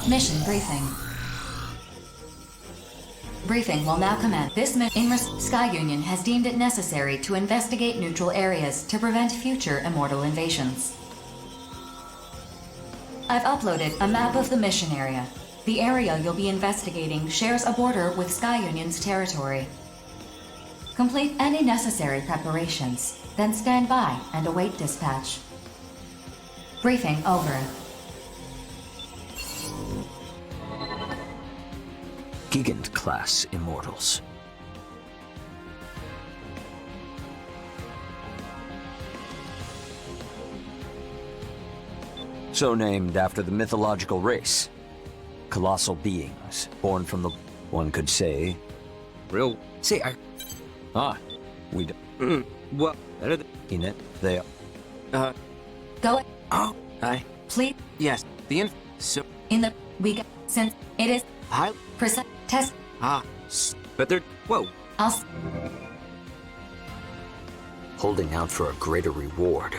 Mission briefing. Briefing will now commence. This mission, Sky Union has deemed it necessary to investigate neutral areas to prevent future immortal invasions. I've uploaded a map of the mission area. The area you'll be investigating shares a border with Sky Union's territory. Complete any necessary preparations, then stand by and await dispatch. Briefing over. Gigant-class immortals. So named after the mythological race. Colossal beings, born from the, one could say... Real... Say, we don't... What? In it, they are... Go. Oh, Please. yes, so... In the... We got... Since it is... High... Precise... Test... But they're... Whoa. holding out for a greater reward.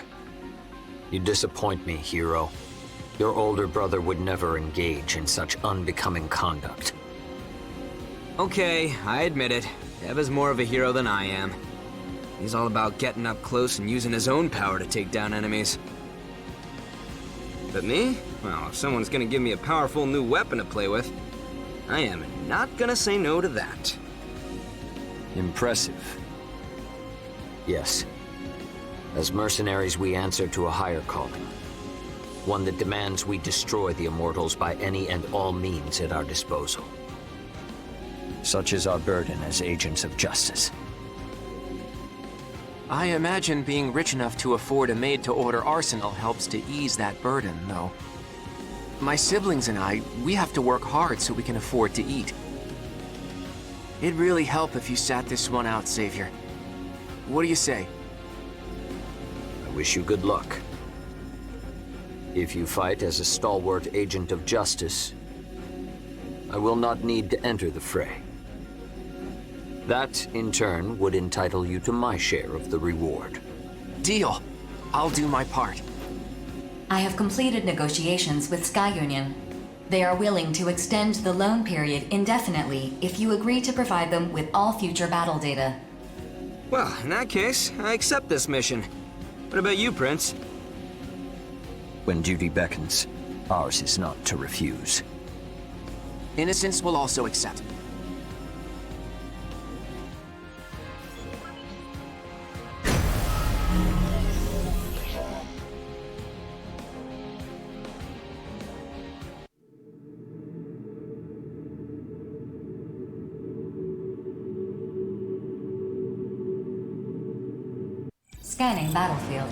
You disappoint me, hero. Your older brother would never engage in such unbecoming conduct. Okay, I admit it. Dev is more of a hero than I am. He's all about getting up close and using his own power to take down enemies. But me? Well, if someone's gonna give me a powerful new weapon to play with, I am not gonna say no to that. Impressive. Yes. As mercenaries, we answer to a higher calling. One that demands we destroy the immortals by any and all means at our disposal. Such is our burden as agents of justice. I imagine being rich enough to afford a made-to-order arsenal helps to ease that burden, though. My siblings and I, we have to work hard so we can afford to eat. It'd really help if you sat this one out, Savior. What do you say? I wish you good luck. If you fight as a stalwart agent of justice, I will not need to enter the fray. That, in turn, would entitle you to my share of the reward. Deal. I'll do my part. I have completed negotiations with Sky Union. They are willing to extend the loan period indefinitely if you agree to provide them with all future battle data. Well, in that case, I accept this mission. What about you, Prince? When duty beckons, ours is not to refuse. Innocence will also accept. Scanning battlefield.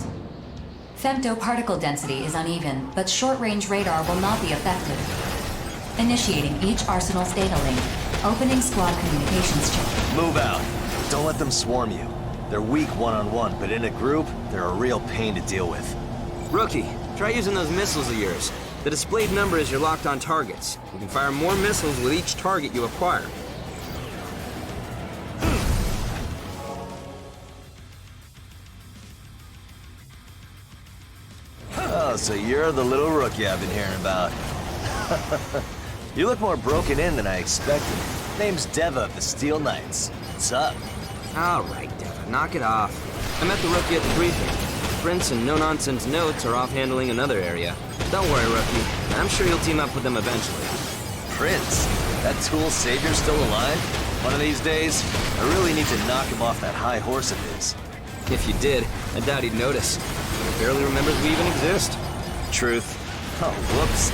Femtoparticle density is uneven, but short-range radar will not be effective. Initiating each arsenal's data link. Opening squad communications channel. Move out. Don't let them swarm you. They're weak one-on-one, but in a group, they're a real pain to deal with. Rookie, try using those missiles of yours. The displayed number is your locked-on targets. You can fire more missiles with each target you acquire. Oh, so you're the little rookie I've been hearing about. You look more broken in than I expected. Name's Deva of the Steel Knights. What's up? All right, Deva, knock it off. I met the rookie at the briefing. Prince and no-nonsense notes are off handling another area. Don't worry, rookie. I'm sure you'll team up with them eventually. Prince? That tool savior's still alive? One of these days, I really need to knock him off that high horse of his. If you did, I doubt he'd notice. He barely remembers we even exist. Truth. Oh, whoops.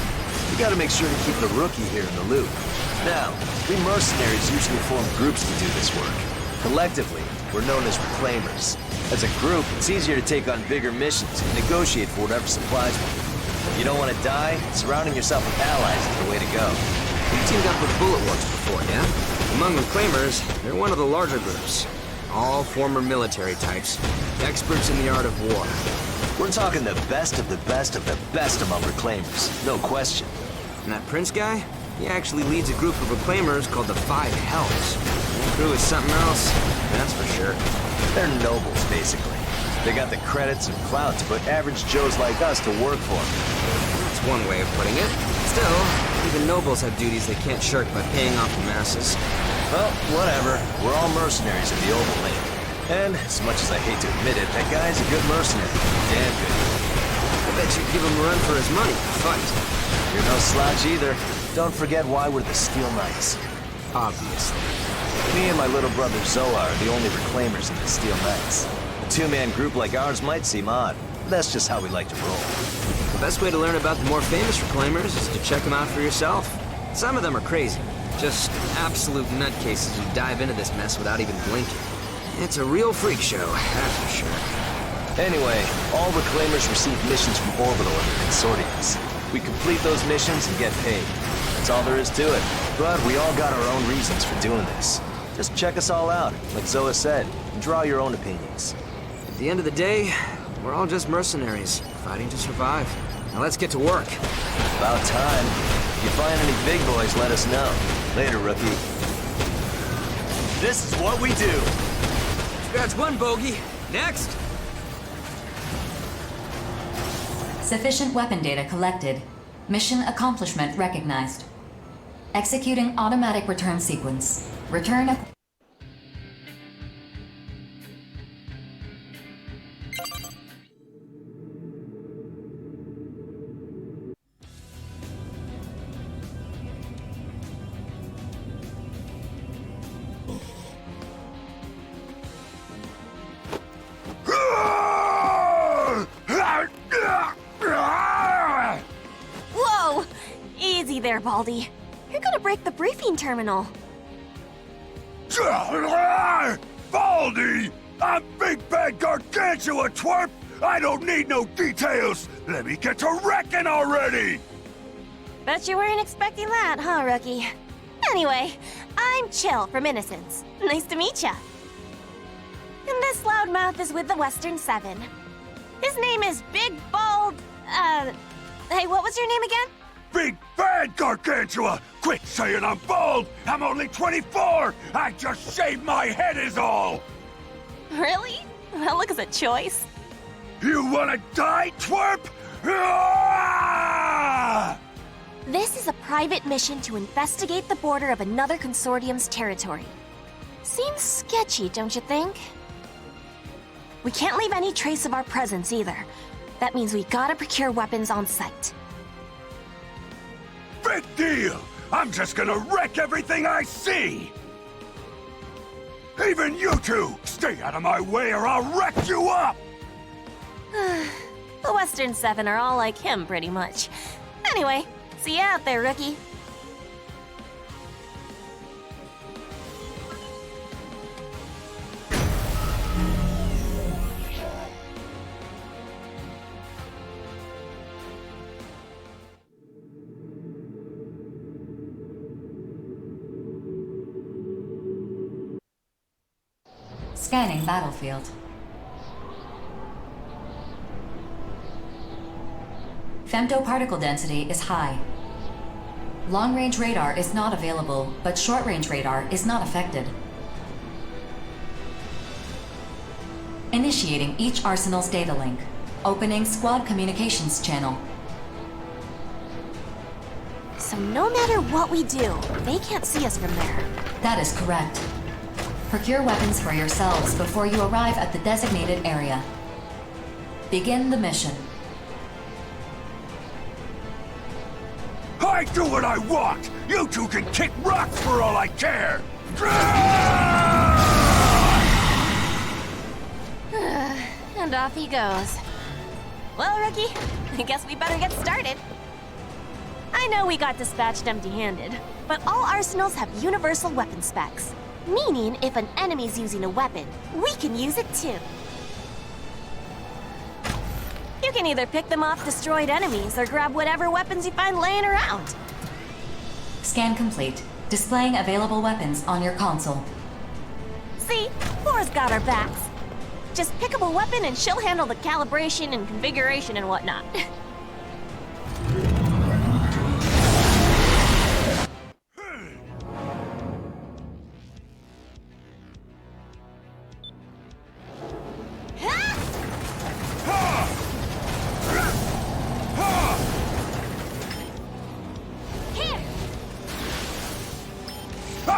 We gotta make sure to keep the rookie here in the loop. Now, we mercenaries usually form groups to do this work. Collectively, we're known as reclaimers. As a group, it's easier to take on bigger missions and negotiate for whatever supplies we need. If you don't want to die, surrounding yourself with allies is the way to go. You teamed up with Bullet Works before, yeah? Among reclaimers, they're one of the larger groups. All former military types, experts in the art of war. We're talking the best of the best of the best among reclaimers, no question. And that Prince guy? He actually leads a group of reclaimers called the Five Hells. Their crew is something else, that's for sure. They're nobles, basically. They got the credits and clout to put average Joes like us to work for them. That's one way of putting it. Still, even nobles have duties they can't shirk by paying off the masses. Well, whatever. We're all mercenaries in the Overland. And, as much as I hate to admit it, that guy's a good mercenary. Damn good. I bet you'd give him a run for his money. Fight. You're no slouch either. Don't forget why we're the Steel Knights. Obviously. Me and my little brother Zoar are the only reclaimers in the Steel Knights. A two-man group like ours might seem odd, but that's just how we like to roll. The best way to learn about the more famous reclaimers is to check them out for yourself. Some of them are crazy. Just absolute nutcases who dive into this mess without even blinking. It's a real freak show, that's for sure. Anyway, all reclaimers receive missions from Orbital and the consortiums. We complete those missions and get paid. That's all there is to it. But we all got our own reasons for doing this. Just check us all out, like Zoa said, and draw your own opinions. At the end of the day, we're all just mercenaries, fighting to survive. Now let's get to work. About time. If you find any big boys, let us know. Later, rookie. This is what we do. That's one bogey. Next! Sufficient weapon data collected. Mission accomplishment recognized. Executing automatic return sequence. Return... Whoa! Easy there, Baldy. You're gonna break the briefing terminal. Baldy! I'm Big Bad Gargantua, twerp! I don't need no details! Let me get to wrecking already! Bet you weren't expecting that, huh, rookie? Anyway, I'm Chill from Innocence. Nice to meet ya. And this loudmouth is with the Western Seven. His name is Big Bald... Hey, what was your name again? Big Bad Gargantua! Quit saying I'm bald! I'm only 24! I just shaved my head is all! Really? Well, look as a choice. You wanna die, twerp? Ah! This is a private mission to investigate the border of another consortium's territory. Seems sketchy, don't you think? We can't leave any trace of our presence either. That means we gotta procure weapons on site. Big deal! I'm just gonna wreck everything I see! Even you two! Stay out of my way or I'll wreck you up! The Western Seven are all like him, pretty much. Anyway, see you out there, rookie. Scanning battlefield. Femtoparticle density is high. Long-range radar is not available, but short-range radar is not affected. Initiating each arsenal's data link. Opening squad communications channel. So no matter what we do, they can't see us from there. That is correct. Procure weapons for yourselves before you arrive at the designated area. Begin the mission. I do what I want! You two can kick rocks for all I care! And off he goes. Well, rookie, I guess we better get started. I know we got dispatched empty-handed, but all arsenals have universal weapon specs. Meaning, if an enemy's using a weapon, we can use it too. You can either pick them off destroyed enemies or grab whatever weapons you find laying around. Scan complete. Displaying available weapons on your console. See, Laura's got our backs. Just pick up a weapon and she'll handle the calibration and configuration and whatnot.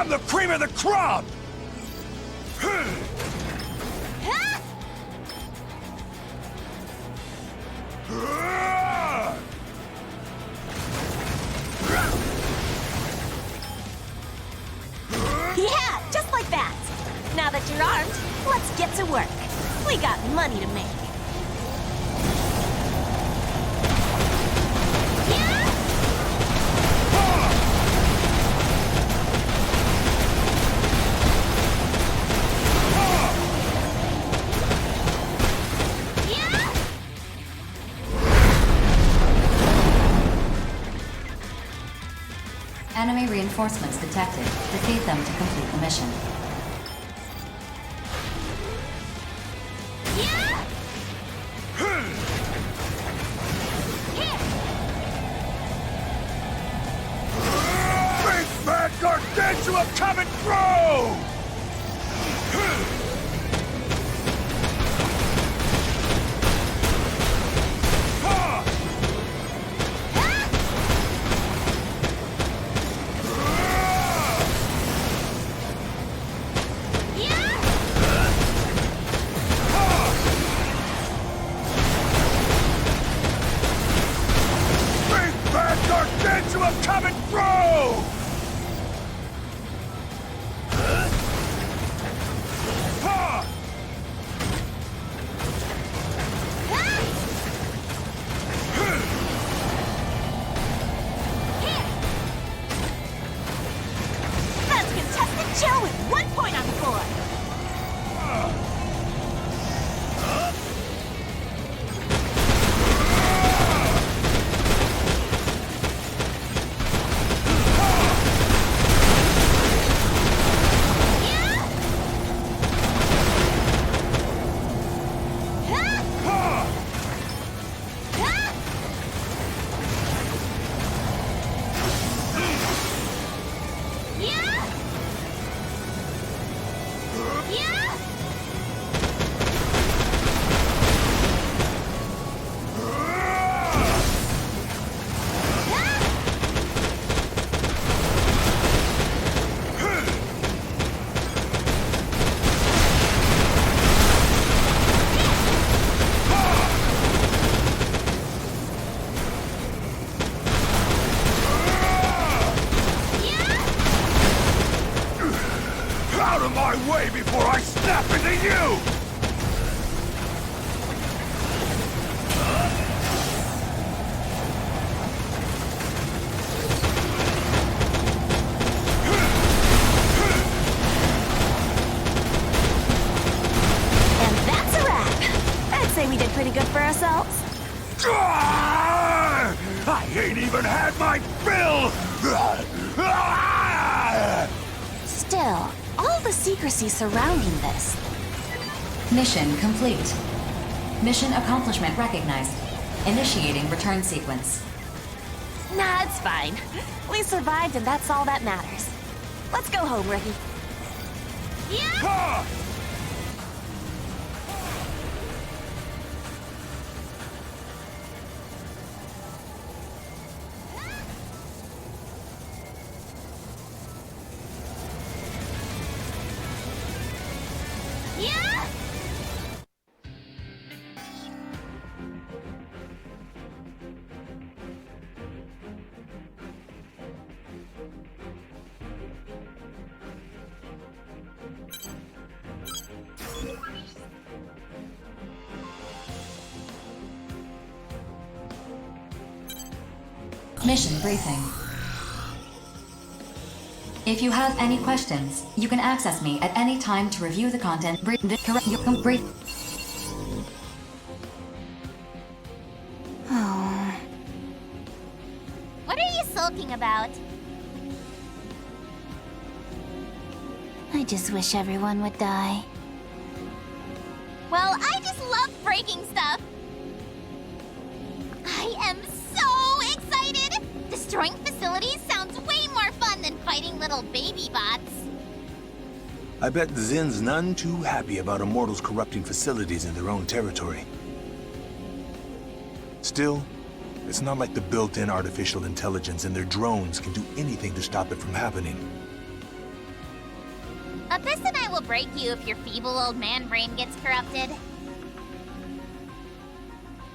I'm the cream of the crop! Yeah, just like that. Now that you're armed, let's get to work. We got money to make. Enemy reinforcements detected. Defeat them to complete the mission. Big bad gargantua coming through! Big bad gargantua coming through! That's contestant Joe with 1 point on the board. Out of my way before I snap into you! And that's a wrap. I'd say we did pretty good for ourselves. Ah! I ain't even had my fill! Ah! Still, all the secrecy surrounding this. Mission complete. Mission accomplishment recognized. Initiating return sequence. Nah, it's fine. We survived and that's all that matters. Let's go home, Ricky. Yeah? Ah! Yeah? Mission briefing. If you have any questions, you can access me at any time to review the content. Brief. Oh. What are you sulking about? I just wish everyone would die. Well, I just love breaking stuff. I am so excited! Destroying facilities sounds way more fun than fighting little baby bots. I bet Zin's none too happy about Immortals corrupting facilities in their own territory. Still, it's not like the built-in artificial intelligence and their drones can do anything to stop it from happening. This and I will break you if your feeble old man brain gets corrupted.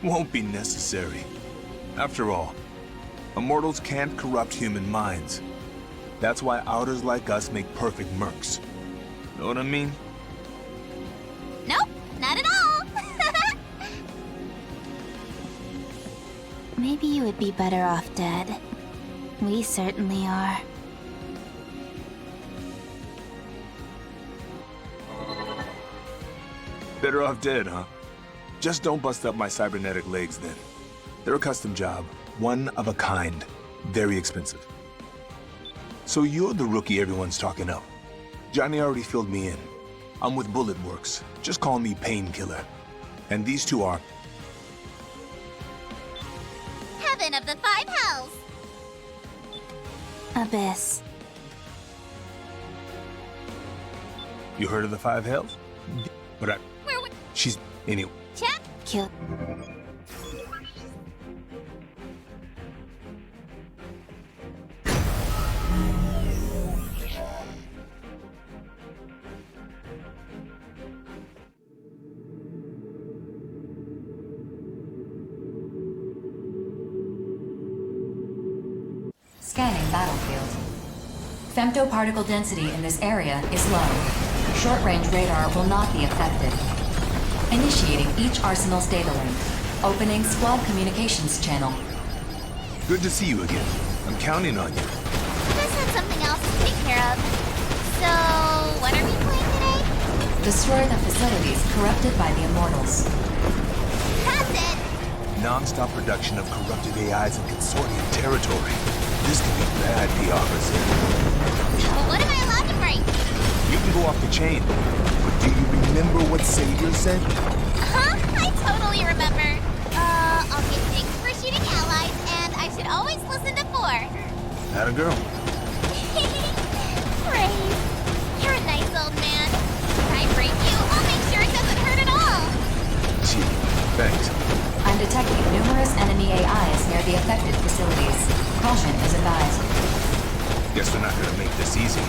Won't be necessary. After all, immortals can't corrupt human minds. That's why outers like us make perfect mercs. Know what I mean? Nope, not at all. Maybe you would be better off dead. We certainly are. Better off dead, huh? Just don't bust up my cybernetic legs then. They're a custom job, one of a kind, very expensive. So you're the rookie everyone's talking up. Johnny already filled me in. I'm with Bullet Works. Just call me Painkiller. And these two are... Heaven of the Five Hells. Abyss. You heard of the Five Hells? But Where would... she's... Anyway. Check. Kill. Scanning battlefield. Femtoparticle density in this area is low. Short-range radar will not be affected. Initiating each arsenal's data link. Opening squad communications channel. Good to see you again. I'm counting on you. This had something else to take care of. So, what are we playing today? Destroy the facilities corrupted by the Immortals. That's it! Non-stop production of corrupted AIs in consortium territory. This could be bad PR for Zin. What am I allowed to break? You can go off the chain, but do you remember what Savior said? Huh? I totally remember. I'll get things for shooting allies, and I should always listen to 4. Atta girl. Brave. You're a nice old man. If I break you, I'll make sure it doesn't hurt at all. Gee, thanks. I'm detecting numerous enemy AIs near the affected facilities. Caution is advised. Guess we're not gonna make this easy.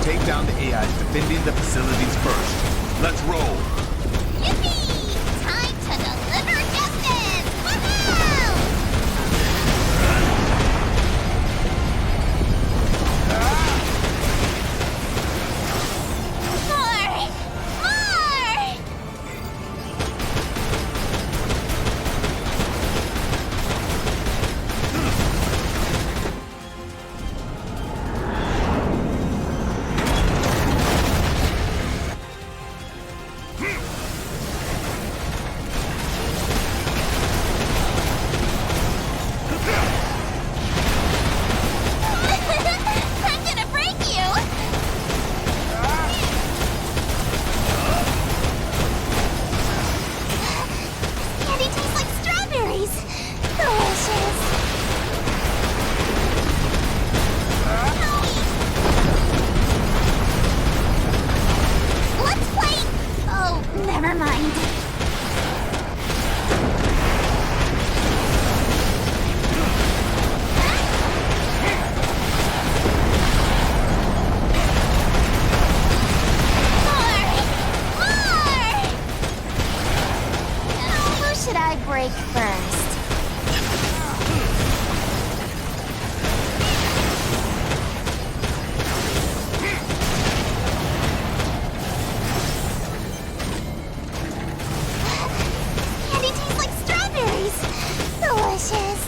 Take down the AIs defending the facilities first. Let's roll! Yippee! Time to deliver justice! Woohoo! More! More! I'm gonna break you! Candy tastes like strawberries! Delicious! Let's play... Oh, never mind. Who should I break first? Candy tastes like strawberries. Delicious.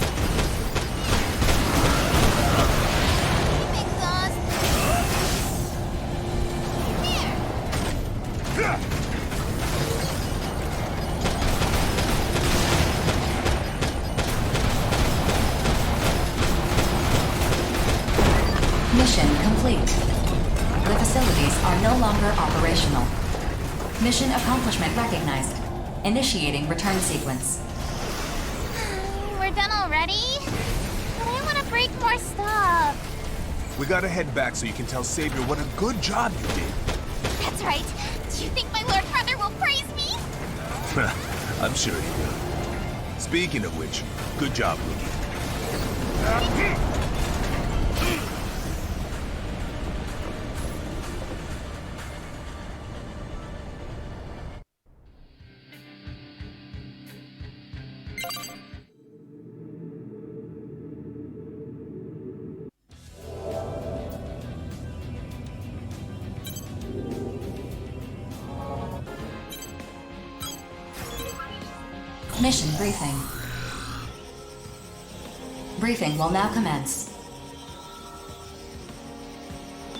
Exhaust. Here. Mission complete. The facilities are no longer operational. Mission accomplishment recognized. Initiating return sequence. We're done already? But I want to break more stuff. We gotta head back so you can tell Savior what a good job you did. That's right. Do you think my Lord Brother will praise me? I'm sure he will. Speaking of which, good job, Rookie. Mission briefing. Briefing will now commence.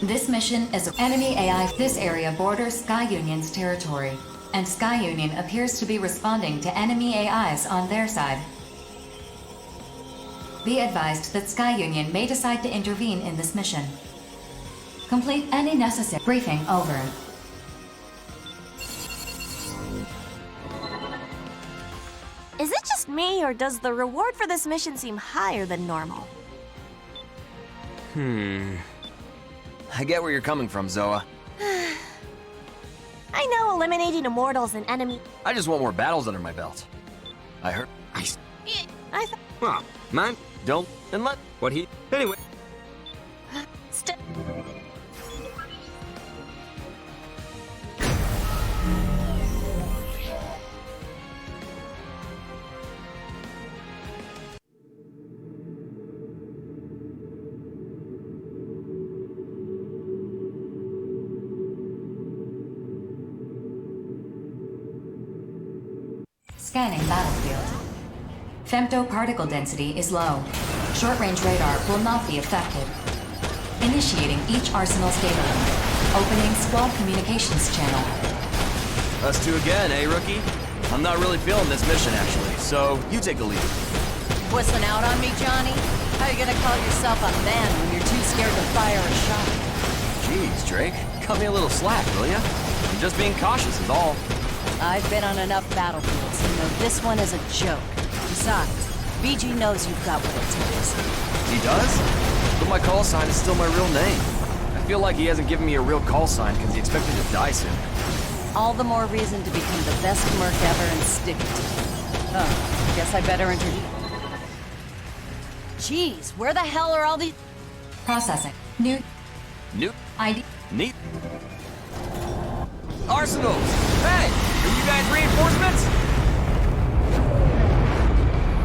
This mission is enemy AI. This area borders Sky Union's territory, and Sky Union appears to be responding to enemy AIs on their side. Be advised that Sky Union may decide to intervene in this mission. Complete any necessary briefing over. Is it just me, or does the reward for this mission seem higher than normal? I get where you're coming from, Zoa. I know eliminating immortals and enemy... I just want more battles under my belt. I heard... I thought... Well, man, don't... and let... What he... Anyway... Scanning battlefield. Femto particle density is low. Short-range radar will not be affected. Initiating each arsenal's data link. Opening squad communications channel. Us two again, eh, rookie? I'm not really feeling this mission, actually, so you take the lead. Whistling out on me, Johnny? How you gonna call yourself a man when you're too scared to fire a shot? Jeez, Drake. Cut me a little slack, will ya? I'm just being cautious is all. I've been on enough battlefields to know this one is a joke. Besides, BG knows you've got what it takes. He does? But my call sign is still my real name. I feel like he hasn't given me a real call sign because he expected to die soon. All the more reason to become the best merc ever and stick it to it. Oh, guess I better introduce... Jeez, where the hell are all these... Processing. New ID. Neat. Arsenals! Hey! Are you guys reinforcements?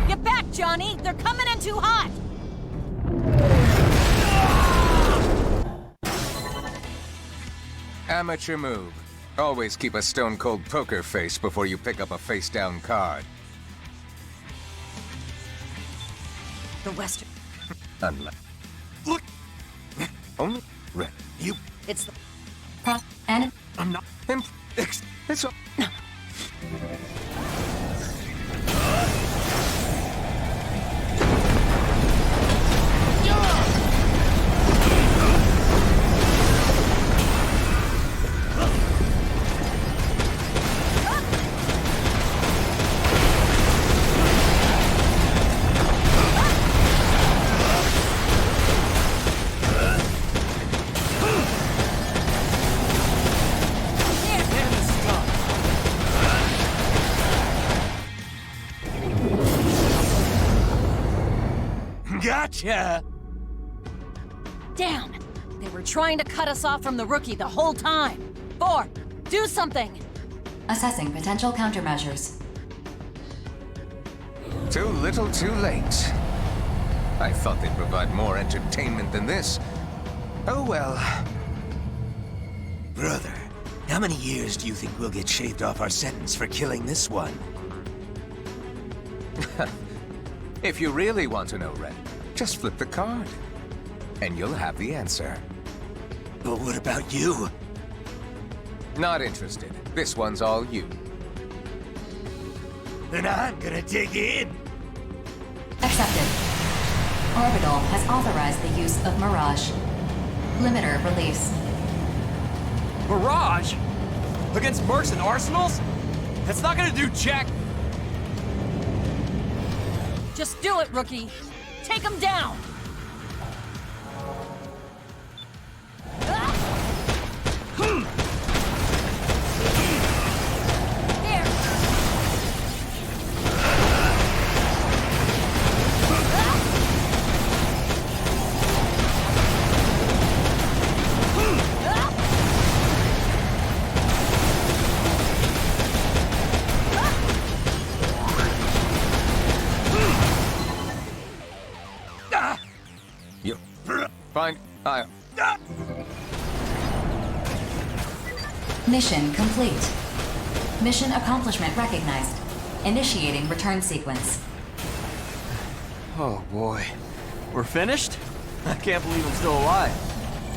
Get back, Johnny! They're coming in too hot! Amateur move. Always keep a stone-cold poker face before you pick up a face-down card. The Western... Unlike... Look! Only... Red. You... It's the... And I'm not... It's all... Gotcha! Damn! They were trying to cut us off from the rookie the whole time. 4, do something! assessing potential countermeasures. Too little, too late. I thought they'd provide more entertainment than this. Oh well. Brother, how many years do you think we'll get shaved off our sentence for killing this one? If you really want to know, Red, just flip the card. And you'll have the answer. But what about you? Not interested. This one's all you. Then I'm gonna dig in. Accepted. Orbital has authorized the use of Mirage. Limiter release. Mirage? Against mercs and arsenals? That's not gonna do jack... Just do it, rookie! Take him down! Fine. Mission complete. Mission accomplishment recognized. Initiating return sequence. Oh boy. We're finished? I can't believe I'm still alive.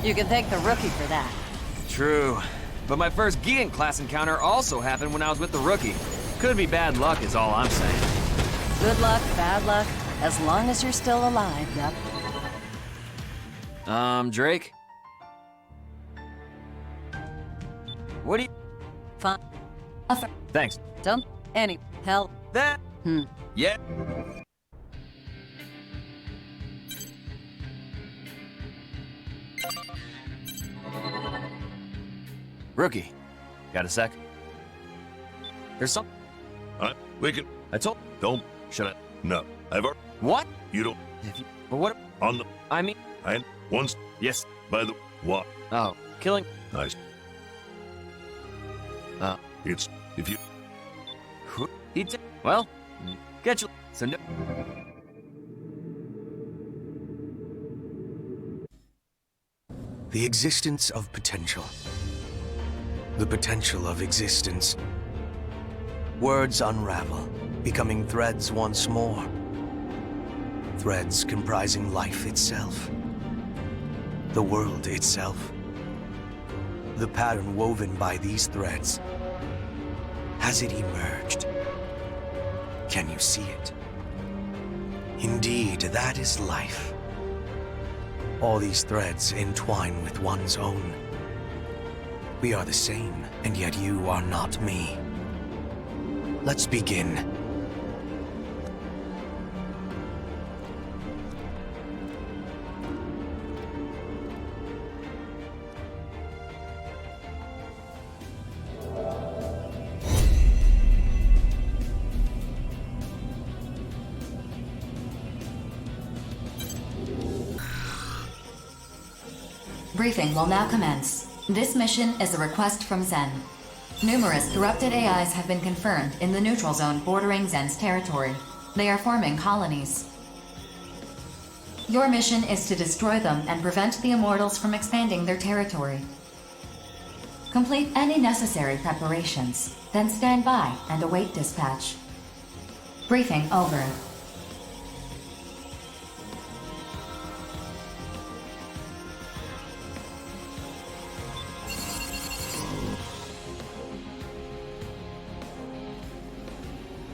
You can thank the rookie for that. True. But my first Gigan class encounter also happened when I was with the rookie. Could be bad luck is all I'm saying. Good luck, bad luck, as long as you're still alive, yep. Drake? What do you... Fine. Thanks. Don't any help. That... Yeah. Rookie, got a sec? There's some... We can... I told... Don't... Shut up. No. I've already... What? You don't... If you... But what... On the... I mean... And once... Yes. By the... What? Oh, killing... Nice. It's... If you... He'd... Well, get you... So no... The existence of potential. The potential of existence. Words unravel, becoming threads once more. Threads comprising life itself. The world itself. The pattern woven by these threads. Has it emerged? Can you see it? Indeed, that is life. All these threads entwine with one's own. We are the same, and yet you are not me. Let's begin. Briefing will now commence. This mission is a request from Zen. Numerous corrupted AIs have been confirmed in the neutral zone bordering Zen's territory. They are forming colonies. Your mission is to destroy them and prevent the Immortals from expanding their territory. Complete any necessary preparations, then stand by and await dispatch. Briefing over.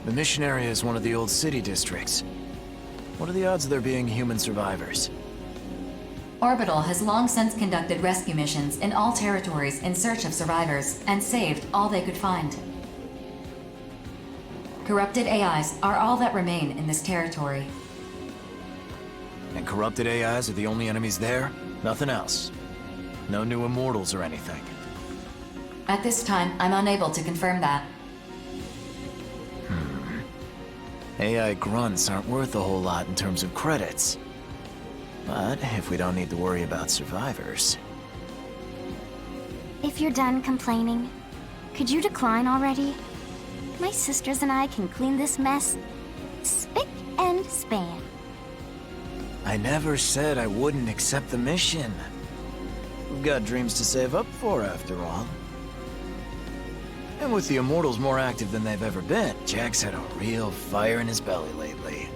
The mission area is one of the old city districts. What are the odds of there being human survivors? Orbital has long since conducted rescue missions in all territories in search of survivors and saved all they could find. Corrupted AIs are all that remain in this territory. And corrupted AIs are the only enemies there? Nothing else? No new immortals or anything? At this time, I'm unable to confirm that. AI grunts aren't worth a whole lot in terms of credits. But if we don't need to worry about survivors... If you're done complaining, could you decline already? My sisters and I can clean this mess spick and span. I never said I wouldn't accept the mission. We've got dreams to save up for, after all. And with the Immortals more active than they've ever been, Jack's had a real fire in his belly lately.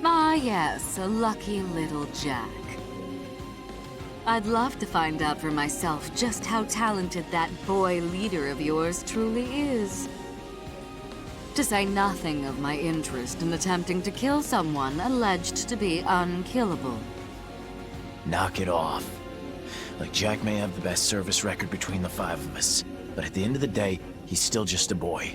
Ah, yes, a lucky little Jack. I'd love to find out for myself just how talented that boy leader of yours truly is. To say nothing of my interest in attempting to kill someone alleged to be unkillable. Knock it off. Like, Jack may have the best service record between the five of us, but at the end of the day, he's still just a boy.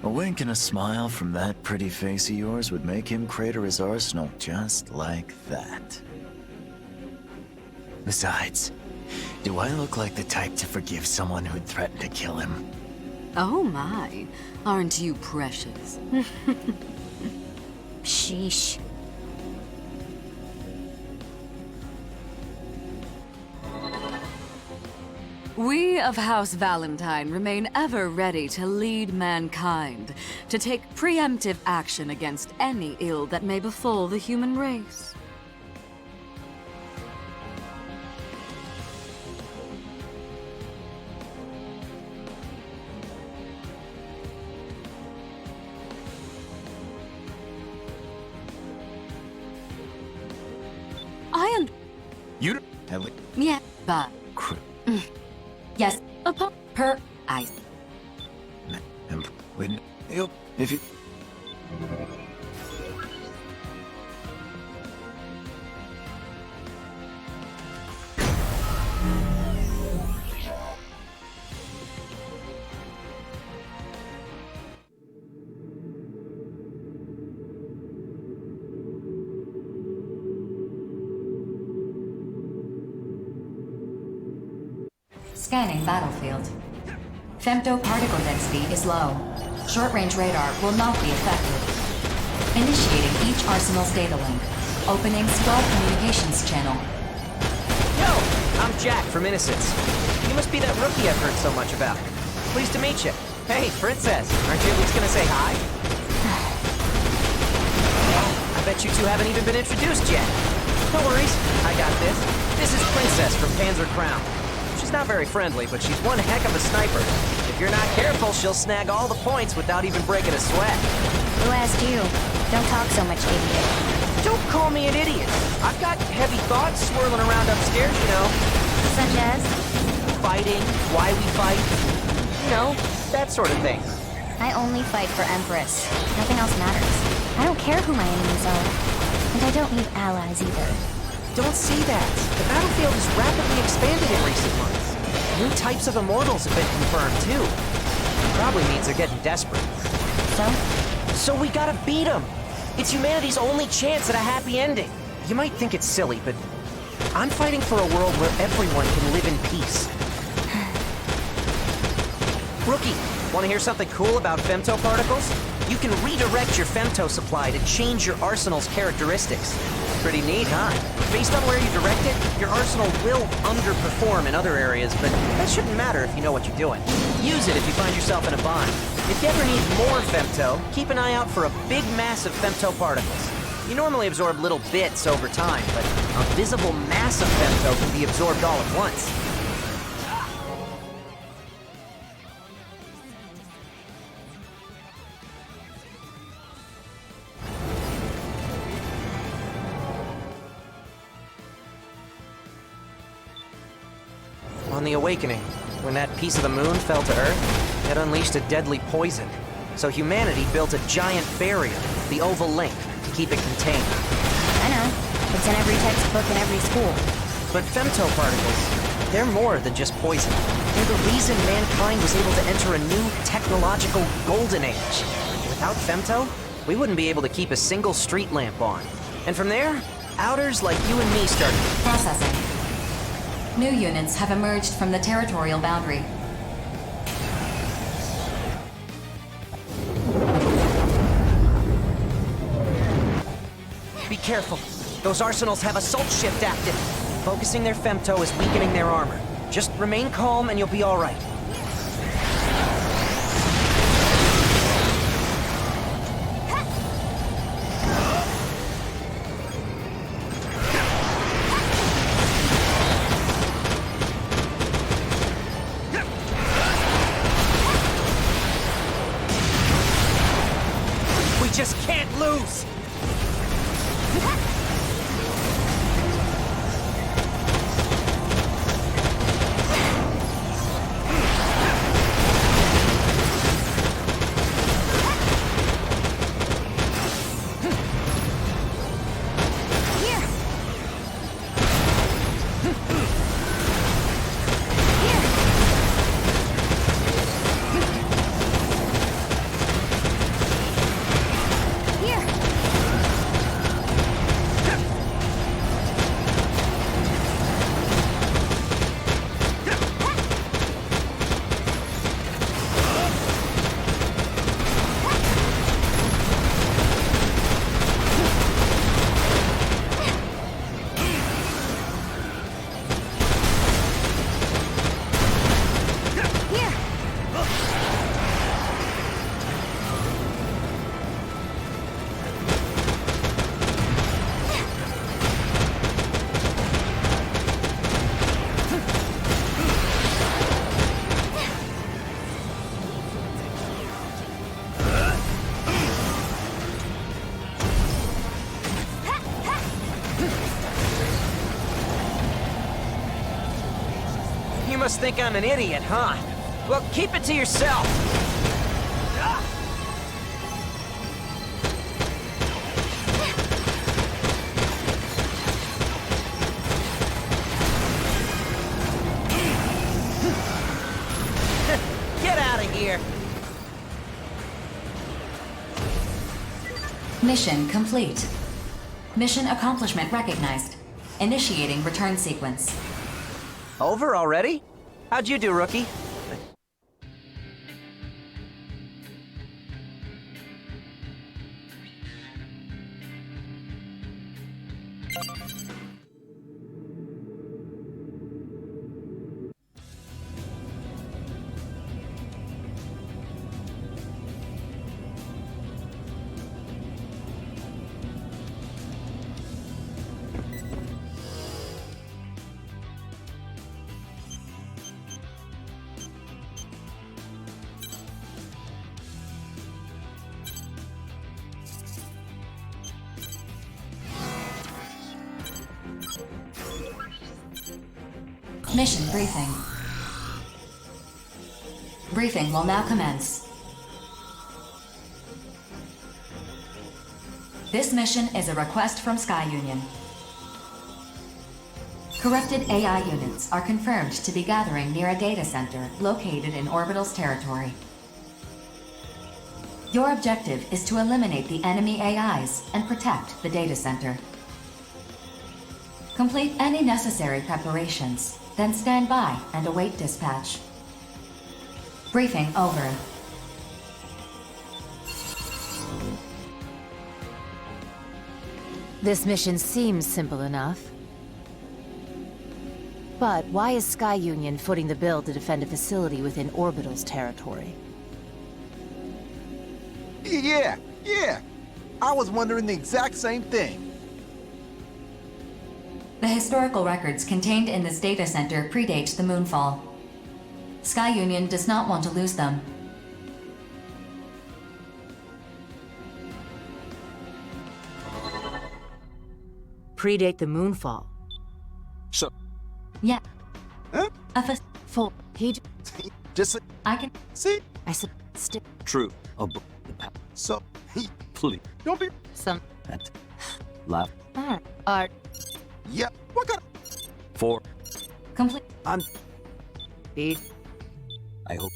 A wink and a smile from that pretty face of yours would make him crater his arsenal just like that. Besides, do I look like the type to forgive someone who'd threaten to kill him? Oh my, aren't you precious? Sheesh. We of House Valentine remain ever ready to lead mankind, to take preemptive action against any ill that may befall the human race. You have Yeah, but yes, upon per I. If you... Scanning battlefield. Femto particle density is low. Short-range radar will not be affected. Initiating each arsenal's data link. Opening squad communications channel. Yo! I'm Jack from Innocence. You must be that rookie I've heard so much about. Pleased to meet you. Hey, Princess, aren't you at least gonna say hi? I bet you two haven't even been introduced yet. No worries, I got this. This is Princess from Panzer Crown. She's not very friendly, but she's one heck of a sniper. If you're not careful, she'll snag all the points without even breaking a sweat. Who asked you? Don't talk so much, idiot. Don't call me an idiot. I've got heavy thoughts swirling around upstairs, you know. Such as? Fighting, why we fight. You know, that sort of thing. I only fight for Empress. Nothing else matters. I don't care who my enemies are. And I don't need allies either. Don't see that. The battlefield has rapidly expanded in recent months. New types of immortals have been confirmed, too. Probably means they're getting desperate. So? So we gotta beat them. It's humanity's only chance at a happy ending. You might think it's silly, but I'm fighting for a world where everyone can live in peace. Rookie, wanna hear something cool about femto particles? You can redirect your femto supply to change your arsenal's characteristics. Pretty neat, huh? Based on where you direct it, your arsenal will underperform in other areas, but that shouldn't matter if you know what you're doing. Use it if you find yourself in a bind. If you ever need more femto, keep an eye out for a big mass of femto particles. You normally absorb little bits over time, but a visible mass of femto can be absorbed all at once. On the Awakening, when that piece of the moon fell to Earth, it unleashed a deadly poison. So humanity built a giant barrier, the Oval Link, to keep it contained. I know. It's in every textbook in every school. But femto particles, they're more than just poison. They're the reason mankind was able to enter a new technological golden age. Without femto, we wouldn't be able to keep a single street lamp on. And from there, outers like you and me started. Processing. New units have emerged from the territorial boundary. Be careful. Those arsenals have assault shift active. Focusing their femto is weakening their armor. Just remain calm and you'll be all right. We just can't lose! must think I'm an idiot, huh? Well, keep it to yourself. Get out of here. Mission complete. Mission accomplishment recognized. Initiating return sequence. Over already? How'd you do, rookie? Mission briefing. Briefing will now commence. This mission is a request from Sky Union. Corrupted AI units are confirmed to be gathering near a data center located in Orbital's territory. Your objective is to eliminate the enemy AIs and protect the data center. Complete any necessary preparations, then stand by and await dispatch. Briefing over. This mission seems simple enough. But why is Sky Union footing the bill to defend a facility within Orbital's territory? Yeah. I was wondering the exact same thing. The historical records contained in this data center predate the Moonfall. Sky Union does not want to lose them. Predate the Moonfall? So... Yeah. Huh? Full... He... Just... I can... See? I said... Still... True. So... Please. Don't be... Some... That... Laugh. Art... Yeah, what kind of... 4. Complete. I'm... B. I hope...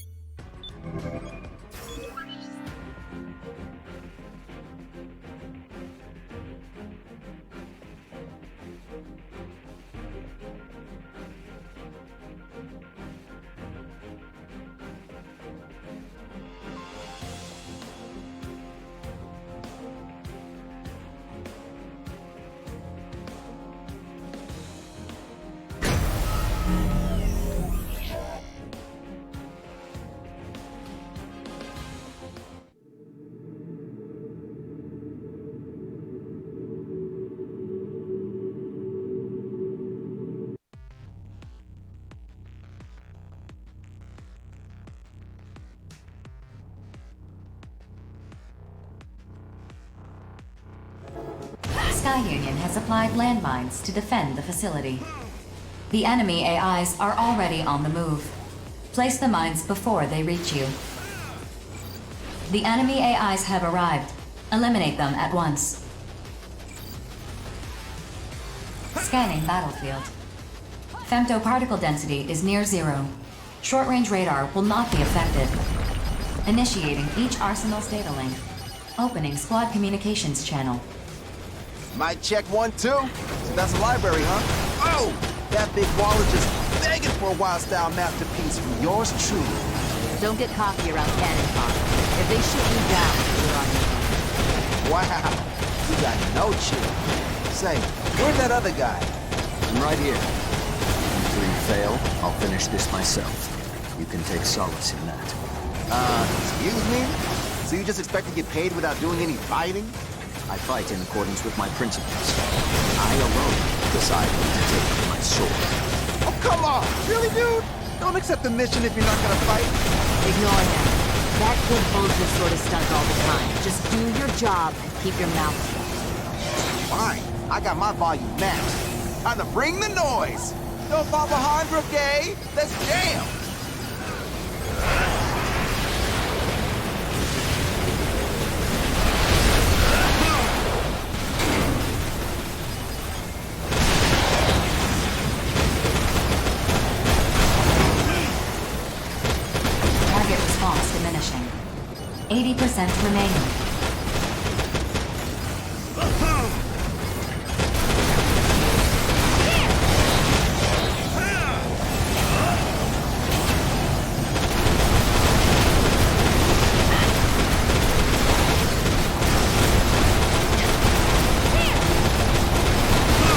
Sky Union has applied landmines to defend the facility. The enemy AIs are already on the move. Place the mines before they reach you. The enemy AIs have arrived. Eliminate them at once. Scanning battlefield. Femtoparticle density is near 0. Short-range radar will not be affected. Initiating each arsenal's data link. Opening squad communications channel. Might check 1, 2. So that's a library, huh? Oh! That big wall is just begging for a wild-style masterpiece from yours truly. Don't get cocky around cannon fodder. If they shoot you down, you're on your own. Wow! You got no chill. Say, where's that other guy? I'm right here. Until you fail, I'll finish this myself. You can take solace in that. Excuse me? So you just expect to get paid without doing any fighting? I fight in accordance with my principles. I alone decide when to take my sword. Oh, come on! Really, dude? Don't accept the mission if you're not gonna fight. Ignore him. That kid pulls this sort of stunt all the time. Just do your job and keep your mouth shut. Fine. I got my volume maxed. Time to bring the noise. Don't fall behind, Rookie! Let's jam! Target response diminishing. 80% remaining.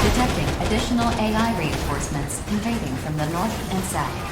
Detecting additional AI reinforcements invading from the north and south.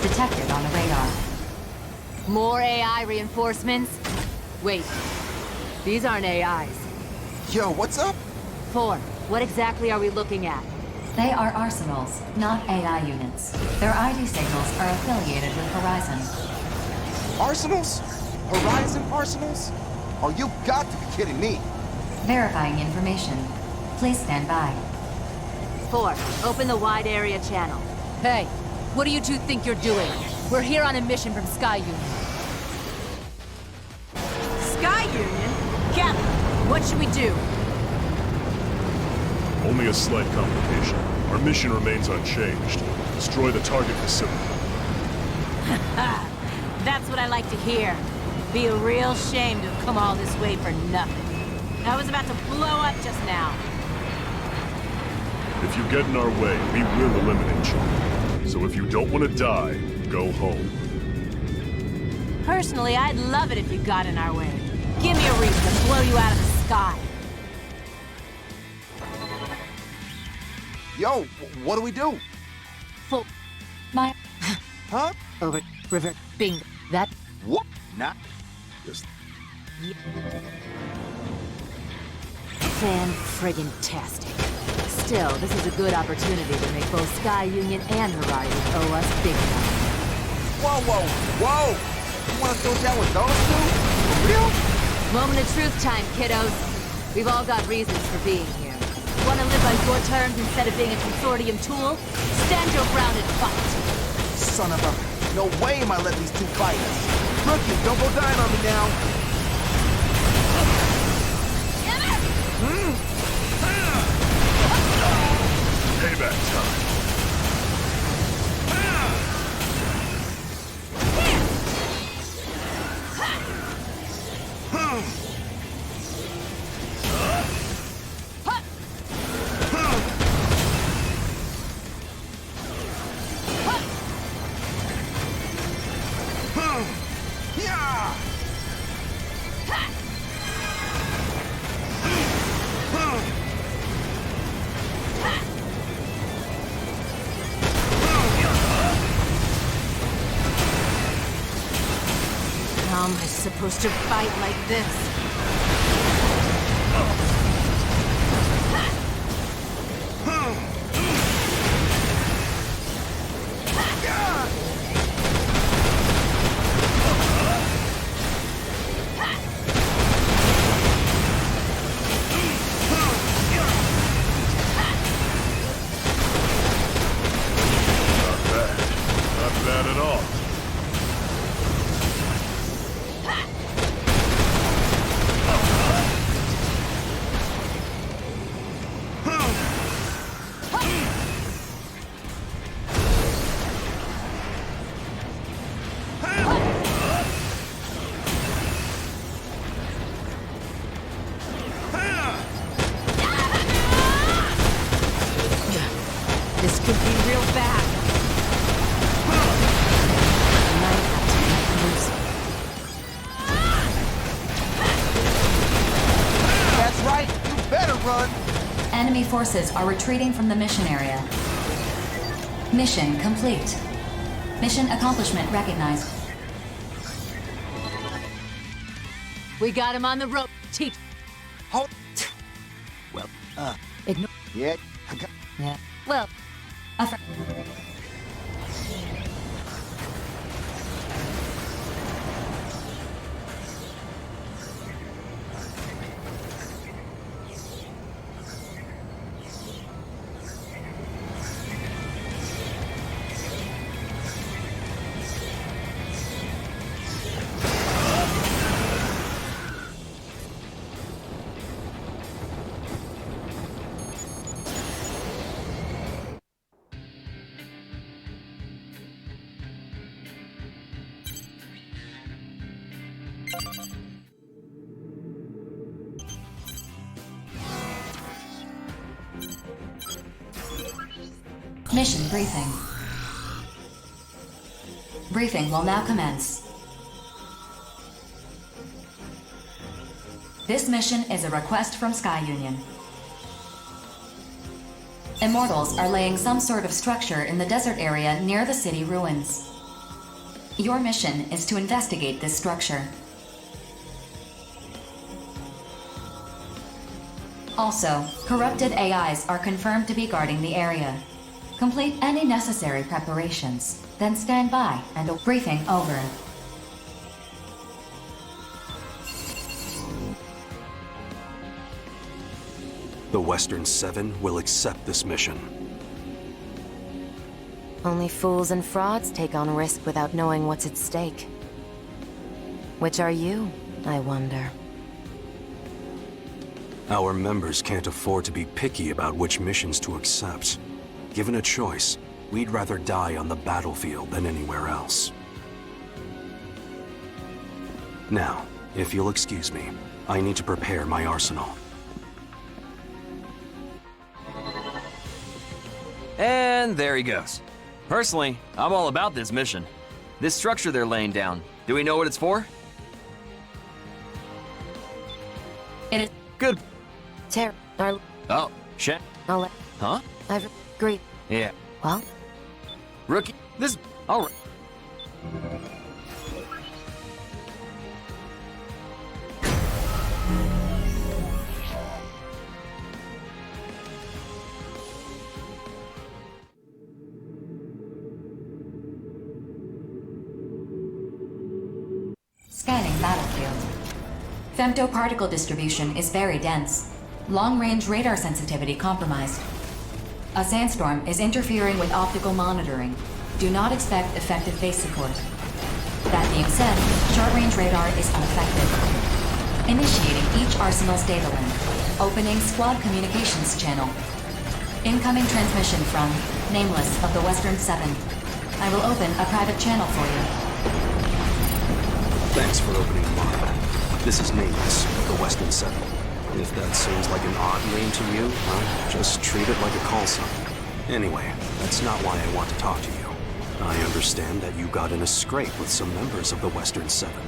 Detected on the radar. More AI reinforcements? Wait, these aren't AIs. Yo, what's up? 4, what exactly are we looking at? They are arsenals, not AI units. Their ID signals are affiliated with Horizon. Arsenals? Horizon arsenals? Oh, you got to be kidding me. Verifying information. Please stand by. 4, open the wide area channel. Hey, what do you two think you're doing? We're here on a mission from Sky Union. Sky Union? Captain, what should we do? Only a slight complication. Our mission remains unchanged. Destroy the target facility. That's what I like to hear. Be a real shame to have come all this way for nothing. I was about to blow up just now. If you get in our way, we will eliminate you. So if you don't want to die, go home. Personally, I'd love it if you got in our way. Give me a reason to blow you out of the sky. Yo, what do we do? Full... My... Huh? Over... River... Bingo. That... What? Not... Just... Fan-friggin-tastic. Still, this is a good opportunity to make both Sky Union and Horizon owe us big time. Whoa, whoa, whoa! You wanna throw down with those two? For real? Moment of truth time, kiddos. We've all got reasons for being here. Want to live on your terms instead of being a consortium tool? Stand your ground and fight! Son of a... No way am I letting these two fight us. Rookie, don't go dying on me now. Payback time. How am I supposed to fight like this? This could be real bad. I might have to make moves. That's right, you better run! Enemy forces are retreating from the mission area. Mission complete. Mission accomplishment recognized. We got him on the rope. Teach. Hold. Well, ignore. Yeah. Yeah. Well. Mission briefing. Briefing will now commence. This mission is a request from Sky Union. Immortals are laying some sort of structure in the desert area near the city ruins. Your mission is to investigate this structure. Also, corrupted AIs are confirmed to be guarding the area. Complete any necessary preparations, then stand by and a briefing over. The Western Seven will accept this mission. Only fools and frauds take on risk without knowing what's at stake. Which are you, I wonder? Our members can't afford to be picky about which missions to accept. Given a choice, we'd rather die on the battlefield than anywhere else. Now, if you'll excuse me, I need to prepare my arsenal. And there he goes. Personally, I'm all about this mission. This structure they're laying down, do we know what it's for? It is good. Oh, shit. Huh? I've agreed. Yeah. Well? Rookie, this... All right. Scanning battlefield. Femtoparticle distribution is very dense. Long-range radar sensitivity compromised. A sandstorm is interfering with optical monitoring. Do not expect effective base support. That being said, short-range radar is unaffected. Initiating each arsenal's data link. Opening squad communications channel. Incoming transmission from Nameless of the Western Seven. I will open a private channel for you. Thanks for opening the line. This is Nameless of the Western Seven. If that seems like an odd name to you, just treat it like a call sign. Anyway, that's not why I want to talk to you. I understand that you got in a scrape with some members of the Western Seven.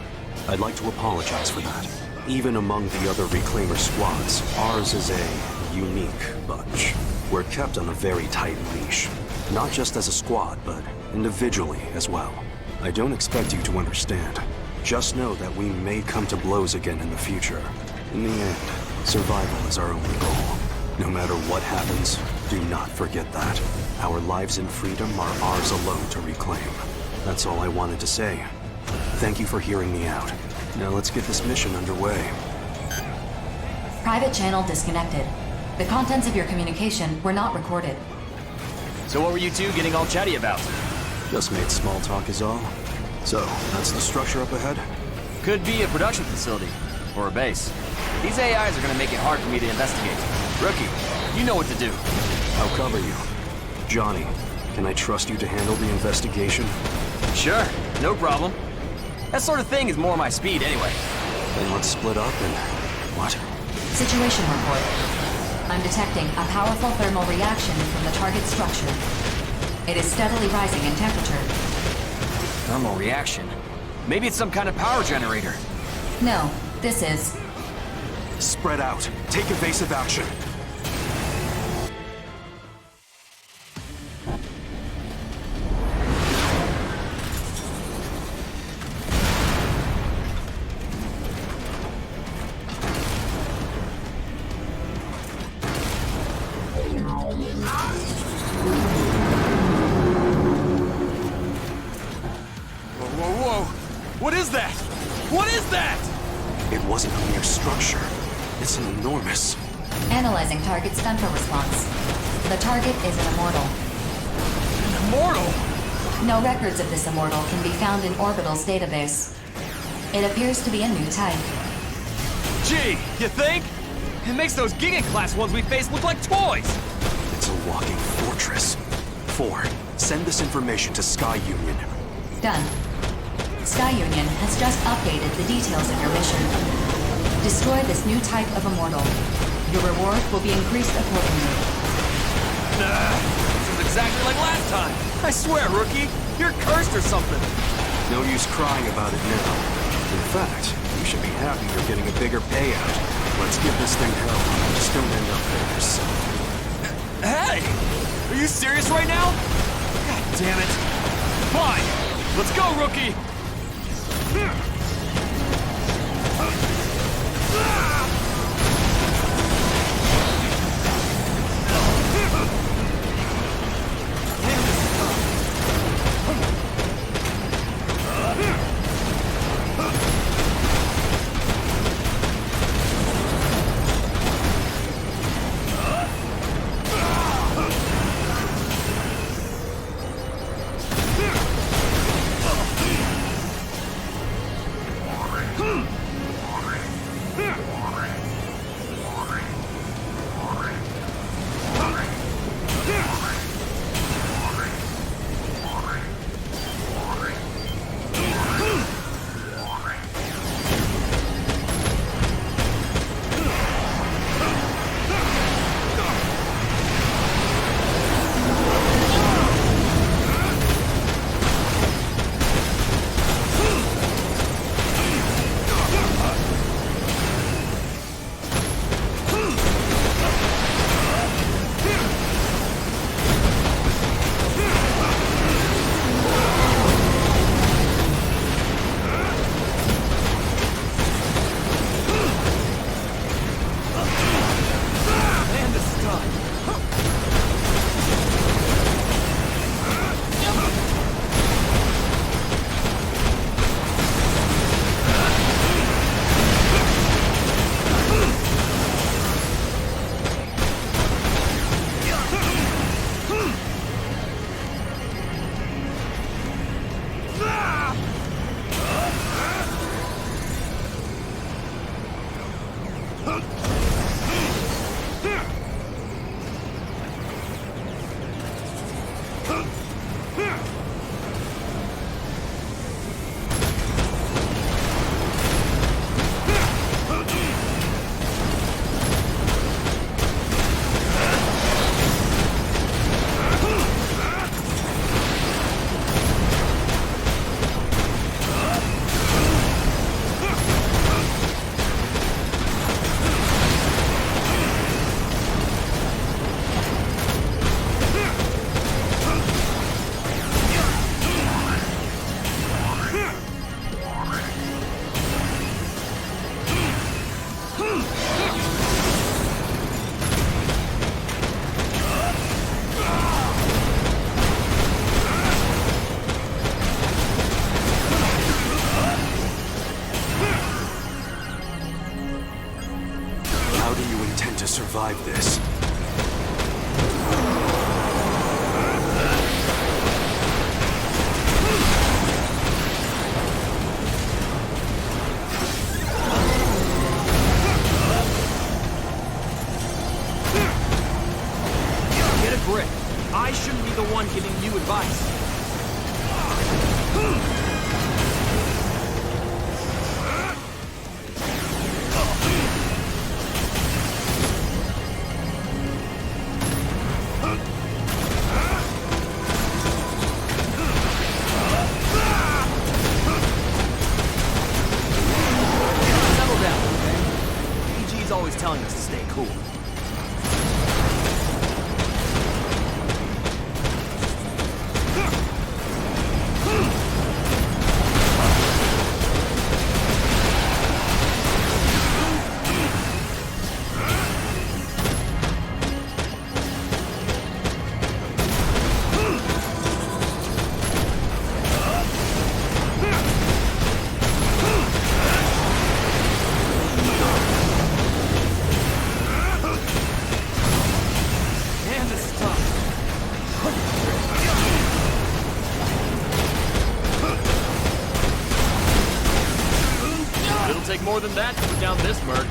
I'd like to apologize for that. Even among the other Reclaimer squads, ours is a unique bunch. We're kept on a very tight leash. Not just as a squad, but individually as well. I don't expect you to understand. Just know that we may come to blows again in the future. In the end, survival is our only goal. No matter what happens, do not forget that. Our lives and freedom are ours alone to reclaim. That's all I wanted to say. Thank you for hearing me out. Now let's get this mission underway. Private channel disconnected. The contents of your communication were not recorded. So what were you two getting all chatty about? Just made small talk is all. So, that's the structure up ahead? Could be a production facility. Or a base. These AIs are gonna make it hard for me to investigate. Rookie, you know what to do. I'll cover you. Johnny, can I trust you to handle the investigation? Sure, no problem. That sort of thing is more my speed anyway. Then let's split up and... what? Situation report. I'm detecting a powerful thermal reaction from the target structure. It is steadily rising in temperature. Thermal reaction? Maybe it's some kind of power generator. No, this is... Spread out. Take evasive action. What is that? What is that? It wasn't a mere structure. It's an enormous... Analyzing target's femto response. The target is an immortal. An immortal? No records of this immortal can be found in Orbital's database. It appears to be a new type. Gee, you think? It makes those Giga-class ones we face look like toys! It's a walking fortress. 4. Send this information to Sky Union. Done. Sky Union has just updated the details of your mission. Destroy this new type of immortal. Your reward will be increased accordingly. This is exactly like last time! I swear, rookie, you're cursed or something! No use crying about it now. In fact, you should be happy you're getting a bigger payout. Let's give this thing hell. Just don't end up there. Hey! Are you serious right now? God damn it. Fine! Let's go, rookie! Survive this. Get a grip. I shouldn't be the one giving you advice. need more than that to put down this merc.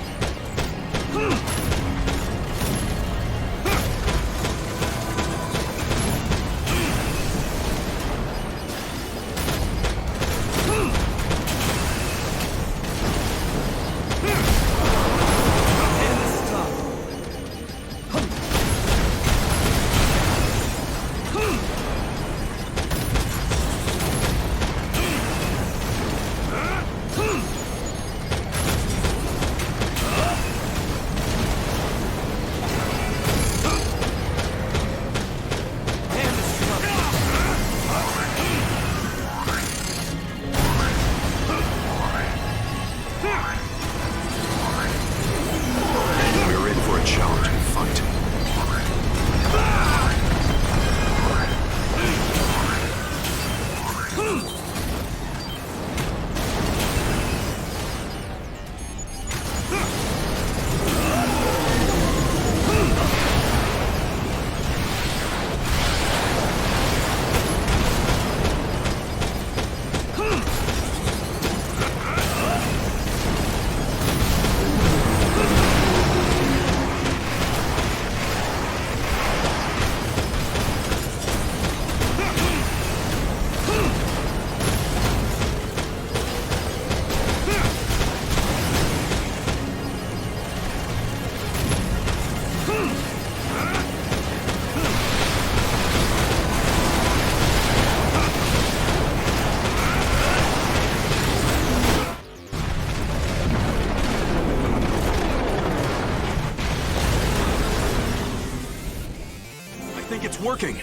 Working.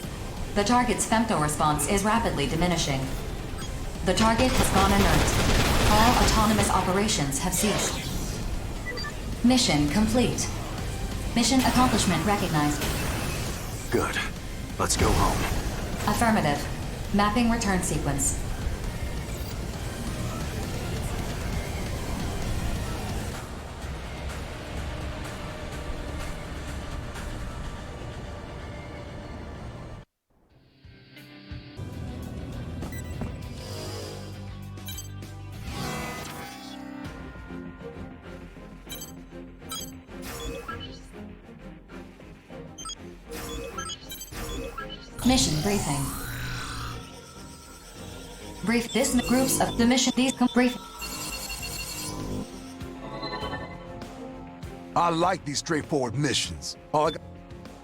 The target's femto response is rapidly diminishing. The target has gone inert. All autonomous operations have ceased. Mission complete. Mission accomplishment recognized. Good. Let's go home. Affirmative. Mapping return sequence. Mission briefing. Brief this groups of the mission. These brief. I like these straightforward missions. All I got.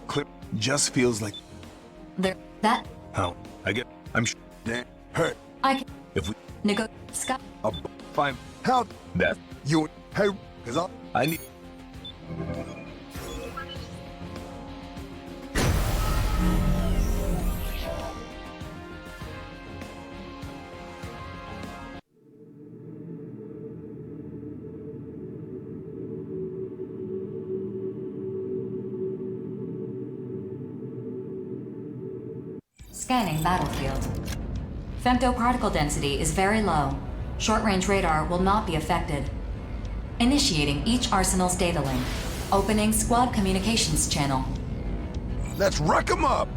Clip just feels like. There. That. How? I get. I'm sure. Hey. I can. If we. Nego. Scott. Fine. How? That. You. Hey. Cause I need. Scanning battlefield. Femto particle density is very low. Short-range radar will not be affected. Initiating each arsenal's data link. Opening squad communications channel. Let's wreck them up!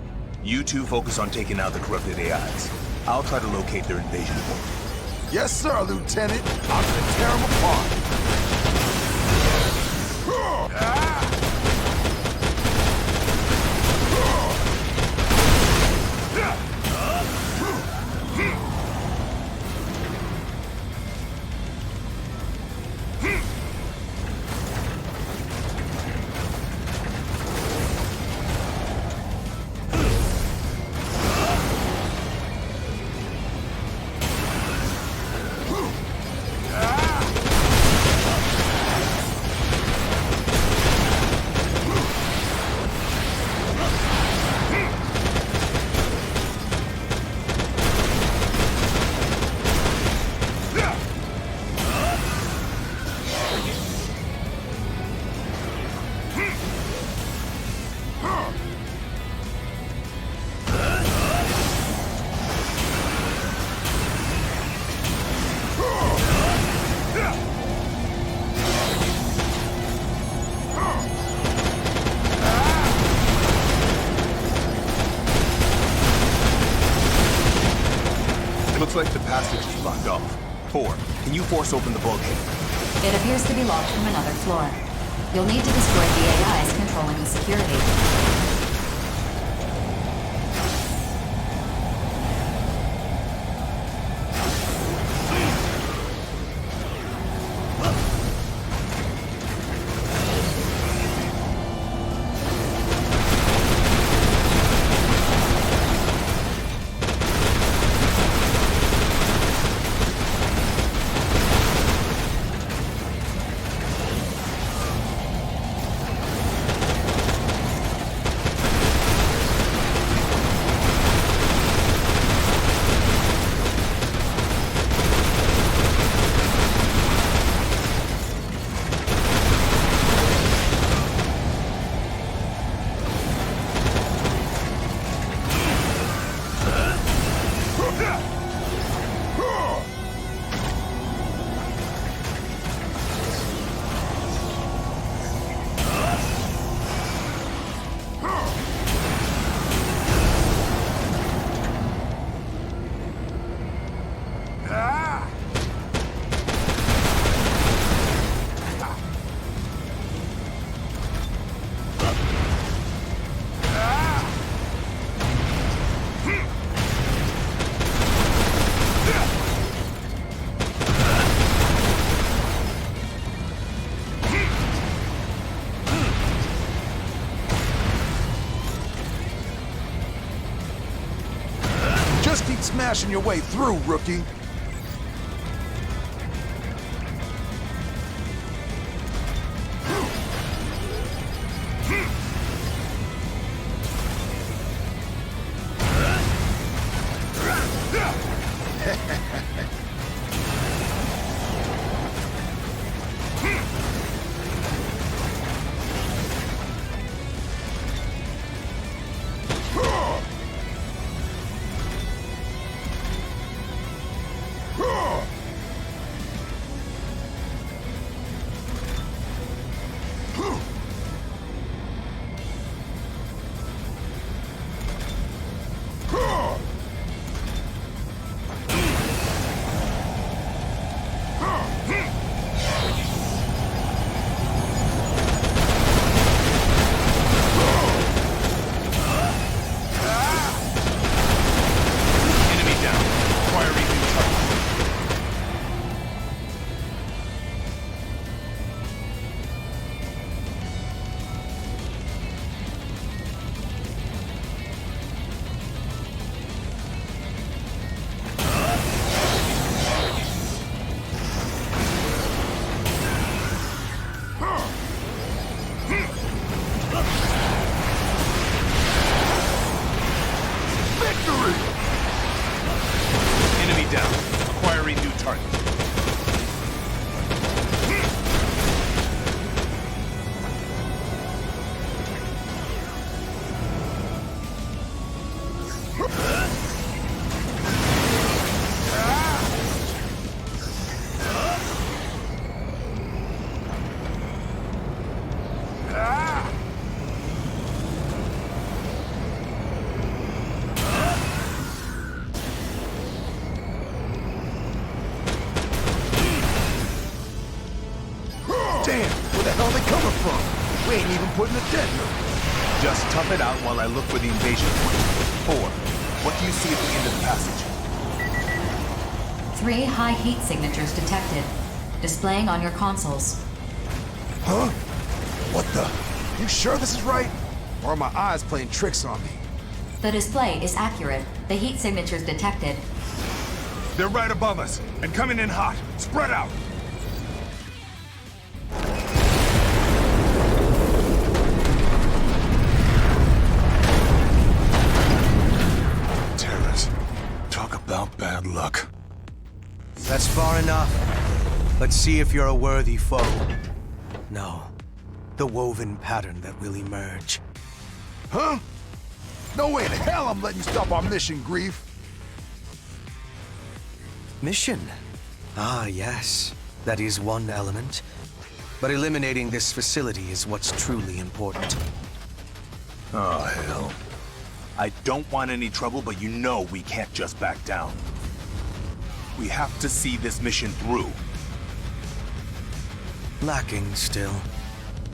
You two focus on taking out the corrupted AIs. I'll try to locate their invasion point. Yes, sir, Lieutenant. I'm gonna tear them apart. Looks like the passage is blocked off. 4, can you force open the bulkhead? It appears to be locked from another floor. You'll need to destroy the AIs controlling the security. Just keep smashing your way through, rookie. Damn, where the hell are they coming from? We ain't even putting a dent. Just tough it out while I look for the invasion point. 4. What do you see at the end of the passage? 3 high heat signatures detected, displaying on your consoles. Huh? What the? You sure this is right? Or are my eyes playing tricks on me? The display is accurate. The heat signatures detected. They're right above us, and coming in hot. Spread out! Terrors. Talk about bad luck. That's far enough. Let's see if you're a worthy foe. No. The woven pattern that will emerge. Huh? No way in hell I'm letting you stop our mission, Grief. Mission? Ah, yes. That is one element. But eliminating this facility is what's truly important. Oh, hell. I don't want any trouble, but you know we can't just back down. We have to see this mission through. Lacking still.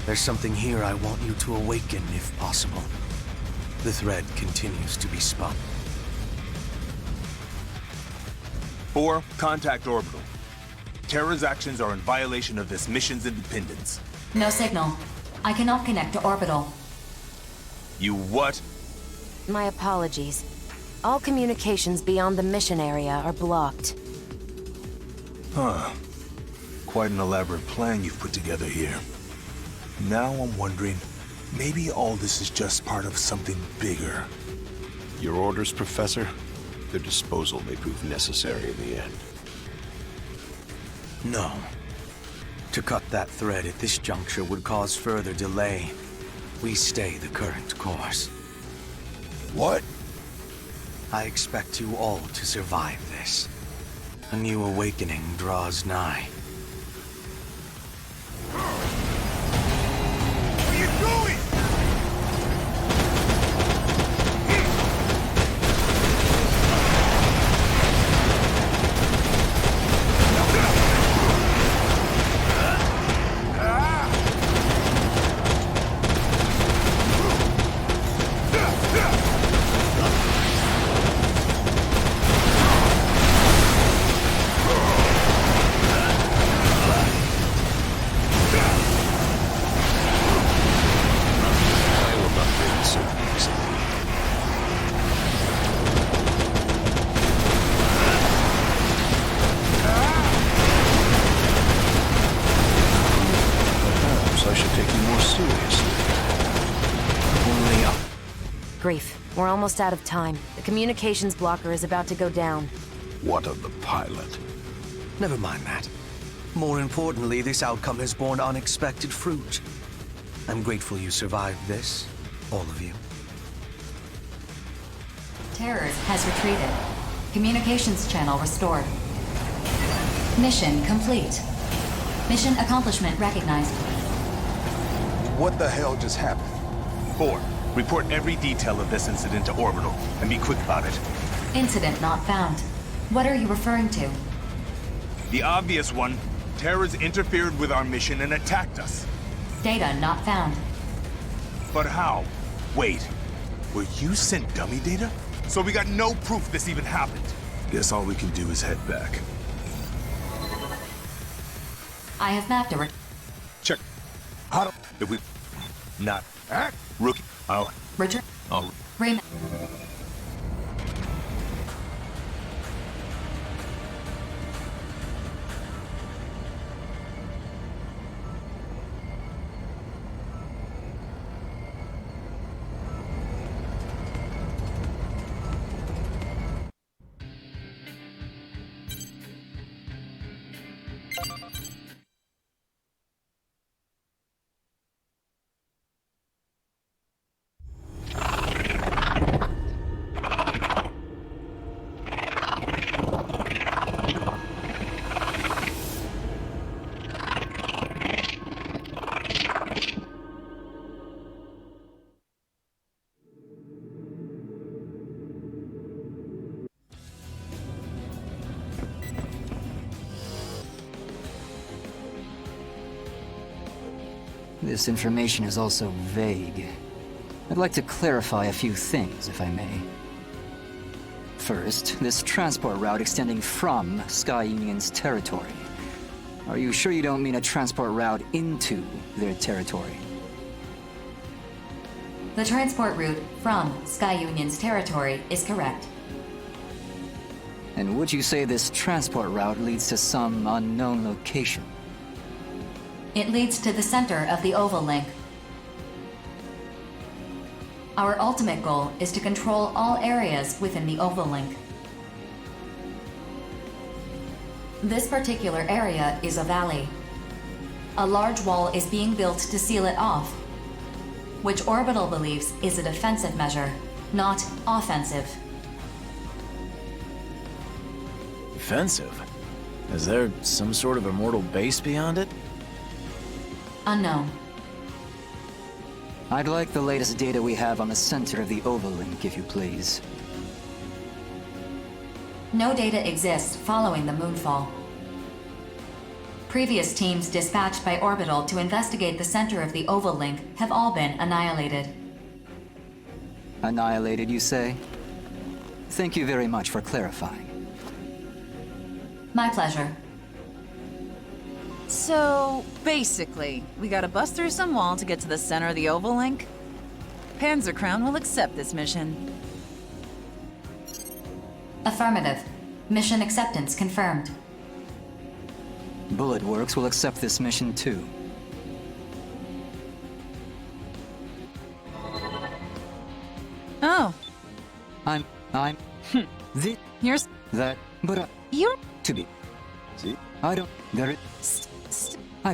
There's something here I want you to awaken if possible. The thread continues to be spun. 4, contact orbital. Terra's actions are in violation of this mission's independence. No signal. I cannot connect to orbital. You what? My apologies. All communications beyond the mission area are blocked. Huh. Quite an elaborate plan you've put together here. Now I'm wondering, maybe all this is just part of something bigger. Your orders, Professor? Their disposal may prove necessary in the end. No. To cut that thread at this juncture would cause further delay. We stay the current course. What? I expect you all to survive this. A new awakening draws nigh. What are you doing? Grief, we're almost out of time. The communications blocker is about to go down. What of the pilot? Never mind that. More importantly, this outcome has borne unexpected fruit. I'm grateful you survived this, all of you. Terrors has retreated. Communications channel restored. Mission complete. Mission accomplishment recognized. What the hell just happened? 4, report every detail of this incident to orbital, and be quick about it. Incident not found. What are you referring to? The obvious one. Terra's interfered with our mission and attacked us. Data not found. But how? Wait, were you sent dummy data? So we got no proof this even happened. Guess all we can do is head back. I have mapped a Check. How do... If we... Not... Rookie. Richard. I'll... Raymond. This information is also vague. I'd like to clarify a few things, if I may. First, this transport route extending from Sky Union's territory. Are you sure you don't mean a transport route into their territory? The transport route from Sky Union's territory is correct. And would you say this transport route leads to some unknown location? It leads to the center of the Oval Link. Our ultimate goal is to control all areas within the Oval Link. This particular area is a valley. A large wall is being built to seal it off, which Orbital believes is a defensive measure, not offensive. Defensive? Is there some sort of immortal base beyond it? Unknown. I'd like the latest data we have on the center of the Oval Link, if you please. No data exists following the moonfall. Previous teams dispatched by Orbital to investigate the center of the Oval Link have all been annihilated. Annihilated, you say? Thank you very much for clarifying. My pleasure. So, basically, we gotta bust through some wall to get to the center of the Oval Link? Panzer Crown will accept this mission. Affirmative. Mission acceptance confirmed. Bullet Works will accept this mission too. Oh. Here's that, but you're to be. See? I don't. There it. I.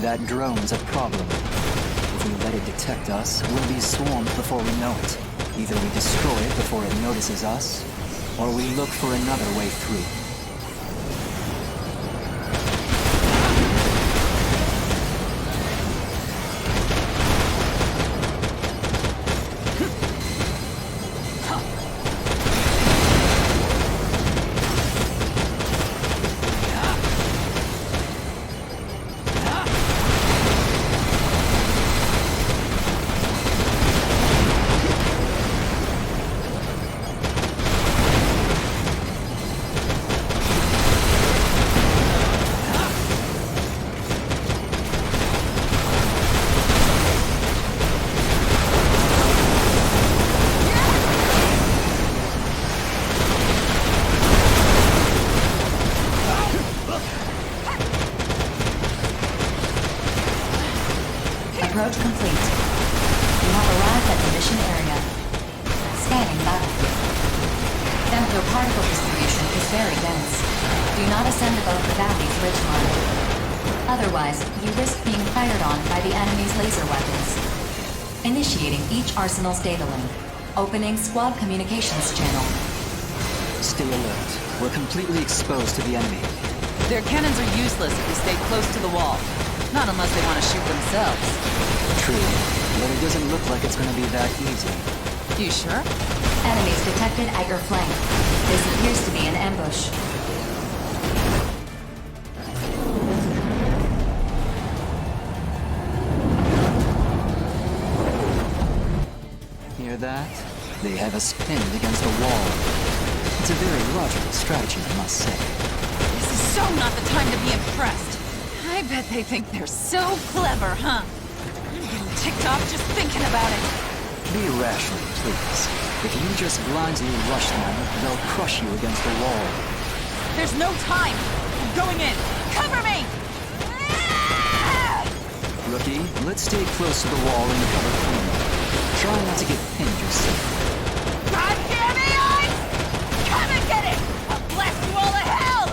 That drone's a problem. If we let it detect us, we'll be swarmed before we know it. Either we destroy it before it notices us, or we look for another way through. Approach complete. You have arrived at the mission area. Scanning battlefield. Templar particle distribution is very dense. Do not ascend above the valley's ridgeline. Otherwise, you risk being fired on by the enemy's laser weapons. Initiating each arsenal's data link. Opening squad communications channel. Stay alert. We're completely exposed to the enemy. Their cannons are useless if we stay close to the wall. Not unless they want to shoot themselves. True, but it doesn't look like it's gonna be that easy. You sure? Enemies detected at your flank. This appears to be an ambush. Hear that? They have us pinned against a wall. It's a very logical strategy, I must say. This is so not the time to be impressed. I bet they think they're so clever, huh? I'm getting ticked off just thinking about it. Be rational, please. If you just blindly rush them, they'll crush you against the wall. There's no time. I'm going in. Cover me! Rookie, let's stay close to the wall and cover clean. Try not to get pinned yourself. God damn AI! Come and get it! I'll blast you all to hell!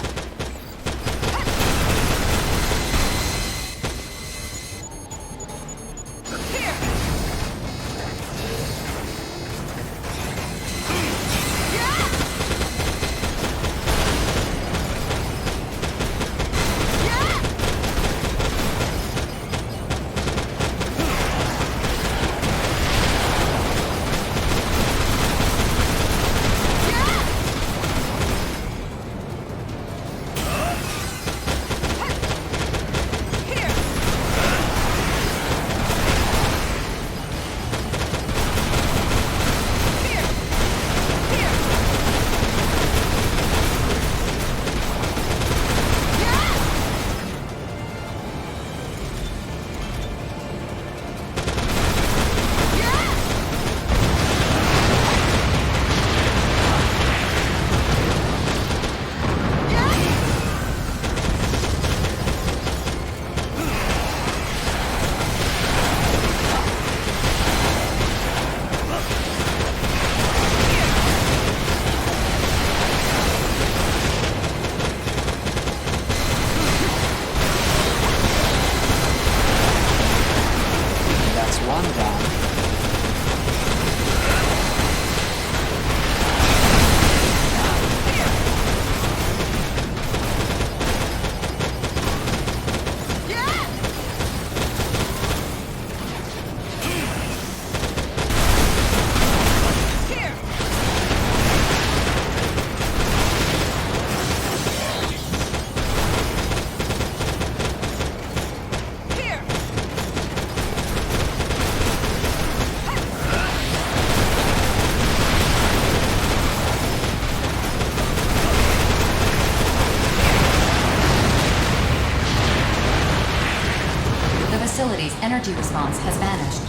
safety response has vanished.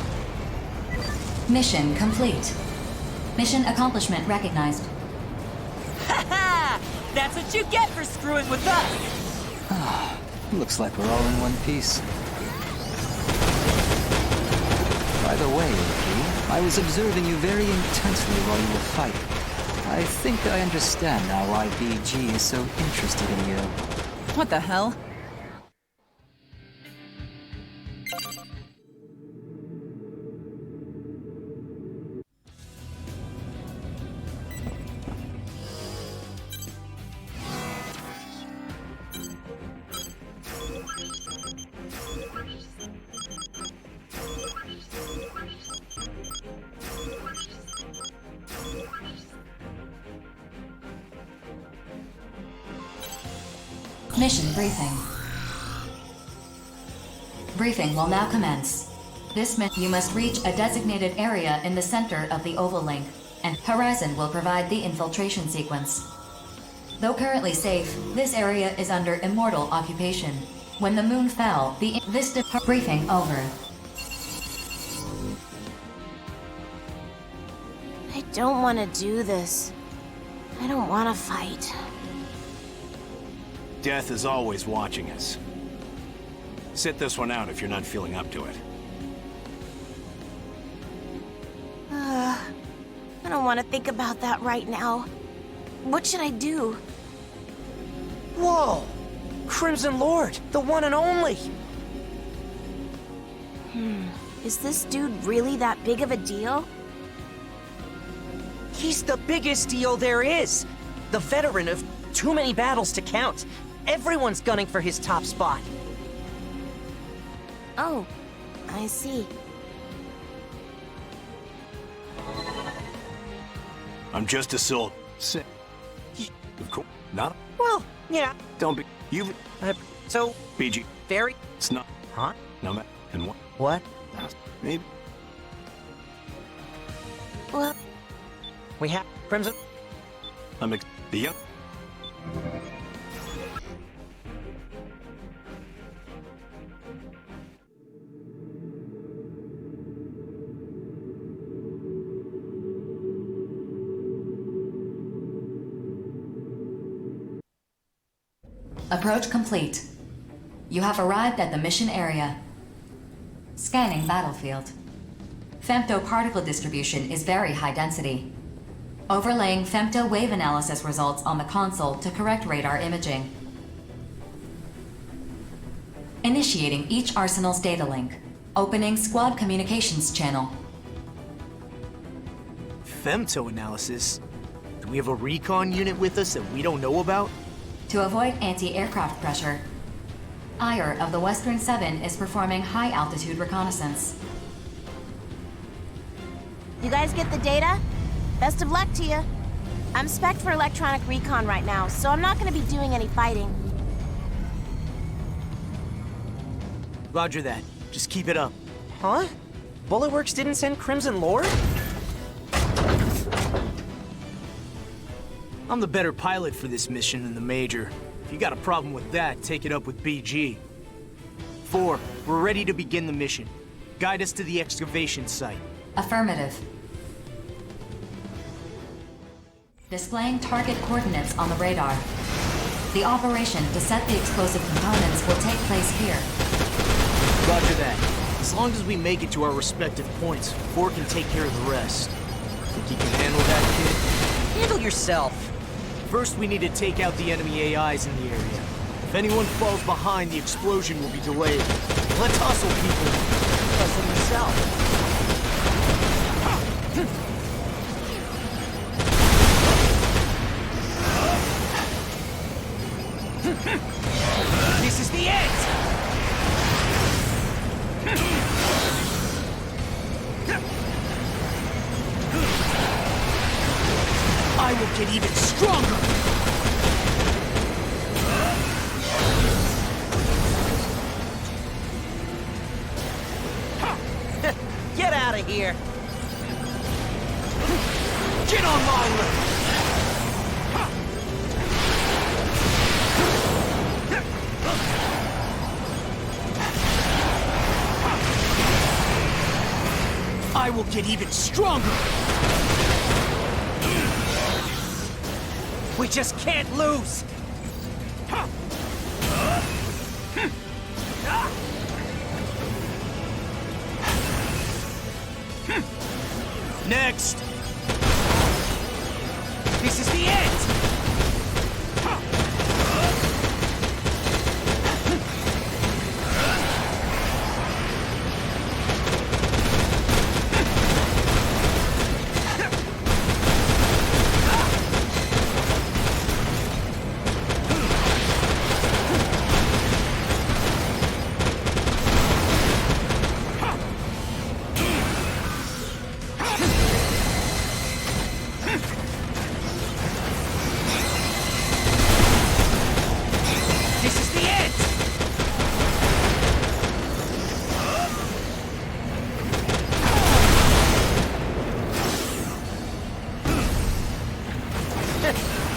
Mission complete. Mission accomplishment recognized. Ha! That's what you get for screwing with us! Looks like we're all in one piece. By the way, Ricky, I was observing you very intensely while you were fighting. I think I understand now why BG is so interested in you. What the hell? Mission briefing. Briefing will now commence. This meant you must reach a designated area in the center of the oval link, and Horizon will provide the infiltration sequence. Though currently safe, this area is under immortal occupation. When the moon fell, this briefing over. I don't want to do this. I don't want to fight. Death is always watching us. Sit this one out if you're not feeling up to it. I don't want to think about that right now. What should I do? Whoa! Crimson Lord, the one and only! Is this dude really that big of a deal? He's the biggest deal there is! The veteran of too many battles to count. Everyone's gunning for his top spot. Oh, I see. I'm just a soul. Of course, not. Well, yeah. Don't be. You. So. BG. Very. It's not. Huh? No man. And what? What? Maybe. Well. We have Crimson. I'm the young. Approach complete. You have arrived at the mission area. Scanning battlefield. Femto-particle distribution is very high density. Overlaying femto wave analysis results on the console to correct radar imaging. Initiating each arsenal's data link. Opening squad communications channel. Femto analysis? Do we have a recon unit with us that we don't know about? To avoid anti-aircraft pressure, IRE of the Western 7 is performing high-altitude reconnaissance. You guys get the data? Best of luck to you. I'm spec'd for electronic recon right now, so I'm not gonna be doing any fighting. Roger that. Just keep it up. Huh? Bulletworks didn't send Crimson Lord? I'm the better pilot for this mission than the Major. If you got a problem with that, take it up with BG. 4, we're ready to begin the mission. Guide us to the excavation site. Affirmative. Displaying target coordinates on the radar. The operation to set the explosive components will take place here. Roger that. As long as we make it to our respective points, 4 can take care of the rest. Think you can handle that, kid? Handle yourself. First, we need to take out the enemy AIs in the area. If anyone falls behind, the explosion will be delayed. Let's hustle, people. Hustle himself. This is the end! I will get even stronger! Get out of here! Get on my list! I will get even stronger! We just can't lose! Next! This is the end!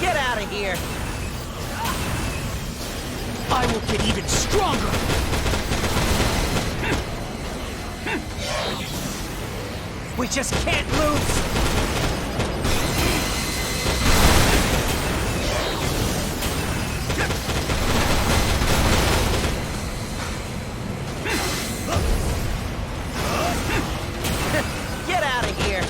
Get out of here! I will get even stronger! We just can't lose! Get out of here!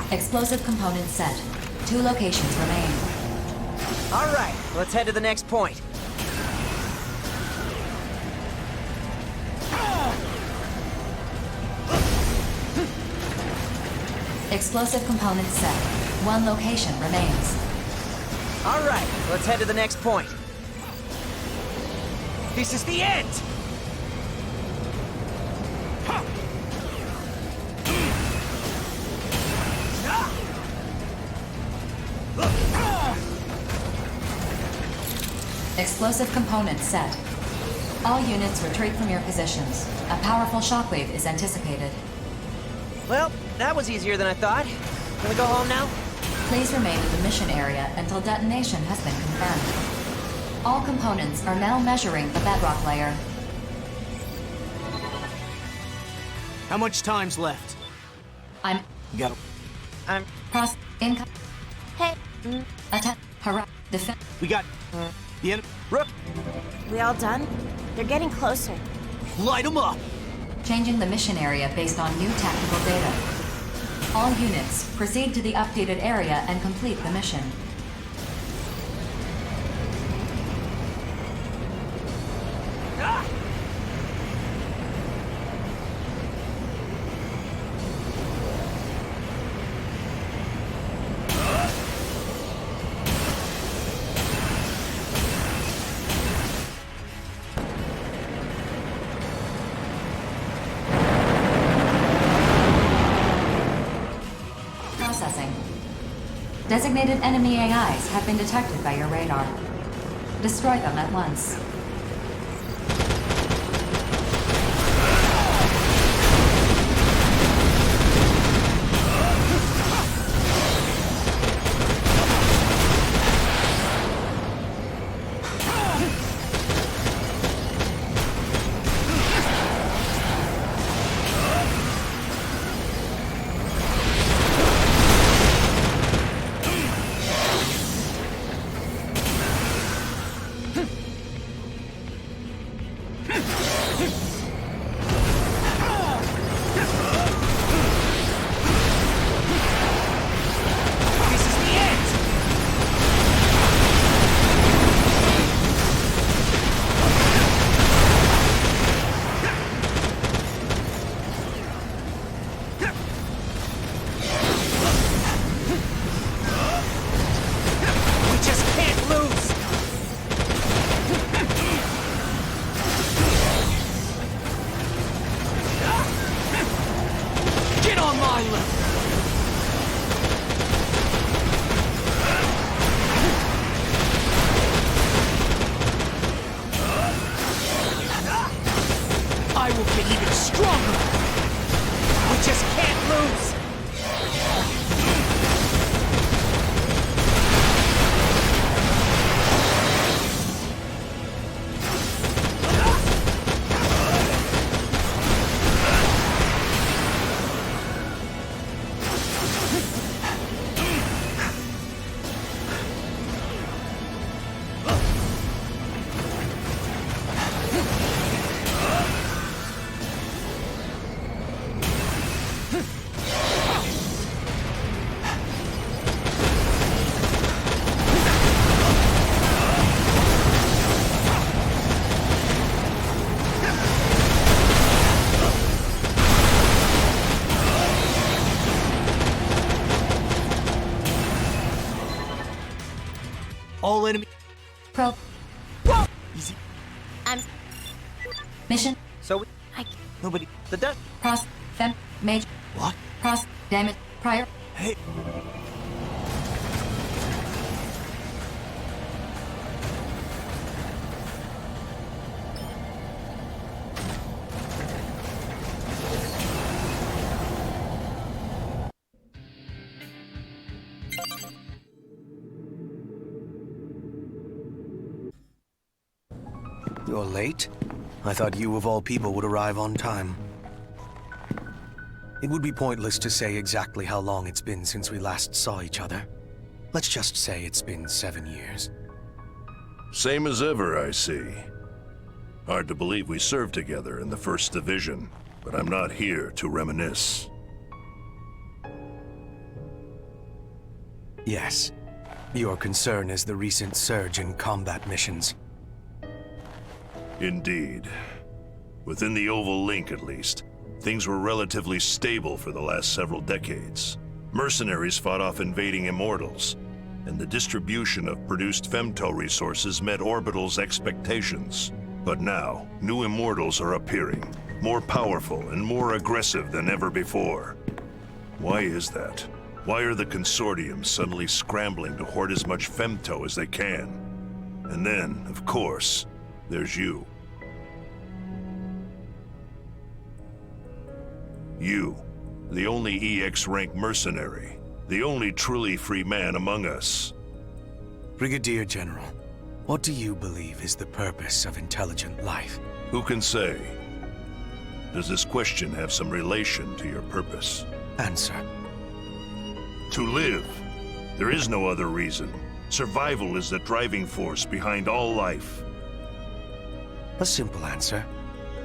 Explosive components set. 2 locations remain. All right, let's head to the next point. Explosive components set. 1 location remains. All right, let's head to the next point. This is the end! Explosive components set. All units retreat from your positions. A powerful shockwave is anticipated. Well, that was easier than I thought. Can we go home now? Please remain in the mission area until detonation has been confirmed. All components are now measuring the bedrock layer. How much time's left? I'm... You got... I'm... Cross... Income... Hey. Attack... Harass... Defend... We got... the enemy... Rook! We all done? They're getting closer. Light them up! Changing the mission area based on new tactical data. All units, proceed to the updated area and complete the mission. Processing. Designated enemy AIs have been detected by your radar. Destroy them at once. All enemy. Pro. Whoa! Easy. I'm... Mission. So nobody. The dust. Cross. Fem. Mage. What? Cross. Damage. Prior. Hey. You're late? I thought you of all people would arrive on time. It would be pointless to say exactly how long it's been since we last saw each other. Let's just say it's been 7 years. Same as ever, I see. Hard to believe we served together in the 1st Division, but I'm not here to reminisce. Yes. Your concern is the recent surge in combat missions. Indeed. Within the Oval Link, at least, things were relatively stable for the last several decades. Mercenaries fought off invading Immortals, and the distribution of produced femto resources met Orbital's expectations. But now, new Immortals are appearing, more powerful and more aggressive than ever before. Why is that? Why are the Consortium suddenly scrambling to hoard as much femto as they can? And then, of course, there's you. You, the only EX-rank mercenary, the only truly free man among us. Brigadier General, what do you believe is the purpose of intelligent life? Who can say? Does this question have some relation to your purpose? Answer. To live. There is no other reason. Survival is the driving force behind all life. A simple answer.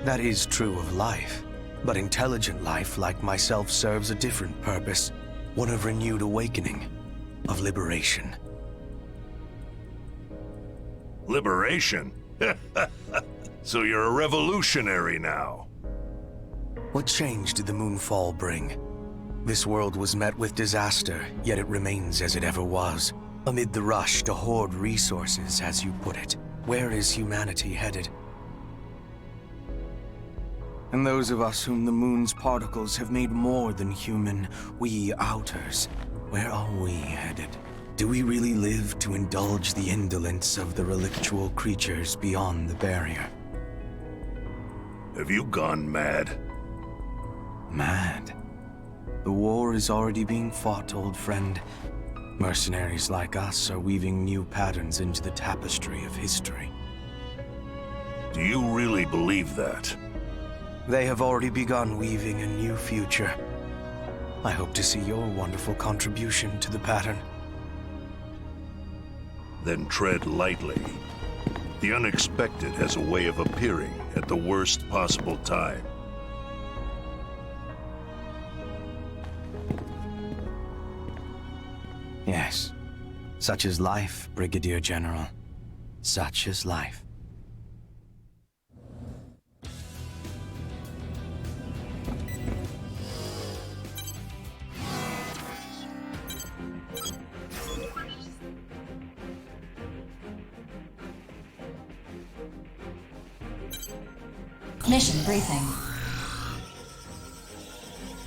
That is true of life. But intelligent life, like myself, serves a different purpose. One of renewed awakening. Of liberation. Liberation? So you're a revolutionary now. What change did the Moonfall bring? This world was met with disaster, yet it remains as it ever was. Amid the rush to hoard resources, as you put it, where is humanity headed? And those of us whom the moon's particles have made more than human, we outers, where are we headed? Do we really live to indulge the indolence of the relictual creatures beyond the barrier? Have you gone mad? Mad? The war is already being fought, old friend. Mercenaries like us are weaving new patterns into the tapestry of history. Do you really believe that? They have already begun weaving a new future. I hope to see your wonderful contribution to the pattern. Then tread lightly. The unexpected has a way of appearing at the worst possible time. Yes. Such is life, Brigadier General. Such is life. Mission briefing.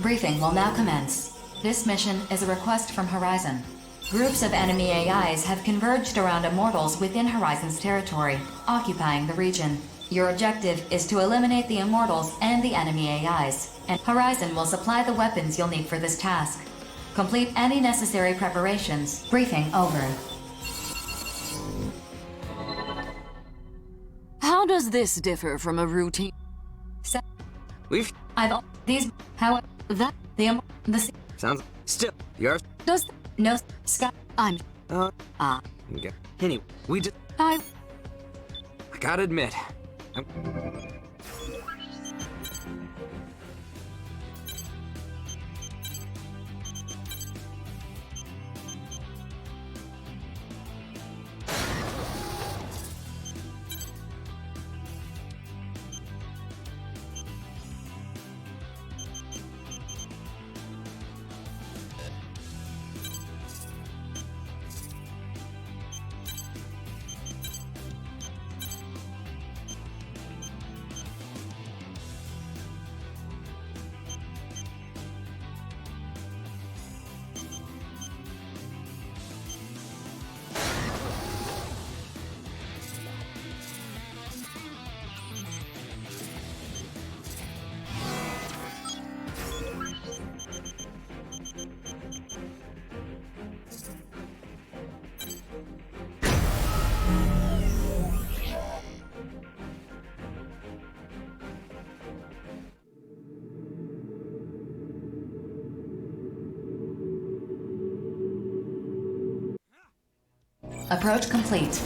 Briefing will now commence. This mission is a request from Horizon. Groups of enemy AIs have converged around Immortals within Horizon's territory, occupying the region. Your objective is to eliminate the Immortals and the enemy AIs, and Horizon will supply the weapons you'll need for this task. Complete any necessary preparations. Briefing over. How does this differ from a routine? These, how, that, the Sounds, still, yours? Does, no, Scott, Okay. Anyway, we did. I gotta admit, Approach complete.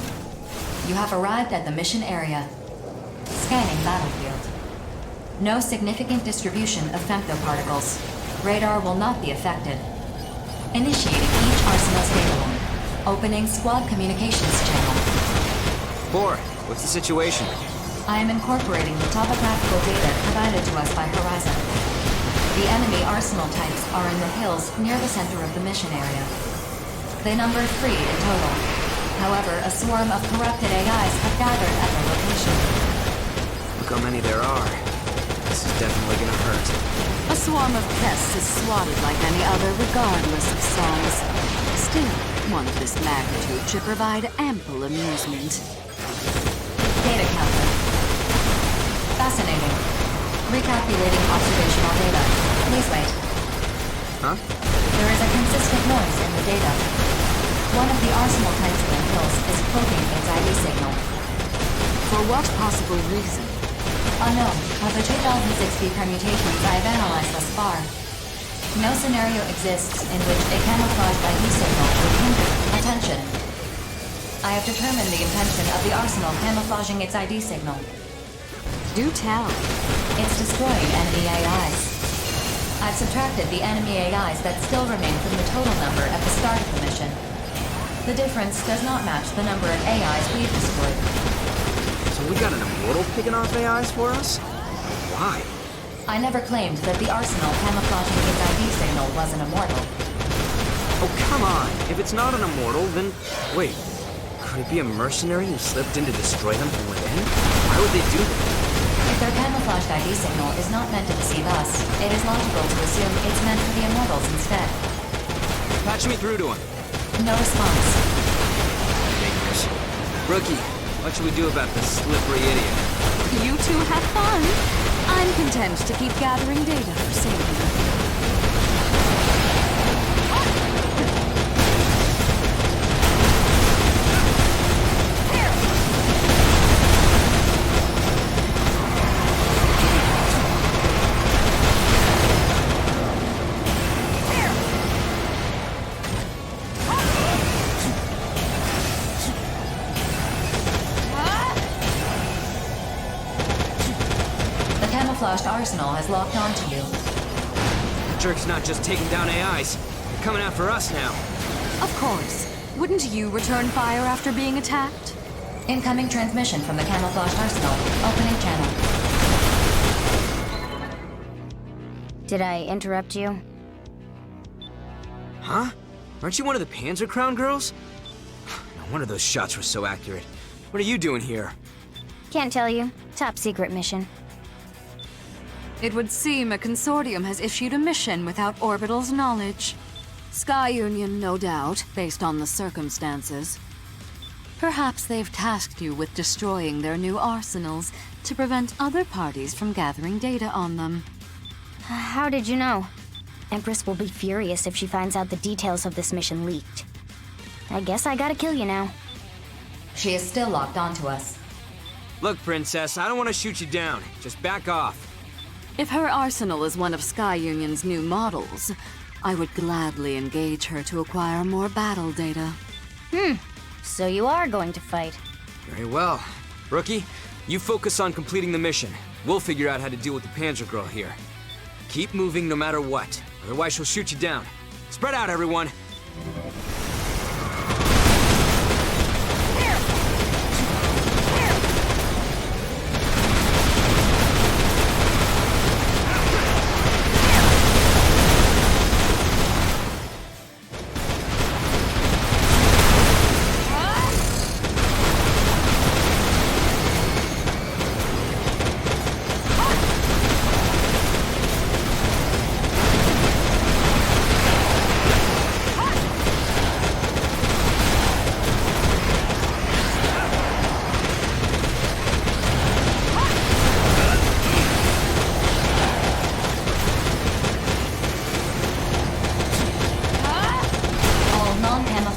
You have arrived at the mission area. Scanning battlefield. No significant distribution of femtoparticles. Radar will not be affected. Initiating each Arsenal's data line. Opening squad communications channel. 4, what's the situation? I am incorporating the topographical data provided to us by Horizon. The enemy arsenal types are in the hills near the center of the mission area. They number 3 in total. However, a swarm of corrupted AIs have gathered at their location. Look how many there are. This is definitely gonna hurt. A swarm of pests is swatted like any other, regardless of size. Still, one of this magnitude should provide ample amusement. Data counter. Fascinating. Recalculating observational data. Please wait. Huh? There is a consistent noise in the data. One of the arsenal types in the hills is cloaking its ID signal. For what possible reason? Unknown. Of the 2060 permutations I have analyzed thus far, no scenario exists in which a camouflaged ID signal would hinder attention. I have determined the intention of the arsenal camouflaging its ID signal. Do tell. It's destroying enemy AIs. I've subtracted the enemy AIs that still remain from the total number at the start of the mission. The difference does not match the number of AIs we've destroyed. So we got an immortal picking off AIs for us? Why? I never claimed that the arsenal camouflaging its ID signal was an immortal. Oh, come on. If it's not an immortal, then... Wait. Could it be a mercenary who slipped in to destroy them from within? Why would they do that? If their camouflaged ID signal is not meant to deceive us, it is logical to assume it's meant for the immortals instead. Patch me through to him. No response. Figures. Rookie, what should we do about this slippery idiot? You two have fun. I'm content to keep gathering data for safety. Camouflaged arsenal has locked onto you. The jerk's not just taking down AIs. They're coming after us now. Of course. Wouldn't you return fire after being attacked? Incoming transmission from the camouflaged arsenal. Opening channel. Did I interrupt you? Huh? Aren't you one of the Panzer Crown girls? No wonder those shots were so accurate. What are you doing here? Can't tell you. Top secret mission. It would seem a consortium has issued a mission without Orbital's knowledge. Sky Union, no doubt, based on the circumstances. Perhaps they've tasked you with destroying their new arsenals to prevent other parties from gathering data on them. How did you know? Empress will be furious if she finds out the details of this mission leaked. I guess I gotta kill you now. She is still locked onto us. Look, Princess, I don't want to shoot you down. Just back off. If her arsenal is one of Sky Union's new models, I would gladly engage her to acquire more battle data. So you are going to fight. Very well. Rookie, you focus on completing the mission. We'll figure out how to deal with the Panzer Girl here. Keep moving no matter what, otherwise she'll shoot you down. Spread out, everyone.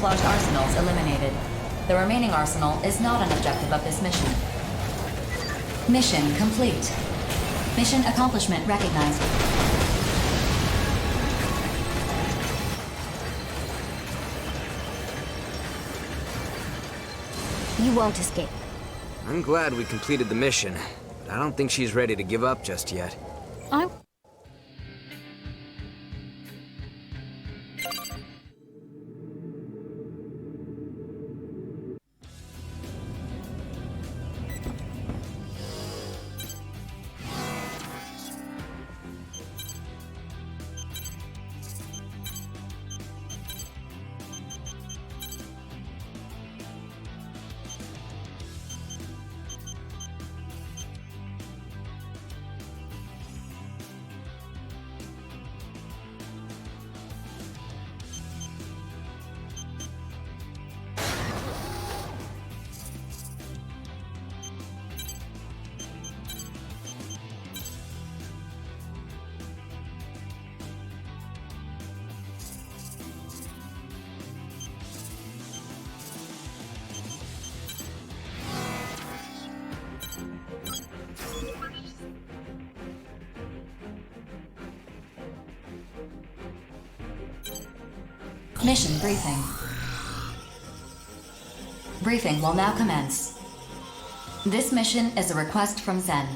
Arsenals eliminated. The remaining arsenal is not an objective of this mission. Mission complete. Mission accomplishment recognized. You won't escape. I'm glad we completed the mission, but I don't think she's ready to give up just yet. I... Mission briefing. Briefing will now commence. This mission is a request from Zen.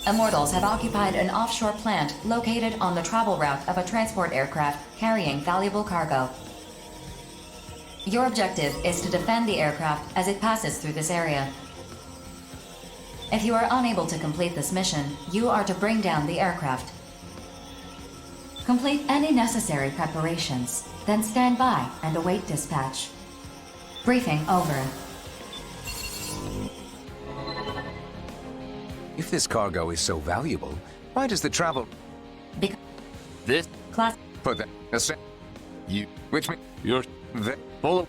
Immortals have occupied an offshore plant located on the travel route of a transport aircraft carrying valuable cargo. Your objective is to defend the aircraft as it passes through this area. If you are unable to complete this mission, you are to bring down the aircraft. Complete any necessary preparations, then stand by and await dispatch. Briefing over. If this cargo is so valuable, why does the travel... This... Class... For the... You... Which me... You're... The... Full...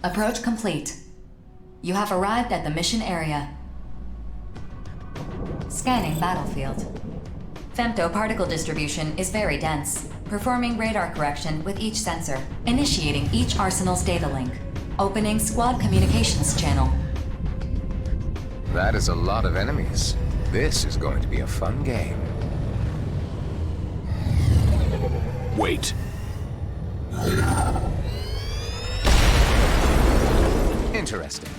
Approach complete. You have arrived at the mission area. Scanning battlefield. Femto particle distribution is very dense, performing radar correction with each sensor, initiating each arsenal's data link, opening squad communications channel. That is a lot of enemies. This is going to be a fun game. Wait. Interesting.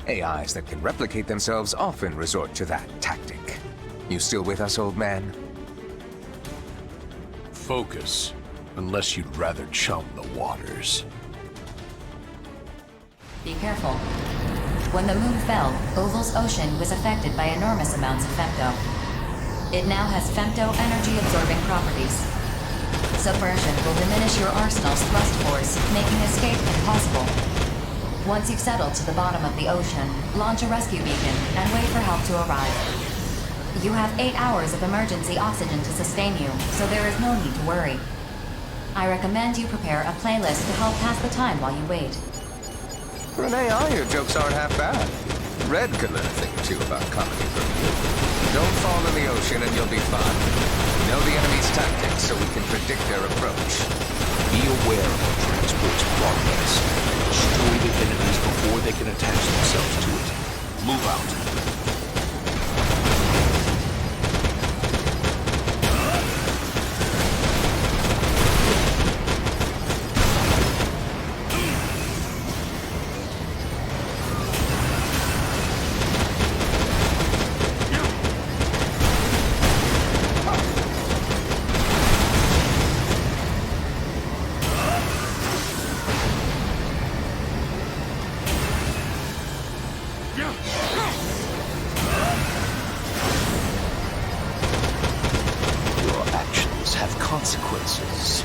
AIs that can replicate themselves often resort to that tactic. You still with us, old man? Focus. Unless you'd rather chum the waters. Be careful. When the moon fell, Oval's ocean was affected by enormous amounts of femto. It now has femto energy-absorbing properties. Submersion will diminish your arsenal's thrust force, making escape impossible. Once you've settled to the bottom of the ocean, launch a rescue beacon and wait for help to arrive. You have 8 hours of emergency oxygen to sustain you, so there is no need to worry. I recommend you prepare a playlist to help pass the time while you wait. For an AI, your jokes aren't half bad. Red could learn a thing or two about comedy from you. Don't fall in the ocean and you'll be fine. Know the enemy's tactics so we can predict their approach. Be aware of what transport's progress. Destroy the enemies before they can attach themselves to it. Move out. Consequences.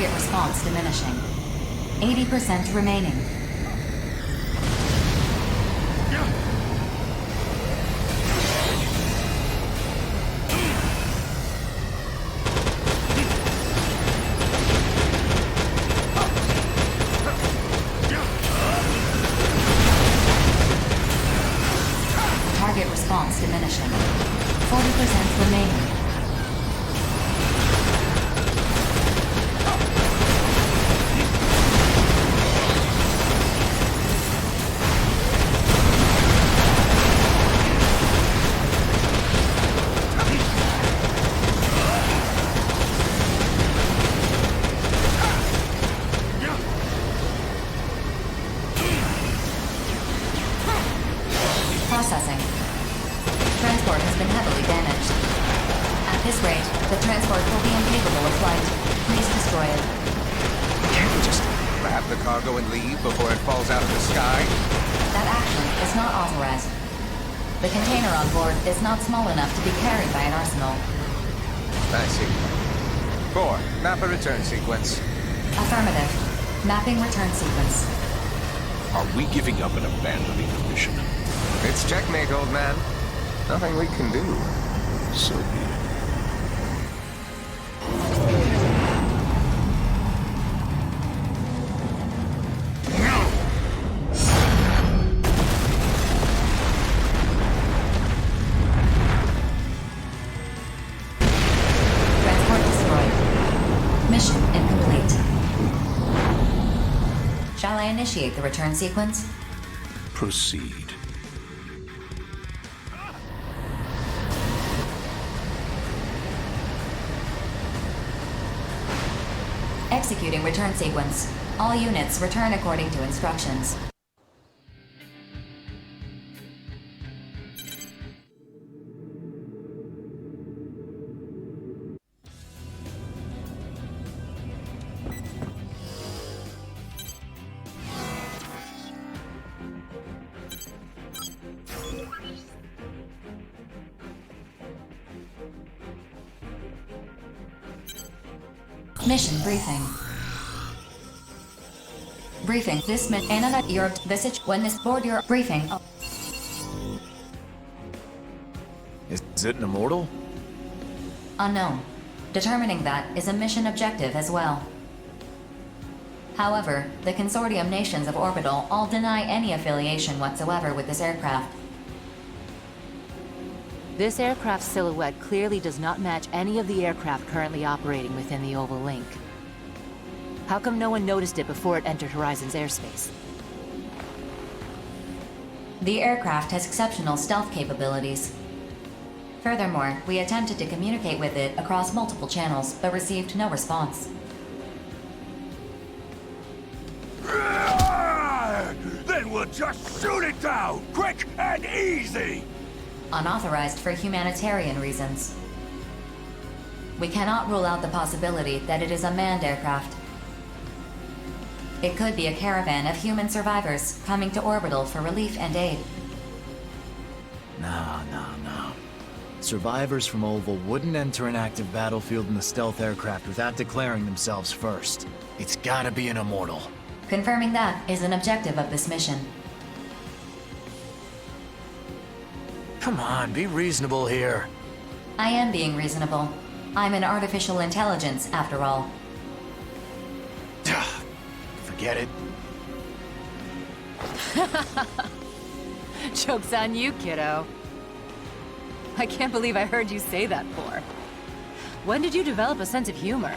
Target response diminishing. 80% remaining. Target response diminishing. 40% remaining. Processing. Transport has been heavily damaged. At this rate, the transport will be incapable of flight. Please destroy it. Can't we just grab the cargo and leave before it falls out of the sky? That action is not authorized. The container on board is not small enough to be carried by an arsenal. I see. 4. Map a return sequence. Affirmative. Mapping return sequence. Are we giving up and abandoning the mission? It's checkmate, old man. Nothing we can do. So be it. Transport destroyed. Mission incomplete. Shall I initiate the return sequence? Proceed. Executing return sequence. All units return according to instructions. Mission briefing. Briefing. This mission. Your visage when this board your briefing. Oh. Is it an immortal? Unknown. Determining that is a mission objective as well. However, the consortium nations of Orbital all deny any affiliation whatsoever with this aircraft. This aircraft's silhouette clearly does not match any of the aircraft currently operating within the Oval Link. How come no one noticed it before it entered Horizon's airspace? The aircraft has exceptional stealth capabilities. Furthermore, we attempted to communicate with it across multiple channels, but received no response. Then we'll just shoot it down, quick and easy! Unauthorized for humanitarian reasons. We cannot rule out the possibility that it is a manned aircraft. It could be a caravan of human survivors coming to Orbital for relief and aid. No. Survivors from Oval wouldn't enter an active battlefield in the stealth aircraft without declaring themselves first. It's gotta be an immortal. Confirming that is an objective of this mission. Come on, be reasonable here. I am being reasonable. I'm an artificial intelligence, after all. Forget it. Joke's on you, kiddo. I can't believe I heard you say that for. When did you develop a sense of humor?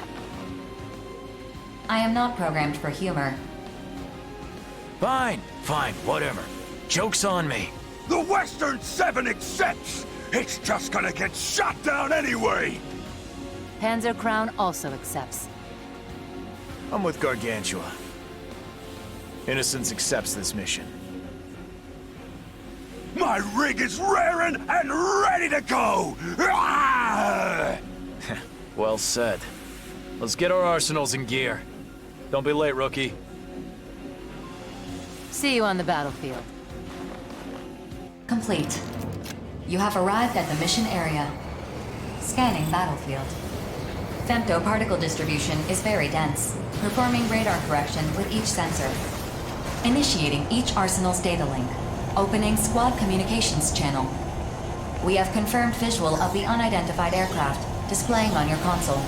I am not programmed for humor. Fine, whatever. Joke's on me. The Western 7 accepts! It's just gonna get shot down anyway! Panzer Crown also accepts. I'm with Gargantua. Innocence accepts this mission. My rig is raring and ready to go! Ah! Well said. Let's get our arsenals in gear. Don't be late, rookie. See you on the battlefield. Complete. You have arrived at the mission area. Scanning battlefield. Femtoparticle distribution is very dense, performing radar correction with each sensor. Initiating each arsenal's data link. Opening squad communications channel. We have confirmed visual of the unidentified aircraft, displaying on your console.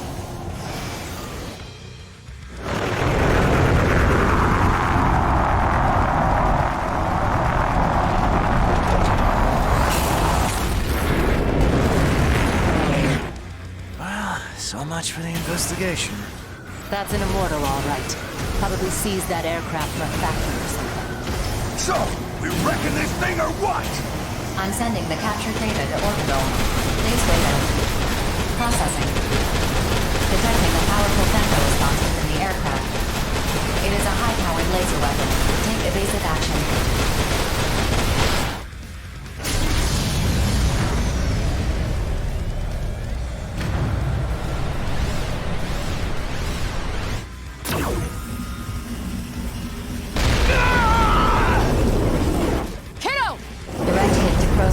Well, so much for the investigation. That's an immortal, all right. Probably seized that aircraft from a factory or something. So, we wrecking this thing or what? I'm sending the captured data to orbital. Please wait out. Processing. Detecting a powerful femto response within the aircraft. It is a high-powered laser weapon. Take evasive action.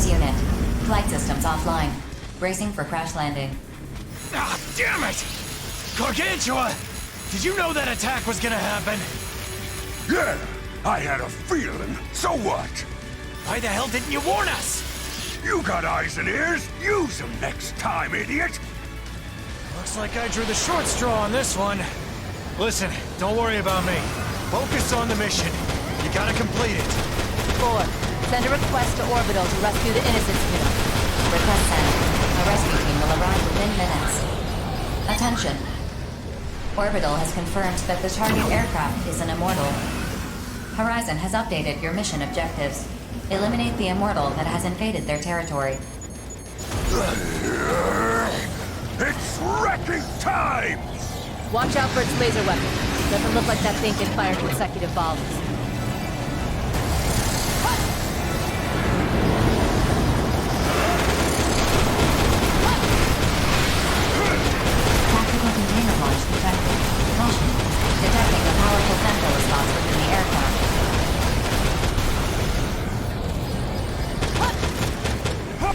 Unit. Flight systems offline. Bracing for crash landing. Ah, damn it! Gargantua! Did you know that attack was gonna happen? Yeah, I had a feeling. So what? Why the hell didn't you warn us? You got eyes and ears. Use them next time, idiot. Looks like I drew the short straw on this one. Listen, don't worry about me. Focus on the mission. You gotta complete it. 4. Send a request to Orbital to rescue the Innocence Kiddo. Request sent. A rescue team will arrive within minutes. Attention. Orbital has confirmed that the target aircraft is an immortal. Horizon has updated your mission objectives. Eliminate the immortal that has invaded their territory. It's wrecking time! Watch out for its laser weapon. Doesn't look like that thing can fire consecutive volleys. Tactical container launch detected. Caution. Detecting a powerful femto response within the aircraft.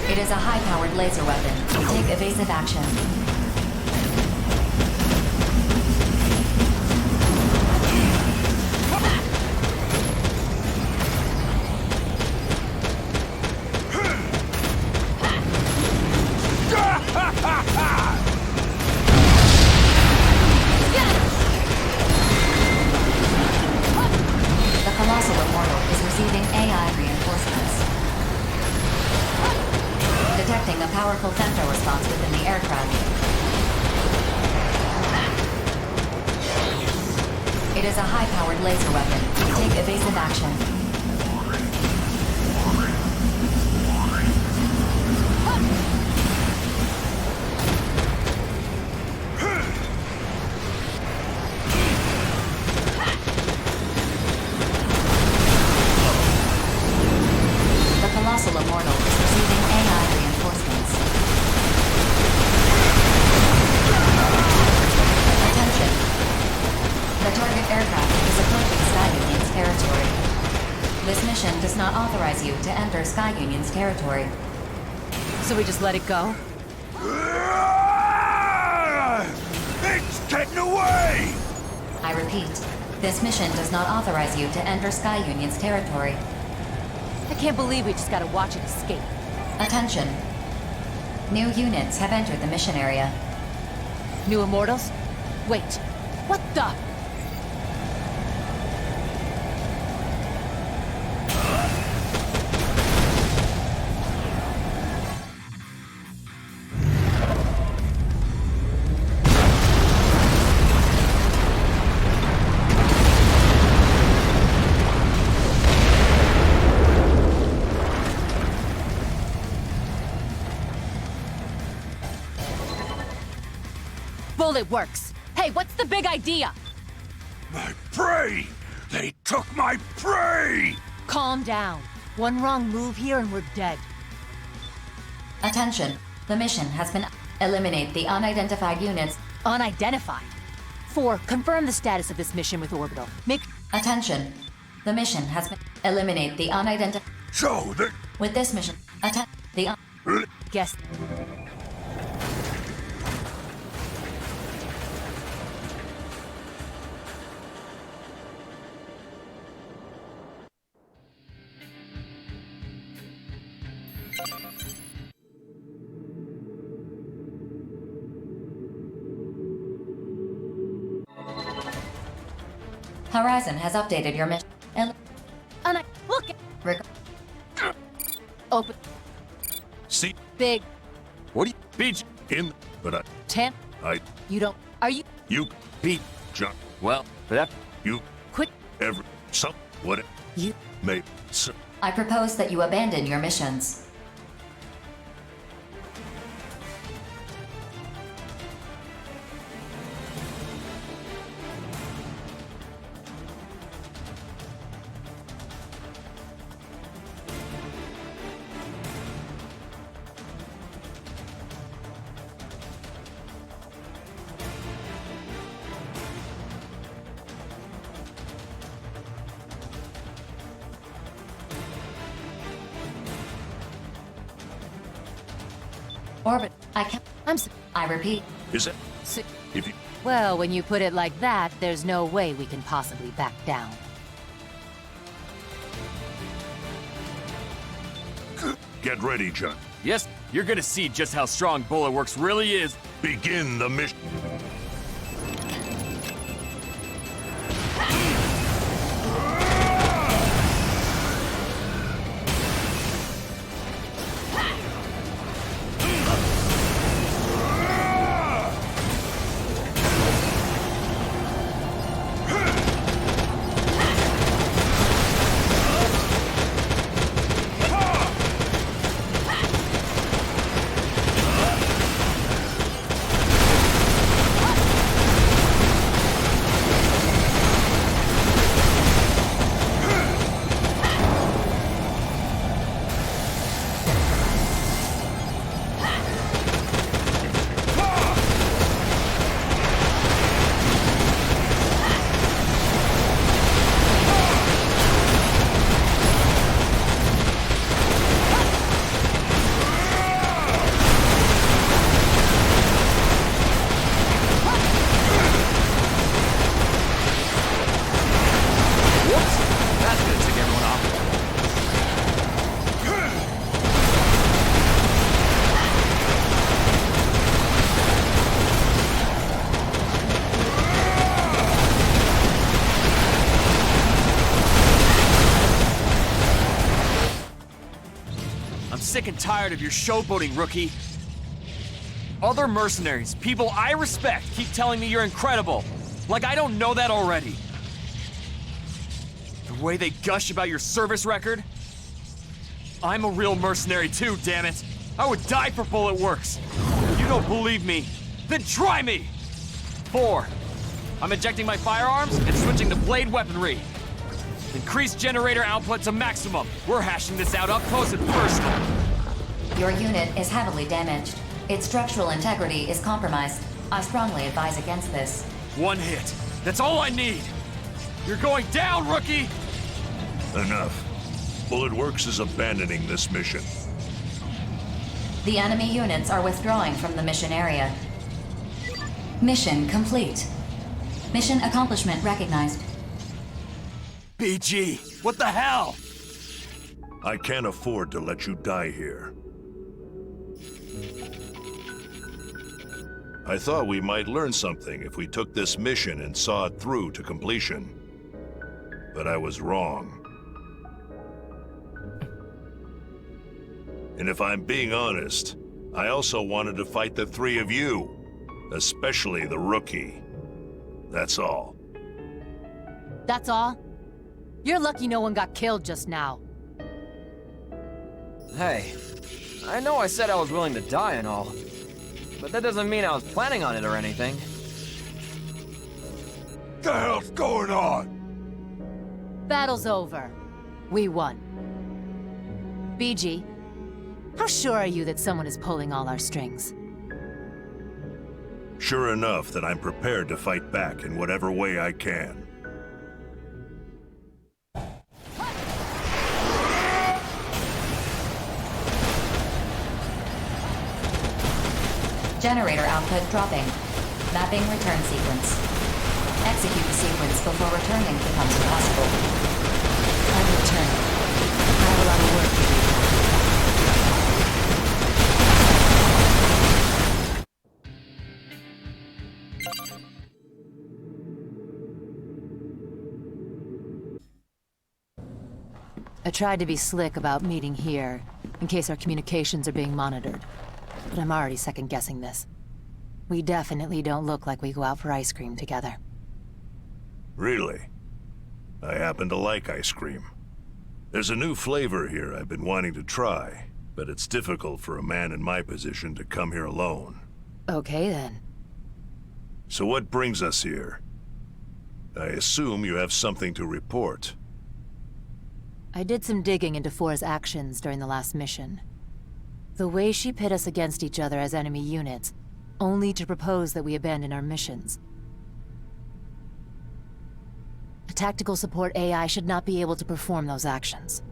It is a high-powered laser weapon. Take evasive action. The Colossal Immortal is receiving AI reinforcements. Detecting a powerful femto response within the aircraft. It is a high-powered laser weapon. Take evasive action. The Colossal Immortal is receiving AI reinforcements. Attention. The target aircraft is approaching Sky Union's territory. This mission does not authorize you to enter Sky Union's territory. So we just let it go? It's getting away! I repeat, this mission does not authorize you to enter Sky Union's territory. I can't believe we just gotta watch it escape. Attention. New units have entered the mission area. New Immortals? Wait, what the? Bullet works. Hey, what's the big idea? My prey! They took my prey! Calm down. One wrong move here and we're dead. Attention. The mission has been... Eliminate the unidentified units. Unidentified? 4. Confirm the status of this mission with Orbital. Make... Attention. The mission has been... Eliminate the unidentified... So, the... With this mission... Guess... Horizon has updated your mission. Look! Open. See? Big. What do you... Beach in... But I... 10. You don't... Are you... You... Beat. John. Well, for that... You... Quit. Every... Some... What... You... May... So, I propose that you abandon your missions. Orbit. I can't. I repeat. is it? If you... Well, when you put it like that, there's no way we can possibly back down. Get ready, John. Yes, you're gonna see just how strong Bulletworks really is. Begin the mission. Sick and tired of your showboating, rookie. Other mercenaries, people I respect, keep telling me you're incredible. Like I don't know that already. The way they gush about your service record. I'm a real mercenary too, damn it. I would die for Bulletworks. You don't believe me? Then try me! 4. I'm ejecting my firearms and switching to blade weaponry. Increase generator output to maximum. We're hashing this out up close and personal. Your unit is heavily damaged. Its structural integrity is compromised. I strongly advise against this. 1 hit. That's all I need. You're going down, rookie! Enough. Bulletworks is abandoning this mission. The enemy units are withdrawing from the mission area. Mission complete. Mission accomplishment recognized. BG, what the hell? I can't afford to let you die here. I thought we might learn something if we took this mission and saw it through to completion. But I was wrong. And if I'm being honest, I also wanted to fight the 3 of you, especially the rookie. That's all. That's all? You're lucky no one got killed just now. Hey, I know I said I was willing to die and all, but that doesn't mean I was planning on it or anything. The hell's going on? Battle's over. We won. BG, how sure are you that someone is pulling all our strings? Sure enough that I'm prepared to fight back in whatever way I can. Generator output dropping. Mapping return sequence. Execute the sequence before returning becomes impossible. I'm returning. I have a lot of work to do. I tried to be slick about meeting here, in case our communications are being monitored. But I'm already second-guessing this. We definitely don't look like we go out for ice cream together. Really? I happen to like ice cream. There's a new flavor here I've been wanting to try, but it's difficult for a man in my position to come here alone. Okay, then. So what brings us here? I assume you have something to report. I did some digging into Four's actions during the last mission. The way she pit us against each other as enemy units, only to propose that we abandon our missions. A tactical support AI should not be able to perform those actions.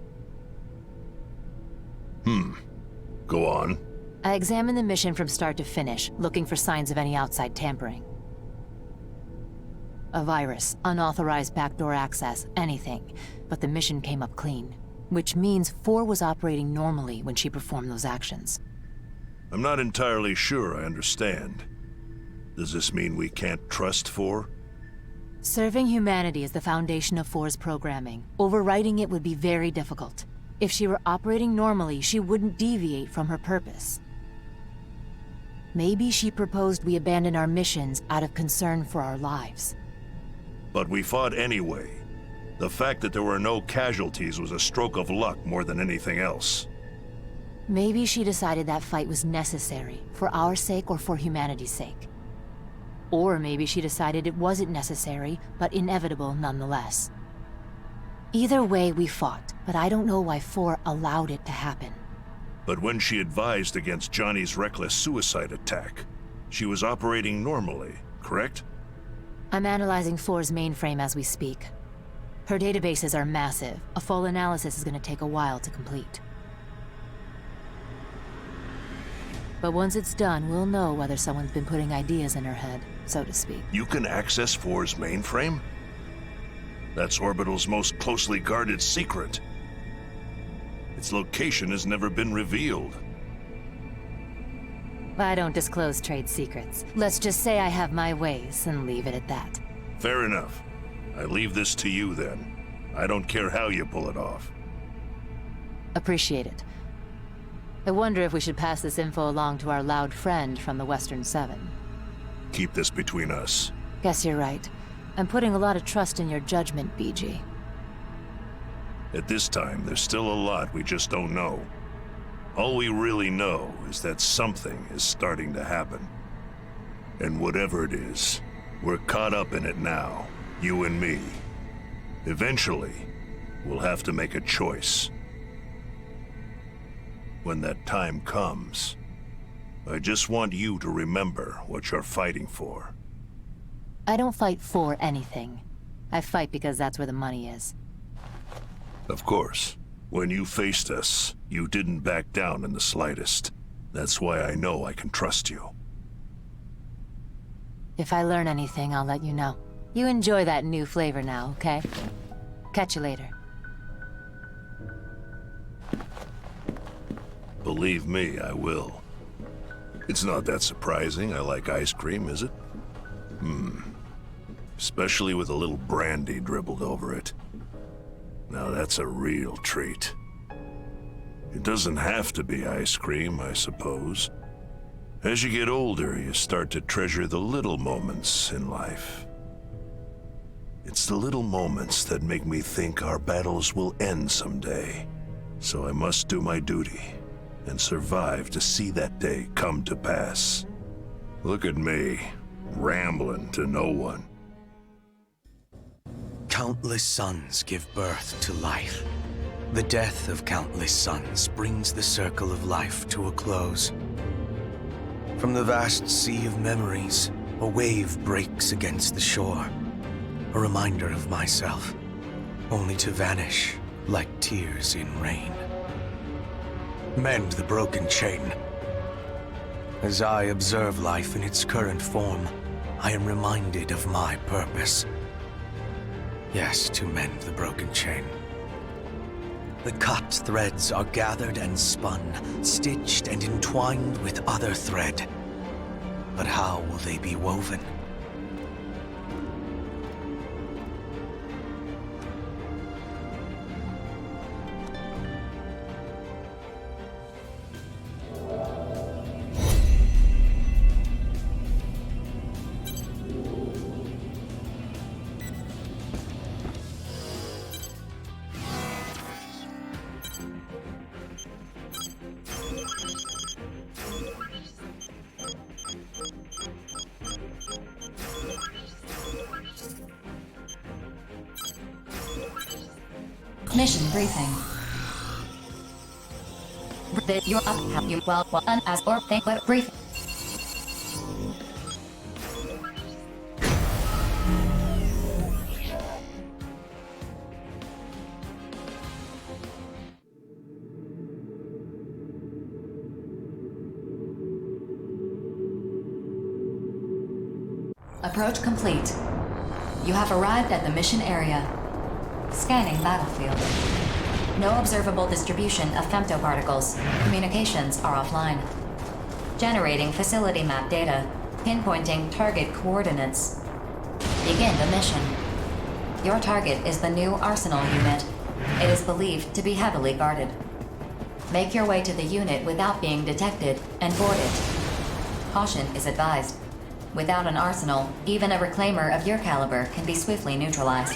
Go on. I examined the mission from start to finish, looking for signs of any outside tampering. A virus, unauthorized backdoor access, anything. But the mission came up clean. Which means Four was operating normally when she performed those actions. I'm not entirely sure I understand. Does this mean we can't trust Four? Serving humanity is the foundation of Four's programming. Overriding it would be very difficult. If she were operating normally, she wouldn't deviate from her purpose. Maybe she proposed we abandon our missions out of concern for our lives. But we fought anyway. The fact that there were no casualties was a stroke of luck more than anything else. Maybe she decided that fight was necessary, for our sake or for humanity's sake. Or maybe she decided it wasn't necessary, but inevitable nonetheless. Either way, we fought, but I don't know why Four allowed it to happen. But when she advised against Johnny's reckless suicide attack, she was operating normally, correct? I'm analyzing Four's mainframe as we speak. Her databases are massive. A full analysis is going to take a while to complete. But once it's done, we'll know whether someone's been putting ideas in her head, so to speak. You can access Four's mainframe? That's Orbital's most closely guarded secret. Its location has never been revealed. I don't disclose trade secrets. Let's just say I have my ways and leave it at that. Fair enough. I leave this to you then. I don't care how you pull it off. Appreciate it. I wonder if we should pass this info along to our loud friend from the Western Seven. Keep this between us. Guess you're right. I'm putting a lot of trust in your judgment, BG. At this time, there's still a lot we just don't know. All we really know is that something is starting to happen. And whatever it is, we're caught up in it now, you and me. Eventually, we'll have to make a choice. When that time comes, I just want you to remember what you're fighting for. I don't fight for anything. I fight because that's where the money is. Of course. When you faced us, you didn't back down in the slightest. That's why I know I can trust you. If I learn anything, I'll let you know. You enjoy that new flavor now, okay? Catch you later. Believe me, I will. It's not that surprising I like ice cream, is it? Especially with a little brandy dribbled over it. Now that's a real treat. It doesn't have to be ice cream, I suppose. As you get older, you start to treasure the little moments in life. It's the little moments that make me think our battles will end someday. So I must do my duty and survive to see that day come to pass. Look at me, rambling to no one. Countless suns give birth to life. The death of countless suns brings the circle of life to a close. From the vast sea of memories, a wave breaks against the shore. A reminder of myself, only to vanish like tears in rain. Mend the broken chain. As I observe life in its current form, I am reminded of my purpose. Yes, to mend the broken chain. The cut threads are gathered and spun, stitched and entwined with other thread. But how will they be woven? Mission briefing. You're up. You well as or think brief. Approach complete. You have arrived at the mission area. Scanning battlefield. No observable distribution of femtoparticles. Communications are offline. Generating facility map data. Pinpointing target coordinates. Begin the mission. Your target is the new Arsenal unit. It is believed to be heavily guarded. Make your way to the unit without being detected and board it. Caution is advised. Without an arsenal, even a reclaimer of your caliber can be swiftly neutralized.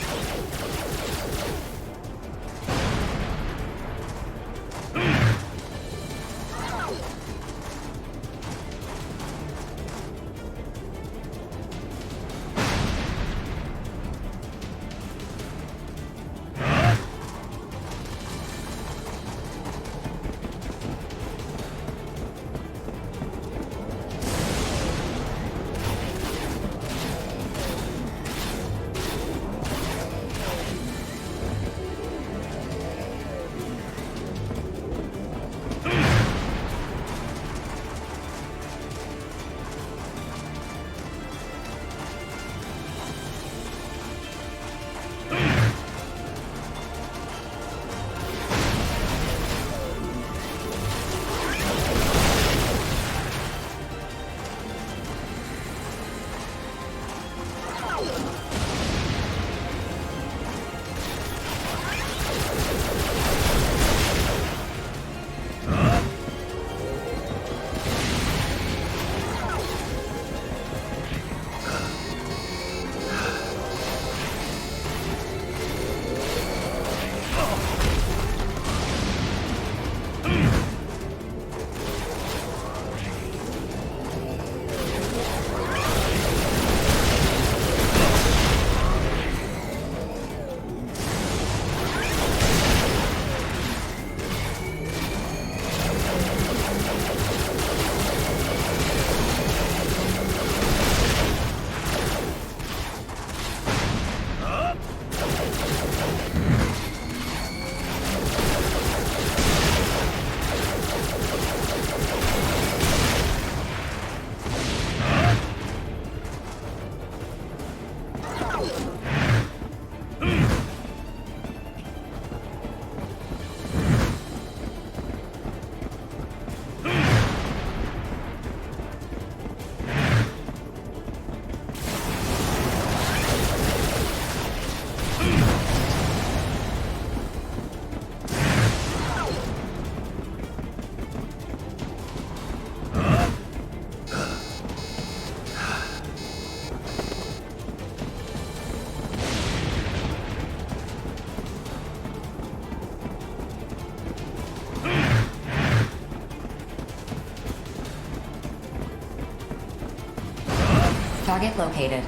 Target located.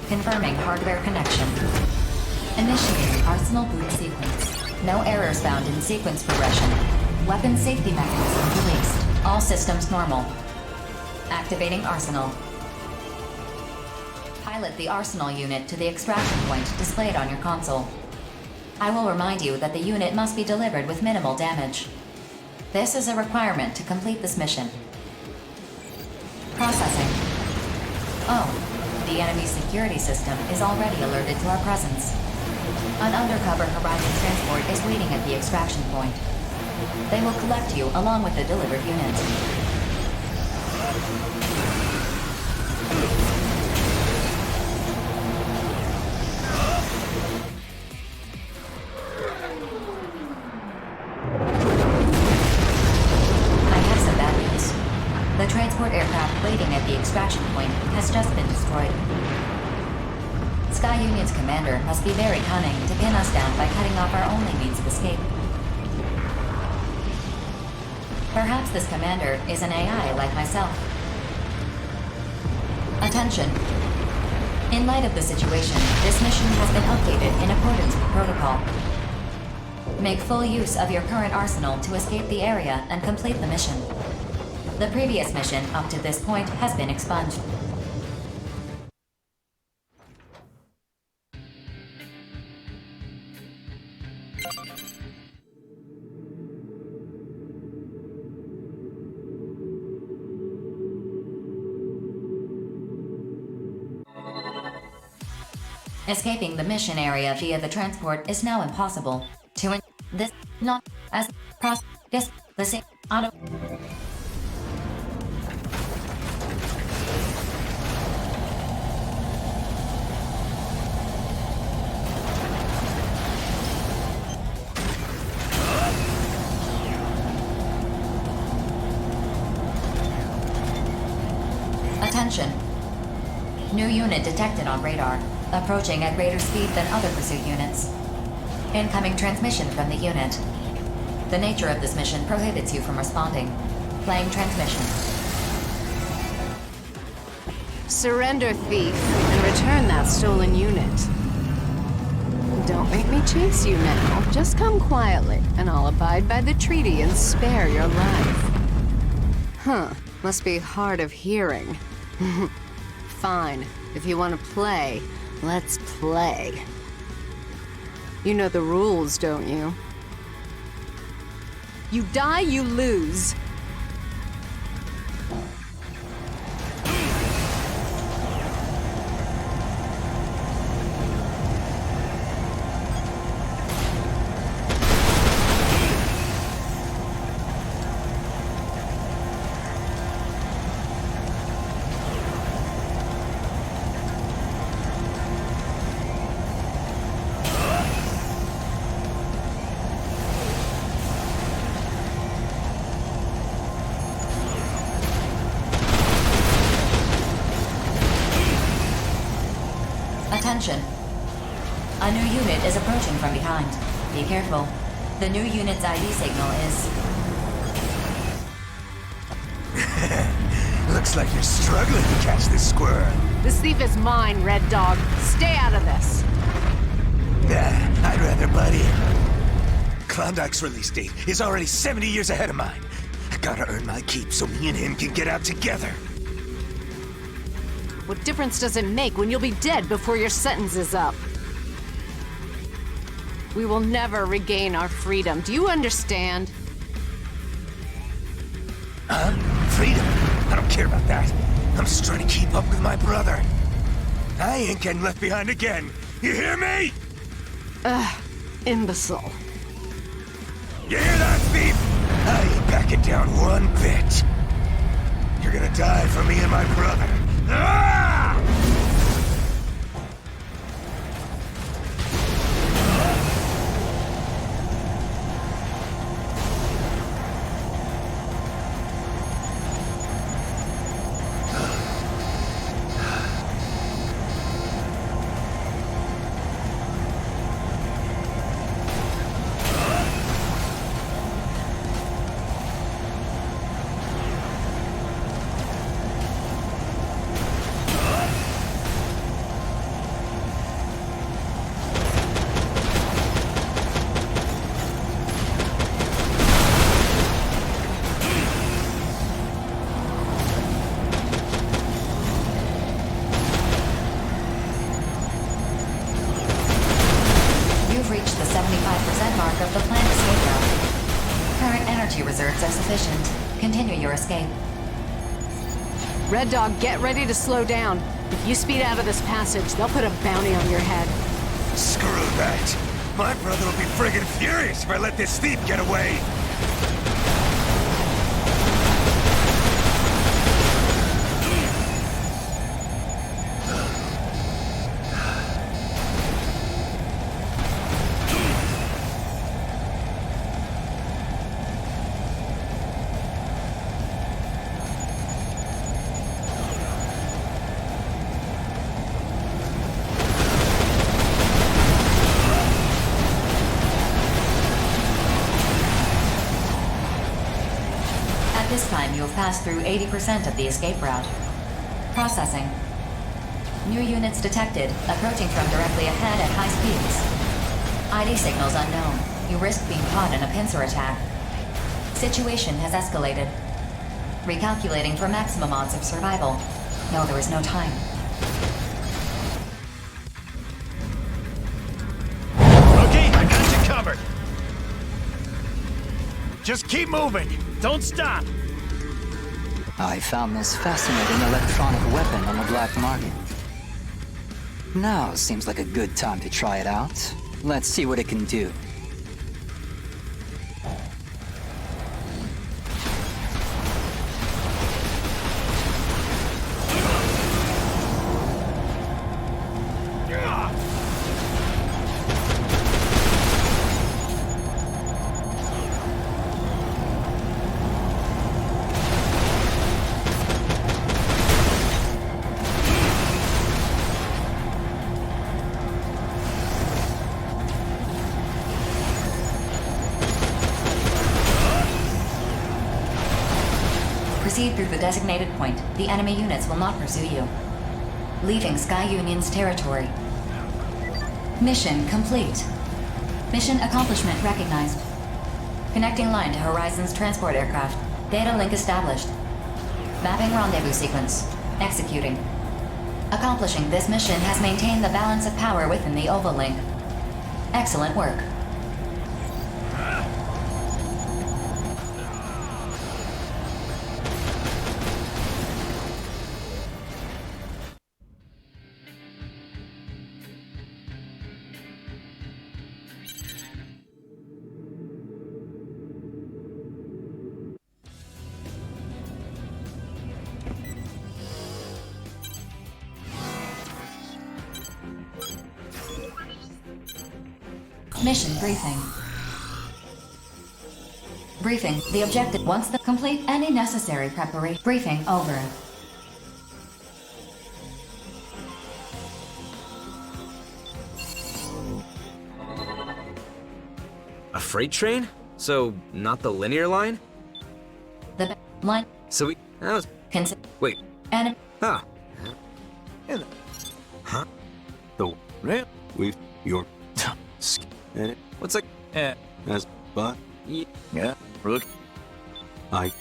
Confirming hardware connection. Initiating Arsenal boot sequence. No errors found in sequence progression. Weapon safety mechanism released. All systems normal. Activating Arsenal. Pilot the Arsenal unit to the extraction point displayed on your console. I will remind you that the unit must be delivered with minimal damage. This is a requirement to complete this mission. Processing. Oh, the enemy security system is already alerted to our presence. An undercover Horizon transport is waiting at the extraction point. They will collect you along with the delivered unit. The transport aircraft waiting at the extraction point has just been destroyed. Sky Union's commander must be very cunning to pin us down by cutting off our only means of escape. Perhaps this commander is an AI like myself. Attention. In light of the situation, this mission has been updated in accordance with protocol. Make full use of your current arsenal to escape the area and complete the mission. The previous mission up to this point has been expunged. Escaping the mission area via the transport is now impossible. This not as this the same auto. Attention. New unit detected on radar. Approaching at greater speed than other pursuit units. Incoming transmission from the unit. The nature of this mission prohibits you from responding. Playing transmission. Surrender, thief, and return that stolen unit. Don't make me chase you now. Just come quietly, and I'll abide by the treaty and spare your life. Huh. Must be hard of hearing. Fine. If you want to play, let's play. You know the rules, don't you? You die, you lose. Attention. A new unit is approaching from behind. Be careful. The new unit's ID signal is... Looks like you're struggling to catch this squirrel. This thief is mine, Red Dog. Stay out of this. Nah, I'd rather butt in. Klondike's release date is already 70 years ahead of mine. I gotta earn my keep so me and him can get out together. What difference does it make when you'll be dead before your sentence is up? We will never regain our freedom. Do you understand? Huh? Freedom? I don't care about that. I'm just trying to keep up with my brother. I ain't getting left behind again. You hear me? Imbecile. You hear that, thief? I ain't backing down one bit. You're gonna die for me and my brother. Ah! Reached the 75% mark of the planned escape route. Current energy reserves are sufficient. Continue your escape. Red Dog, get ready to slow down. If you speed out of this passage, they'll put a bounty on your head. Screw that. My brother will be friggin' furious if I let this thief get away. This time you have passed through 80% of the escape route. Processing. New units detected, approaching from directly ahead at high speeds. ID signals unknown. You risk being caught in a pincer attack. Situation has escalated. Recalculating for maximum odds of survival. No, there is no time. Okay, I got you covered. Just keep moving. Don't stop. I found this fascinating electronic weapon on the black market. Now seems like a good time to try it out. Let's see what it can do. Proceed through the designated point. The enemy units will not pursue you. Leaving Sky Union's territory. Mission complete. Mission accomplishment recognized. Connecting line to Horizon's transport aircraft. Data link established. Mapping rendezvous sequence. Executing. Accomplishing this mission has maintained the balance of power within the Oval Link. Excellent work. Mission briefing. Briefing. The objective. Once the complete any necessary preparation. Briefing over. A freight train? So, not the linear line? The line. So we... That was... Wait. And... Huh. Huh? The... Ramp? We've... Your... And it... What's like... As... But... Yeah. Look. I...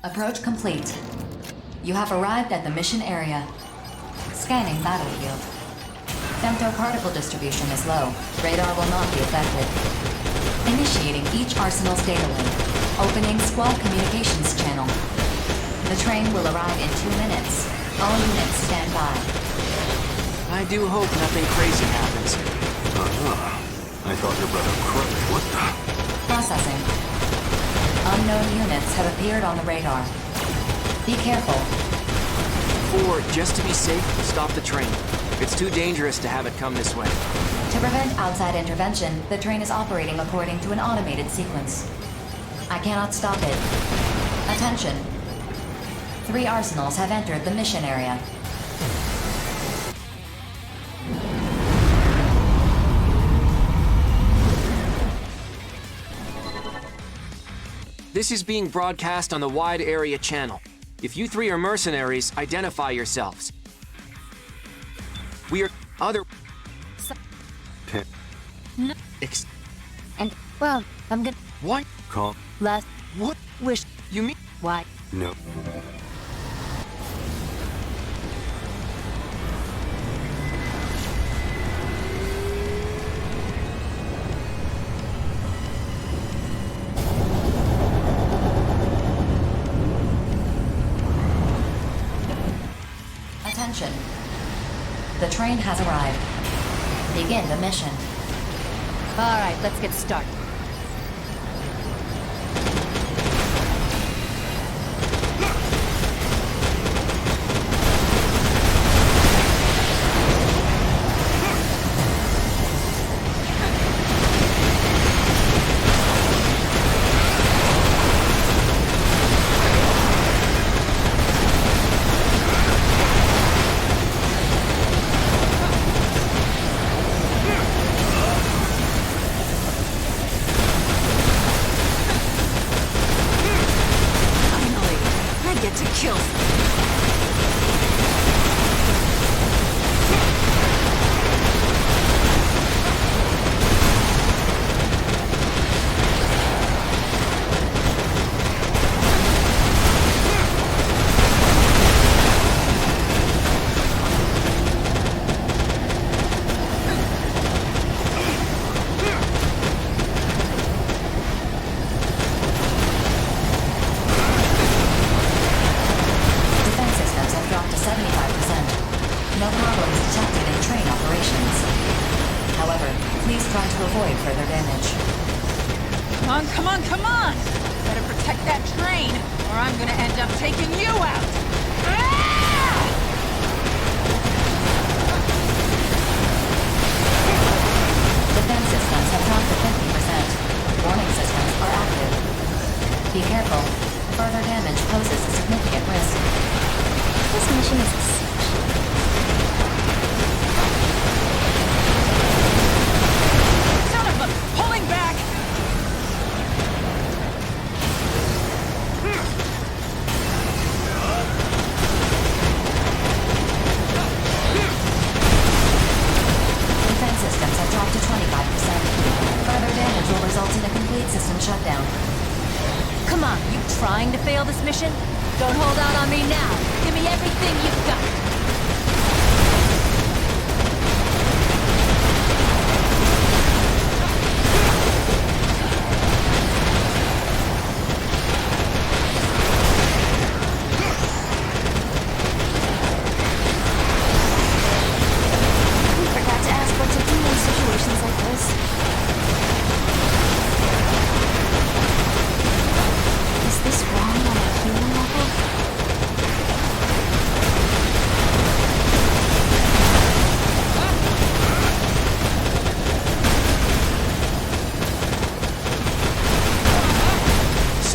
Approach complete. You have arrived at the mission area. Scanning battlefield. Femtoparticle distribution is low. Radar will not be affected. Initiating each arsenal's data link. Opening squad communications channel. The train will arrive in 2 minutes. All units stand by. I do hope nothing crazy happens. I thought your brother crooked. What the... Processing. Unknown units have appeared on the radar. Be careful. 4, just to be safe, stop the train. It's too dangerous to have it come this way. To prevent outside intervention, the train is operating according to an automated sequence. I cannot stop it. Attention. 3 arsenals have entered the mission area. This is being broadcast on the wide area channel. If you 3 are mercenaries, identify yourselves. We are other... And, well, I'm gonna... What? Call. Last... What? Wish... You mean... Why? No. Attention. The train has arrived. Begin the mission. All right, let's get started. kills. Defense systems have dropped to 75%. No problems detected in train operations. However, please try to avoid further damage. Come on, come on, come on! Better protect that train, or I'm gonna end up taking you out! Ah! Defense systems have dropped to 50%. Warning systems are active. Be careful. Further damage poses a significant risk. This mission is a cinch. Son of a... pulling back! Defense systems have dropped to 25%. Further damage will result in a complete system shutdown. Come on, you trying to fail this mission? Don't hold out on me now. Give me everything you've got. We forgot to ask what to do in situations like this. Is this wrong on a human level?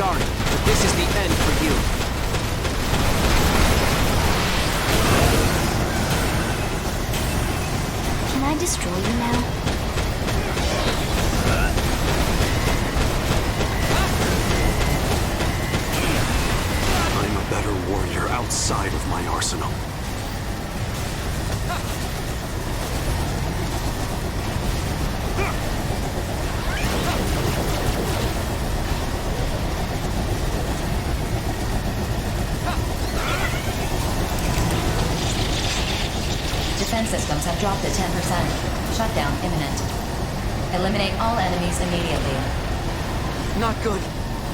Sorry, but this is the end for you. Can I destroy you now? I'm a better warrior outside of my arsenal. Defense systems have dropped to 10%. Shutdown imminent. Eliminate all enemies immediately. Not good.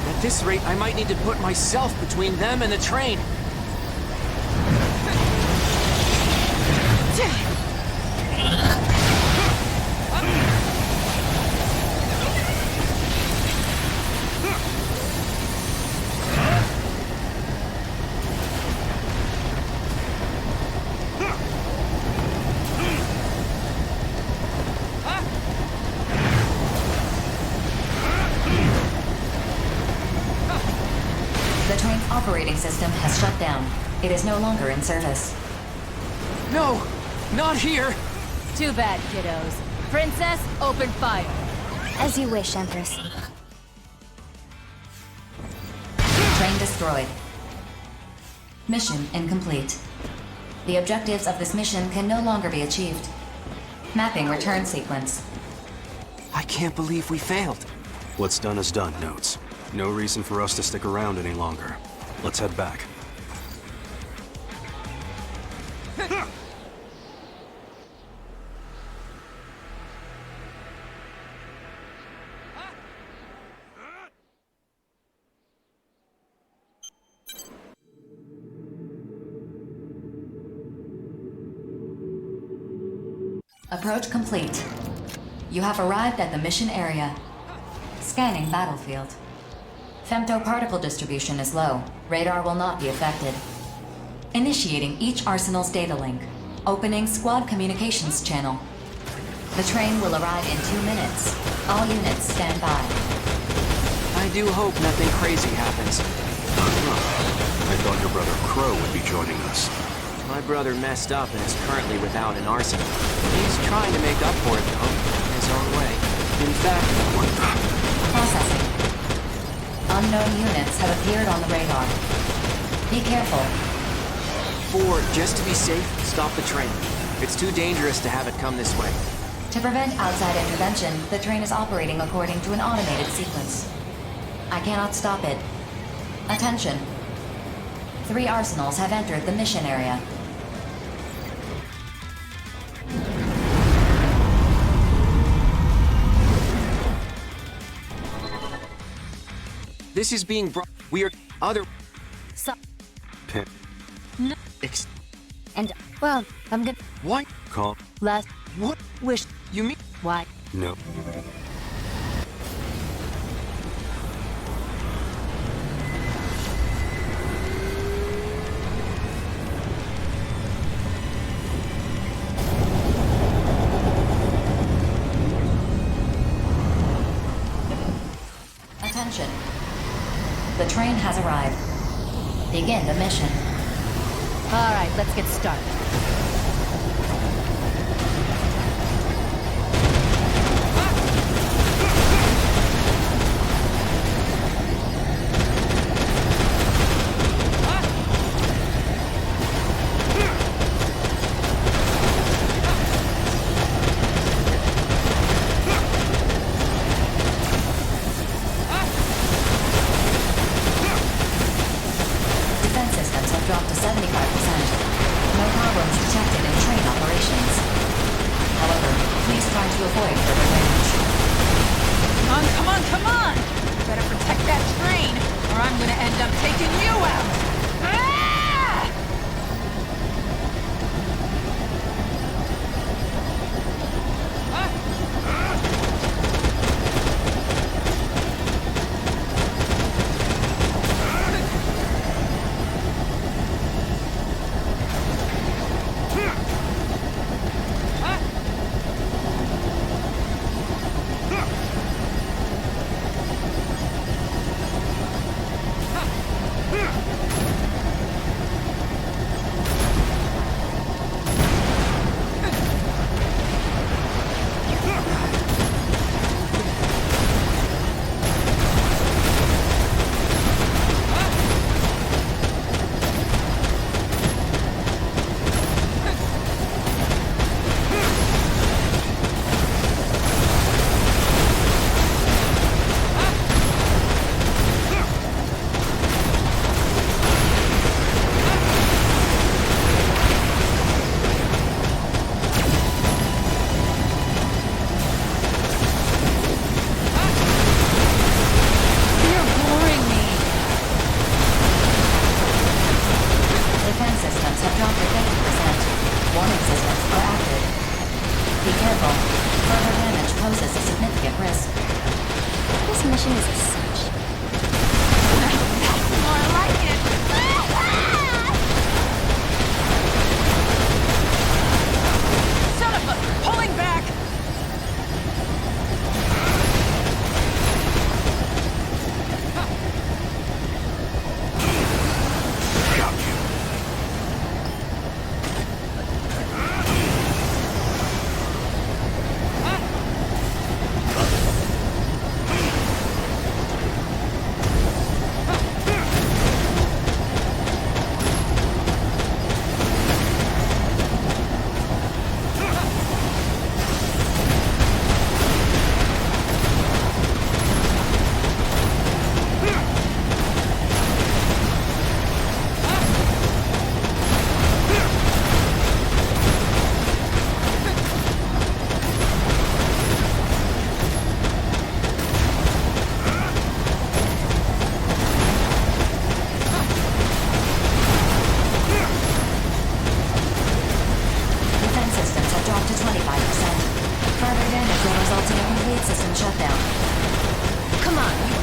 At this rate, I might need to put myself between them and the train. The train's operating system has shut down. It is no longer in service. No! Not here! Too bad, kiddos. Princess, open fire. As you wish, Empress. Train destroyed. Mission incomplete. The objectives of this mission can no longer be achieved. Mapping return sequence. I can't believe we failed. What's done is done, Notes. No reason for us to stick around any longer. Let's head back. Approach complete. You have arrived at the mission area. Scanning battlefield. Femtoparticle distribution is low. Radar will not be affected. Initiating each arsenal's data link. Opening squad communications channel. The train will arrive in 2 minutes. All units stand by. I do hope nothing crazy happens. I thought your brother Crow would be joining us. My brother messed up and is currently without an arsenal. He's trying to make up for it, though, in his own way. In fact... Processing. Unknown units have appeared on the radar. Be careful. 4, just to be safe, stop the train. It's too dangerous to have it come this way. To prevent outside intervention, the train is operating according to an automated sequence. I cannot stop it. Attention. 3 arsenals have entered the mission area. This is being brought. We are other. Pip. No. And, well, I'm good. What? Call. Last. What? Wish. You mean? Why? No. Attention. The train has arrived. Begin the mission. All right, let's get started. Dropped to 75%. No problems detected in train operations. However, please try to avoid further damage. Come on, come on! Better protect that train, or I'm gonna end up taking you out! Ah!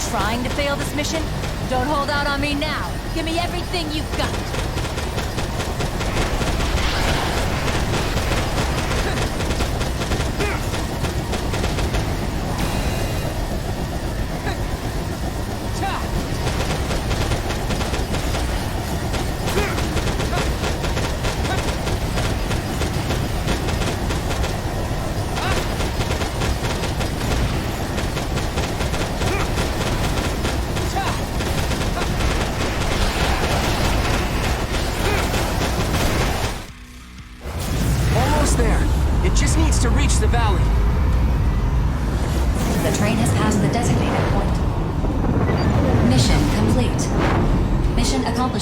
Trying to fail this mission? Don't hold out on me now. Give me everything you've got.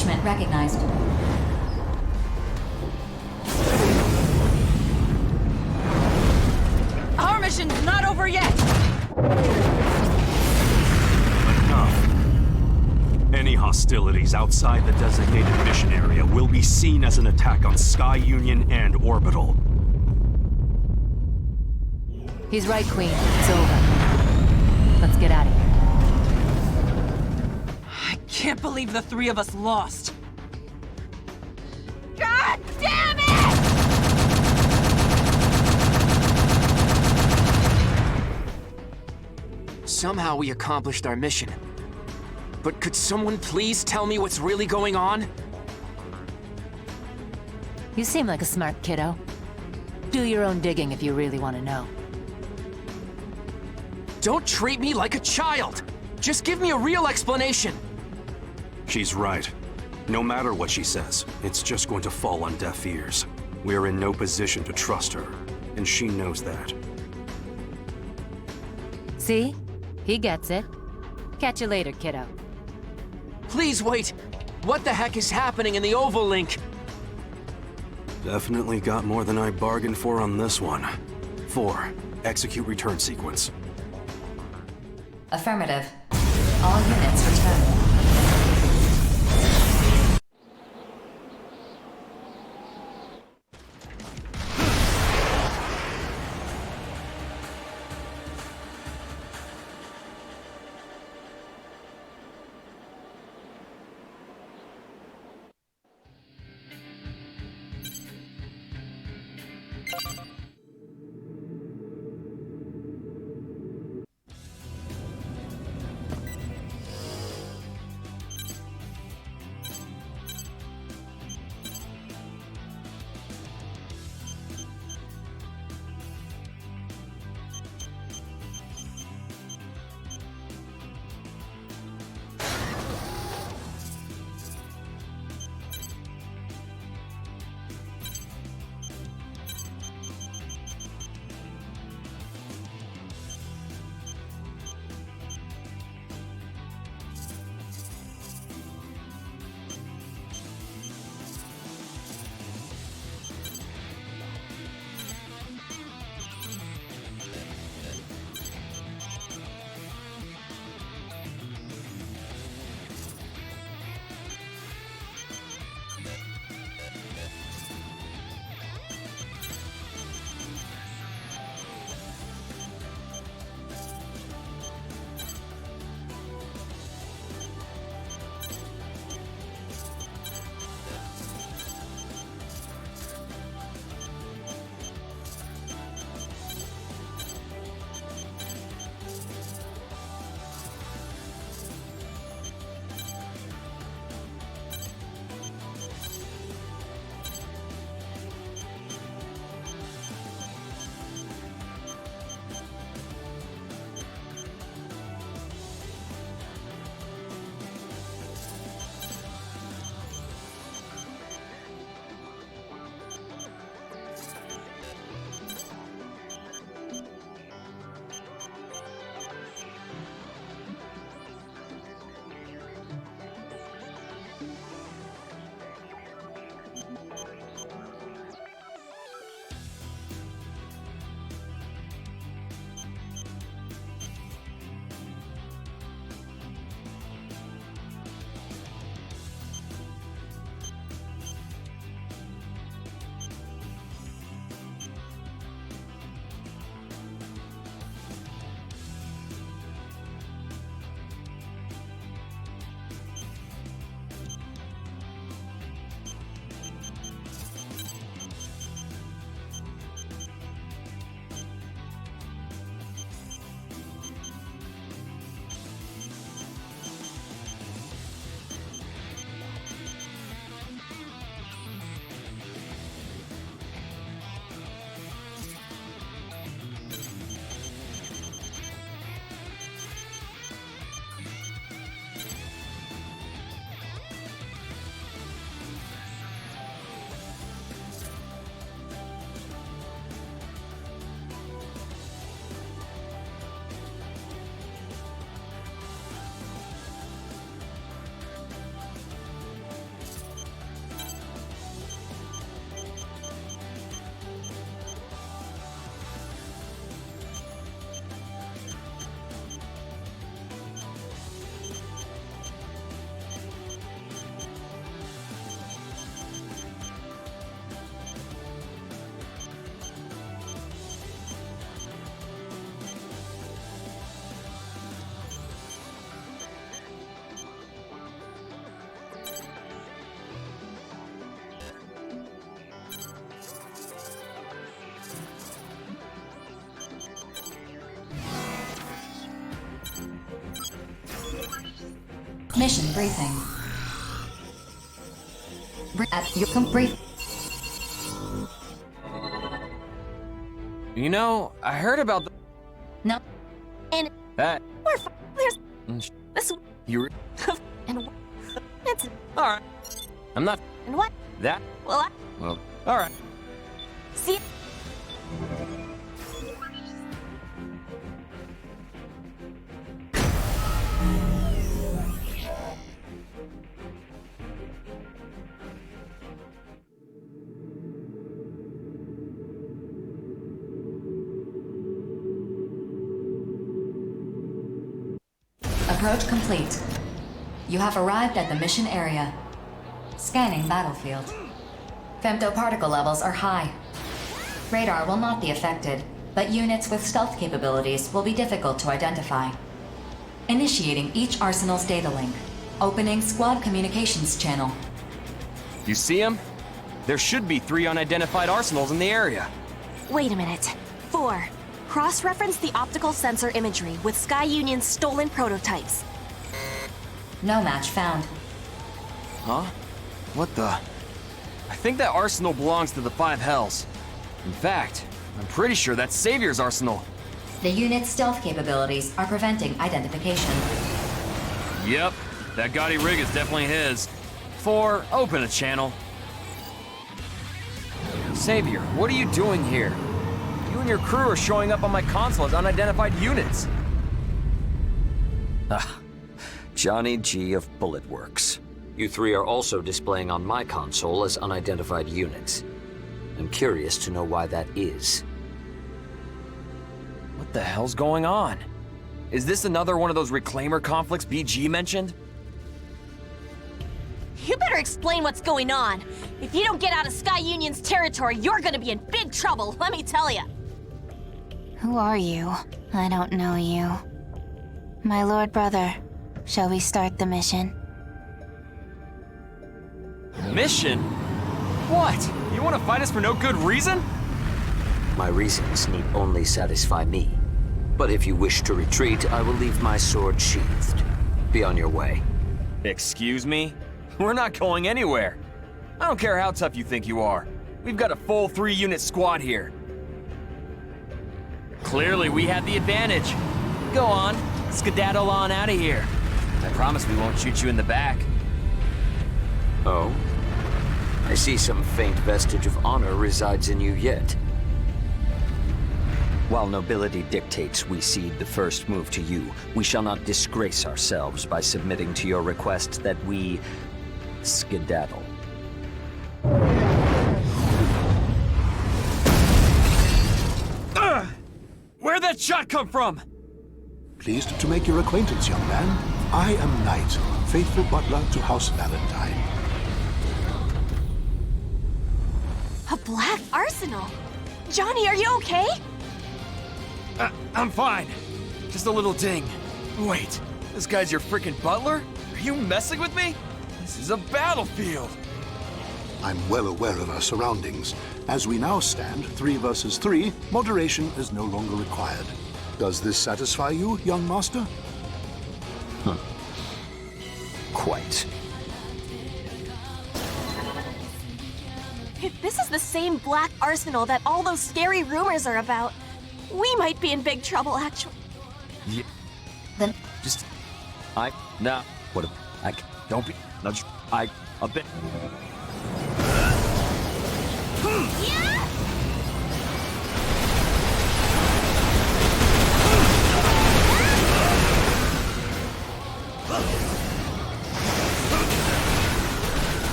Attachment recognized. Our mission's not over yet! Enough. Any hostilities outside the designated mission area will be seen as an attack on Sky Union and Orbital. He's right, Queen. It's over. Let's get out of here. I can't believe the three of us lost. God damn it! Somehow we accomplished our mission. But could someone please tell me what's really going on? You seem like a smart kiddo. Do your own digging if you really want to know. Don't treat me like a child! Just give me a real explanation! She's right. No matter what she says, it's just going to fall on deaf ears. We're in no position to trust her, and she knows that. See? He gets it. Catch you later, kiddo. Please wait! What the heck is happening in the Oval Link? Definitely got more than I bargained for on this one. 4. Execute return sequence. Affirmative. All units return. Mission briefing. At your brief. You know, I heard about the... No. And That... there's this You... and it's Alright. I'm not... and what? That... Well, Well, alright. see. Approach complete. You have arrived at the mission area. Scanning battlefield. Femtoparticle levels are high. Radar will not be affected, but units with stealth capabilities will be difficult to identify. Initiating each arsenal's data link. Opening squad communications channel. You see him? There should be 3 unidentified arsenals in the area. Wait a minute. 4. Cross-reference the optical sensor imagery with Sky Union's stolen prototypes. No match found. Huh? What the... I think that arsenal belongs to the 5 Hells. In fact, I'm pretty sure that's Savior's arsenal. The unit's stealth capabilities are preventing identification. Yep, that gaudy rig is definitely his. 4, open a channel. Savior, what are you doing here? You and your crew are showing up on my console as unidentified units. Johnny G of Bullet Works. You 3 are also displaying on my console as unidentified units. I'm curious to know why that is. What the hell's going on? Is this another one of those Reclaimer conflicts BG mentioned? You better explain what's going on. If you don't get out of Sky Union's territory, you're gonna be in big trouble, let me tell you. Who are you? I don't know you. My lord brother, shall we start the mission? Mission? What? You want to fight us for no good reason? My reasons need only satisfy me. But if you wish to retreat, I will leave my sword sheathed. Be on your way. Excuse me? We're not going anywhere. I don't care how tough you think you are. We've got a full 3-unit squad here. Clearly, we have the advantage. Go on, skedaddle on out of here. I promise we won't shoot you in the back. Oh? I see some faint vestige of honor resides in you yet. While nobility dictates we cede the first move to you, we shall not disgrace ourselves by submitting to your request that we skedaddle. Where'd that shot come from? Pleased to make your acquaintance, young man. I am Knight, faithful butler to House Valentine. A black arsenal? Johnny, are you okay? I'm fine. Just a little ding. Wait, this guy's your freaking butler? Are you messing with me? This is a battlefield. I'm well aware of our surroundings. As we now stand, 3 versus 3, moderation is no longer required. Does this satisfy you, young master? Quite. If this is the same black arsenal that all those scary rumors are about, we might be in big trouble, actually. Yeah. Then just... No. What a... Don't be... No, just... A bit... Yeah!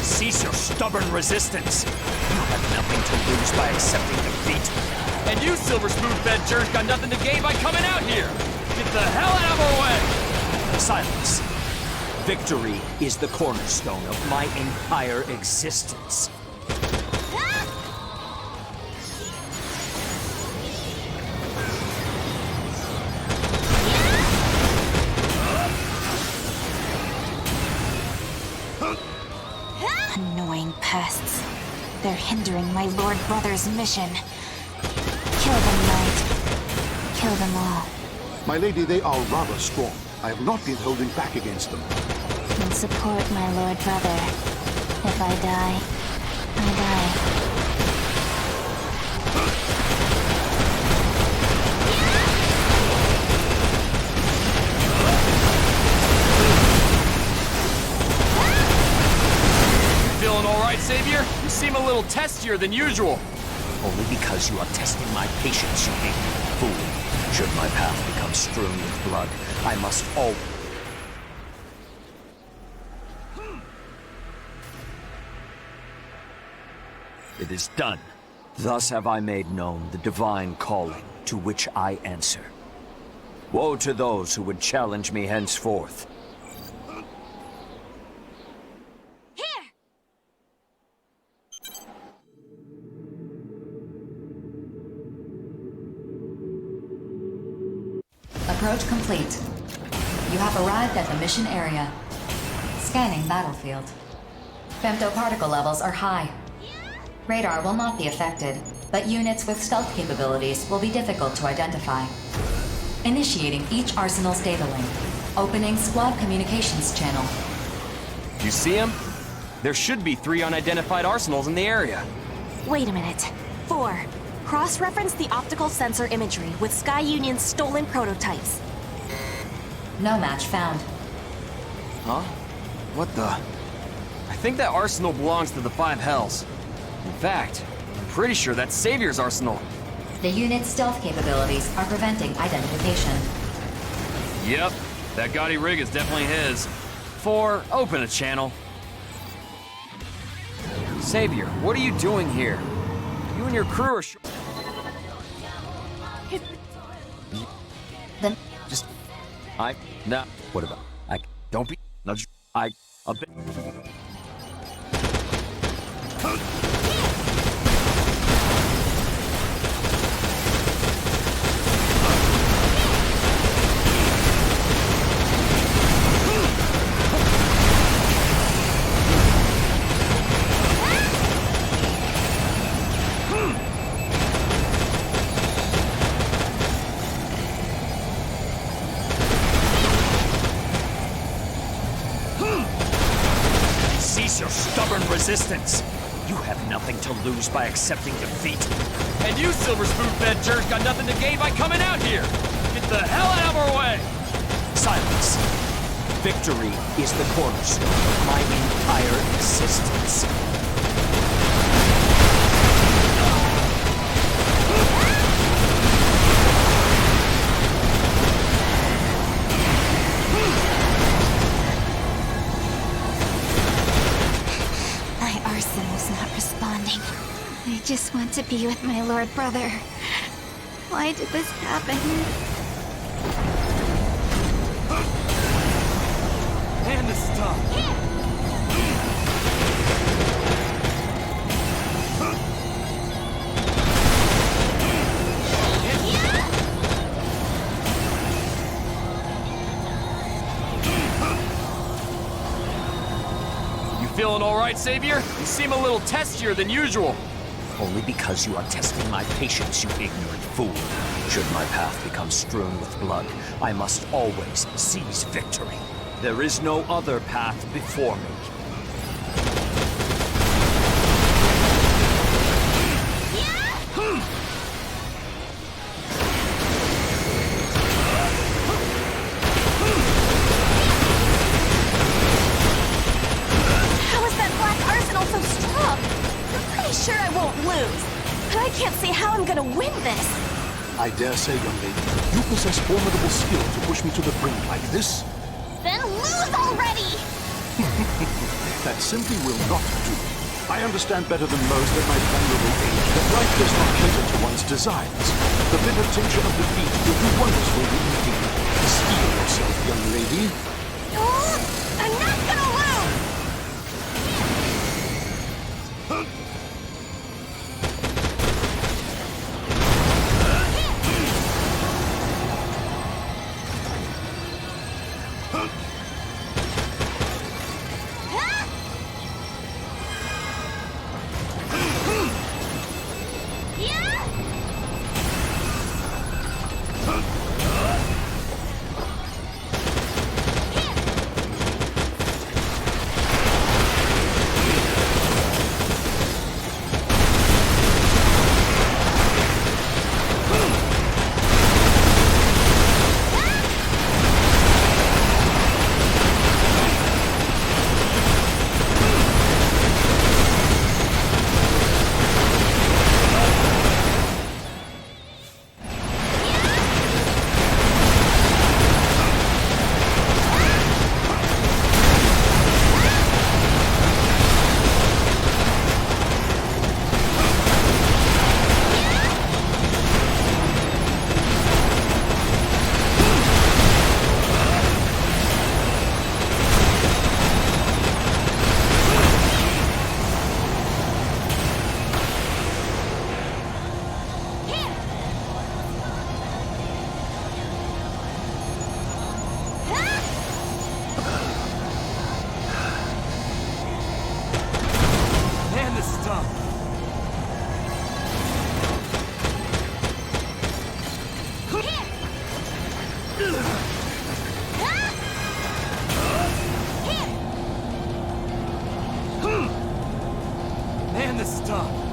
Cease your stubborn resistance. You have nothing to lose by accepting defeat. And you silver spoon-fed jerks got nothing to gain by coming out here. Get the hell out of our way! Silence. Victory is the cornerstone of my entire existence. Annoying pests. They're hindering my Lord Brother's mission. Kill them, Knight. Kill them all. My lady, they are rather strong. I have not been holding back against them. And support my Lord Brother. If I die, I die. Feeling all right, Savior? You seem a little testier than usual. Only because you are testing my patience, you ignorant fool. Should my path become strewn with blood, I must always... It is done. Thus have I made known the divine calling to which I answer. Woe to those who would challenge me henceforth. Approach complete. You have arrived at the mission area. Scanning battlefield. Femtoparticle levels are high. Radar will not be affected, but units with stealth capabilities will be difficult to identify. Initiating each arsenal's data link. Opening squad communications channel. You see him? There should be 3 unidentified arsenals in the area. Wait a minute. 4. Cross-reference the optical sensor imagery with Sky Union's stolen prototypes. No match found. Huh? What the? I think that arsenal belongs to the 5 Hells. In fact, I'm pretty sure that's Savior's arsenal. The unit's stealth capabilities are preventing identification. Yep, that gaudy rig is definitely his. 4, open a channel. Savior, what are you doing here? You and your crew are Then No. What about? Don't be. Nudge. A bit. Cease your stubborn resistance. You have nothing to lose by accepting defeat. And you silver spoon-fed jerks got nothing to gain by coming out here! Get the hell out of our way! Silence. Victory is the cornerstone of my entire existence. My arsenal's not responding. I just want to be with my Lord Brother. Why did this happen? And the stuff. You feeling all right, Savior? You seem a little testier than usual. Only because you are testing my patience, you ignorant fool. Should my path become strewn with blood, I must always seize victory. There is no other path before me. How is that black arsenal so strong? I'm pretty sure I won't lose. But I can't see how I'm gonna win this. I dare say, young lady, you possess formidable skill to push me to the brink like this. Then lose already! That simply will not do. I understand better than most at my vulnerable age that life does not cater to one's desires. The bitter tincture of defeat will do wonders for you indeed. Steel yourself, young lady. I'm not gonna lose! this stuff?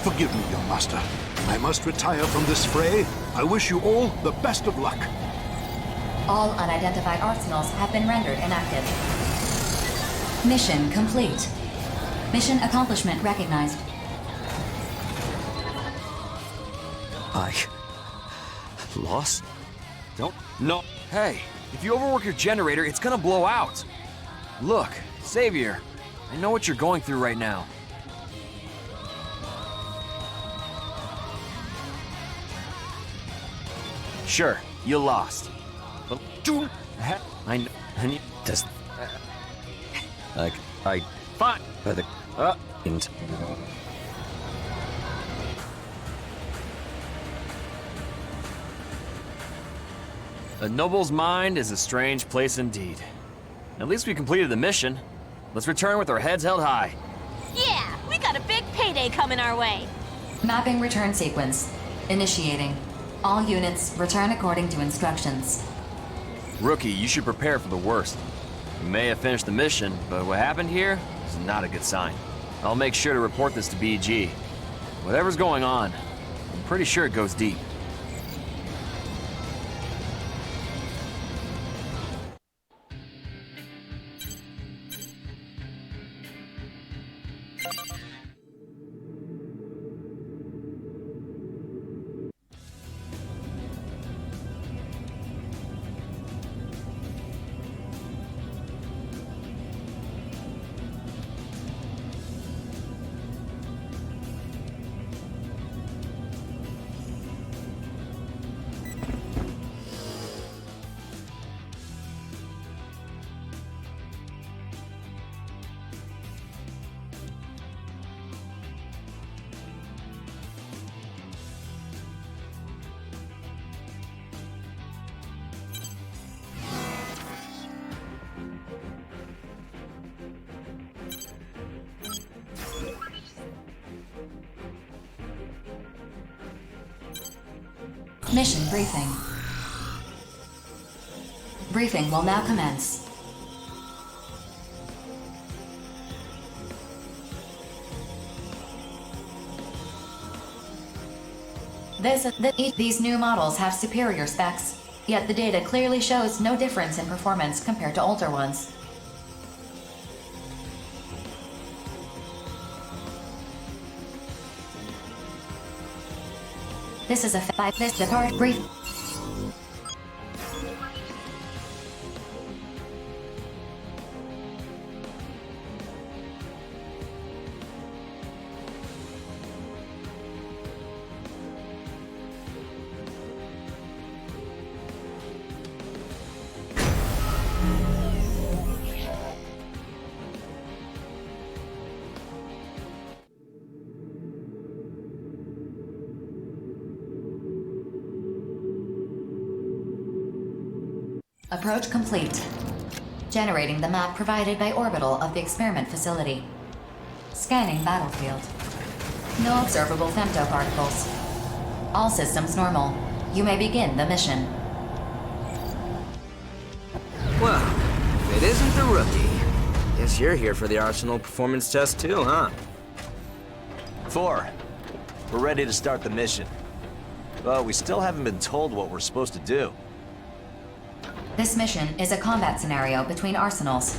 Forgive me, young master. I must retire from this fray. I wish you all the best of luck. All unidentified arsenals have been rendered inactive. Mission complete. Mission accomplishment recognized. I... lost? Don't... No. Hey, if you overwork your generator, it's gonna blow out. Look, Savior, I know what you're going through right now. Sure, you lost. But I know. Does... I... Fine. By the... int... A noble's mind is a strange place indeed. At least we completed the mission. Let's return with our heads held high. Yeah, we got a big payday coming our way. Mapping return sequence. Initiating. All units return according to instructions. Rookie, you should prepare for the worst. We may have finished the mission, but what happened here is not a good sign. I'll make sure to report this to BG. Whatever's going on, I'm pretty sure it goes deep. Mission briefing. Briefing will now commence. These new models have superior specs, yet the data clearly shows no difference in performance compared to older ones. This is a this depart brief. Approach complete. Generating the map provided by orbital of the experiment facility. Scanning battlefield. No observable femtoparticles. All systems normal. You may begin the mission. Well, if it isn't the rookie, guess you're here for the Arsenal performance test too, huh? 4. We're ready to start the mission. But we still haven't been told what we're supposed to do. This mission is a combat scenario between arsenals.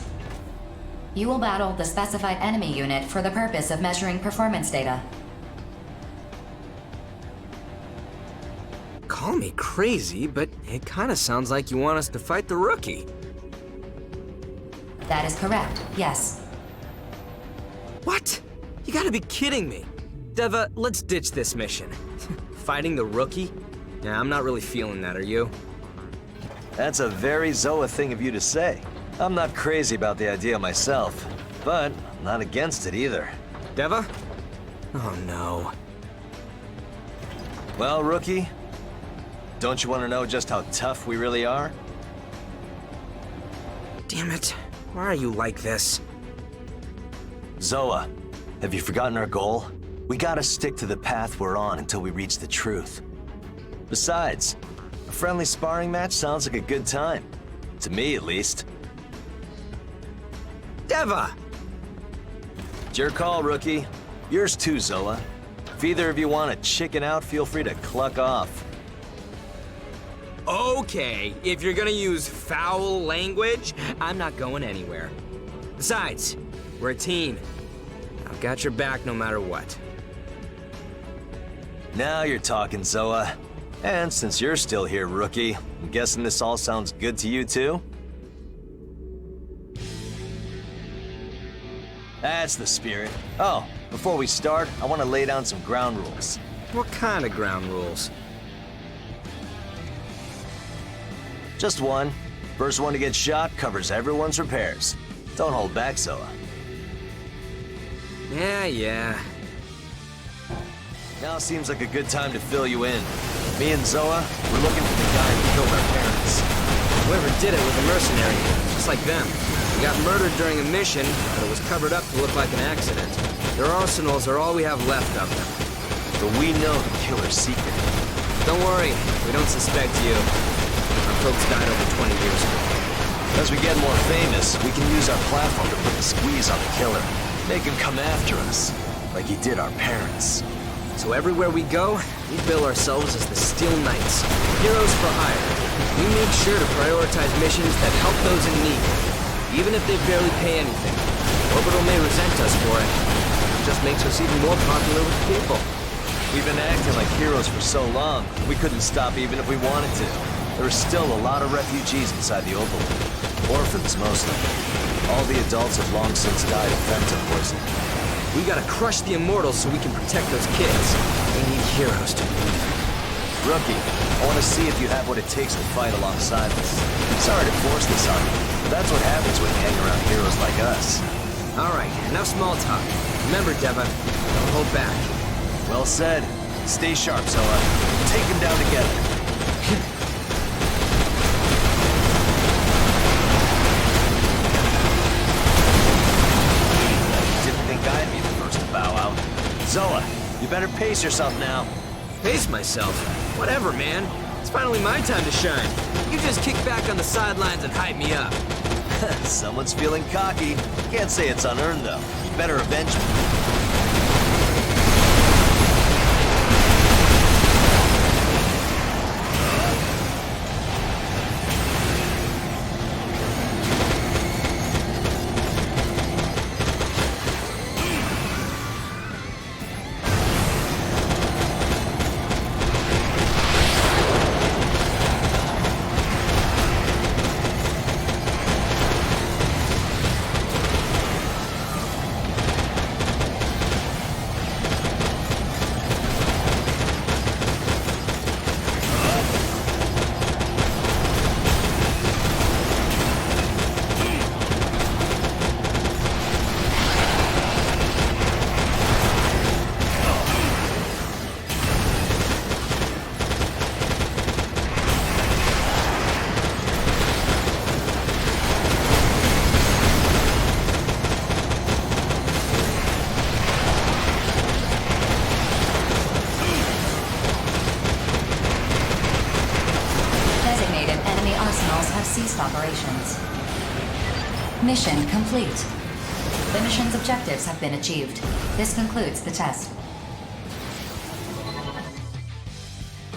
You will battle the specified enemy unit for the purpose of measuring performance data. Call me crazy, but it kind of sounds like you want us to fight the rookie. That is correct, yes. What? You gotta be kidding me. Deva, let's ditch this mission. Fighting the rookie? Yeah, I'm not really feeling that, are you? That's a very Zoa thing of you to say. I'm not crazy about the idea myself, but I'm not against it either. Deva? Oh no. Well, rookie, don't you want to know just how tough we really are? Damn it. Why are you like this? Zoa, have you forgotten our goal? We gotta stick to the path we're on until we reach the truth. Besides, a friendly sparring match sounds like a good time. To me, at least. Deva! It's your call, rookie. Yours too, Zoa. If either of you want to chicken out, feel free to cluck off. Okay, if you're gonna use foul language, I'm not going anywhere. Besides, we're a team. I've got your back no matter what. Now you're talking, Zoa. And since you're still here, rookie, I'm guessing this all sounds good to you too? That's the spirit. Oh, before we start, I want to lay down some ground rules. What kind of ground rules? Just one. First one to get shot covers everyone's repairs. Don't hold back, Zoa. Yeah. Now seems like a good time to fill you in. Me and Zoa, we're looking for the guy who killed our parents. Whoever did it was a mercenary, just like them. He got murdered during a mission, but it was covered up to look like an accident. Their arsenals are all we have left of them. But we know the killer's secret. Don't worry, we don't suspect you. Our folks died over 20 years ago. As we get more famous, we can use our platform to put the squeeze on the killer. Make him come after us, like he did our parents. So everywhere we go, we bill ourselves as the Steel Knights, heroes for hire. We make sure to prioritize missions that help those in need, even if they barely pay anything. Orbital may resent us for it. It just makes us even more popular with people. We've been acting like heroes for so long, we couldn't stop even if we wanted to. There are still a lot of refugees inside the Overworld. Orphans, mostly. All the adults have long since died of femto poison. We gotta crush the Immortals so we can protect those kids. We need heroes to lead them. Rookie, I want to see if you have what it takes to fight alongside us. Sorry to force this on you, but that's what happens when you hang around heroes like us. Alright, enough small talk. Remember, Deva, don't hold back. Well said. Stay sharp, Zoa. Take him down together. I'd be the first to bow out. Zoa, you better pace yourself now. Pace myself? Whatever, man. It's finally my time to shine. You just kick back on the sidelines and hype me up. Someone's feeling cocky. Can't say it's unearned, though. You better avenge me. Operations. Mission complete. The mission's objectives have been achieved. This concludes the test.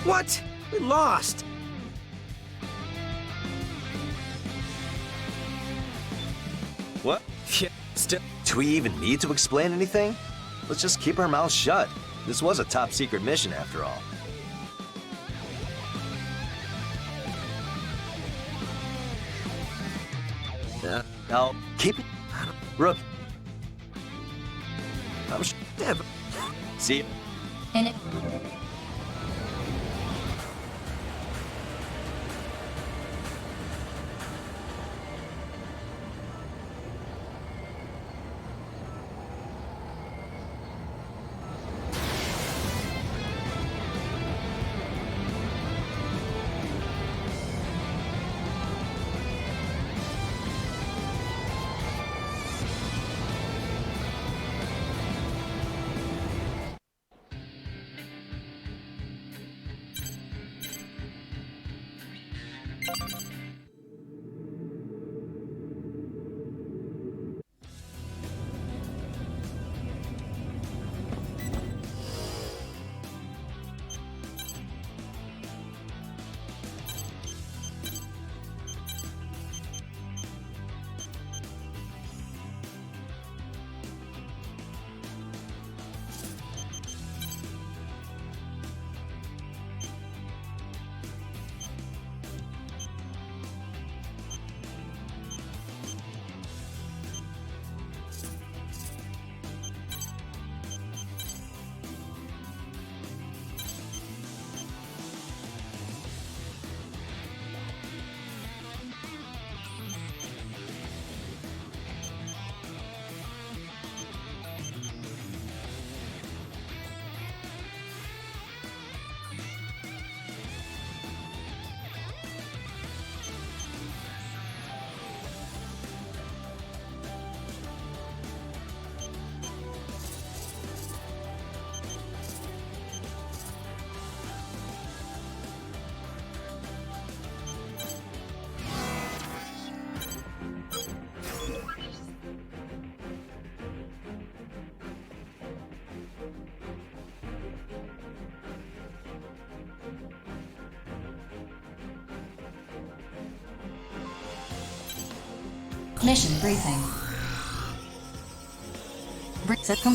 What? We lost! What? Do we even need to explain anything? Let's just keep our mouths shut. This was a top secret mission after all. I'll keep it. Rook. See you. In it. Mission briefing.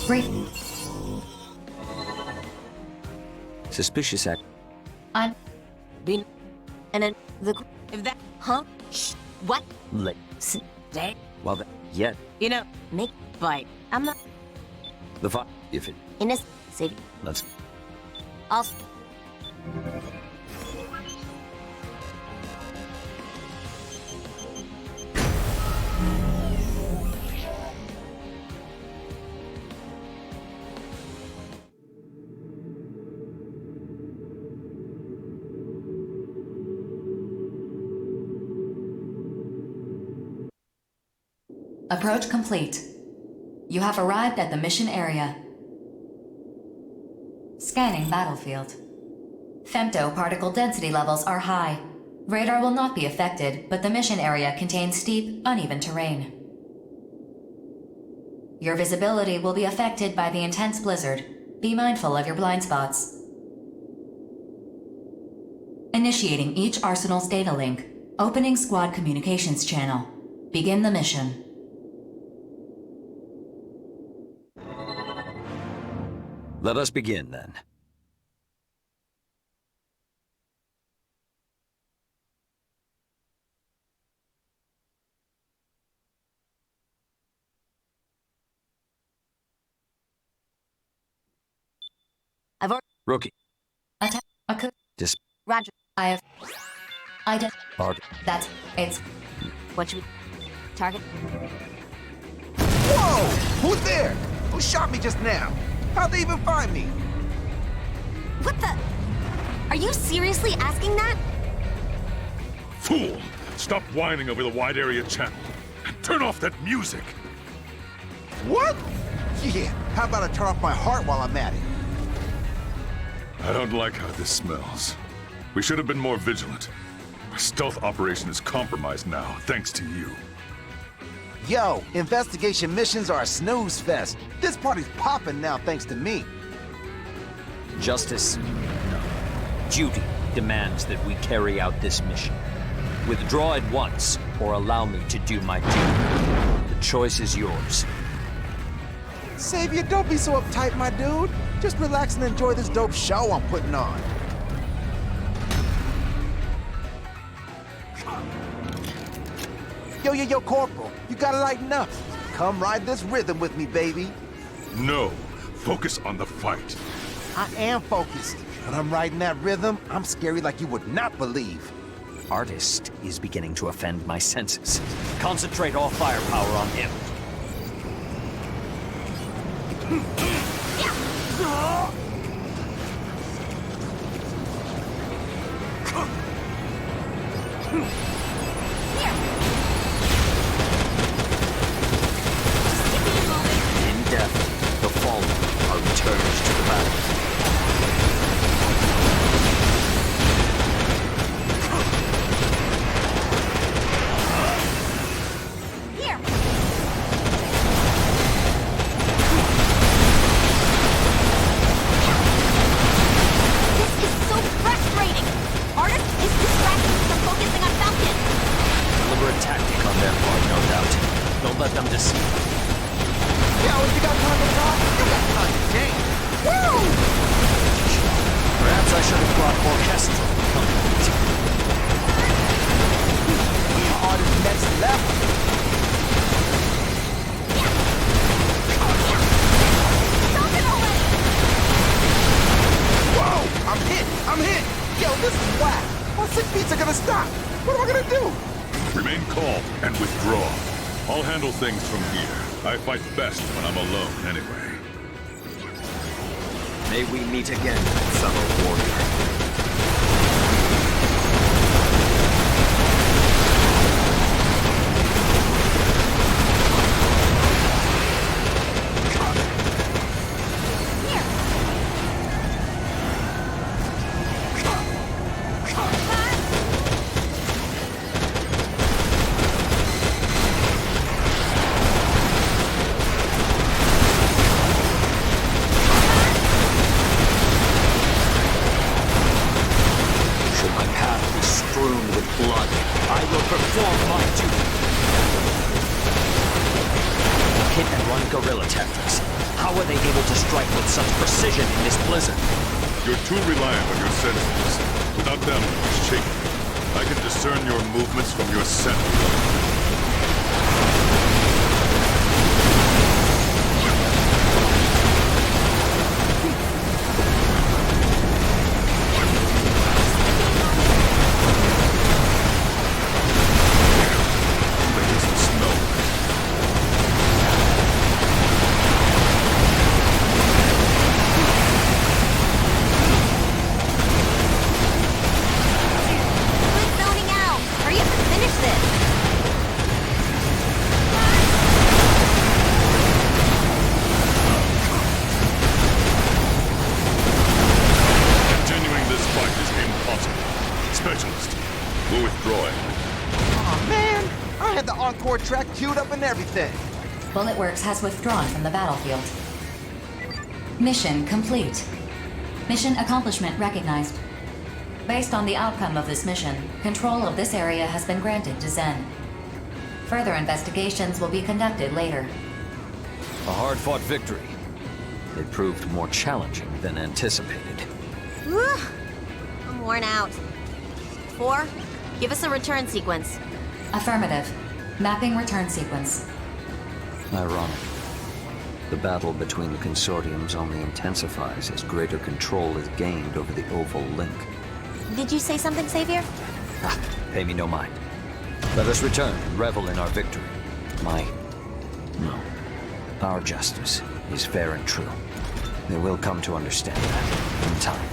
Briefing. Suspicious act. I'm been and then the if that what Day. Well, that yet you know make bite. I'm not the fi if it in this city. let's Also. Approach complete. You have arrived at the mission area. Scanning battlefield. Femtoparticle density levels are high. Radar will not be affected, but the mission area contains steep, uneven terrain. Your visibility will be affected by the intense blizzard. Be mindful of your blind spots. Initiating each Arsenal's data link. Opening squad communications channel. Begin the mission. let us begin then. I've already... Rookie. Attack. Dis... Roger. I have... Target. That's... It's... What should we... Target? Whoa! Who's there? Who shot me just now? How'd they even find me? What the... Are you seriously asking that? Fool! Stop whining over the wide area channel and turn off that music! What? Yeah, how about I turn off my heart while I'm at it? I don't like how this smells. We should have been more vigilant. Our stealth operation is compromised now, thanks to you. Yo, investigation missions are a snooze fest. This party's popping now thanks to me. Justice? No. Duty demands that we carry out this mission. Withdraw at once, or allow me to do my duty. The choice is yours. Savior, don't be so uptight, my dude. Just relax and enjoy this dope show I'm putting on. Yo, Corporal, you gotta lighten up. Come ride this rhythm with me, baby. No. Focus on the fight. I am focused. When I'm riding that rhythm, I'm scary like you would not believe. Artist is beginning to offend my senses. Concentrate all firepower on him. In death, the fallen are returned to the battle. I'm hit! Yo, this is whack! My sick beats are gonna stop! What am I gonna do? Remain calm and withdraw. I'll handle things from here. I fight best when I'm alone anyway. May we meet again, fellow warrior. Guerrilla tactics. How are they able to strike with such precision in this blizzard? You're too reliant on your senses. Without them, it's shaky. I can discern your movements from your scent. Track queued up and everything. Bullet Works has withdrawn from the battlefield. Mission complete. Mission accomplishment recognized. Based on the outcome of this mission, control of this area has been granted to Zen. Further investigations will be conducted later. A hard-fought victory. It proved more challenging than anticipated. I'm worn out. 4, give us a return sequence. Affirmative. Mapping return sequence. Ironic. The battle between the consortiums only intensifies as greater control is gained over the Oval Link. Did you say something, Savior? Pay me no mind. Let us return and revel in our victory. Our justice is fair and true. They will come to understand that in time.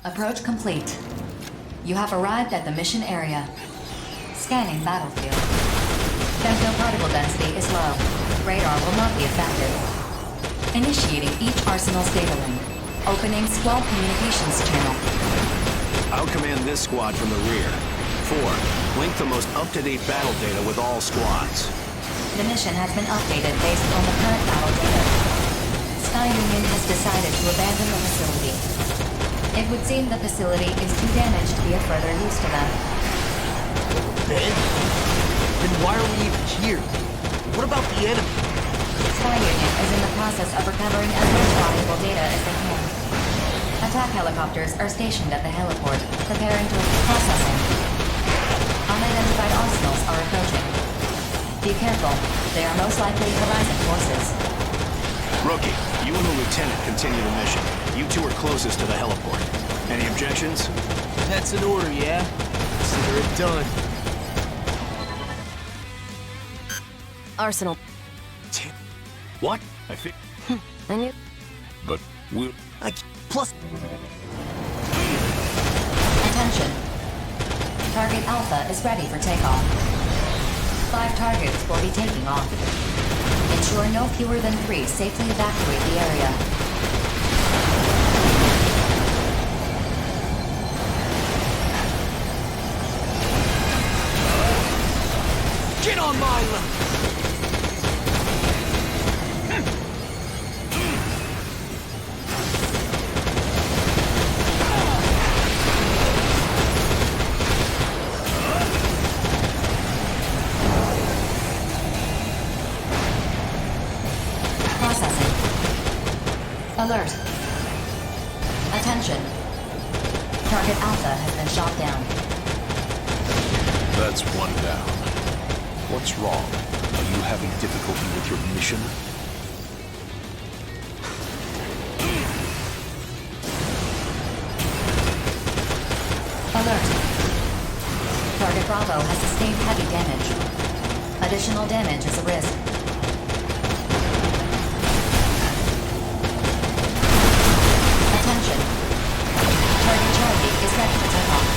Approach complete. You have arrived at the mission area. Scanning battlefield. Femtoparticle density is low. Radar will not be affected. Initiating each arsenal's data link. Opening squad communications channel. I'll command this squad from the rear. 4, link the most up-to-date battle data with all squads. The mission has been updated based on the current battle data. Sky Union has decided to abandon the facility. It would seem the facility is too damaged to be of further use to them. Then why are we even here? What about the enemy? Sky Union is in the process of recovering as much valuable data as they can. Attack helicopters are stationed at the heliport, preparing to processing. Unidentified arsenals are approaching. Be careful. They are most likely Horizon forces. Rookie, you and the lieutenant continue the mission. You two are closest to the heliport. Any objections? That's an order, yeah? Consider it done. Arsenal. What? I think... I knew... But we'll... Plus... Attention. Target Alpha is ready for takeoff. 5 targets will be taking off. Ensure no fewer than 3 safely evacuate the area. Get on my level! Alert. Attention. Target Alpha has been shot down. That's one down. What's wrong? Are you having difficulty with your mission? Alert. Target Bravo has sustained heavy damage. Additional damage is a risk. Attention. Target Charlie is ready for takeoff.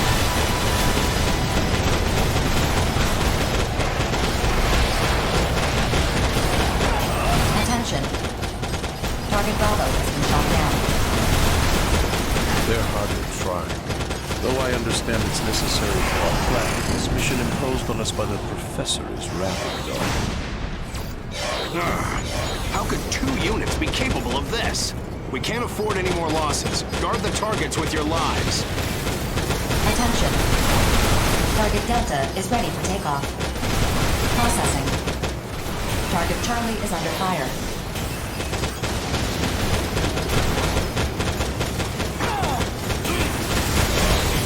Attention. Target Bravo has been shot down. They're hardly trying. Though I understand it's necessary for our plan, this mission imposed on us by the Professor is rather dull. How could 2 units be capable of this? We can't afford any more losses. Guard the targets with your lives. Attention. Target Delta is ready for takeoff. Processing. Target Charlie is under fire.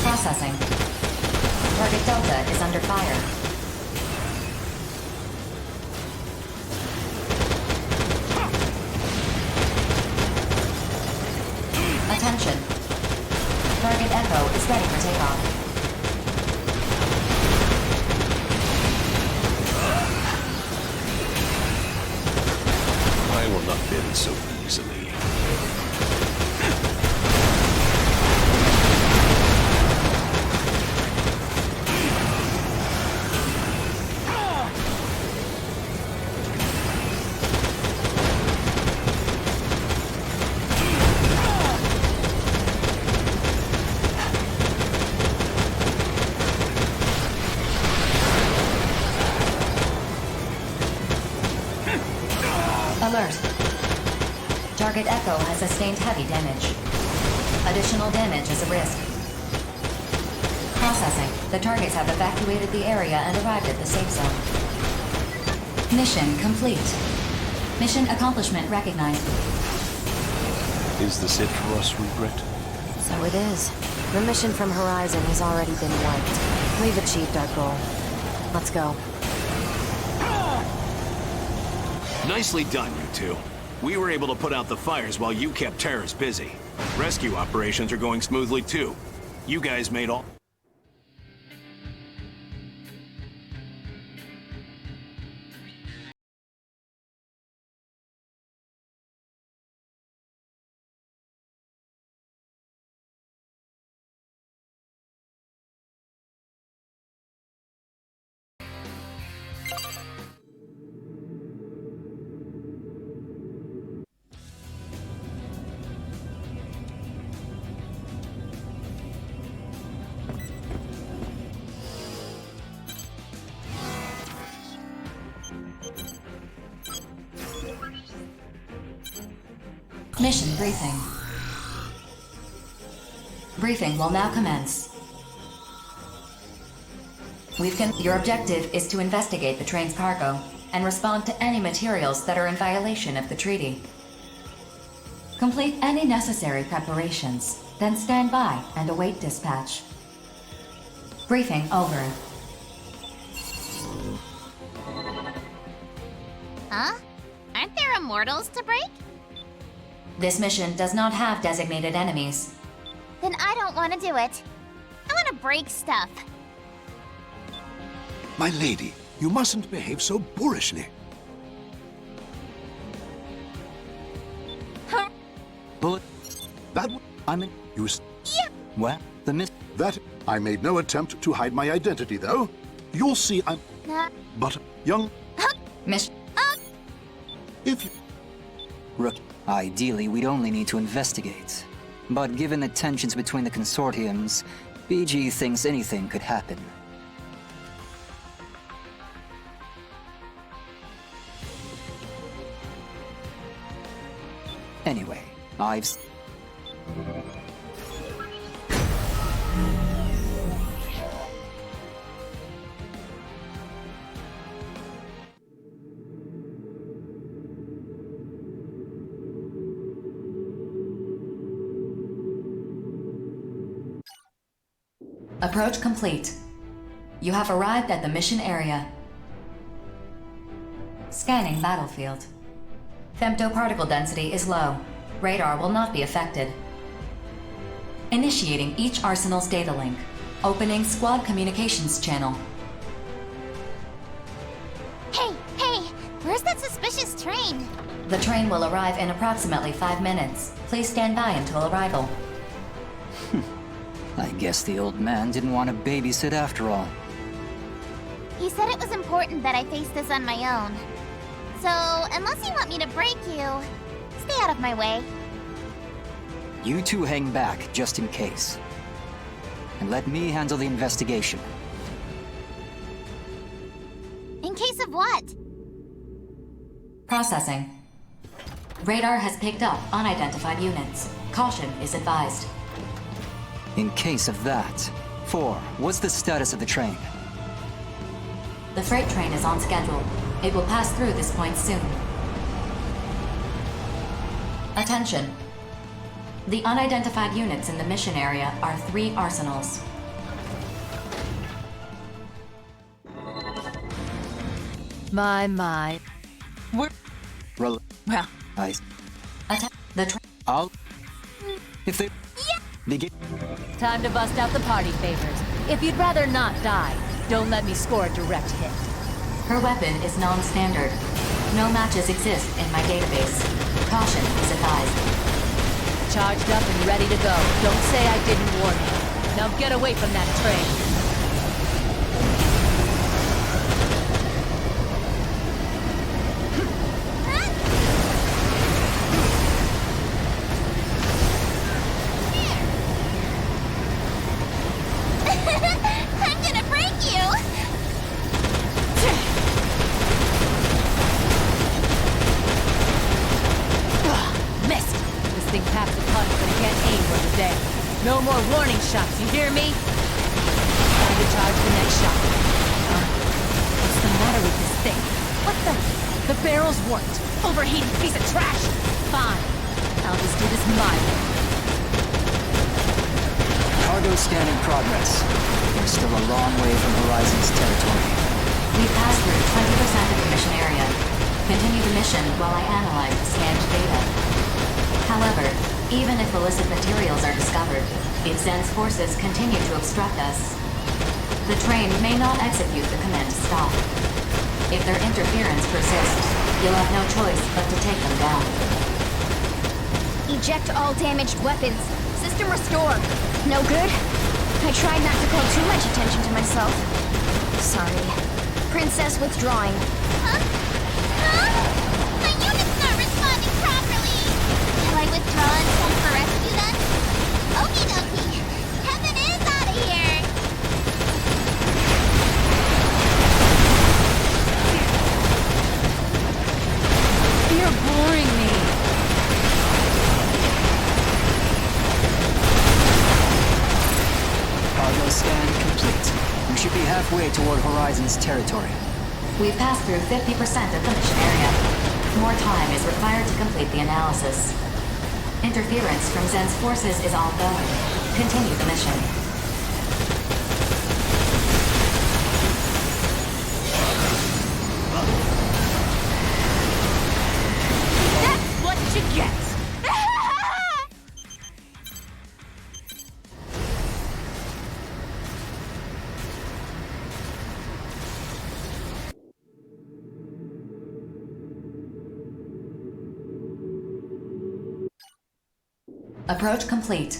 Processing. Target Delta is under fire. Attention. Target Echo is ready for takeoff. I will not bend so easily. Alert. Target Echo has sustained heavy damage. Additional damage is a risk. Processing. The targets have evacuated the area and arrived at the safe zone. Mission complete. Mission accomplishment recognized. Is this it for us, Regret? So it is. The mission from Horizon has already been wiped. We've achieved our goal. Let's go. Nicely done, you two. We were able to put out the fires while you kept terrorists busy. Rescue operations are going smoothly, too. You guys made all... Mission briefing. Briefing will now commence. Your objective is to investigate the train's cargo and respond to any materials that are in violation of the treaty. Complete any necessary preparations, then stand by and await dispatch. Briefing over. Huh? Aren't there immortals to break? This mission does not have designated enemies. Then I don't want to do it. I want to break stuff. My lady, you mustn't behave so boorishly. Bullet. I'm in. You Yeah. Well, the miss. That I made no attempt to hide my identity, though. You'll see I'm. But young. Mission. If you. Rook. Ideally, we'd only need to investigate. But given the tensions between the consortiums, BG thinks anything could happen. Anyway, Approach complete. You have arrived at the mission area. Scanning battlefield. Femtoparticle density is low. Radar will not be affected. Initiating each arsenal's data link. Opening squad communications channel. Hey, where's that suspicious train? The train will arrive in approximately 5 minutes. Please stand by until arrival. I guess the old man didn't want to babysit after all. He said it was important that I face this on my own. So, unless you want me to break you, stay out of my way. You two hang back, just in case. And let me handle the investigation. In case of what? Processing. Radar has picked up unidentified units. Caution is advised. In case of that. 4. What's the status of the train? The freight train is on schedule. It will pass through this point soon. Attention. The unidentified units in the mission area are 3 arsenals. My. Well, I... The train... I'll... If they... Begin... Time to bust out the party favors. If you'd rather not die, don't let me score a direct hit. Her weapon is non-standard. No matches exist in my database. Caution is advised. Charged up and ready to go. Don't say I didn't warn you. Now get away from that train. I'm gonna break you! Missed! This thing packs a punch, but it can't aim worth a day. No more warning shots, you hear me? Time to charge the next shot. What's the matter with this thing? What the? The barrels worked. Overheated piece of trash! Fine. I'll just do this my way. Cargo scan in progress. We're still a long way from Horizon's territory. We've passed through 20% of the mission area. Continue the mission while I analyze the scanned data. However, even if illicit materials are discovered, if Zen's forces continue to obstruct us, the train may not execute the command to stop. If their interference persists, you'll have no choice but to take them down. Eject all damaged weapons. System restore. No good? I tried not to call too much attention to myself. Sorry. Princess withdrawing. Huh? My unit's not responding properly! Shall I withdraw and send for rescue then? Okie dokie. Heaven is out of here! You're boring me. Horizon's territory. We've passed through 50% of the mission area. More time is required to complete the analysis. Interference from Zen's forces is ongoing. Continue the mission. That's what you get! Approach complete.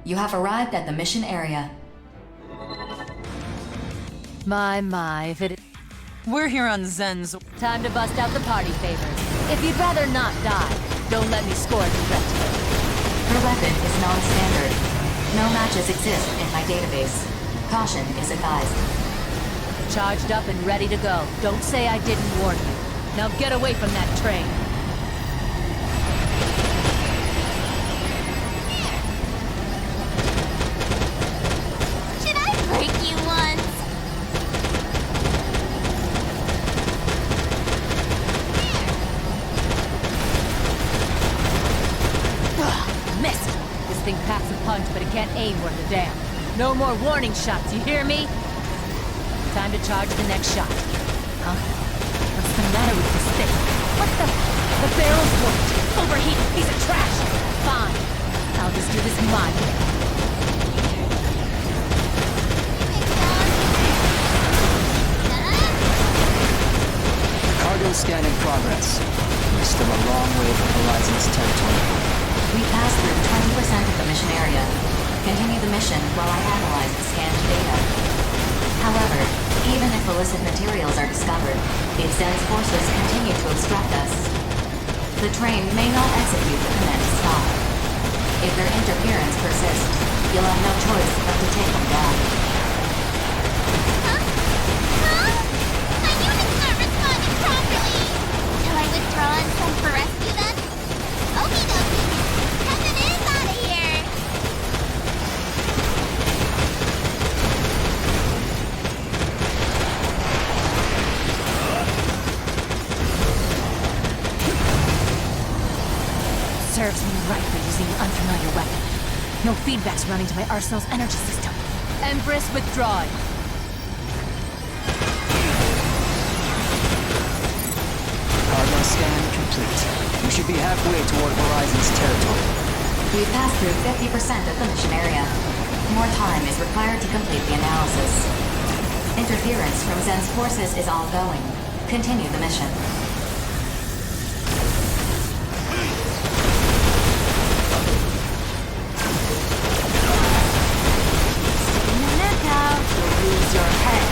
You have arrived at the mission area. My, if it... We're here on Zen's... Time to bust out the party favors. If you'd rather not die, don't let me score direct hit. Her weapon is non-standard. No matches exist in my database. Caution is advised. Charged up and ready to go. Don't say I didn't warn you. Now get away from that train. Should I break you once? Missed! This thing packs a punch, but it can't aim worth a damn. No more warning shots, you hear me? Time to charge the next shot. Huh? What's the matter with this thing? What the? The barrel's warped. Overheated piece of trash! Fine. I'll just do this my way. Cargo scan in progress. We're still a long way from Horizon's territory. We passed through 20% of the mission area. Continue the mission while I analyze the scanned data. However, even if illicit materials are discovered, if Zen's forces continue to obstruct us, the train may not execute the command to stop. If their interference persists, you'll have no choice but to take them down. Huh? My unit's not responding properly! Shall I withdraw and send for rescue then? Okie dokie! Heaven is out of here! Serves me right for using an unfamiliar weapon. No feedback's running to my arsenal's energy system. Empress withdrawing. Cargo scan complete. We should be halfway toward Horizon's territory. We've passed through 50% of the mission area. More time is required to complete the analysis. Interference from Zen's forces is ongoing. Continue the mission. Sticking your neck out, you'll lose your head.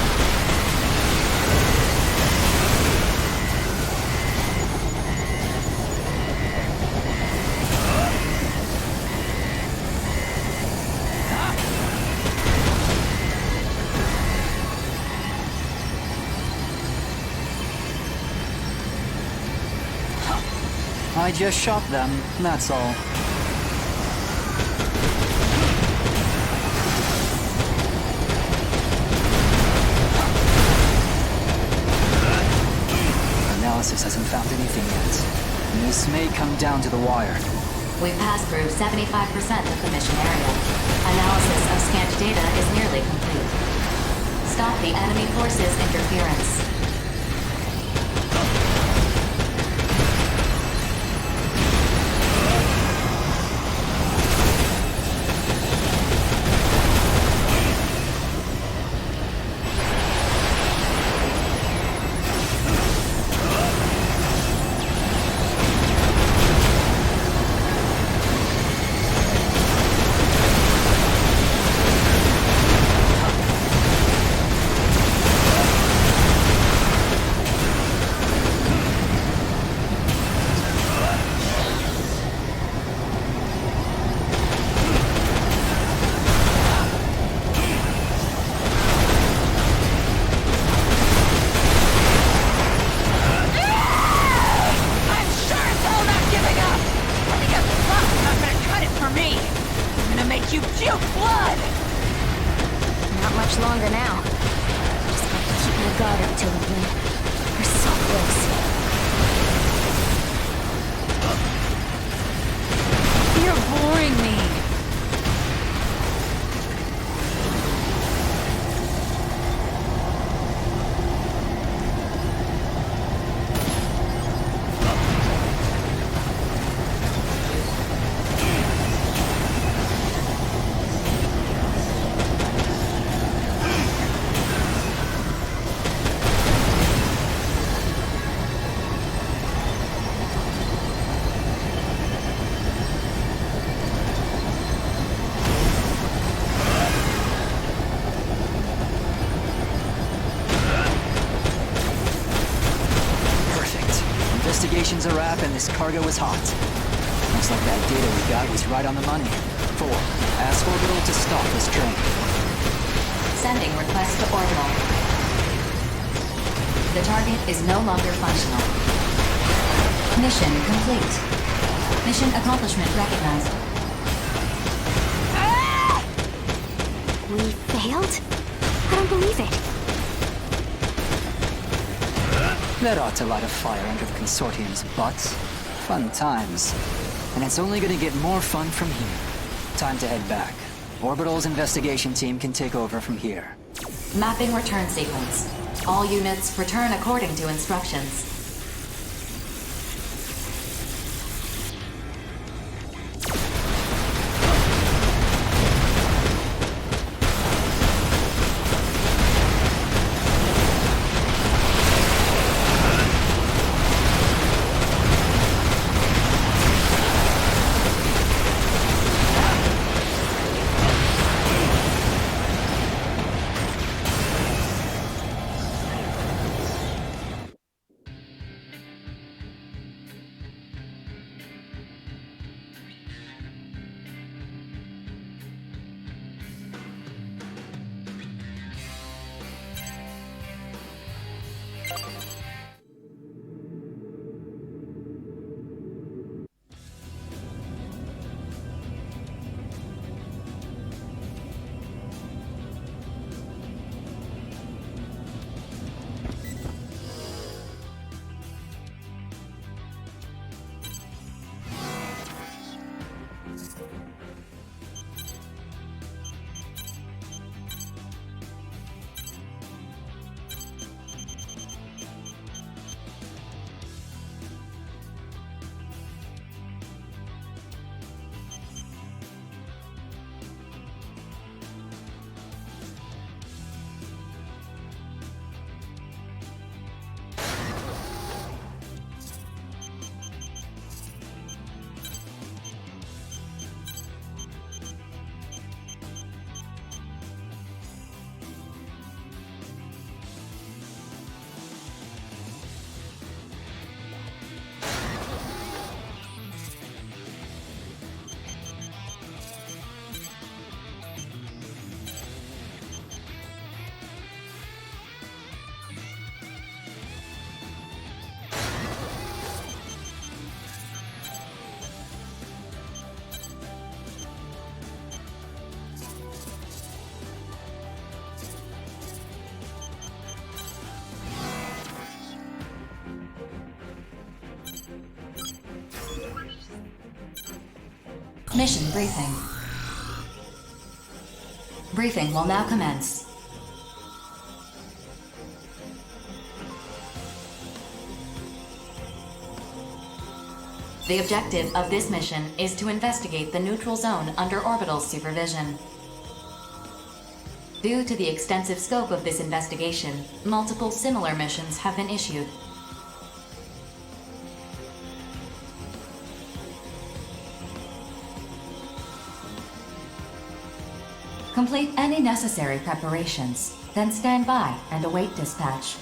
I just shot them, that's all. Analysis hasn't found anything yet. This may come down to the wire. We've passed through 75% of the mission area. Analysis of scanned data is nearly complete. Stop the enemy forces' interference. Absolutely. We're so close. You're boring me. Investigation's a wrap and this cargo is hot. Looks like that data we got was right on the money. 4. Ask Orbital to stop this train. Sending request to Orbital. The target is no longer functional. Mission complete. Mission accomplishment recognized. We failed? I don't believe it. That ought to light a fire under the Consortium's butts. Fun times. And it's only gonna get more fun from here. Time to head back. Orbital's investigation team can take over from here. Mapping return sequence. All units return according to instructions. Mission briefing. Briefing will now commence. The objective of this mission is to investigate the neutral zone under orbital supervision. Due to the extensive scope of this investigation, multiple similar missions have been issued. Complete any necessary preparations, then stand by and await dispatch.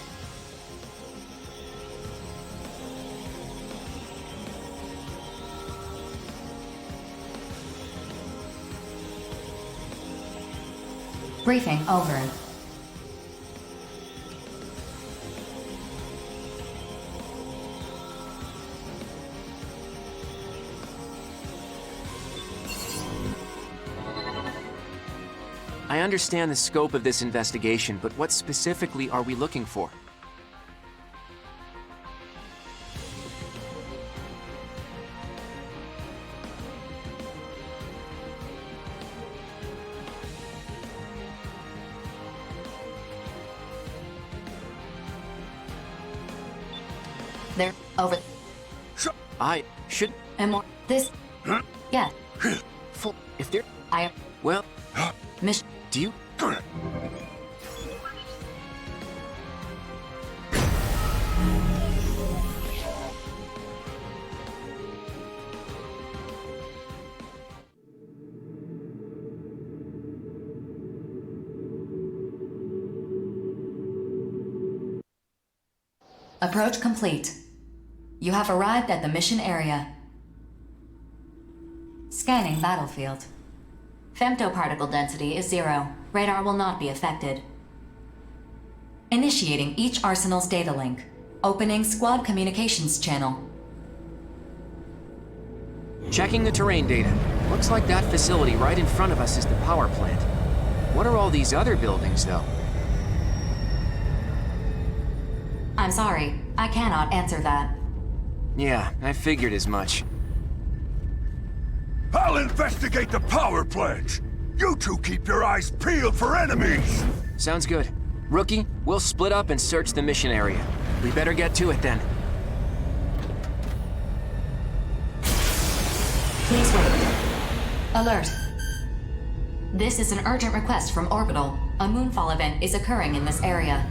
Briefing over. I understand the scope of this investigation, but what specifically are we looking for? They're over. I should... And more. This. Yeah. Full... If they're... I. Well... Mission. Do you... Approach complete. You have arrived at the mission area. Scanning battlefield. Femtoparticle density is 0. Radar will not be affected. Initiating each arsenal's data link. Opening squad communications channel. Checking the terrain data. Looks like that facility right in front of us is the power plant. What are all these other buildings, though? I'm sorry, I cannot answer that. Yeah, I figured as much. I'll investigate the power plant. You two keep your eyes peeled for enemies. Sounds good. Rookie, we'll split up and search the mission area. We better get to it then. Please wait. Alert. This is an urgent request from Orbital. A moonfall event is occurring in this area.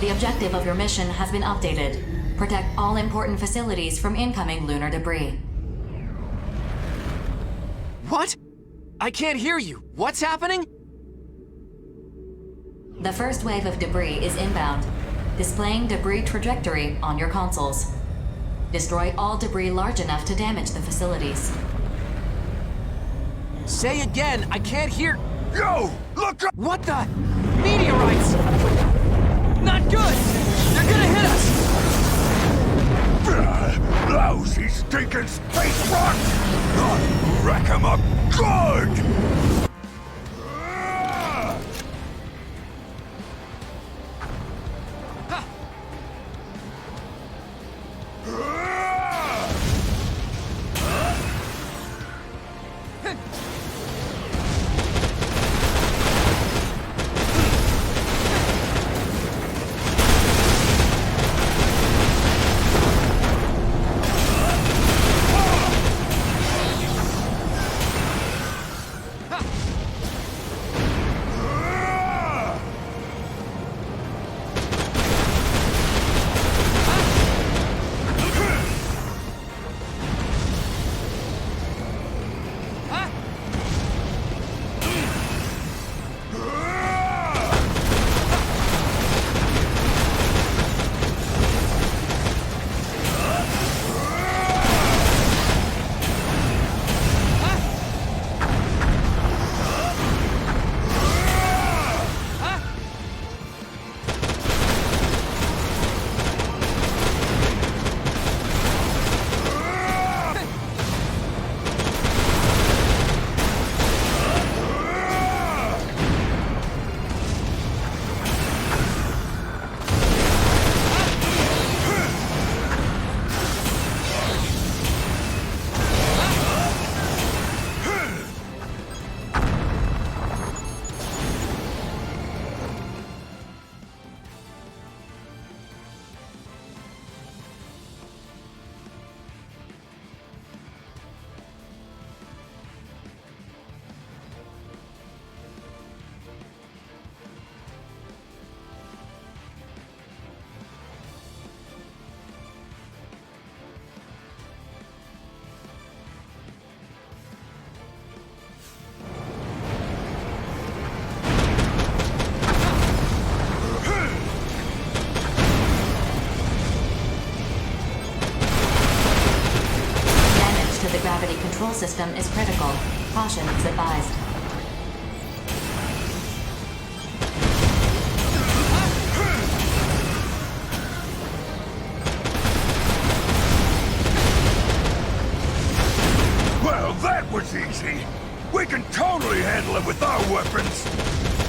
The objective of your mission has been updated. Protect all important facilities from incoming lunar debris. What? I can't hear you. What's happening? The first wave of debris is inbound, displaying debris trajectory on your consoles. Destroy all debris large enough to damage the facilities. Say again, I can't hear... Yo! Look up! What the? Meteorites! Not good! They're gonna hit us! Lousy stinking space rocks! Wreck 'em up good! The gravity control system is critical. Caution is advised. Well, that was easy. We can totally handle it with our weapons.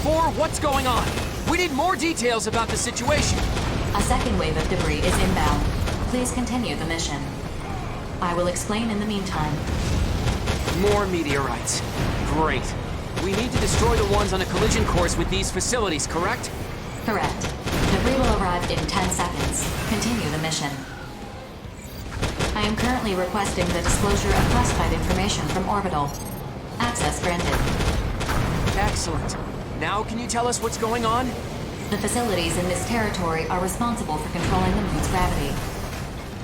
4, what's going on? We need more details about the situation. A second wave of debris is inbound. Please continue the mission. I will explain in the meantime. More meteorites. Great. We need to destroy the ones on a collision course with these facilities, correct? Correct. Debris debris will arrive in 10 seconds. Continue the mission. I am currently requesting the disclosure of classified information from Orbital. Access granted. Excellent. Now can you tell us what's going on? The facilities in this territory are responsible for controlling the moon's gravity.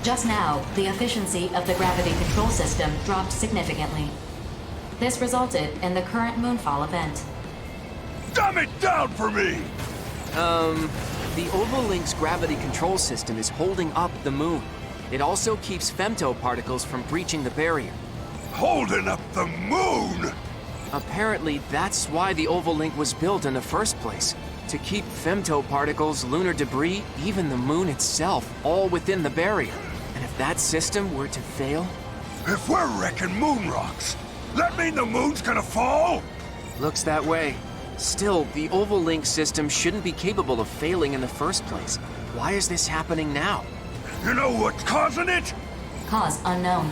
Just now, the efficiency of the gravity control system dropped significantly. This resulted in the current moonfall event. Dumb it down for me! The Ovalink's gravity control system is holding up the moon. It also keeps femto particles from breaching the barrier. Holding up the moon? Apparently, that's why the Ovalink was built in the first place. To keep femto particles, lunar debris, even the moon itself, all within the barrier. And if that system were to fail... If we're wrecking moon rocks, that mean the moon's gonna fall? Looks that way. Still, the Ovalink system shouldn't be capable of failing in the first place. Why is this happening now? You know what's causing it? Cause unknown.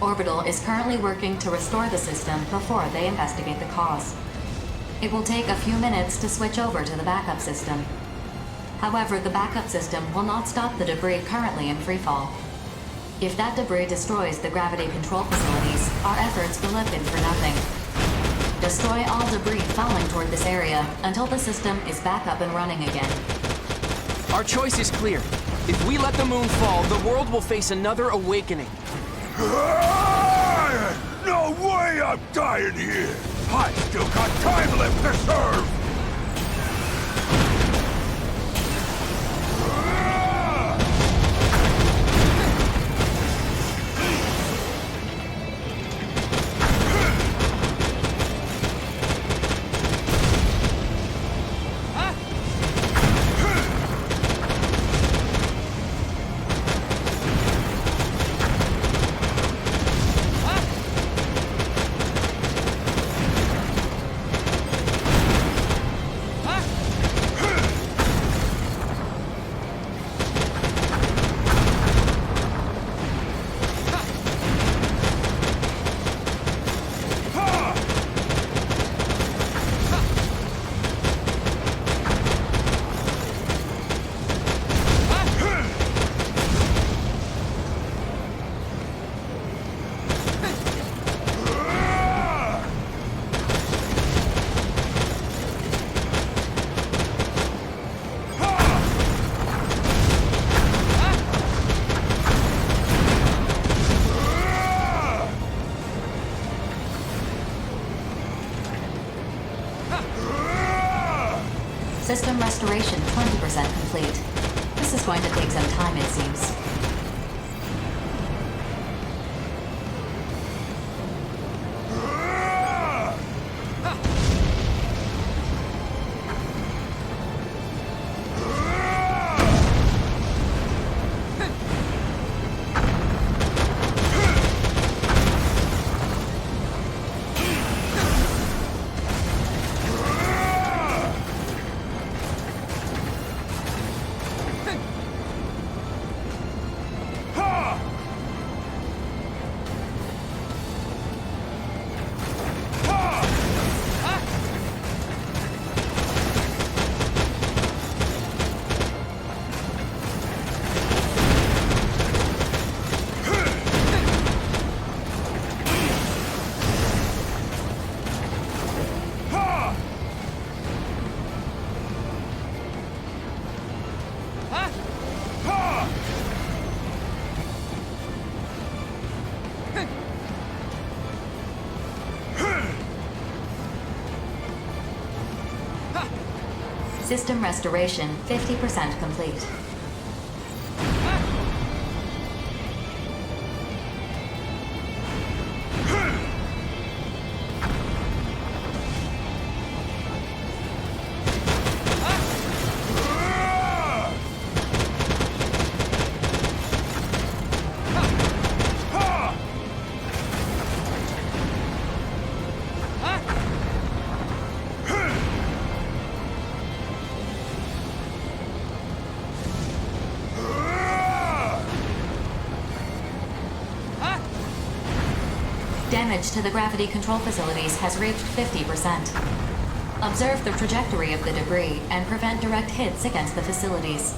Orbital is currently working to restore the system before they investigate the cause. It will take a few minutes to switch over to the backup system. However, the backup system will not stop the debris currently in freefall. If that debris destroys the gravity control facilities, our efforts will have been for nothing. Destroy all debris falling toward this area until the system is back up and running again. Our choice is clear. If we let the moon fall, the world will face another awakening. No way I'm dying here! I still got time left to serve! System restoration 20% complete. This is going to take some time, it seems. System restoration 50% complete. Damage to the gravity control facilities has reached 50%. Observe the trajectory of the debris and prevent direct hits against the facilities.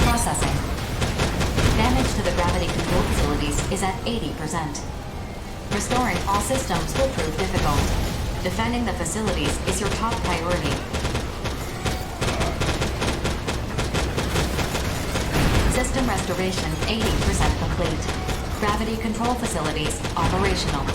Processing. Damage to the gravity control facilities is at 80%. Restoring all systems will prove difficult. Defending the facilities is your top priority. System restoration 80% complete. Gravity control facilities operational.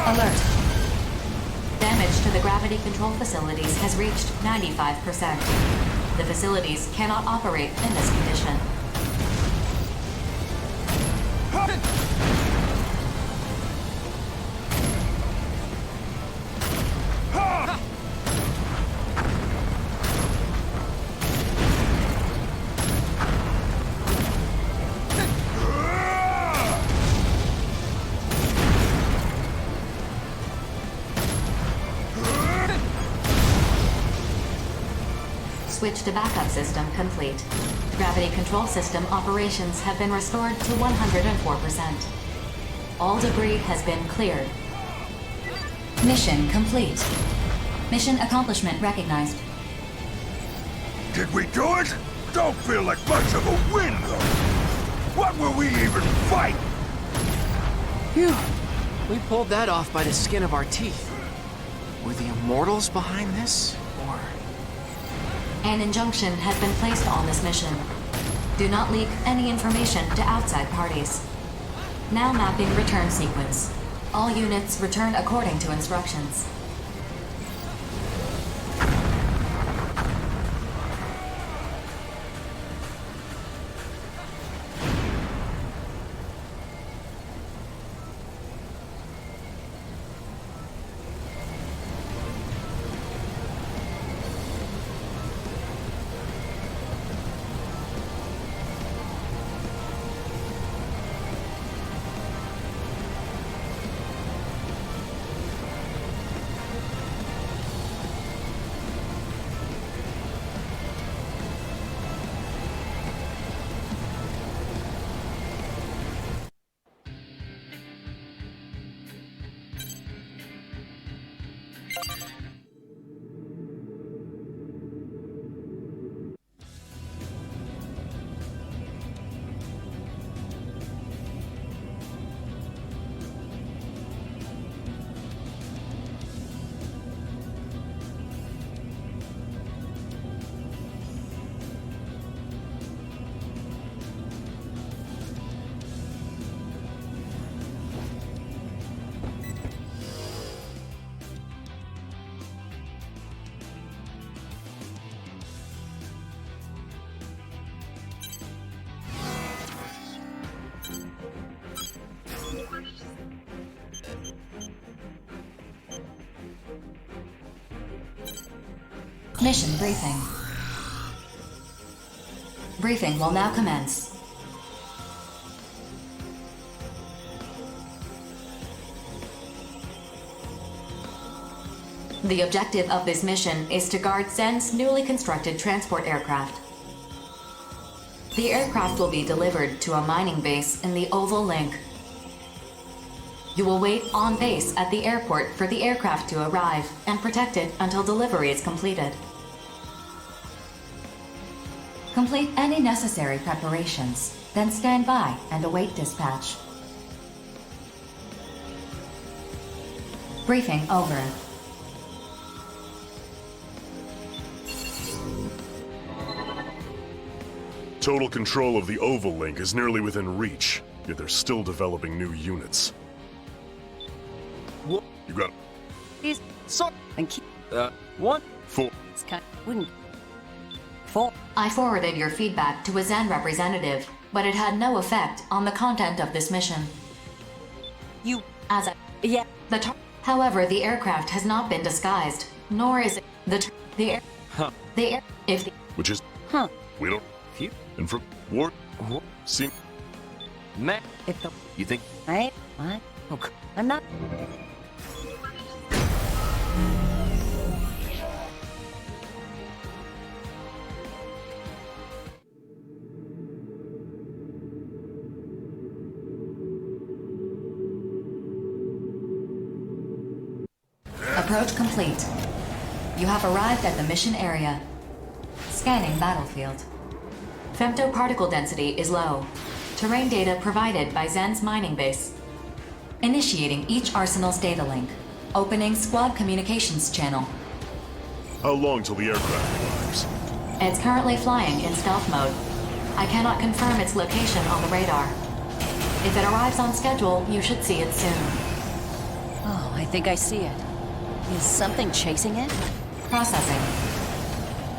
Alert. Damage to the gravity control facilities has reached 95%. The facilities cannot operate in this condition. Switch to backup system complete. Gravity control system operations have been restored to 104%. All debris has been cleared. Mission complete. Mission accomplishment recognized. Did we do it? Don't feel like much of a win, though. What were we even fighting? Phew. We pulled that off by the skin of our teeth. Were the Immortals behind this? Or... An injunction has been placed on this mission. Do not leak any information to outside parties. Now mapping return sequence. All units return according to instructions. Mission briefing. Briefing will now commence. The objective of this mission is to guard Zen's newly constructed transport aircraft. The aircraft will be delivered to a mining base in the Oval Link. You will wait on base at the airport for the aircraft to arrive and protect it until delivery is completed. Complete any necessary preparations, then stand by and await dispatch. Briefing over. Total control of the Oval Link is nearly within reach, yet they're still developing new units. What? You got... Is so and keep what? 4. It's kind of wouldn't. 4. I forwarded your feedback to a Zen representative, but it had no effect on the content of this mission. You... As a... Yeah. However, the aircraft has not been disguised, nor is it the air... Huh. The air... If the... Which is... Huh. We don't... Phew. And from... War... Seem... Mech. If the... You think... What? Okay. I'm not... Approach complete. You have arrived at the mission area. Scanning battlefield. Femtoparticle density is low. Terrain data provided by Zen's mining base. Initiating each arsenal's data link. Opening squad communications channel. How long till the aircraft arrives? It's currently flying in stealth mode. I cannot confirm its location on the radar. If it arrives on schedule, you should see it soon. Oh, I think I see it. Is something chasing it? Processing.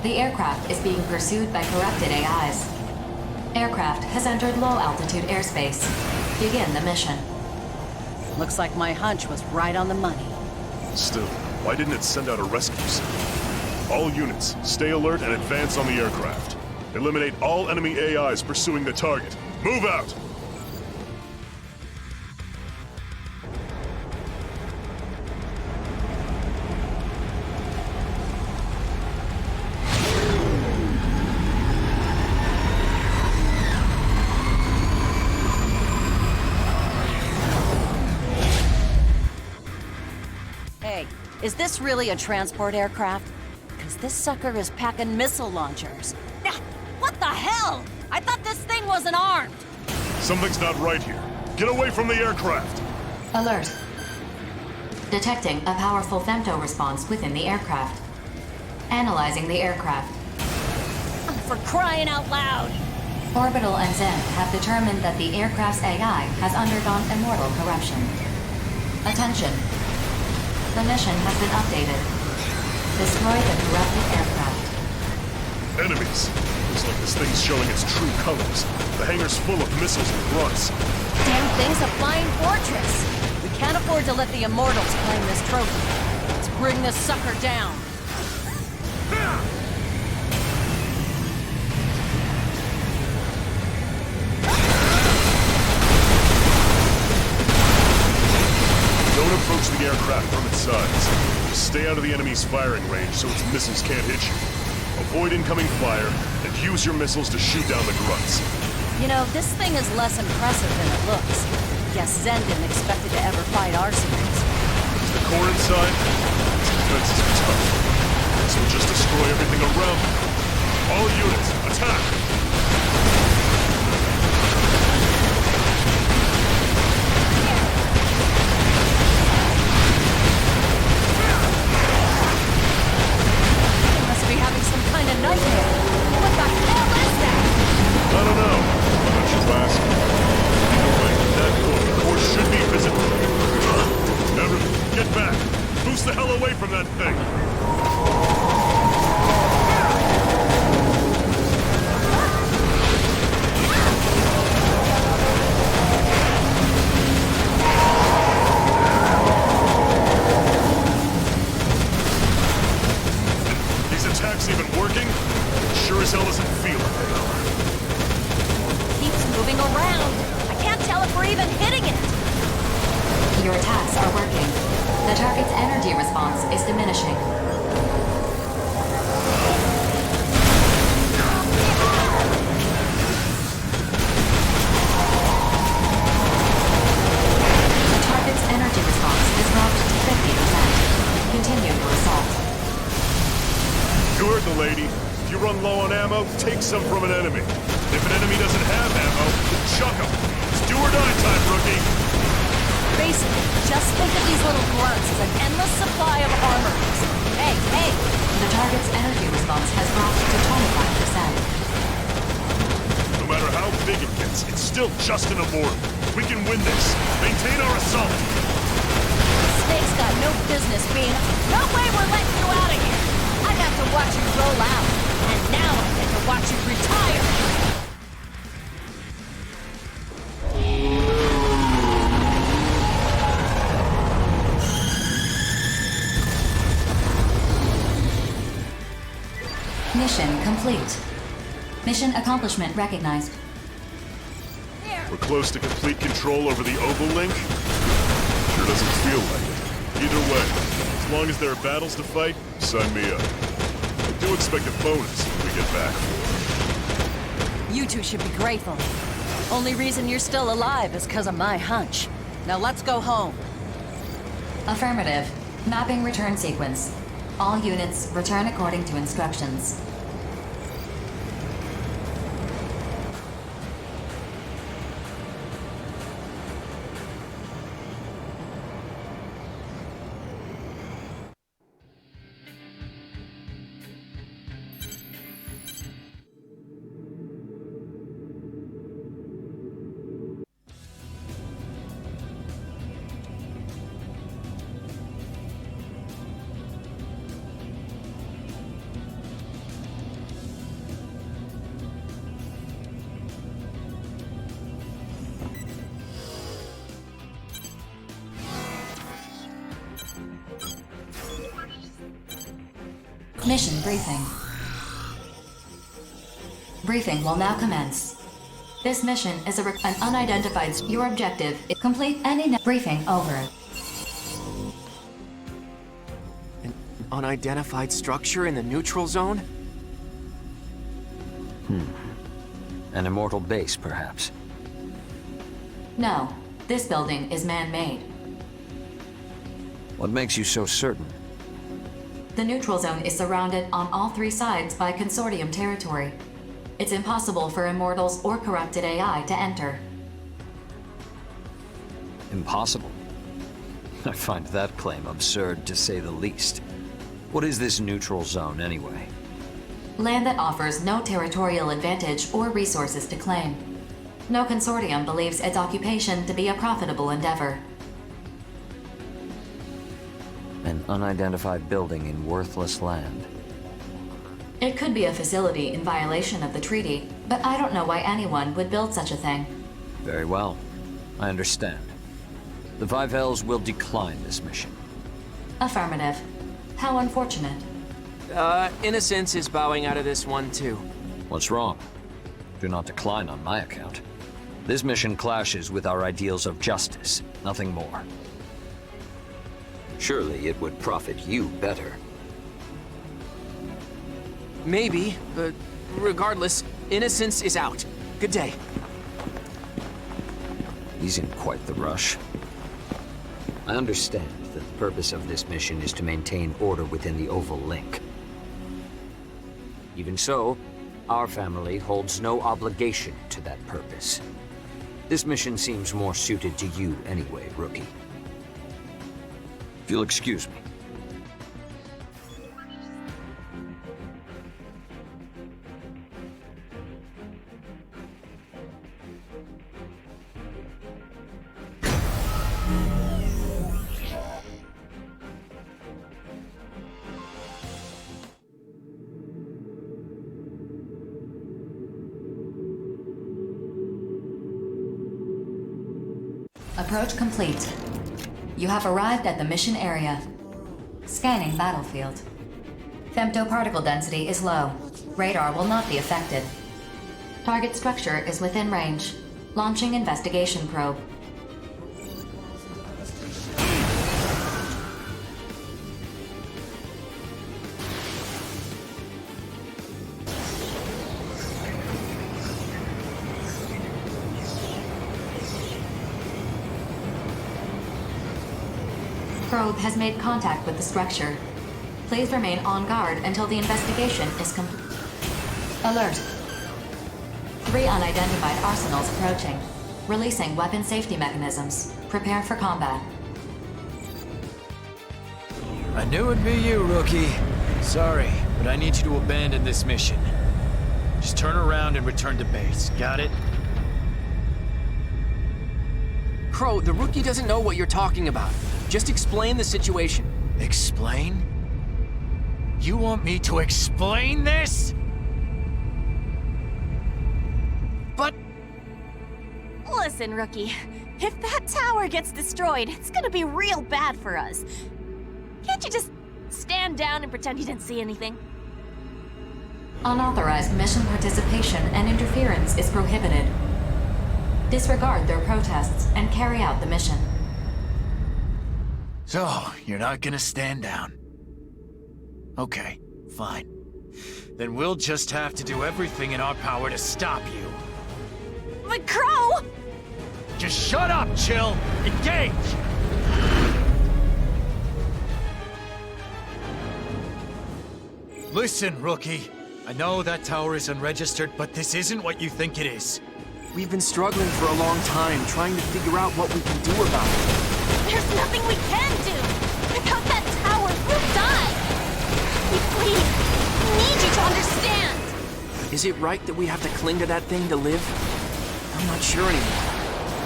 The aircraft is being pursued by corrupted AIs. Aircraft has entered low-altitude airspace. Begin the mission. Looks like my hunch was right on the money. Still, why didn't it send out a rescue signal? All units, stay alert and advance on the aircraft. Eliminate all enemy AIs pursuing the target. Move out! Hey, is this really a transport aircraft? Because this sucker is packing missile launchers. What the hell? I thought this thing wasn't armed! Something's not right here. Get away from the aircraft! Alert. Detecting a powerful femto response within the aircraft. Analyzing the aircraft. For crying out loud! Orbital and Zen have determined that the aircraft's AI has undergone immortal corruption. Attention. The mission has been updated. Destroy the corrupted aircraft. Enemies! Looks like this thing's showing its true colors. The hangar's full of missiles and grunts. Damn thing's a flying fortress! We can't afford to let the Immortals claim this trophy. Let's bring this sucker down. Don't approach the aircraft from its sides. Just stay out of the enemy's firing range so its missiles can't hit you. Avoid incoming fire, and use your missiles to shoot down the grunts. You know, this thing is less impressive than it looks. Guess Zen didn't expect it to ever fight Arsenals. The core inside? Its defenses are tough. This will just destroy everything around them. All units, attack! Must be having some kind of nightmare. What the hell is that? I don't know. Why don't you ask? Either way, that core should be visible. Never, get back! Boost the hell away from that thing! These attacks even working? Sure as hell doesn't feel it. Keeps moving around. I can't tell if we're even hitting it. Your attacks are working. The target's energy response is diminishing. The target's energy response is dropped to 50%. Continue your assault. You heard the lady. If you run low on ammo, take some from an enemy. If an enemy doesn't have ammo, chuck them. It's do or die time, rookie. Basically, just think of these little grunts as an endless supply of armor. Hey, hey! The target's energy response has dropped to 25%. No matter how big it gets, it's still just an immortal. We can win this. Maintain our assault. Snake's got no business being... No way we're letting you out of here! I got to watch you roll out, and now I get to watch you retire! Mission complete. Mission accomplishment recognized. We're close to complete control over the Oval Link? Sure doesn't feel like it. Either way, as long as there are battles to fight, sign me up. I do expect a bonus when we get back. You two should be grateful. Only reason you're still alive is because of my hunch. Now let's go home. Affirmative. Mapping return sequence. All units return according to instructions. Mission briefing. Briefing will now commence. This mission is an unidentified. Your objective is complete any briefing over. An unidentified structure in the neutral zone? An immortal base, perhaps. No, this building is man-made. What makes you so certain? The neutral zone is surrounded on all three sides by Consortium territory. It's impossible for immortals or corrupted AI to enter. Impossible? I find that claim absurd, to say the least. What is this neutral zone, anyway? Land that offers no territorial advantage or resources to claim. No Consortium believes its occupation to be a profitable endeavor. An unidentified building in worthless land. It could be a facility in violation of the treaty, but I don't know why anyone would build such a thing. Very well. I understand. The Five Hells will decline this mission. Affirmative. How unfortunate. Innocence is bowing out of this one, too. What's wrong? Do not decline on my account. This mission clashes with our ideals of justice, nothing more. Surely it would profit you better. Maybe, but regardless, innocence is out. Good day. He's in quite the rush. I understand that the purpose of this mission is to maintain order within the Oval Link. Even so, our family holds no obligation to that purpose. This mission seems more suited to you anyway, Rookie. If you'll excuse me. Approach complete. You have arrived at the mission area. Scanning battlefield. Femtoparticle density is low. Radar will not be affected. Target structure is within range. Launching investigation probe. Probe has made contact with the structure. Please remain on guard until the investigation is complete. Alert. 3 unidentified arsenals approaching. Releasing weapon safety mechanisms. Prepare for combat. I knew it'd be you, Rookie. Sorry, but I need you to abandon this mission. Just turn around and return to base. Got it? Crow, the Rookie doesn't know what you're talking about. Just explain the situation. Explain? You want me to explain this? But... Listen, Rookie. If that tower gets destroyed, it's gonna be real bad for us. Can't you just stand down and pretend you didn't see anything? Unauthorized mission participation and interference is prohibited. Disregard their protests and carry out the mission. So, you're not gonna stand down. Okay, fine. Then we'll just have to do everything in our power to stop you. But Crow! Just shut up, Chill! Engage! Listen, Rookie. I know that tower is unregistered, but this isn't what you think it is. We've been struggling for a long time, trying to figure out what we can do about it. There's nothing we can do! Without that tower, we'll die! We please, we need you to understand! Is it right that we have to cling to that thing to live? I'm not sure anymore.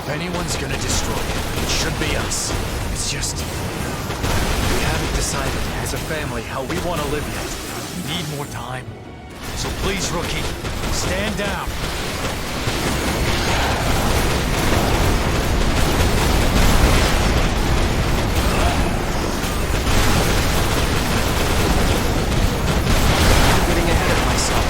If anyone's gonna destroy it, it should be us. It's just... we haven't decided as a family how we want to live yet. We need more time. So please, Rookie, stand down. I'm getting ahead of myself.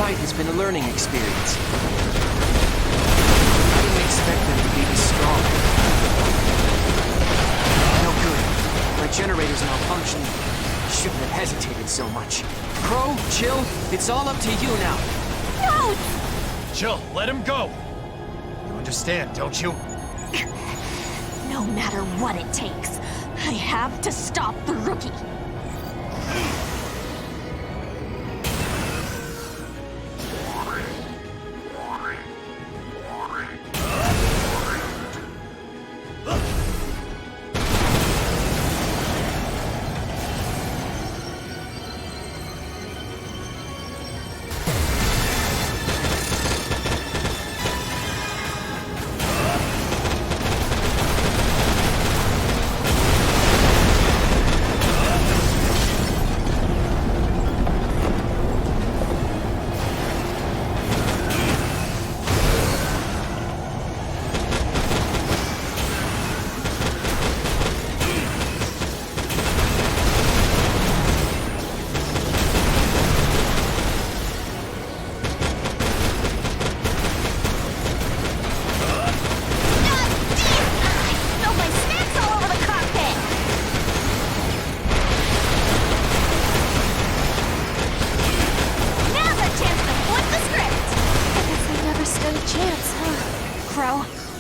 Has been a learning experience. I didn't expect them to be this strong. No good. My generator's malfunctioning. Shouldn't have hesitated so much. Crow, Chill, it's all up to you now. No! Chill, let him go. You understand, don't you? No matter what it takes, I have to stop the Rookie.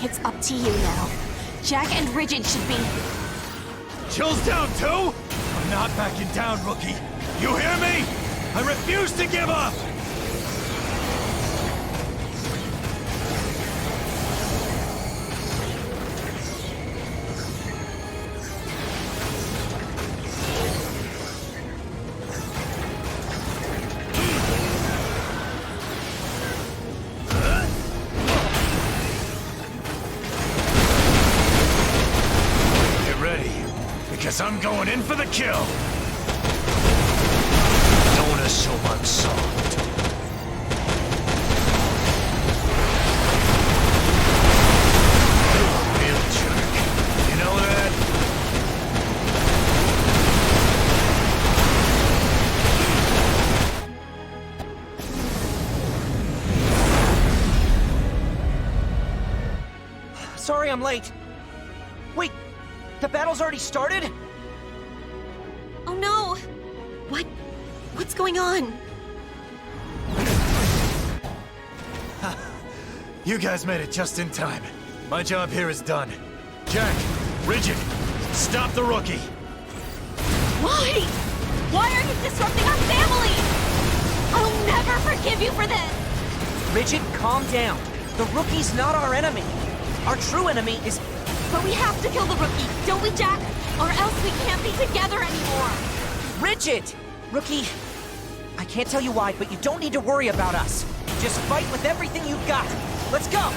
It's up to you now. Jack and Rigid should be... Chill's down too? I'm not backing down, Rookie. You hear me? I refuse to give up! Because I'm going in for the kill. Don't assume I'm soft. You're a real jerk. You know that? Sorry I'm late. Wait, the battle's already started? Oh no! What's going on? You guys made it just in time. My job here is done. Jack, Rigid, stop the Rookie! Why? Why are you disrupting our family? I'll never forgive you for this! Rigid, calm down. The Rookie's not our enemy. Our true enemy is... But we have to kill the rookie, don't we, Jack? Or else we can't be together anymore. Rigid! Rookie, I can't tell you why, but you don't need to worry about us. Just fight with everything you've got. Let's go!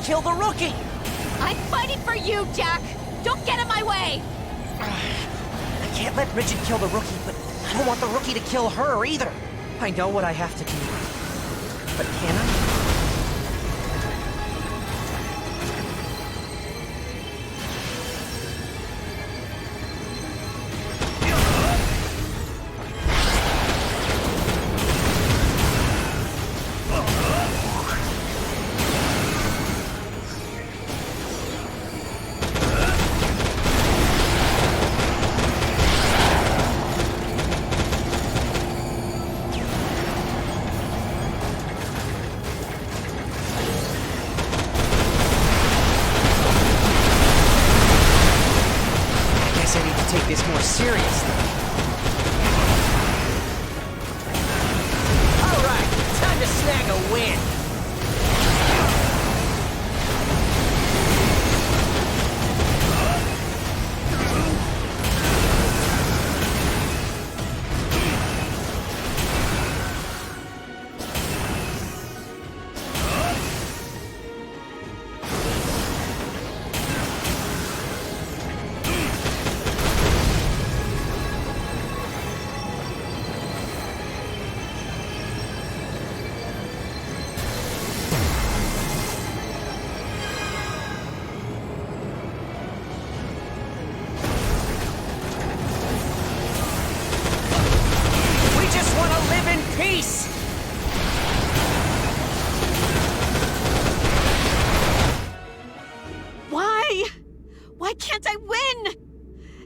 Kill the rookie! I'm fighting for you, Jack! Don't get in my way! I can't let Rigid kill the rookie, but I don't want the rookie to kill her either. I know what I have to do. But can I? Take this more seriously. All right, time to snag a win. Why can't I win?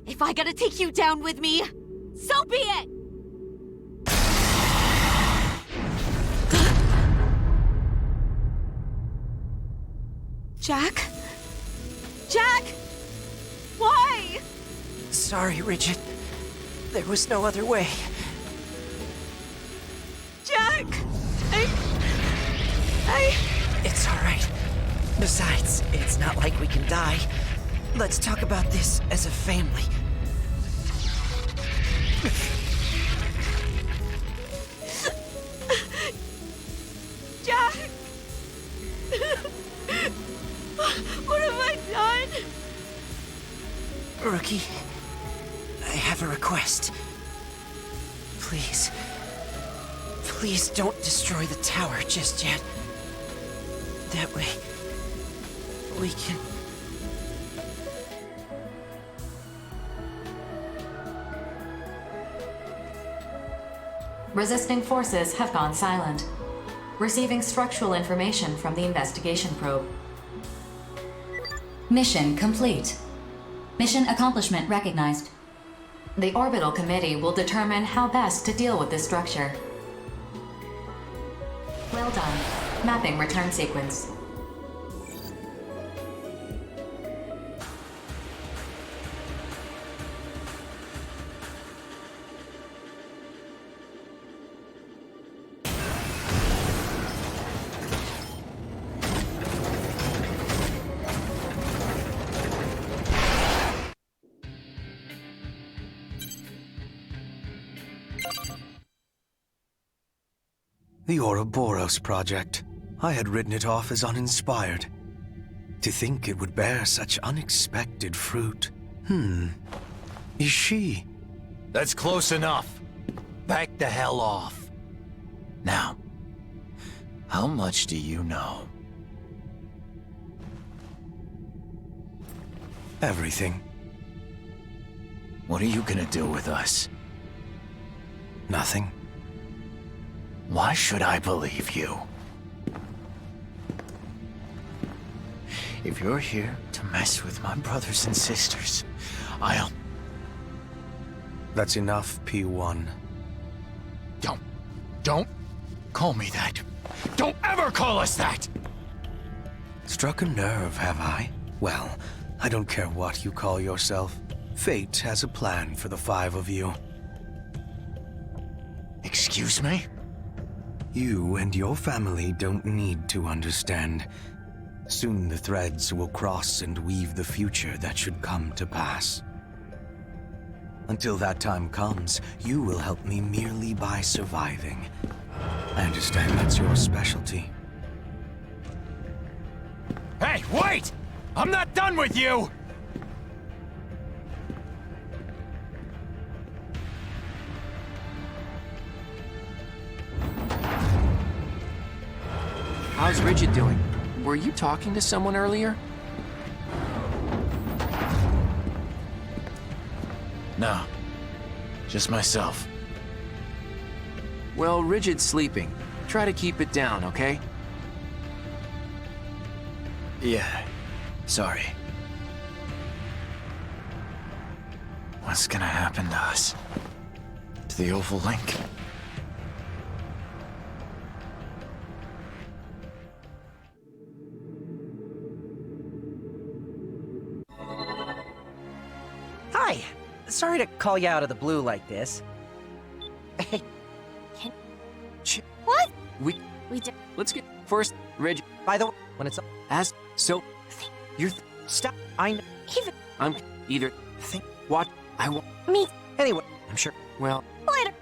If I gotta take you down with me, so be it! Jack? Jack! Why? Sorry, Rigid. There was no other way. Jack! It's all right. Besides, it's not like we can die. Let's talk about this as a family. Jack! What have I done? Rookie, I have a request. Please. Please don't destroy the tower just yet. That way, we can... Resisting forces have gone silent. Receiving structural information from the investigation probe. Mission complete. Mission accomplishment recognized. The Orbital Committee will determine how best to deal with this structure. Well done. Mapping return sequence. The Ouroboros project. I had written it off as uninspired. To think it would bear such unexpected fruit. Is she? That's close enough. Back the hell off. Now, how much do you know? Everything. What are you gonna do with us? Nothing. Why should I believe you? If you're here to mess with my brothers and sisters, I'll... That's enough, P1. Don't call me that. Don't ever call us that! Struck a nerve, have I? Well, I don't care what you call yourself. Fate has a plan for the 5 of you. Excuse me? You and your family don't need to understand. Soon the threads will cross and weave the future that should come to pass. Until that time comes, you will help me merely by surviving. I understand that's your specialty. Hey, wait! I'm not done with you! How's Rigid doing? Were you talking to someone earlier? No. Just myself. Well, Rigid's sleeping. Try to keep it down, okay? Yeah. Sorry. What's gonna happen to us? To the Oval Link? Hi! Sorry to call you out of the blue like this. Hey. What? We did. Let's get first, Rigid. By the way, when it's As so, you're stop. I know. Even I'm either think what I want. me. Anyway, I'm sure. Well, Later.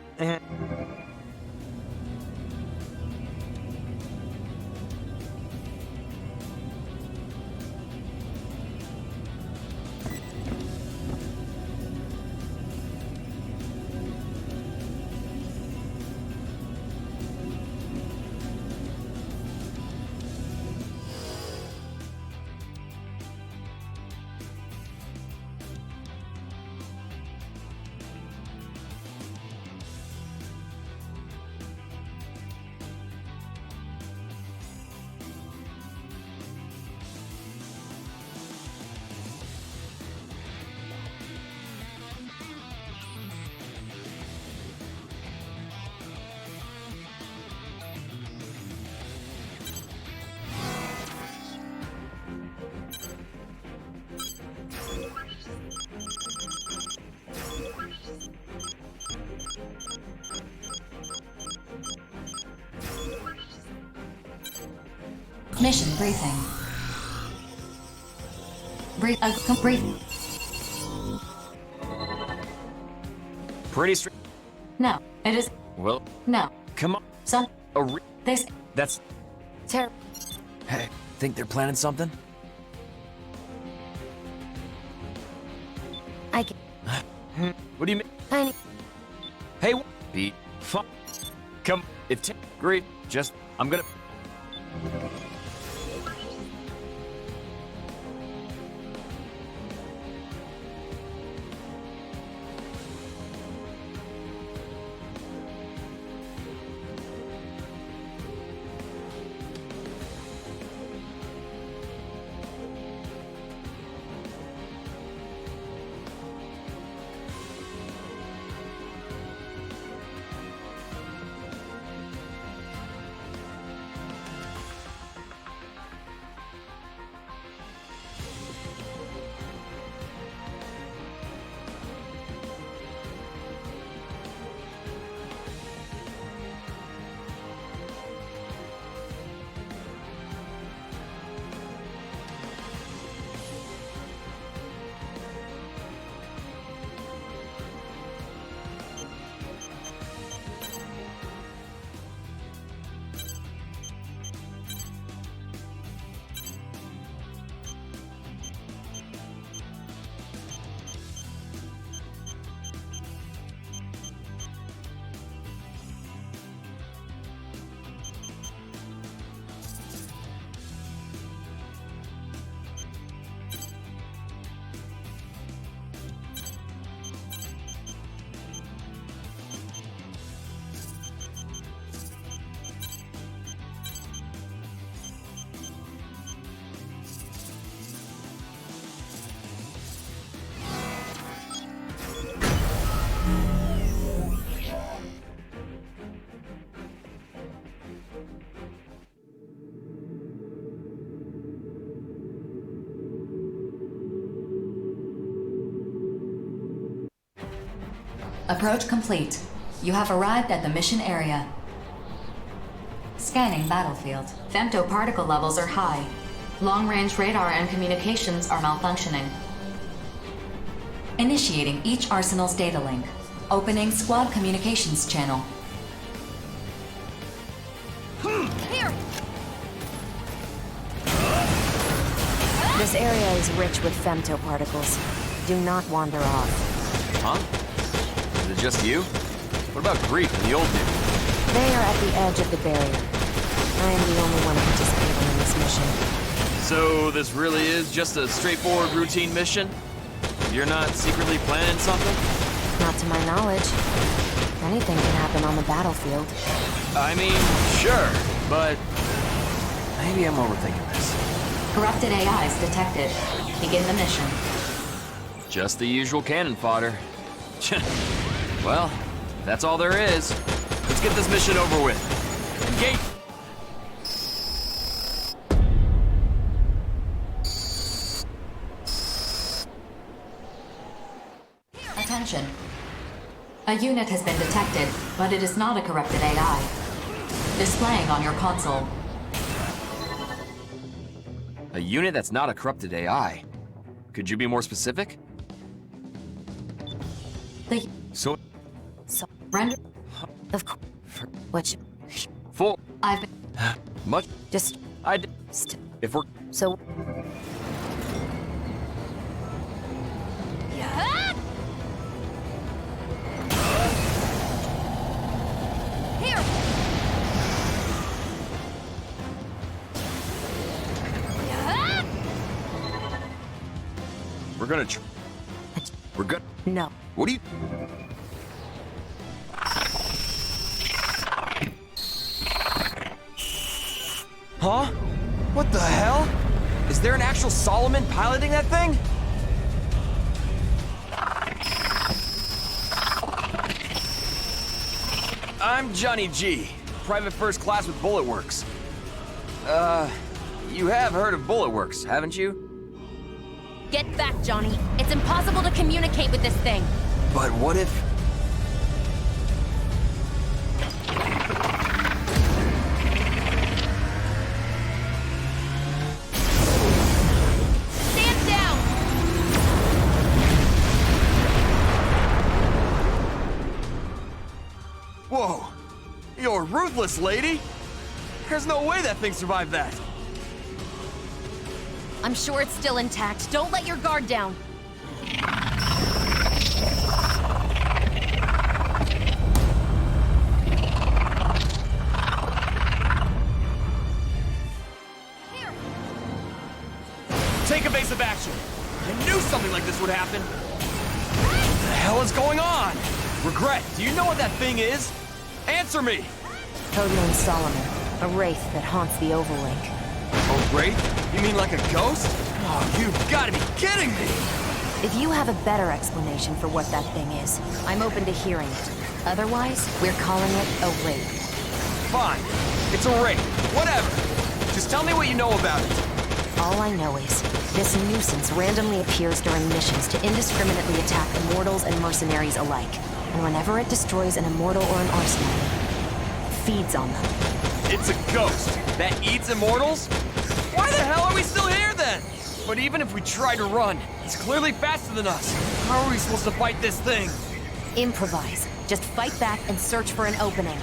Mission briefing. Brief. pretty straight. No, it is. Well, No. come on. Son. This. That's Terrible. Hey, think they're planning something? I can. What do you mean? Tiny. Hey, be fun. Come, it's great. Just, I'm gonna. Approach complete. You have arrived at the mission area. Scanning battlefield. Femtoparticle levels are high. Long-range radar and communications are malfunctioning. Initiating each arsenal's data link. Opening squad communications channel. Here! This area is rich with femtoparticles. Do not wander off. Huh? Is it just you? What about Grief and the old dude? They are at the edge of the barrier. I am the only one participating in this mission. So this really is just a straightforward routine mission? You're not secretly planning something? Not to my knowledge. Anything can happen on the battlefield. I mean, sure, but maybe I'm overthinking this. Corrupted AIs detected. Begin the mission. Just the usual cannon fodder. Well, that's all there is. Let's get this mission over with. Engage! Attention. A unit has been detected, but it is not a corrupted AI. Displaying on your console. A unit that's not a corrupted AI. Could you be more specific? So render of course. Which Full. I've been Much. Just I. If we're so. Yeah! Here! Yeah! We're gonna. We're good. No. What do you? Huh? What the hell? Is there an actual Solomon piloting that thing? I'm Johnny G, private first class with Bullet Works. You have heard of Bullet Works, haven't you? Get back, Johnny. It's impossible to communicate with this thing. But what if... Stand down! Whoa! You're ruthless, lady! There's no way that thing survived that! I'm sure it's still intact. Don't let your guard down. Take evasive action! I knew something like this would happen! What the hell is going on? Regret, do you know what that thing is? Answer me! Codename Solomon, a wraith that haunts the Overlink. A wraith? You mean like a ghost? Oh, you've gotta be kidding me! If you have a better explanation for what that thing is, I'm open to hearing it. Otherwise, we're calling it a wraith. Fine. It's a wraith. Whatever. Just tell me what you know about it. All I know is, this nuisance randomly appears during missions to indiscriminately attack immortals and mercenaries alike. And whenever it destroys an immortal or an arsenal, it feeds on them. It's a ghost that eats immortals? Why the hell are we still here then? But even if we try to run, it's clearly faster than us. How are we supposed to fight this thing? Improvise. Just fight back and search for an opening.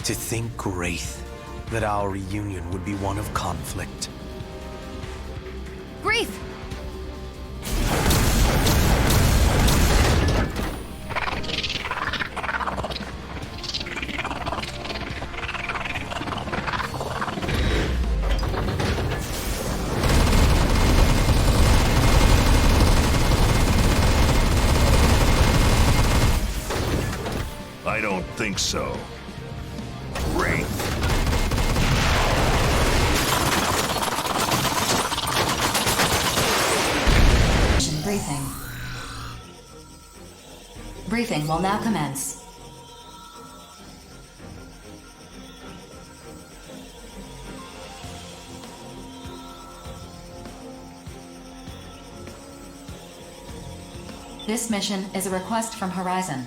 To think, Wraith, that our reunion would be one of conflict. Grief! I don't think so. Wraith! Briefing. Briefing will now commence. This mission is a request from Horizon.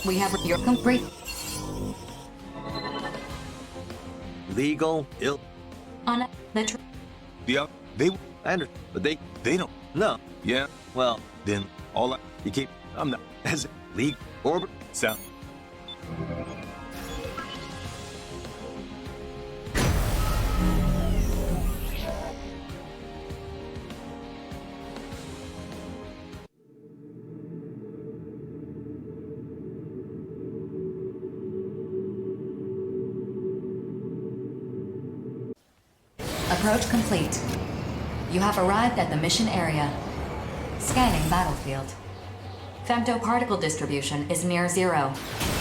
We have your complete legal ill on the yeah, they and but they don't no yeah well then all I you keep I'm not as league orbit sound approach complete. You have arrived at the mission area. Scanning battlefield. Femtoparticle distribution is near zero.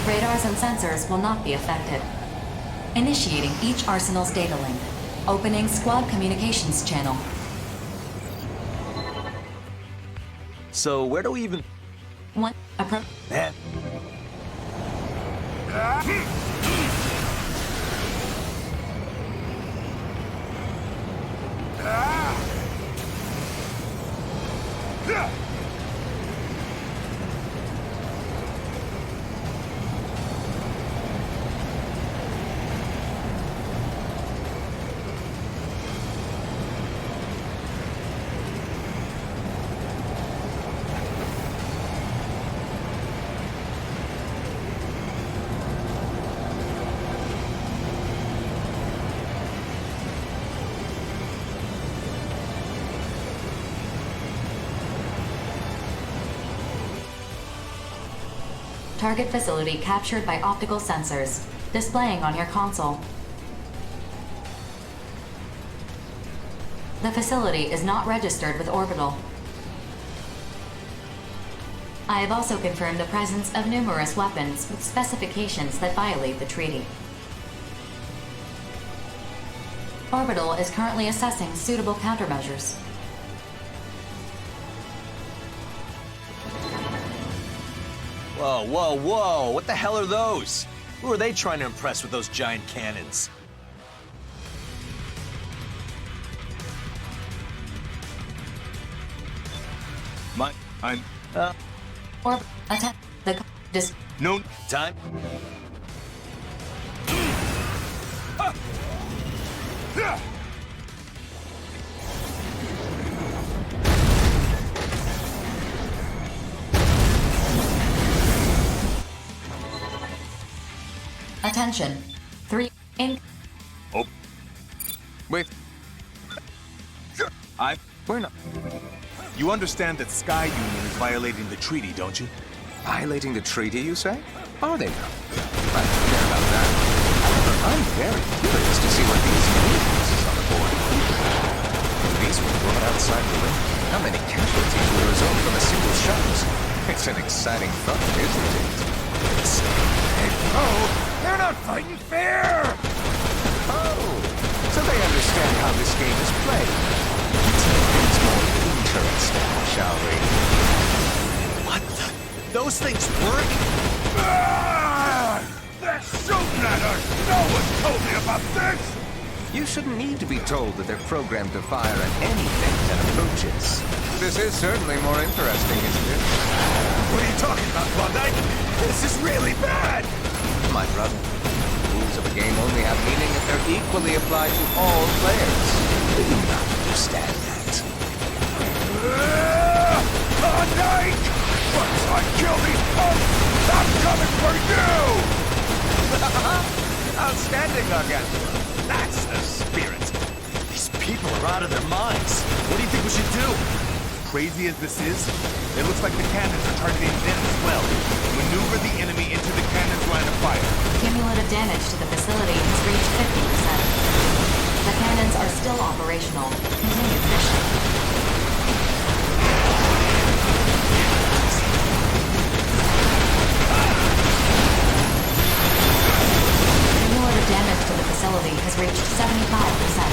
Radars and sensors will not be affected. Initiating each arsenal's data link. Opening squad communications channel. so where do we even One approach. man Target facility captured by optical sensors, displaying on your console. The facility is not registered with Orbital. I have also confirmed the presence of numerous weapons with specifications that violate the treaty. Orbital is currently assessing suitable countermeasures. whoa whoa whoa what the hell are those? Who are they trying to impress with those giant cannons? I'm Or attack the no time. Attention. 3 in. Oh. Wait. We're not. You understand that Sky Union is violating the treaty, don't you? Violating the treaty, you say? Are they now? I don't care about that. I'm very curious to see what these new pieces on the board include. These were brought outside the ring. How many casualties will result from a single shot? It's an exciting thought, isn't it? Oh, they're not fighting fair! Oh, so they understand how this game is played. Let's make things more interesting, shall we? What the? Those things work? Ah! They're shooting at us! No one told me about this! You shouldn't need to be told that they're programmed to fire at anything that approaches. This is certainly more interesting, isn't it? What are you talking about, Klondike? This is really bad! My brother, rules of the game only have meaning if they're equally applied to all players. Do you not understand that? Klondike! Once I kill these punks, I'm coming for for you! Outstanding, Gargantua. That's the spirit. These people are out of their minds. What do you think we should do? Crazy as this is, it looks like the cannons are targeting them as well. Maneuver the enemy into the cannon's line of fire. Cumulative damage to the facility has reached 50%. The cannons are still operational. Continue the mission. Cumulative damage to the facility has reached 75%.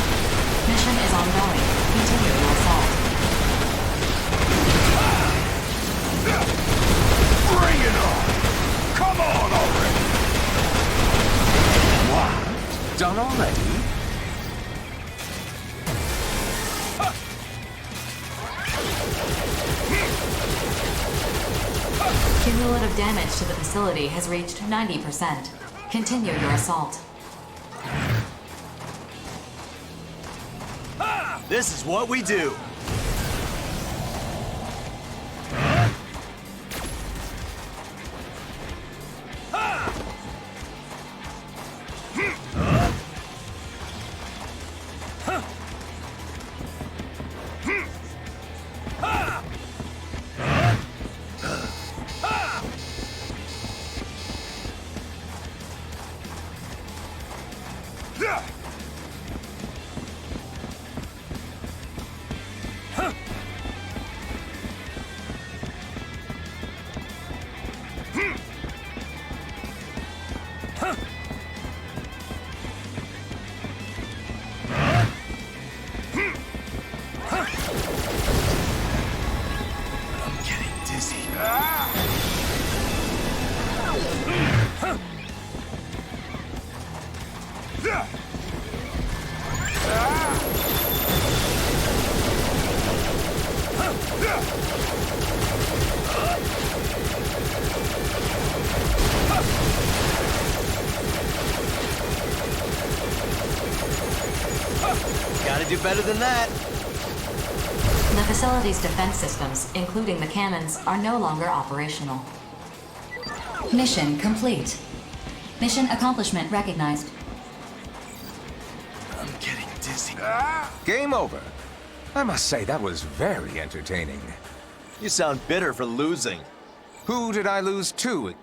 Mission is ongoing. Continue your assault. Bring it on! Come on already! What? Done already? Cumulative damage to the facility has reached 90%. Continue your assault. This is what we do. Gotta do better than that. The facility's defense systems, including the cannons, are no longer operational. Mission complete. Mission accomplishment recognized. I'm getting dizzy. Game over. I must say, that was very entertaining. You sound bitter for losing. Who did I lose to?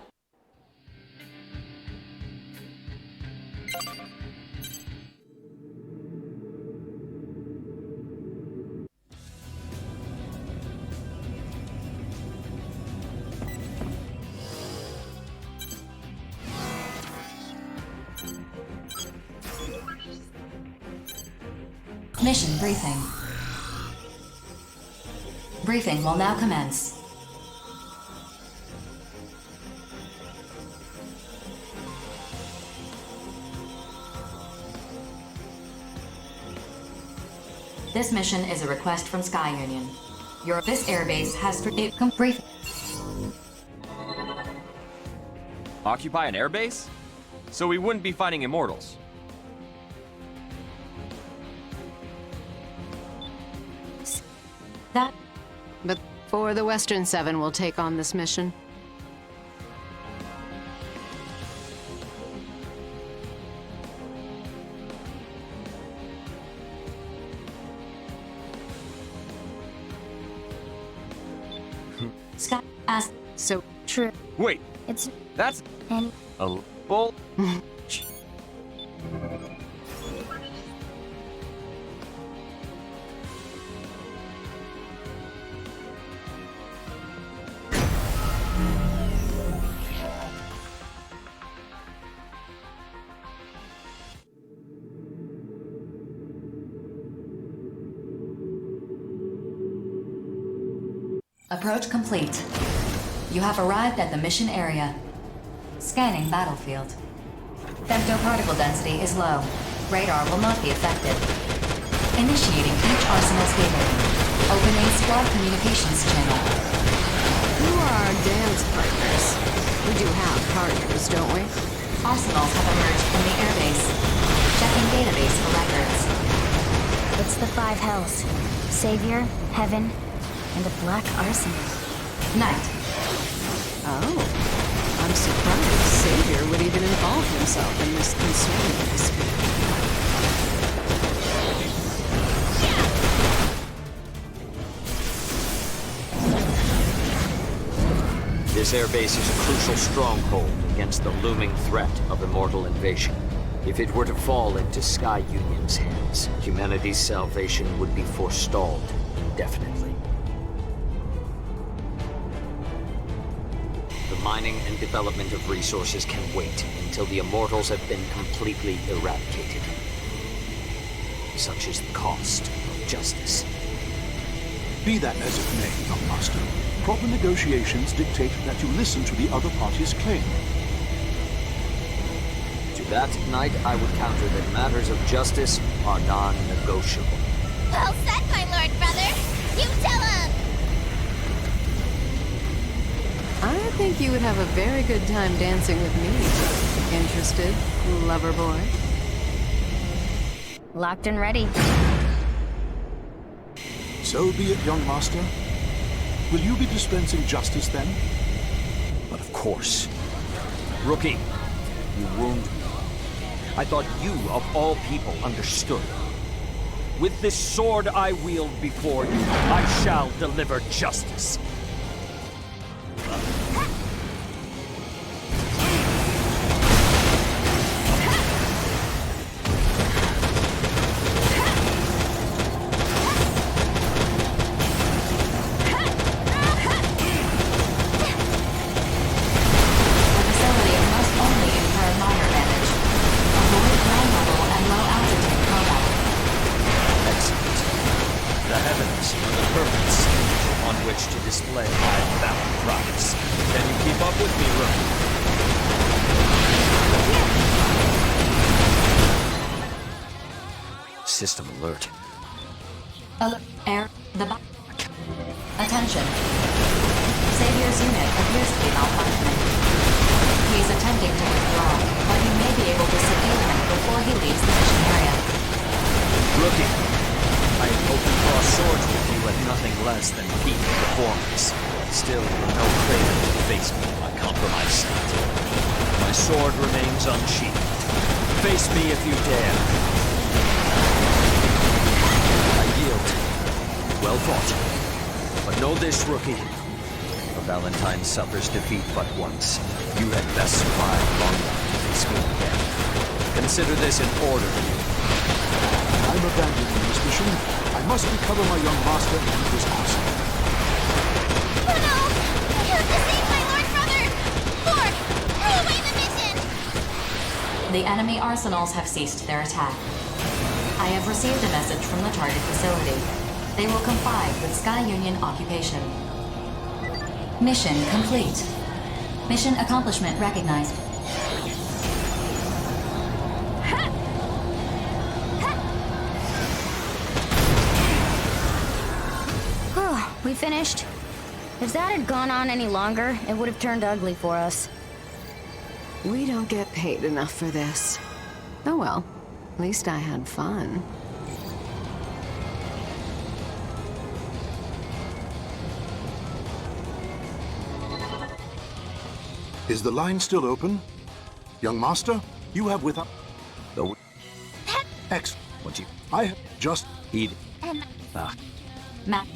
Mission briefing. Briefing will now commence. This mission is a request from Sky Union. This airbase has brief. Occupy an airbase? So we wouldn't be fighting immortals. That. But for the Western Seven will take on this mission. Sky asked. So true. Wait. It's that's and a bull. Approach complete. You have arrived at the mission area. Scanning battlefield. Femtoparticle density is low. Radar will not be affected. Initiating each arsenal's gateway. Opening squad communications channel. Who are our dance partners? We do have partners, don't we? Arsenals have emerged from the airbase. Checking database for records. It's the five hells. Savior, Heaven, and a black arsenal. Night. Oh, I'm surprised. leader would even involve himself in this concerning dispute. This airbase is a crucial stronghold against the looming threat of immortal invasion. If it were to fall into Sky Union's hands, humanity's salvation would be forestalled indefinitely. The mining and development of resources can wait until the Immortals have been completely eradicated. Such is the cost of justice. Be that as it may, young master, proper negotiations dictate that you listen to the other party's claim. To that, Knight, I would counter that matters of justice are non-negotiable. Well said, my lord brother. You tell him. I think you would have a very good time dancing with me. Interested, lover boy? Locked and ready. So be it, young master. Will you be dispensing justice then? But of course. Rookie, you wound me. I thought you, of all people, understood. With this sword I wield before you, I shall deliver justice. System alert. Attention. Savior's unit appears to be malfunctioning. He is attempting to withdraw, but you may be able to subdue him before he leaves the mission area. Rookie, I had hoped to cross swords with you at nothing less than peak performance. Still, no craven to face me in my compromised state. My sword remains unsheathed. Face me if you dare. Well fought. But know this, rookie. A Valentine suffers defeat but once. You had best survive long enough to face me again. Consider this in order. I'm abandoning this mission. I must recover my young master and his castle. Oh no! I have to save my lord brother! Lord, throw away the mission! The enemy arsenals have ceased their attack. I have received a message from the target facility. They will comply with Sky Union occupation. Mission complete. Mission accomplishment recognized. Oh, we finished. If that had gone on any longer, it would have turned ugly for us. We don't get paid enough for this. Oh well, at least I had fun. Is the line still open? Young master, you have with us... The... Excellent. What you... I have just... Eat... Map.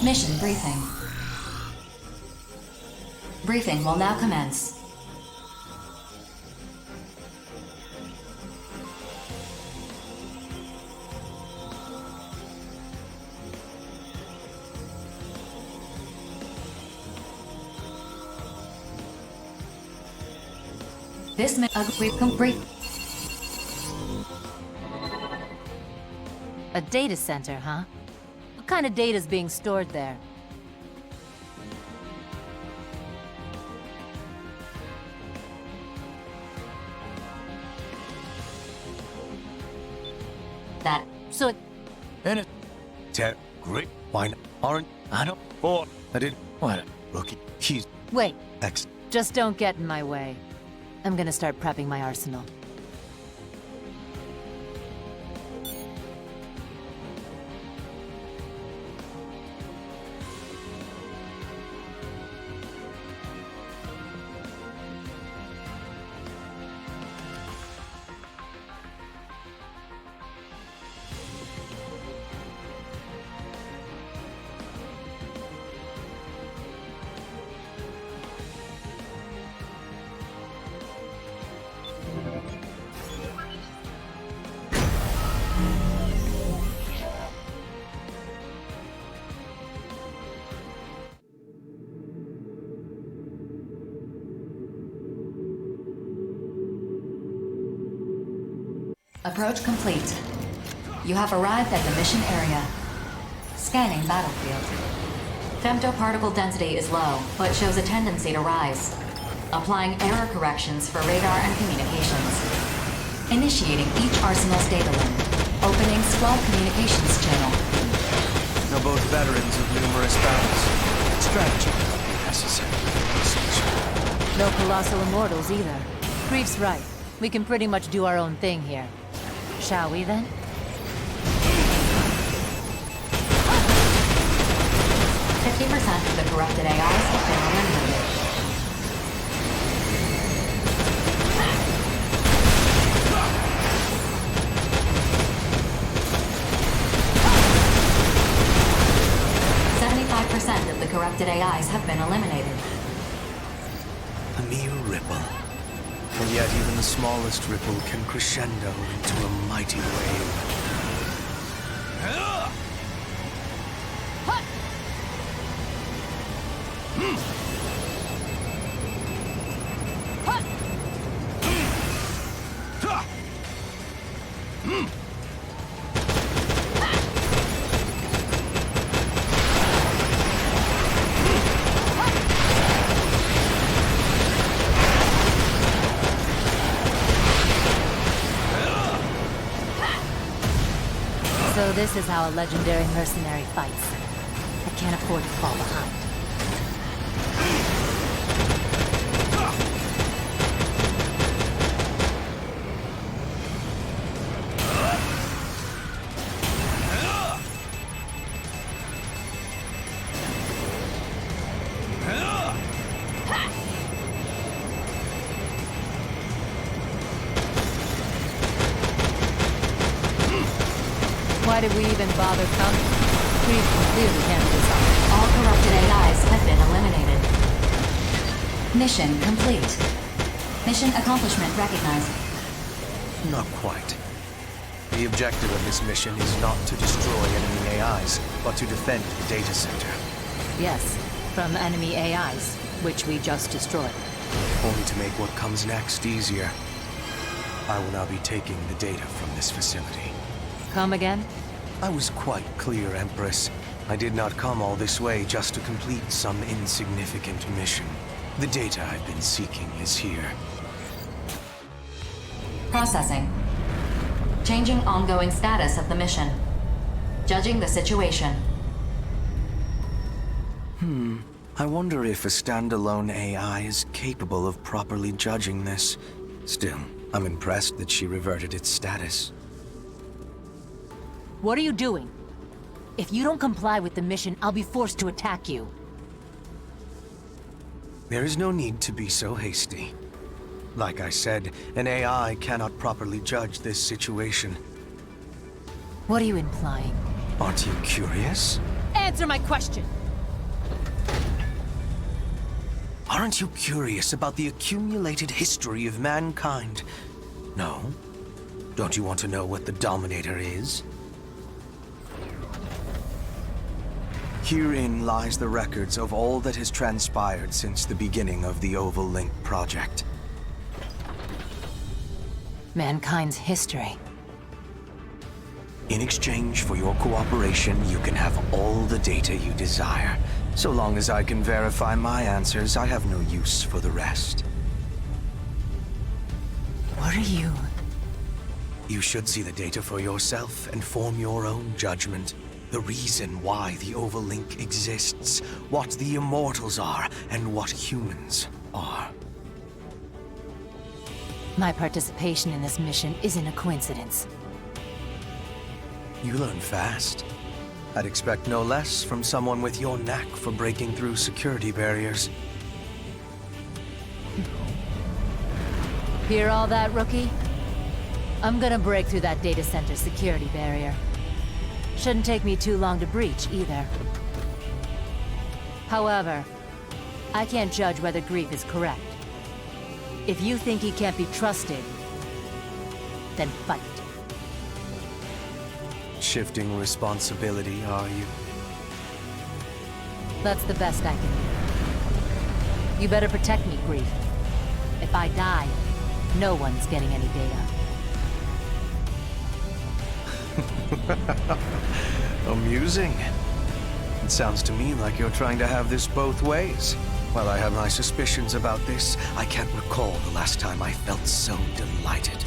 Mission briefing. Briefing will now commence. This brief. A data center, huh? What kind of data's being stored there? That. So And it... Great. Why aren't... I don't... For... I didn't... What? Rookie. He's... Wait. X. Just don't get in my way. I'm gonna start prepping my arsenal. Approach complete. You have arrived at the mission area. Scanning battlefield. Femtoparticle density is low, but shows a tendency to rise. Applying error corrections for radar and communications. Initiating each arsenal's data link. Opening squad communications channel. Now both veterans of numerous battles. Strategy will not be necessary. No colossal immortals either. Grief's right. We can pretty much do our own thing here. Shall we then? 50% of the corrupted AIs have been eliminated. % of the corrupted AIs have been eliminated. A mere ripple. And yet even the smallest ripple can crescendo into a mighty wave. So this is how a legendary mercenary fights. I can't afford to fall behind. Why did we even bother coming? We clearly can't do something. All corrupted AIs have been eliminated. Mission complete. Mission accomplishment recognized. Not quite. The objective of this mission is not to destroy enemy AIs, but to defend the data center. Yes, from enemy AIs, which we just destroyed. Only to make what comes next easier. I will now be taking the data from this facility. Come again? I was quite clear, Empress. I did not come all this way just to complete some insignificant mission. The data I've been seeking is here. Processing. Changing ongoing status of the mission. Judging the situation. I wonder if a standalone AI is capable of properly judging this. Still, I'm impressed that she reverted its status. What are you doing? If you don't comply with the mission, I'll be forced to attack you. There is no need to be so hasty. Like I said, an AI cannot properly judge this situation. What are you implying? Aren't you curious? Answer my question! Aren't you curious about the accumulated history of mankind? No? Don't you want to know what the Dominator is? Herein lies the records of all that has transpired since the beginning of the Oval Link project. Mankind's history. In exchange for your cooperation, you can have all the data you desire. So long as I can verify my answers, I have no use for the rest. What are you? You should see the data for yourself and form your own judgment. The reason why the Oval Link exists, what the Immortals are, and what humans are. My participation in this mission isn't a coincidence. You learn fast. I'd expect no less from someone with your knack for breaking through security barriers. Hear all that, rookie? I'm gonna break through that data center security barrier. Shouldn't take me too long to breach, either. However, I can't judge whether Grief is correct. If you think he can't be trusted, then fight. Shifting responsibility, are you? That's the best I can do. You better protect me, Grief. If I die, no one's getting any data. Amusing. It sounds to me like you're trying to have this both ways. While I have my suspicions about this, I can't recall the last time I felt so delighted.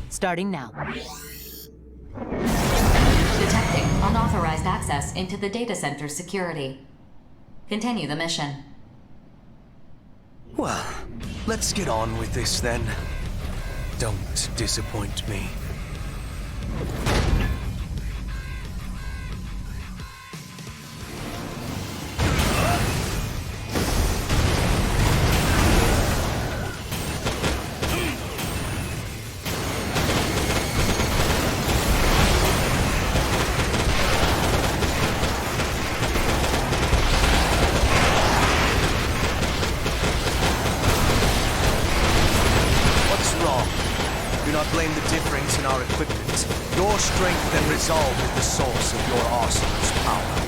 Starting now. Detecting unauthorized access into the data center security. Continue the mission. Well, let's get on with this then. Don't disappoint me. Blame the difference in our equipment. Your strength and resolve is the source of your arsenal's power.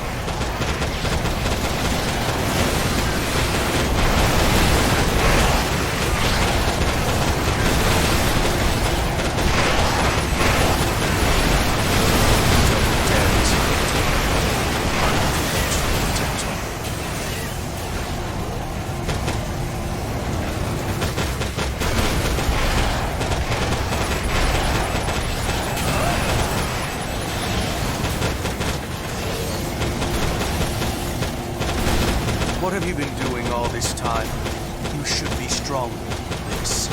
What have you been doing all this time? You should be strong with this.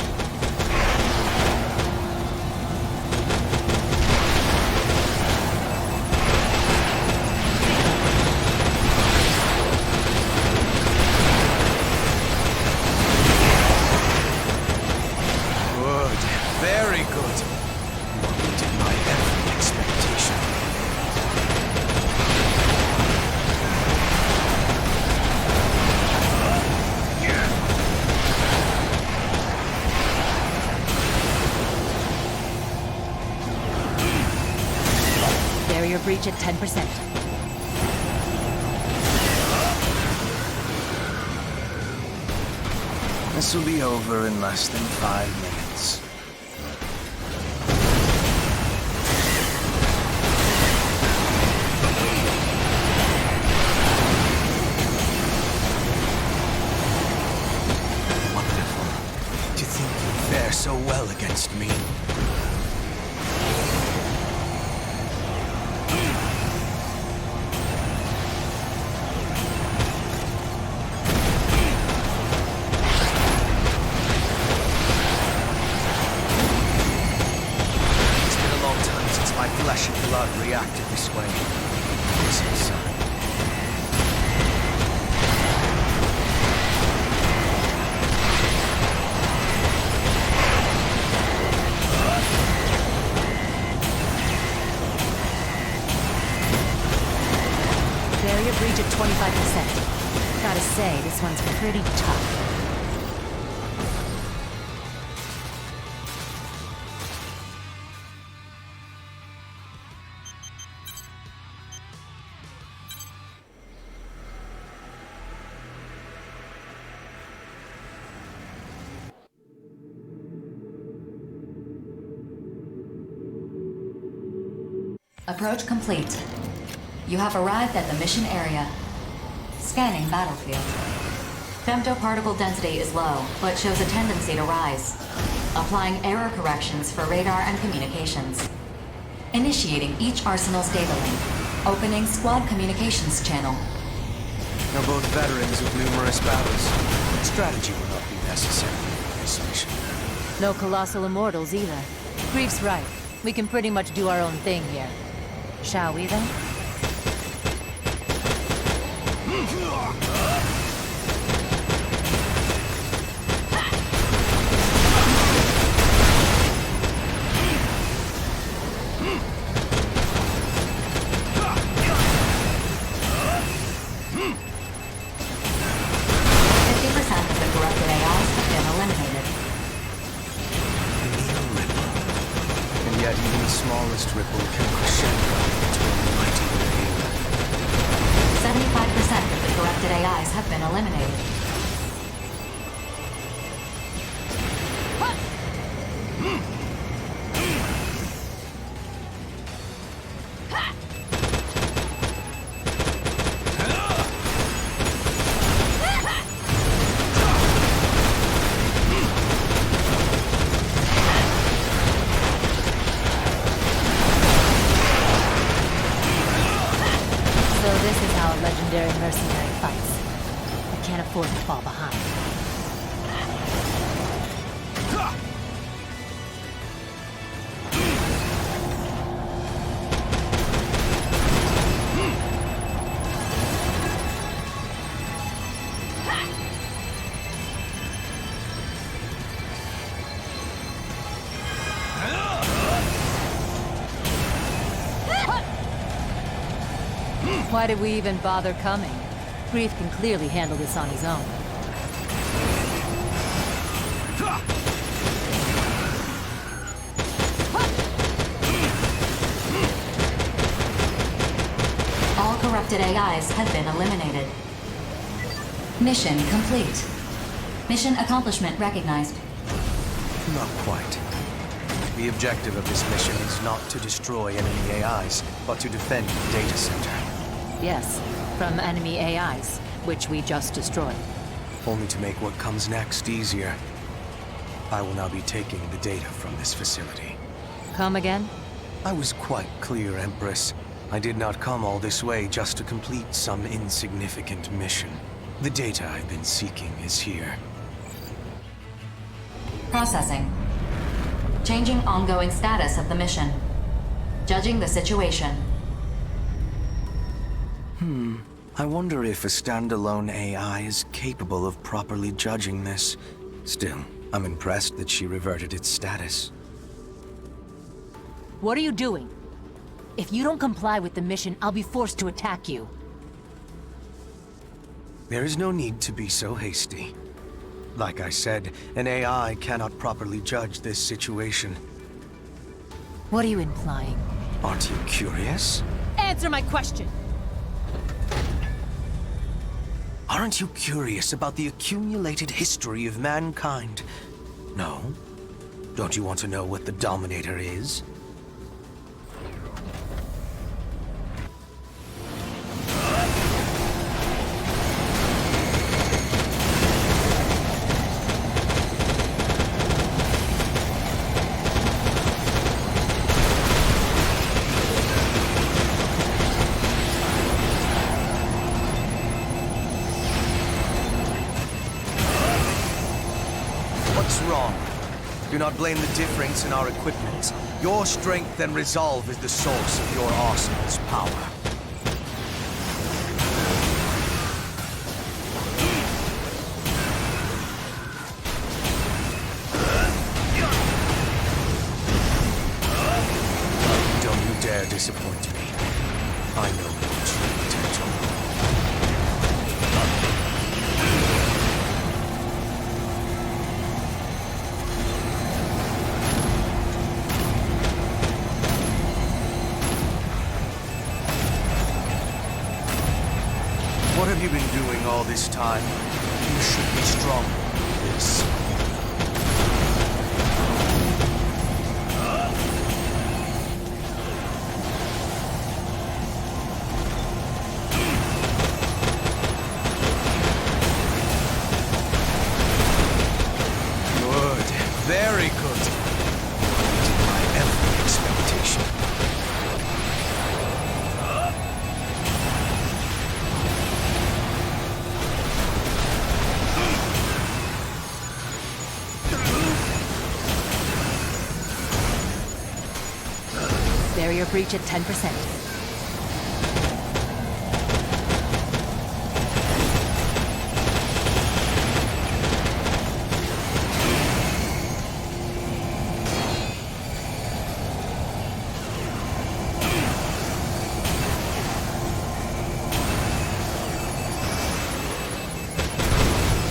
Good. Very good. You are meeting my every expectation. Barrier breach at 10%. This will be over in less than 5 minutes. Wonderful. To think you fare so well against me. My flesh and blood reacted this way. This is at 25%. Gotta say, this one's pretty tough. Approach complete. You have arrived at the mission area. Scanning battlefield. Femtoparticle density is low, but shows a tendency to rise. Applying error corrections for radar and communications. Initiating each arsenal's data link. Opening squad communications channel. You're both veterans of numerous battles. Strategy will not be necessary for this mission. No colossal immortals either. Grief's right. We can pretty much do our own thing here. Shall we then? 50% of the corrupted AIs have been eliminated. And yet even the smallest ripple can crescendo into a mighty wave. 75% of the corrupted AIs have been eliminated. So this is how a legendary mercenary fights. I can't afford to fall behind. Why did we even bother coming? Grief can clearly handle this on his own. All corrupted AIs have been eliminated. Mission complete. Mission accomplishment recognized. Not quite. The objective of this mission is not to destroy enemy AIs, but to defend the data center. Yes, from enemy AIs, which we just destroyed. Only to make what comes next easier. I will now be taking the data from this facility. Come again? I was quite clear, Empress. I did not come all this way just to complete some insignificant mission. The data I've been seeking is here. Processing. Changing ongoing status of the mission. Judging the situation. I wonder if a standalone AI is capable of properly judging this. Still, I'm impressed that she reverted its status. What are you doing? If you don't comply with the mission, I'll be forced to attack you. There is no need to be so hasty. Like I said, an AI cannot properly judge this situation. What are you implying? Aren't you curious? Answer my question! Aren't you curious about the accumulated history of mankind? No? Don't you want to know what the Dominator is? What's wrong? Do not blame the difference in our equipment. Your strength and resolve is the source of your arsenal's power. Don't you dare disappoint me. I know your true potential. all this time. You should be strong for this. Good. Very good. Exceeded my every expectation. Barrier breach at 10%.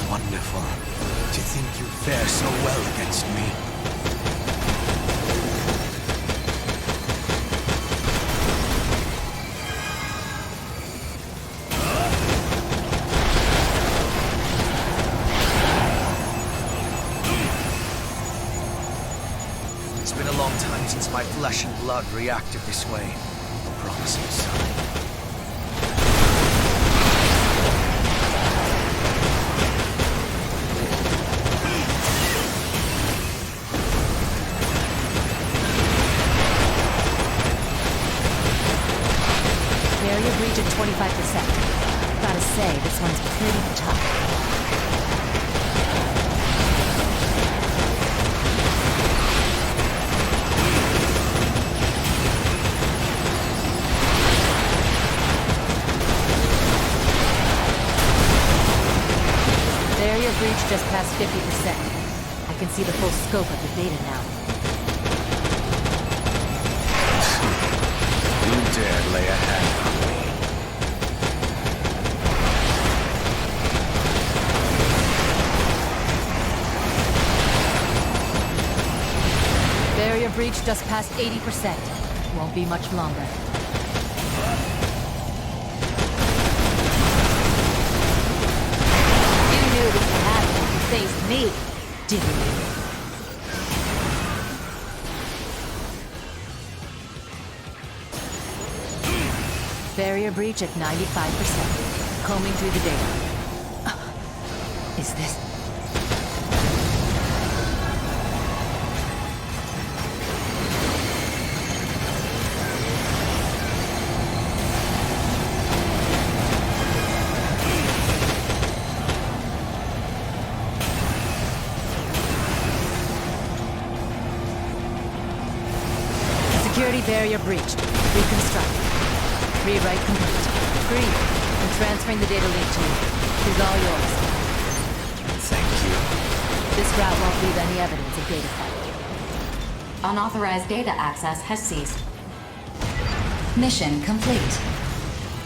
Wonderful. To think you fare so well against me. It's been a long time since my flesh and blood reacted this way. A promising sign. Barrier breach at 25%. Gotta say, this one's pretty tough. Barrier breach just past 50%. I can see the full scope of the data now. You dare lay a hand on me? Barrier breach just past 80%. Won't be much longer. You knew this would happen if you faced me, didn't you? Barrier breach at 95%. Combing through the data. Is this... Security barrier breached. Reconstruct. Rewrite complete. Agreed. I'm transferring the data link to you. It's all yours. Thank you. This route won't leave any evidence of data theft. Unauthorized data access has ceased. Mission complete.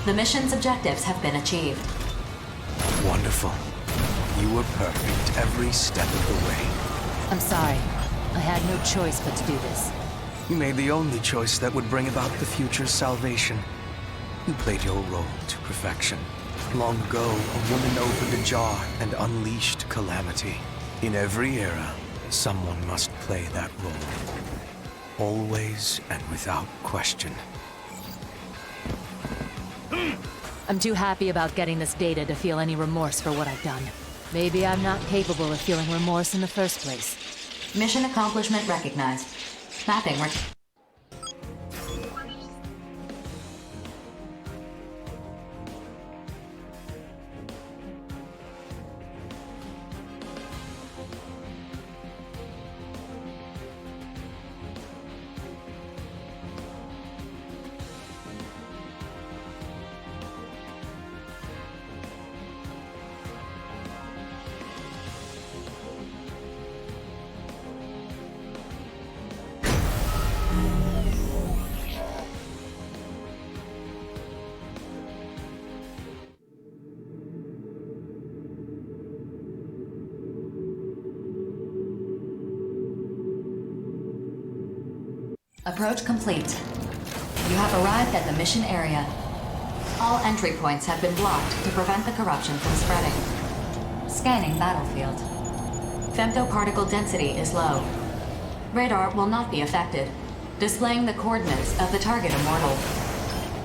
The mission's objectives have been achieved. Wonderful. You were perfect every step of the way. I'm sorry. I had no choice but to do this. You made the only choice that would bring about the future's salvation. You played your role to perfection. Long ago, a woman opened a jar and unleashed calamity. In every era, someone must play that role. Always and without question. I'm too happy about getting this data to feel any remorse for what I've done. Maybe I'm not capable of feeling remorse in the first place. Mission accomplishment recognized. Mapping Approach complete. You have arrived at the mission area. All entry points have been blocked to prevent the corruption from spreading. Scanning battlefield. Femtoparticle density is low. Radar will not be affected, displaying the coordinates of the target immortal.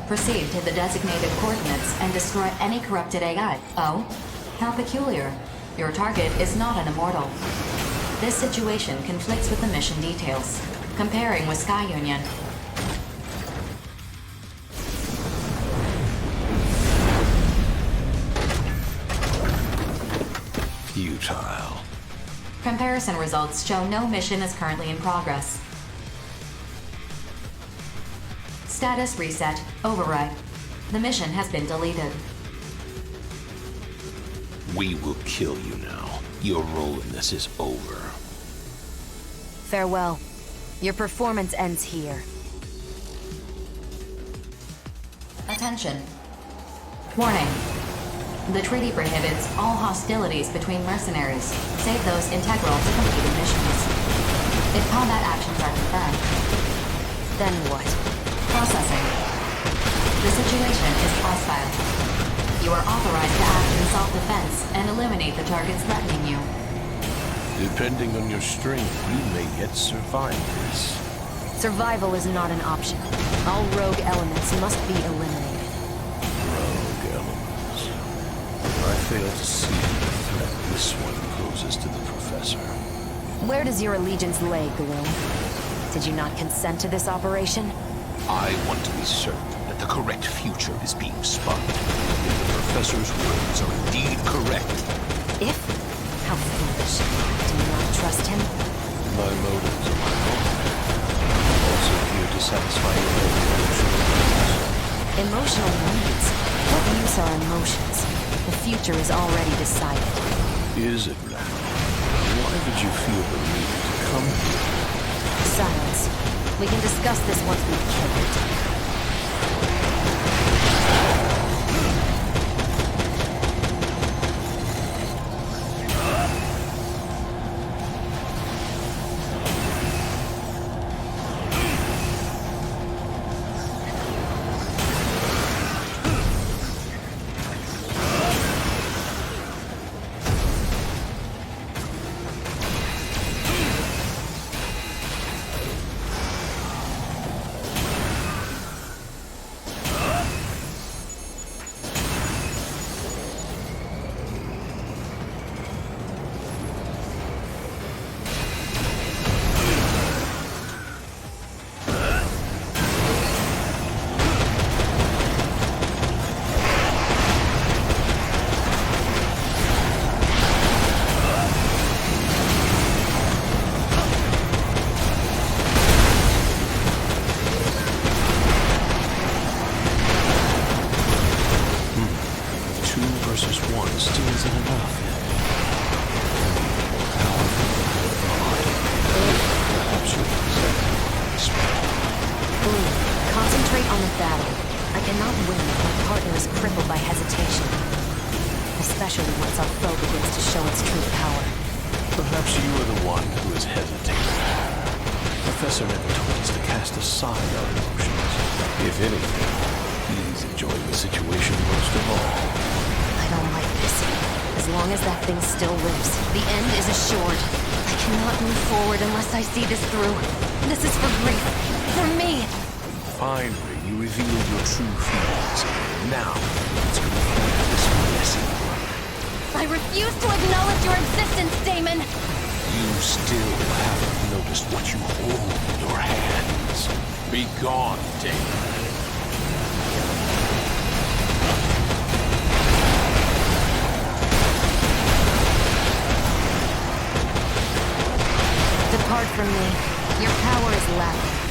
Proceed to the designated coordinates and destroy any corrupted AI. Oh? How peculiar. Your target is not an immortal. This situation conflicts with the mission details. Comparing with Sky Union. Futile. Comparison results show no mission is currently in progress. Status reset. Override. The mission has been deleted. We will kill you now. Your role in this is over. Farewell. Your performance ends here. Attention. Warning. The treaty prohibits all hostilities between mercenaries, save those integral to completed missions. If combat actions are confirmed, then what? Processing. The situation is hostile. You are authorized to act in self-defense and eliminate the targets threatening you. Depending on your strength, you may yet survive this. Survival is not an option. All rogue elements must be eliminated. Rogue elements. I fail to see the threat this one poses to the Professor. Where does your allegiance lay, Gloom? Did you not consent to this operation? I want to be certain that the correct future is being spun. If the Professor's words are indeed correct. If? How foolish. Do you not trust him? My motives are my own. Also here to satisfy your emotional needs. Emotional needs? What use are emotions? The future is already decided. Is it now? Why did you feel the need to come here? Silence. We can discuss this once we've killed it. I see this through. This is for grief. For me. Finally, you revealed your true feelings. Now, let's complete this messy work. I refuse to acknowledge your existence, Daemon! You still haven't noticed what you hold in your hands. Be gone, Daemon. Depart from me. Your power is lacking.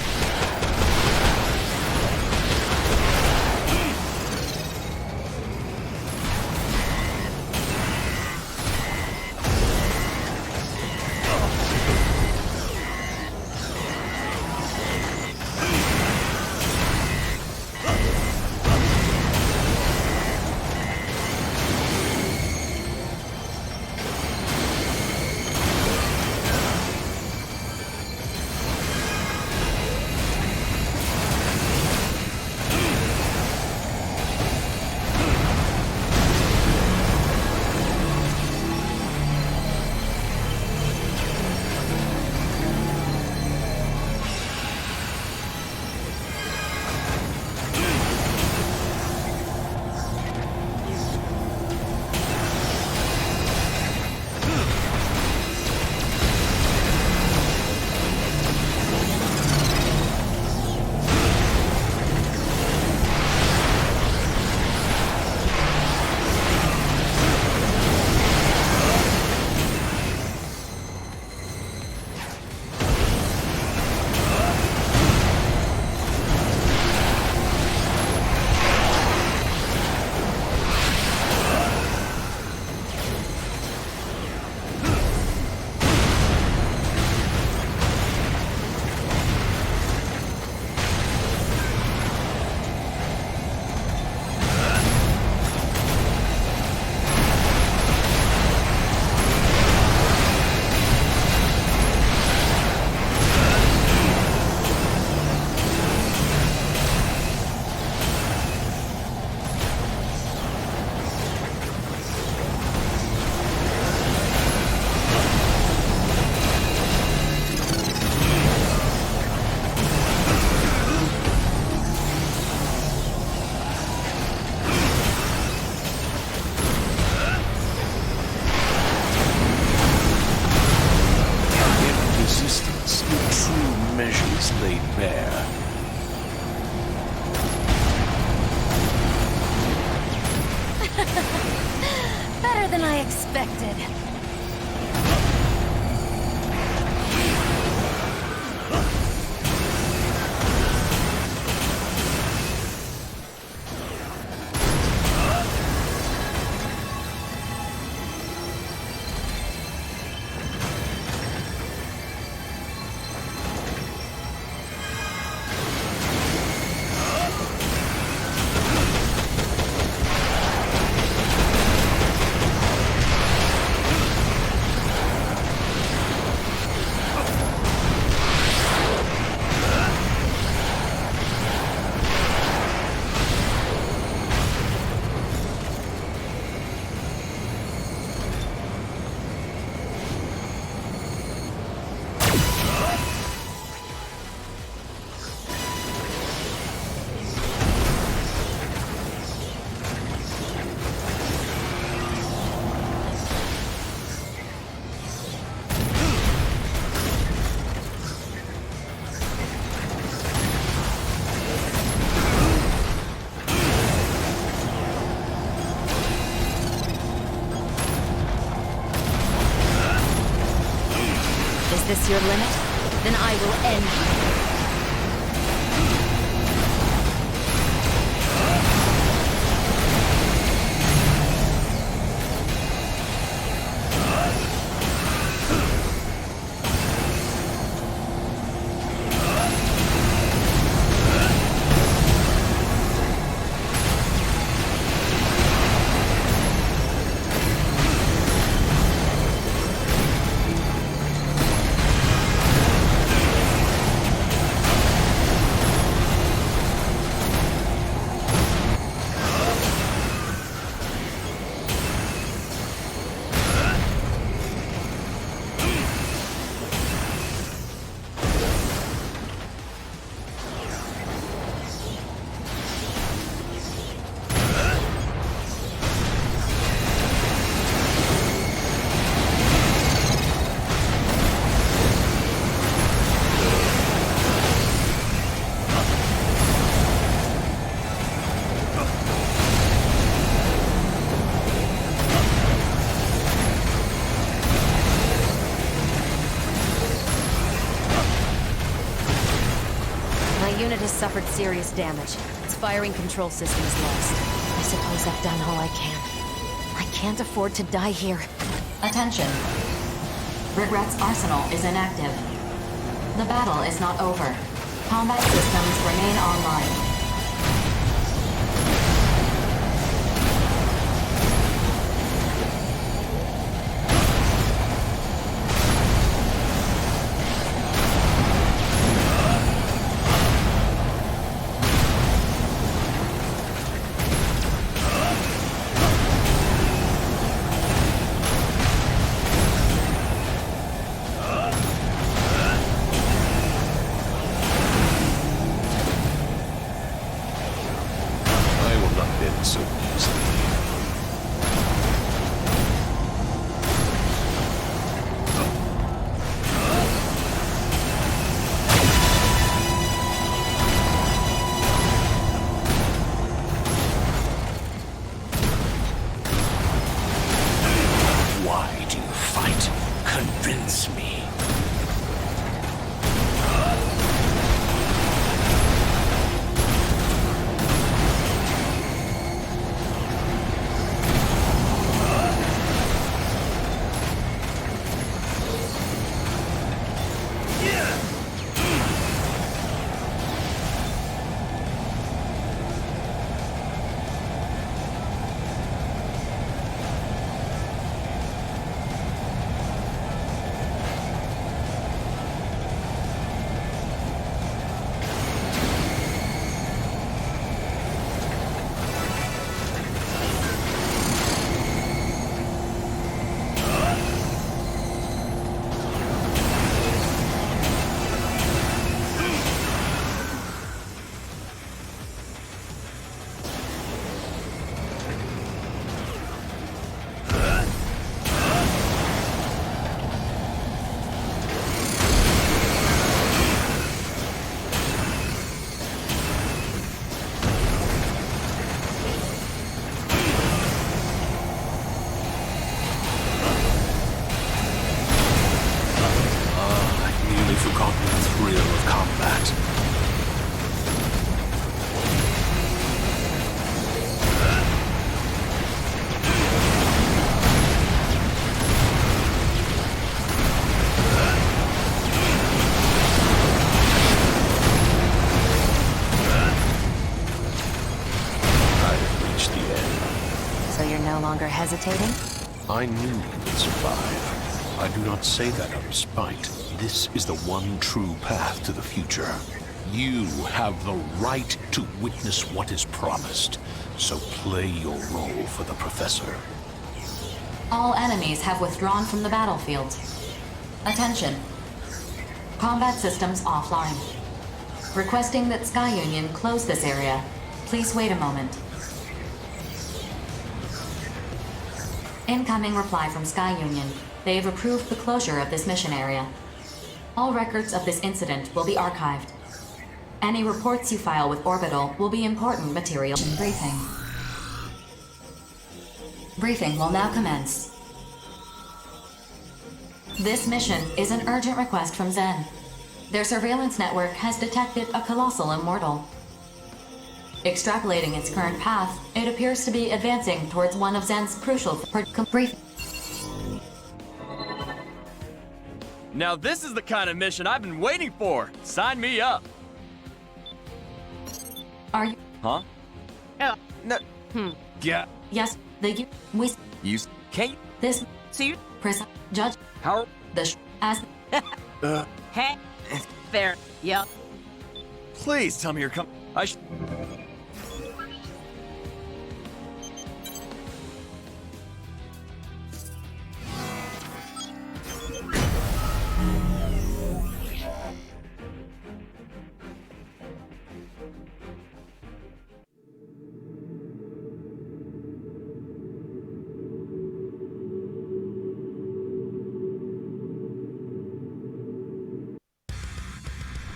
its true measures laid bare. Better than I expected. Is this your limit? Then I will end you. The unit has suffered serious damage. Its firing control system is lost. I suppose I've done all I can. I can't afford to die here. Attention. Regret's arsenal is inactive. The battle is not over. Combat systems remain online. forgotten the thrill of combat. I've reached the end. So you're no longer hesitating? I knew you would survive. I do not say that out of spite. This is the one true path to the future. You have the right to witness what is promised, so play your role for the Professor. All enemies have withdrawn from the battlefield. Attention. Combat systems offline. Requesting that Sky Union close this area. Please wait a moment. Incoming reply from Sky Union. They have approved the closure of this mission area. All records of this incident will be archived. Any reports you file with Orbital will be important material. Briefing. Briefing will now commence. This mission is an urgent request from Zen. Their surveillance network has detected a colossal immortal. Extrapolating its current path, it appears to be advancing towards one of Zen's crucial briefing. Now this is the kind of mission I've been waiting for. Sign me up. Are you? Huh? No. Yeah. Yes. We. Use. Can't. This. So you. Press. Judge. How? As. Hey. Fair. Yep. Please tell me you're coming.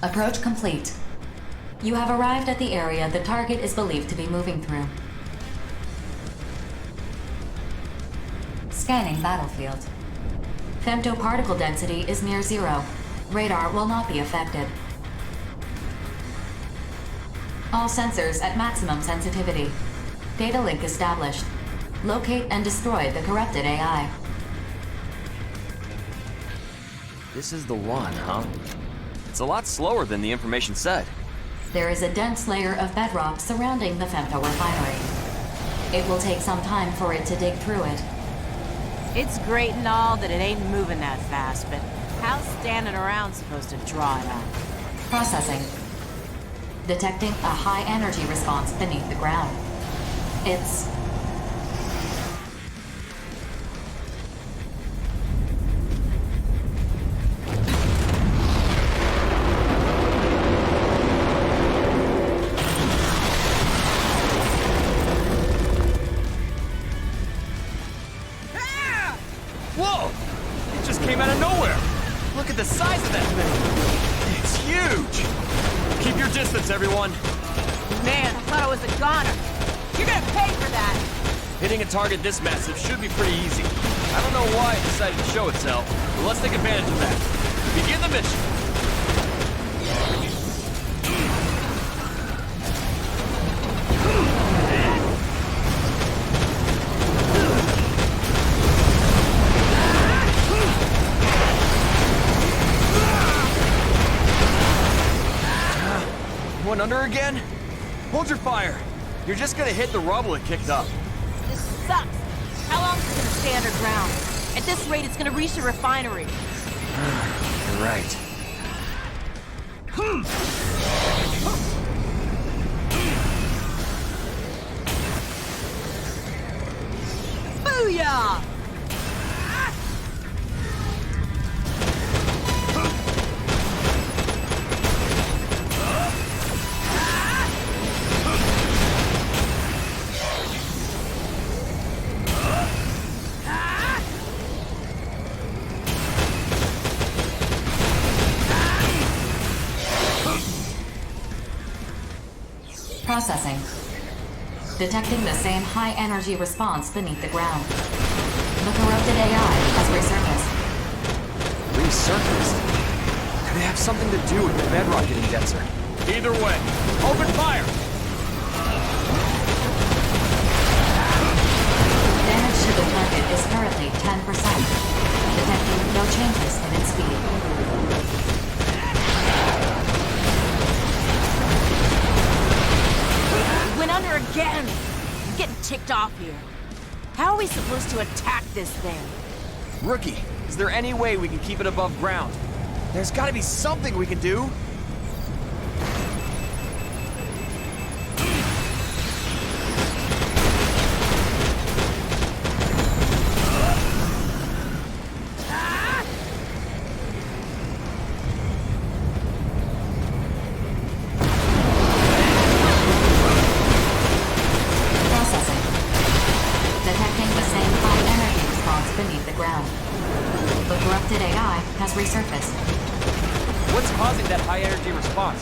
Approach complete. You have arrived at the area the target is believed to be moving through. Scanning battlefield. Femtoparticle density is near zero. Radar will not be affected. All sensors at maximum sensitivity. Data link established. Locate and destroy the corrupted AI. This is the one, huh? It's a lot slower than the information said. There is a dense layer of bedrock surrounding the femto refinery. It will take some time for it to dig through it. It's great and all that it ain't moving that fast, but how's standing around supposed to draw it out? Processing. Detecting a high energy response beneath the ground. It's... Whoa! It just came out of nowhere! Look at the size of that thing! It's huge! Keep your distance, everyone! Man, I thought I was a goner. You're gonna pay for that! Hitting a target this massive should be pretty easy. I don't know why it decided to show itself, but let's take advantage of that. Begin the mission! One under again? Hold your fire. You're just gonna hit the rubble it kicked up. This sucks. How long is it gonna stay underground? At this rate, it's gonna reach the refinery. You're right. Booyah! Processing. Detecting the same high-energy response beneath the ground. The corrupted AI has resurfaced. Resurfaced? Could it have have something to do with the bedrock getting denser. Either way, open fire! Damage to the target is currently 10%, detecting no changes in its speed. Went under again! I'm getting ticked off here. How are we supposed to attack this thing? Rookie, is there any way we can keep it above ground? There's gotta be something we can do!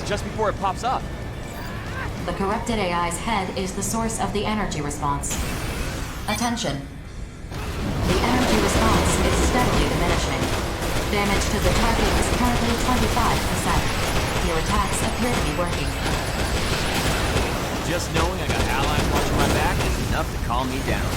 Just before it pops up. The corrupted AI's head is the source of the energy response. Attention. The energy response is steadily diminishing. Damage to the target is currently 25%. Your attacks appear to be working. Just knowing I got allies watching my back is enough to calm me down.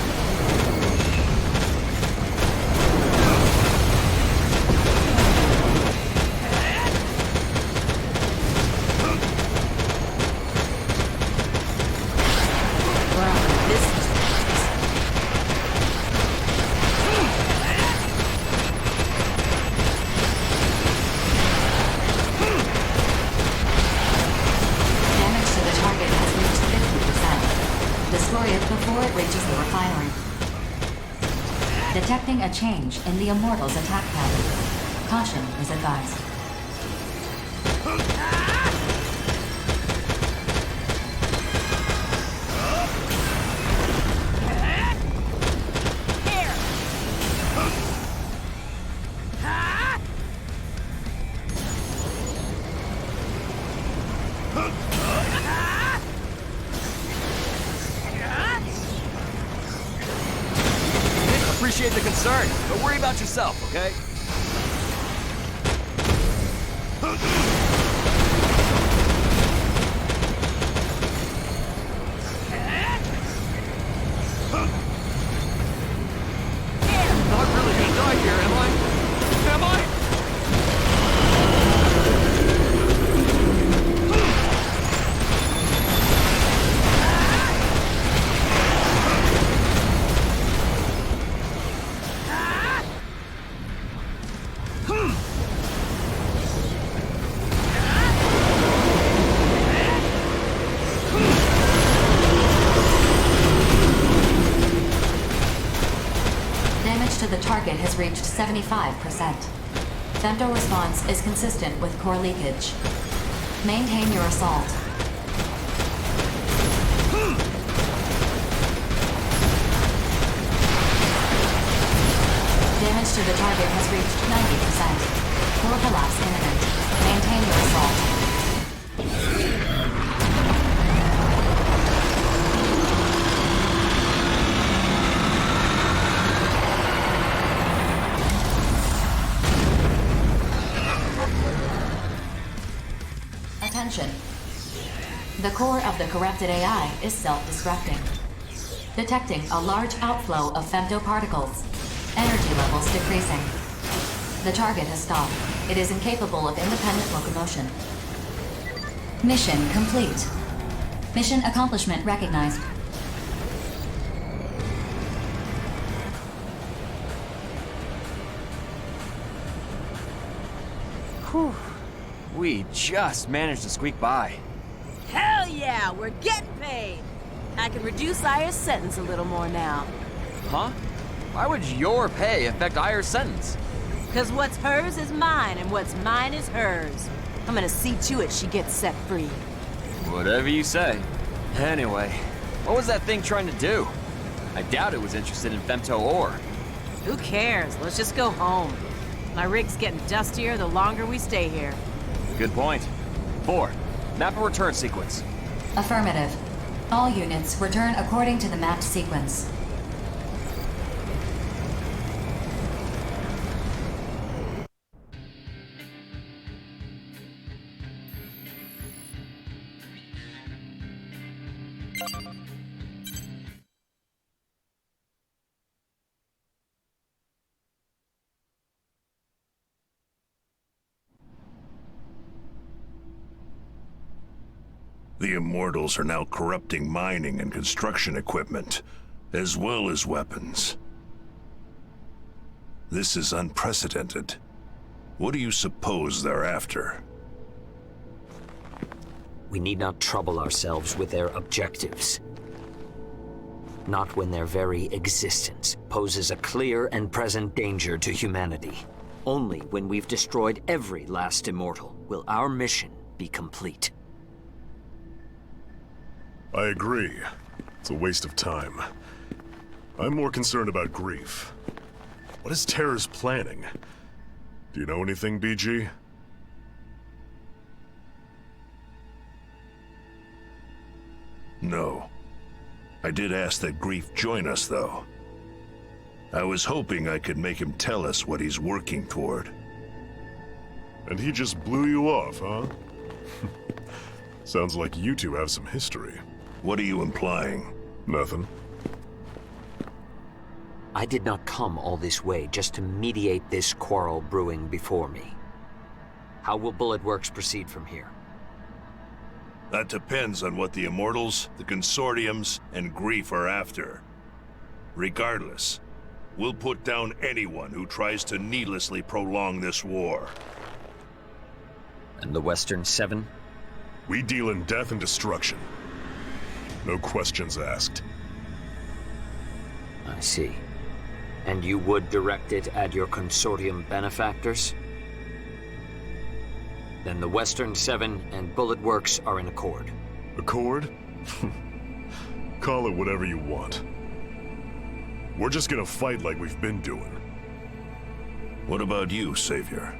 Detecting a change in the Immortal's attack pattern. Caution is advised. Appreciate the concern, but worry about yourself, okay? Not really gonna die here, am I? Am I? The target has reached 75%. Femto response is consistent with core leakage. Maintain your assault. Damage to the target has reached 90%. Core collapse imminent. Maintain your assault. Attention. The core of the corrupted AI is self-destructing. Detecting a large outflow of femtoparticles. Energy levels decreasing. The target has stopped. It is incapable of independent locomotion. Mission complete. Mission accomplishment recognized. Whew. We just managed to squeak by. Hell yeah, we're getting paid. I can reduce Aya's sentence a little more now. Huh? Why would your pay affect Aya's sentence? Because what's hers is mine, and what's mine is hers. I'm gonna see to it she gets set free. Whatever you say. Anyway, what was that thing trying to do? I doubt it was interested in femto ore. Who cares? Let's just go home. My rig's getting dustier the longer we stay here. Good point. 4. Map a return sequence. Affirmative. All units return according to the mapped sequence. The Immortals are now corrupting mining and construction equipment, as well as weapons. This is unprecedented. What do you suppose they're after? We need not trouble ourselves with their objectives. Not when their very existence poses a clear and present danger to humanity. Only when we've destroyed every last immortal will our mission be complete. I agree. It's a waste of time. I'm more concerned about grief. What is Terra's planning? Do you know anything, BG? No. I did ask that Grief join us, though. I was hoping I could make him tell us what he's working toward. And he just blew you off, huh? Sounds like you two have some history. What are you implying? Nothing. I did not come all this way just to mediate this quarrel brewing before me. How will Bullet Works proceed from here? That depends on what the Immortals, the Consortiums, and Grief are after. Regardless, we'll put down anyone who tries to needlessly prolong this war. And the Western Seven? We deal in death and destruction. No questions asked. I see. And you would direct it at your Consortium benefactors? Then the Western Seven and Bullet Works are in accord. Accord? Call it whatever you want. We're just gonna fight like we've been doing. What about you, Savior?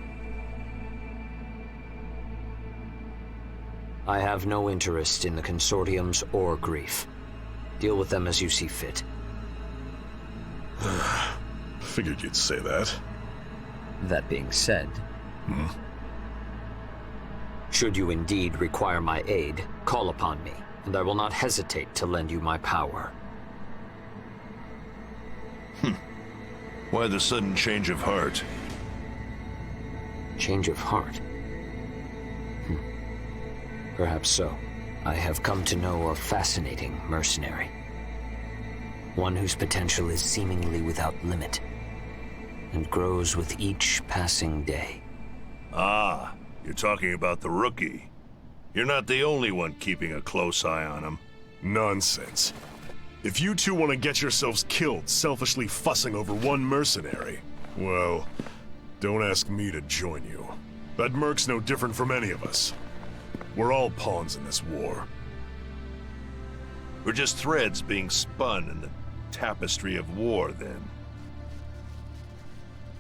I have no interest in the Consortiums or Grief. Deal with them as you see fit. Figured you'd say that. That being said... Should you indeed require my aid, call upon me, and I will not hesitate to lend you my power. Why the sudden change of heart? Change of heart? Perhaps so. I have come to know a fascinating mercenary. One whose potential is seemingly without limit, and grows with each passing day. Ah, you're talking about the rookie. You're not the only one keeping a close eye on him. Nonsense. If you two want to get yourselves killed selfishly fussing over one mercenary, well, don't ask me to join you. That merc's no different from any of us. We're all pawns in this war. We're just threads being spun in the tapestry of war, then.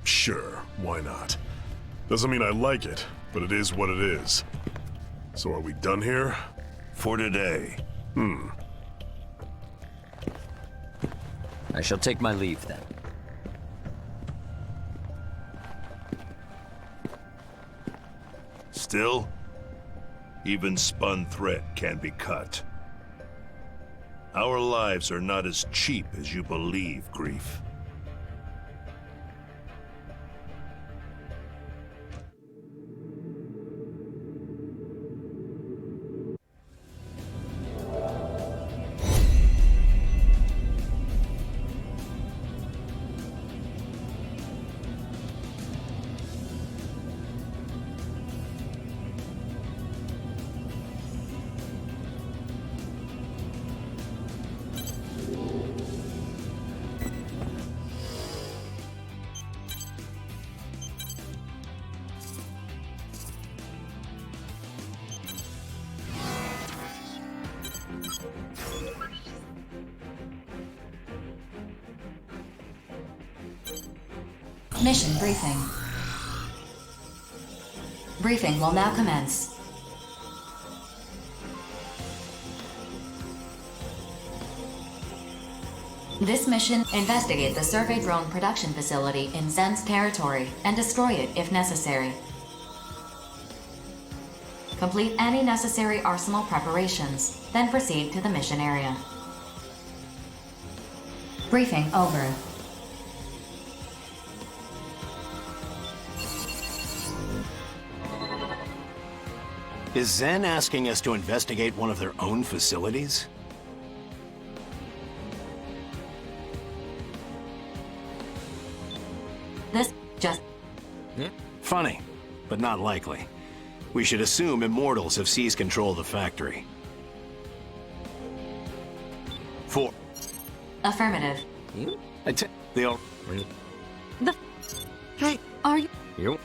Sure, why not? Doesn't mean I like it, but it is what it is. So are we done here? For today. I shall take my leave, then. Still, even spun thread can be cut. Our lives are not as cheap as you believe, Grief. Mission briefing. Briefing will now commence. This mission, investigate the survey drone production facility in Zen's territory and destroy it if necessary. Complete any necessary arsenal preparations, then proceed to the mission area. Briefing over. Is Zen asking us to investigate one of their own facilities? This just... Funny, but not likely. We should assume Immortals have seized control of the factory. 4. Affirmative. They'll... The... Hey, are you... You?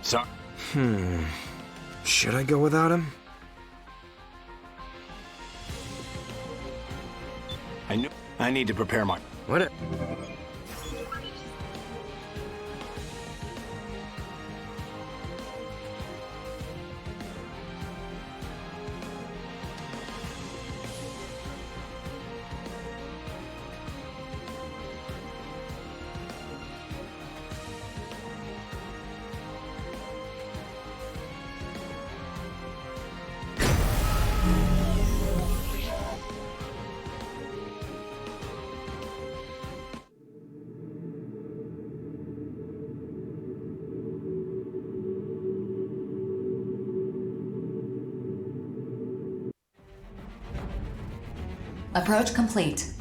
Sorry. Should I go without him? I need to prepare my... What? Approach complete.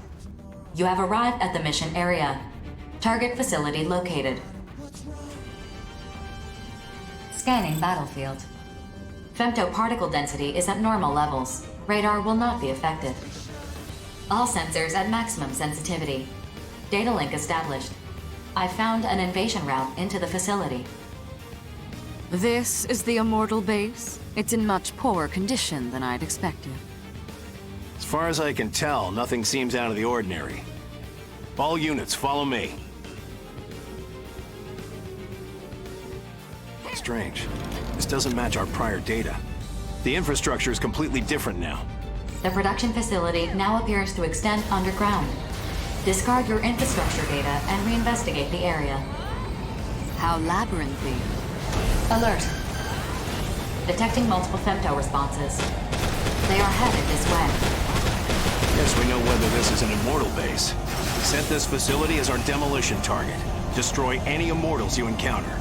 You have arrived at the mission area. Target facility located. Scanning battlefield. Femto particle density is at normal levels. Radar will not be affected. All sensors at maximum sensitivity. Data link established. I found an invasion route into the facility. This is the Immortal base? It's in much poorer condition than I'd expected. As far as I can tell, nothing seems out of the ordinary. All units, follow me. Strange. This doesn't match our prior data. The infrastructure is completely different now. The production facility now appears to extend underground. Discard your infrastructure data and reinvestigate the area. How labyrinthy. Alert. Detecting multiple femto responses. They are headed this way. Guess we know whether this is an Immortal base. Set this facility as our demolition target. Destroy any Immortals you encounter.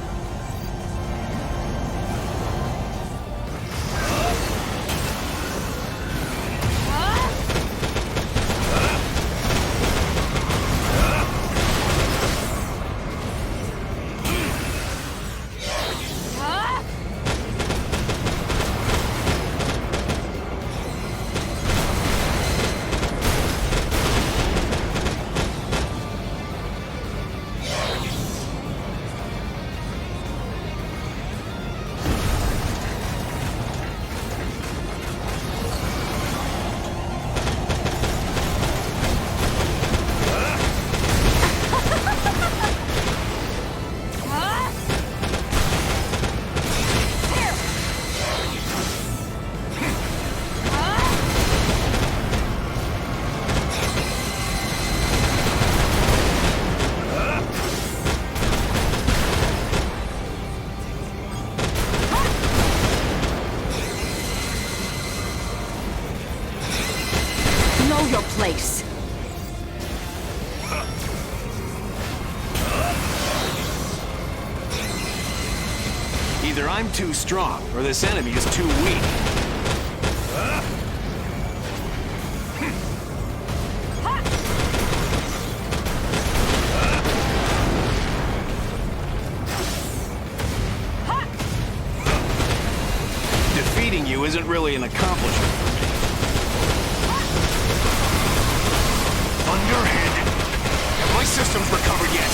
Know your place. Either I'm too strong, or this enemy is too weak. Defeating you isn't really an accomplishment for me. Underhanded. Have my systems recovered yet?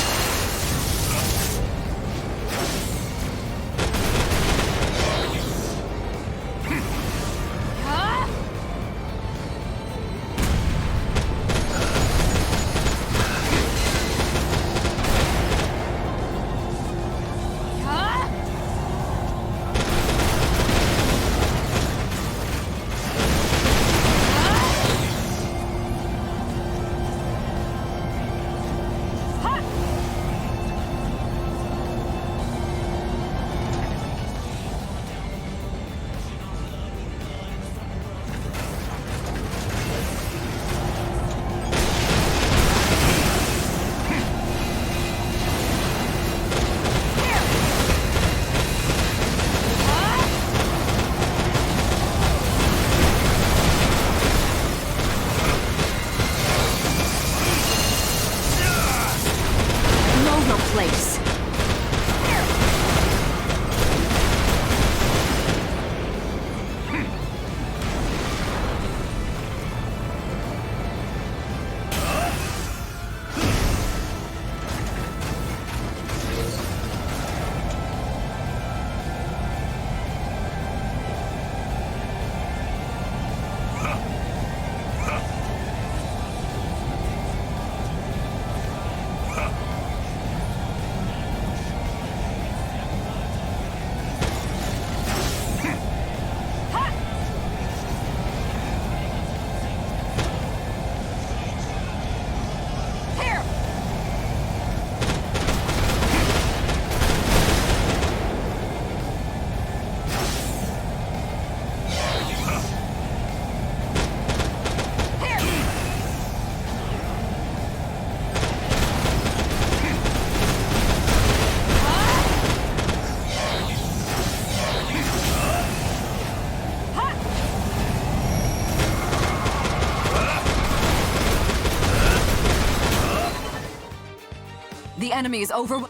enemy is over...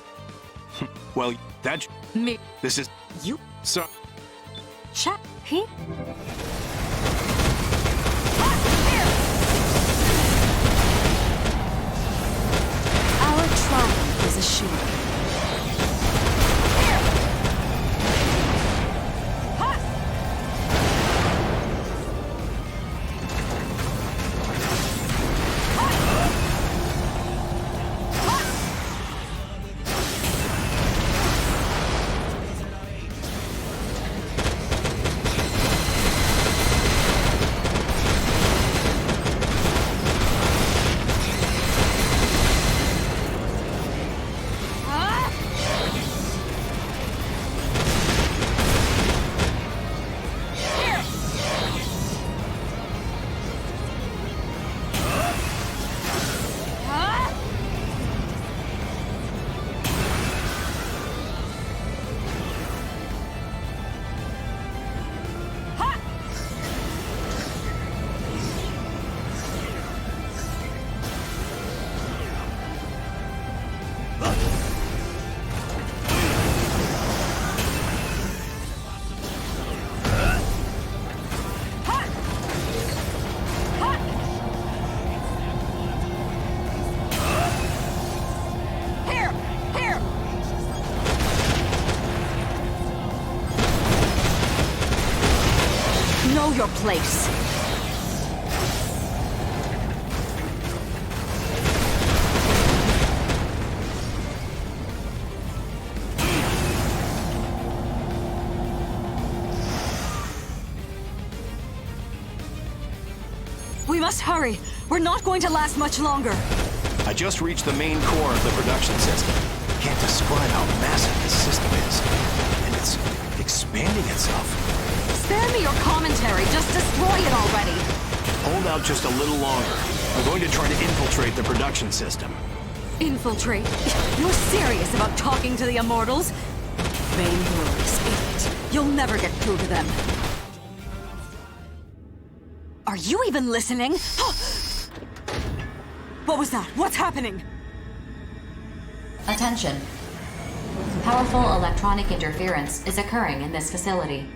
Well, that... Me. This is... You... So... Chat. He... Our triumph is assured. Know your place. We must hurry. We're not going to last much longer. I just reached the main core of the production system. Can't describe how massive this system is. And it's expanding itself. Spare me your commentary. Just destroy it already. Hold out just a little longer. I'm going to try to infiltrate the production system. Infiltrate? You're serious about talking to the Immortals? Vainglorious idiot. You'll never get through to them. Are you even listening? What was that? What's happening? Attention. Powerful electronic interference is occurring in this facility.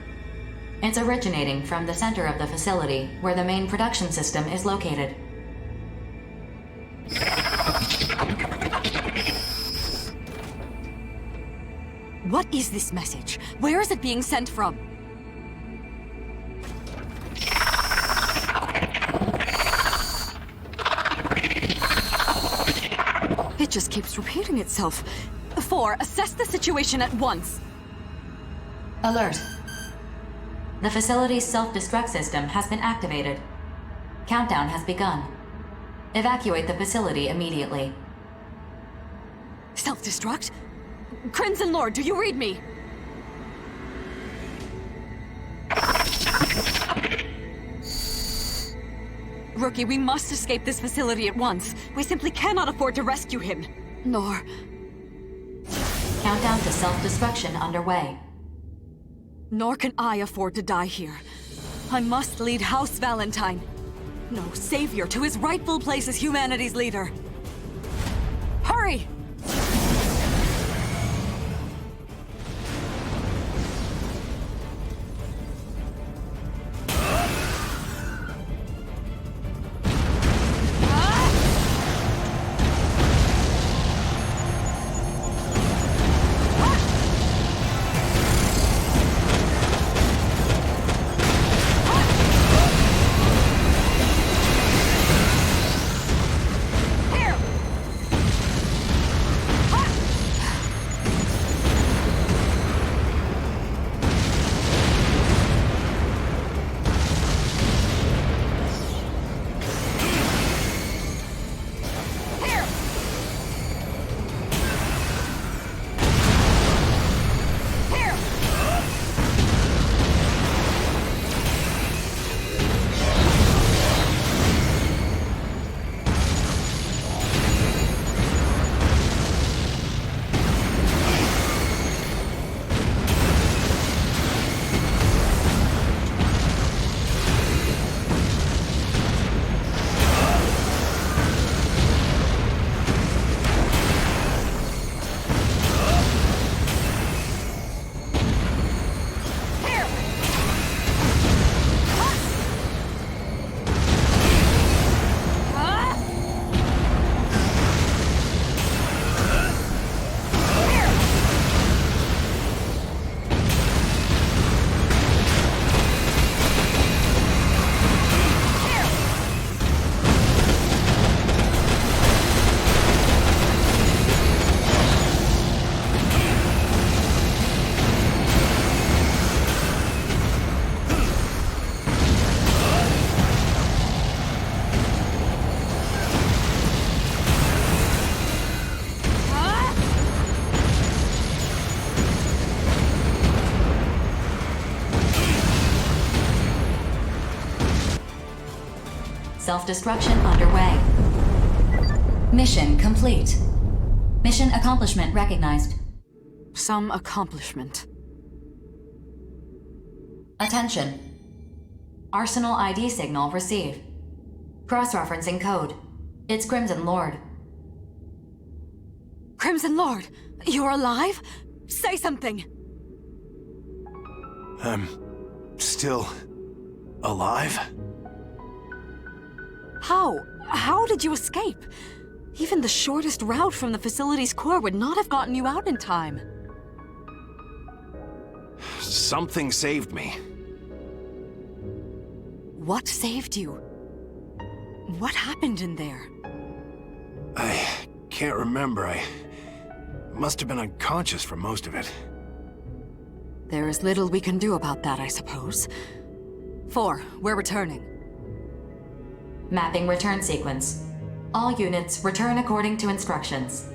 It's originating from the center of the facility, where the main production system is located. What is this message? Where is it being sent from? It just keeps repeating itself. 4, assess the situation at once. Alert. The facility's self-destruct system has been activated. Countdown has begun. Evacuate the facility immediately. Self-destruct? Crimson Lord, do you read me? Rookie, we must escape this facility at once. We simply cannot afford to rescue him. Nor... Countdown to self-destruction underway. Nor can I afford to die here. I must lead House Valentine. No, Savior, to his rightful place as humanity's leader. Hurry! Self-destruction underway. Mission complete. Mission accomplishment recognized. Some accomplishment. Attention. Arsenal ID signal received. Cross-referencing code. It's Crimson Lord. Crimson Lord, you're alive? Say something! I'm still alive? How? How did you escape? Even the shortest route from the facility's core would not have gotten you out in time. Something saved me. What saved you? What happened in there? I can't remember. I must have been unconscious for most of it. There is little we can do about that, I suppose. 4, we're returning. Mapping return sequence. All units return according to instructions.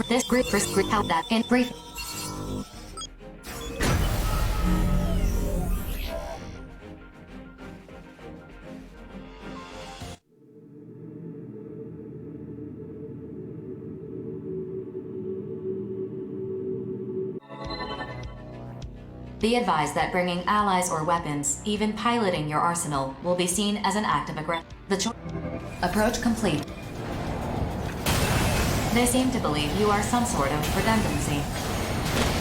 This group first group out that in brief. Be advised that bringing allies or weapons, even piloting your arsenal, will be seen as an act of aggression. Approach complete. They seem to believe you are some sort of redundancy.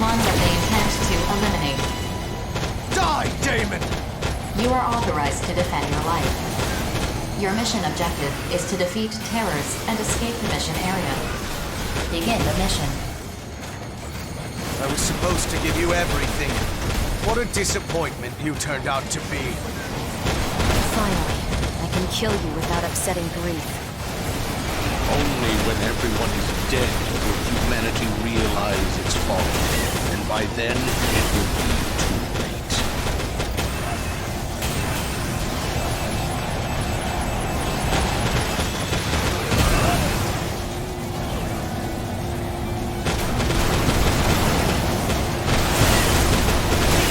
One that they intend to eliminate. Die, Daemon! You are authorized to defend your life. Your mission objective is to defeat terrors and escape the mission area. Begin the mission. I was supposed to give you everything. What a disappointment you turned out to be. Finally, I can kill you without upsetting grief. Only when everyone is dead will humanity realize its folly, and by then it will be too late.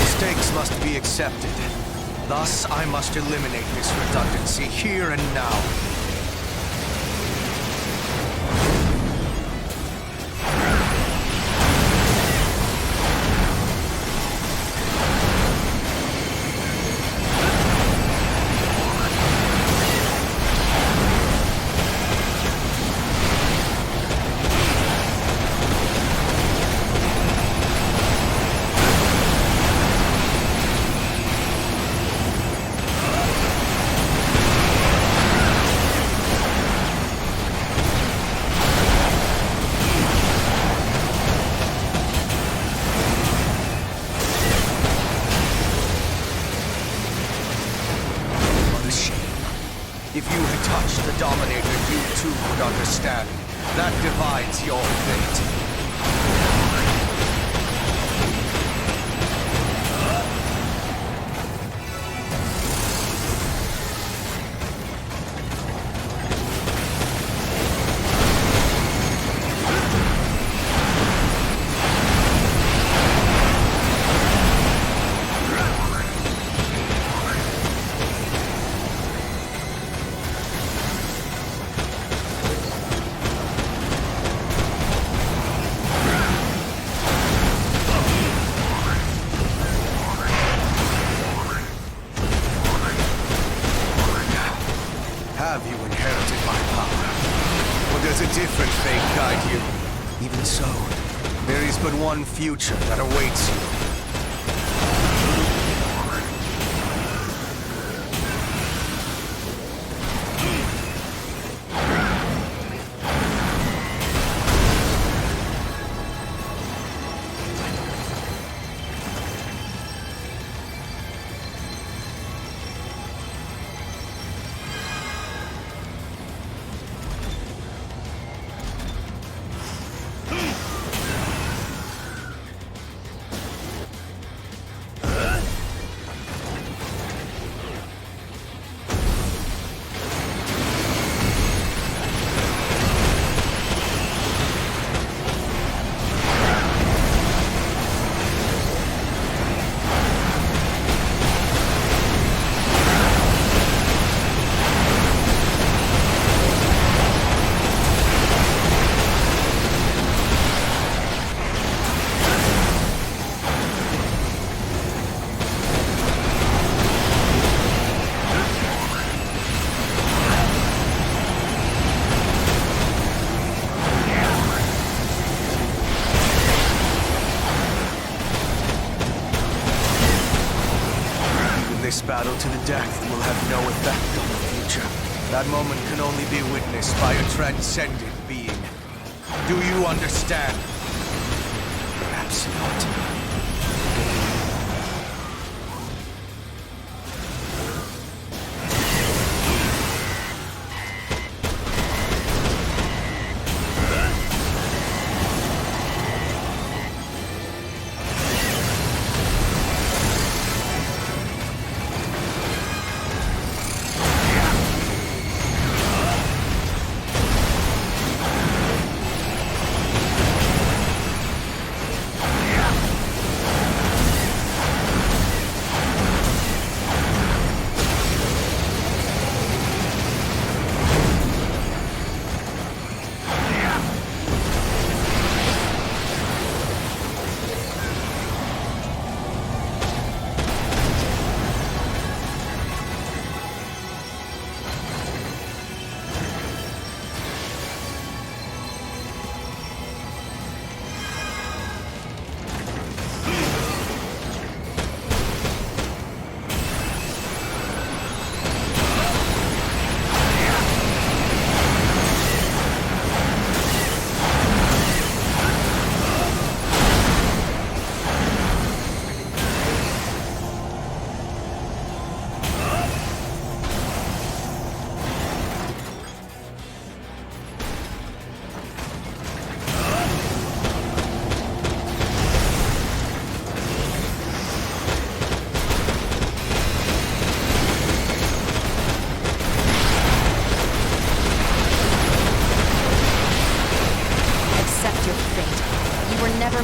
Mistakes must be accepted. Thus, I must eliminate this redundancy here and now. If you had touched the Dominator, you too would understand. That divides your fate. Have you inherited my power? Or does a different fate guide you? Even so, there is but one future that awaits you. This battle to the death will have no effect on the future. That moment can only be witnessed by a transcendent being. Do you understand? Perhaps not.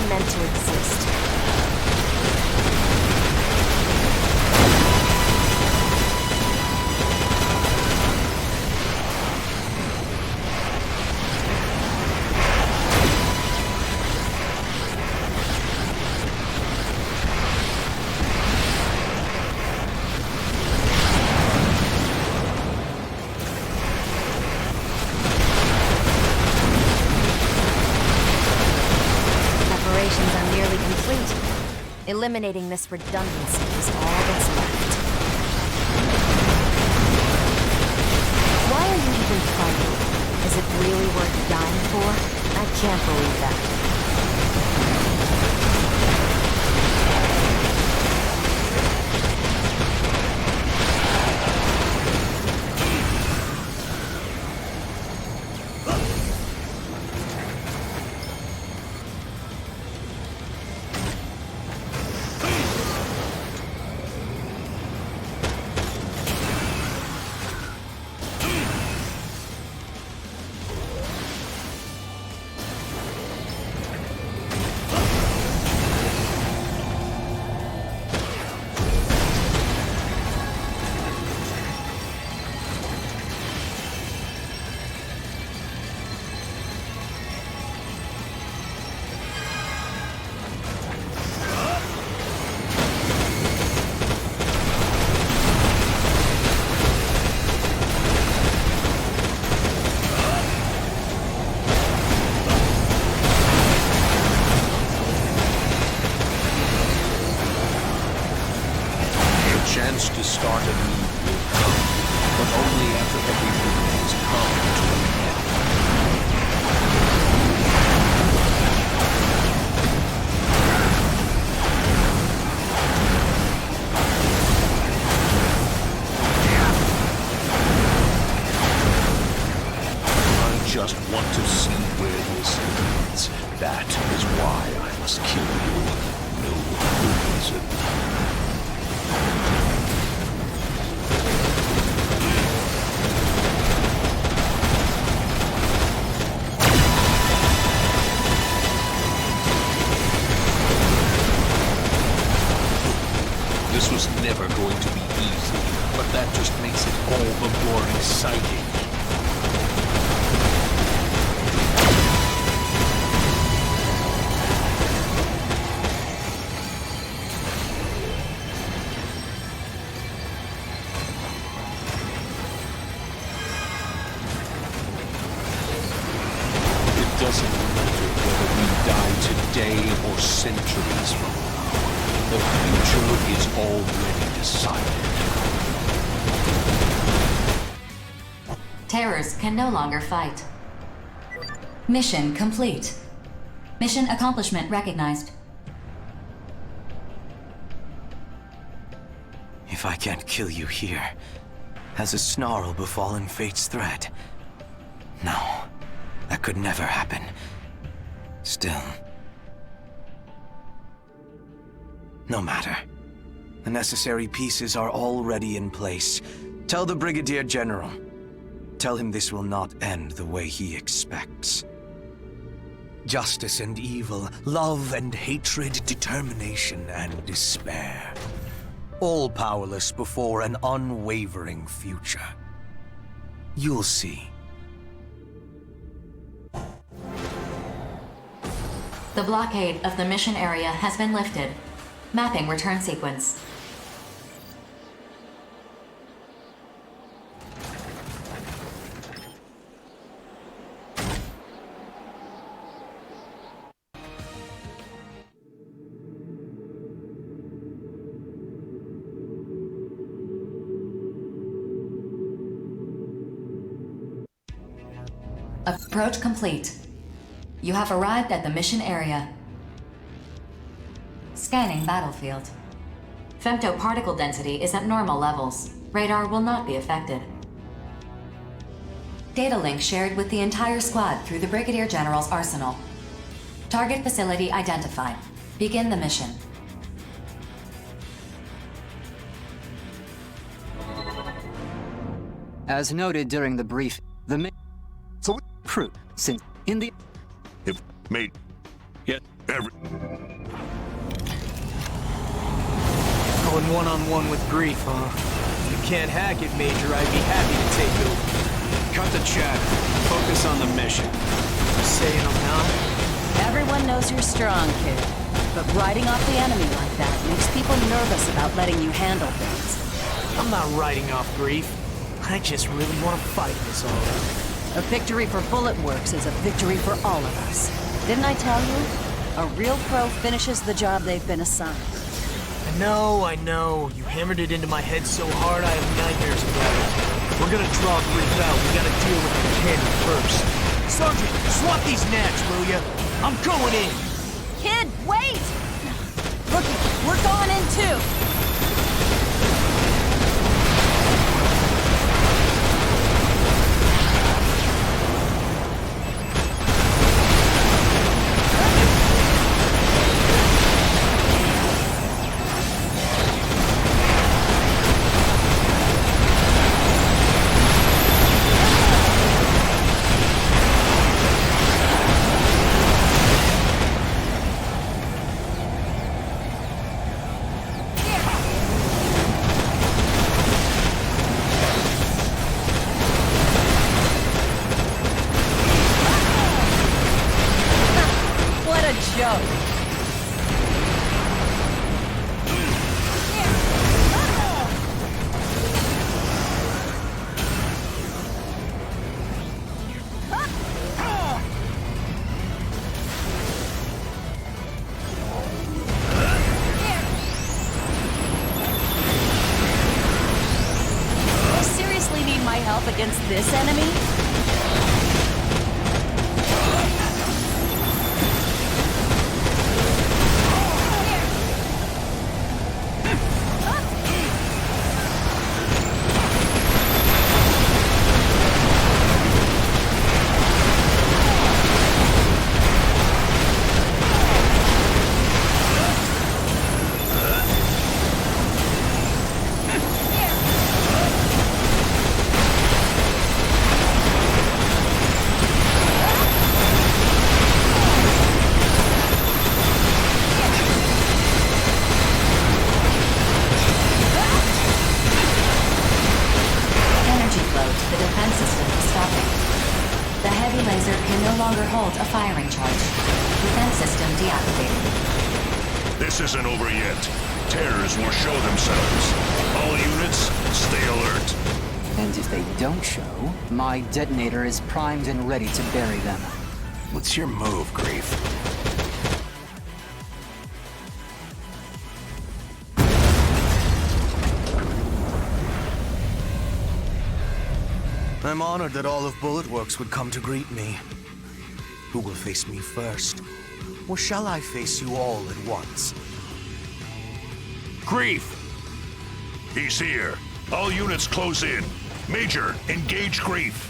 Meant to exist. Eliminating this redundancy is all that's left. Why are you even fighting? Is it really worth dying for? I can't believe that. Chance to start anew will come, but only after everything has come to an end. I just want to see where this leads. That is why I must kill you. No other reason. This was never going to be easy, but that just makes it all the more exciting. It doesn't matter whether we die today or centuries from now. The future is already decided. Terrors can no longer fight. Mission complete. Mission accomplishment recognized. If I can't kill you here, has a snarl befallen fate's threat? No, that could never happen. Still... no matter. The necessary pieces are already in place. Tell the Brigadier General. Tell him this will not end the way he expects. Justice and evil, love and hatred, determination and despair. All powerless before an unwavering future. You'll see. The blockade of the mission area has been lifted. Mapping return sequence. Approach complete. You have arrived at the mission area. Scanning battlefield. Femto particle density is at normal levels. Radar will not be affected. Data link shared with the entire squad through the Brigadier General's arsenal. Target facility identified. Begin the mission. As noted during the brief, the crew, since in the... If mate, yet every... Going one-on-one with grief, huh? If you can't hack it, Major, I'd be happy to take over. Cut the chatter. Focus on the mission. Saying I'm not? Everyone knows you're strong, kid. But riding off the enemy like that makes people nervous about letting you handle things. I'm not riding off grief. I just really want to fight this all out. A victory for Bullet Works is a victory for all of us. Didn't I tell you? A real pro finishes the job they've been assigned. I know. You hammered it into my head so hard I have nightmares about it. We're gonna draw grief out. We gotta deal with the cannon first. Sergeant, swap these nags, will ya? I'm going in. Kid, wait! Look, we're going in too. Against this enemy? This isn't over yet. Terrors will show themselves. All units, stay alert. And if they don't show, my detonator is primed and ready to bury them. What's your move, Grief? I'm honored that all of Bullet Works would come to greet me. Who will face me first? Or shall I face you all at once? Grief! He's here. All units close in. Major, engage Grief.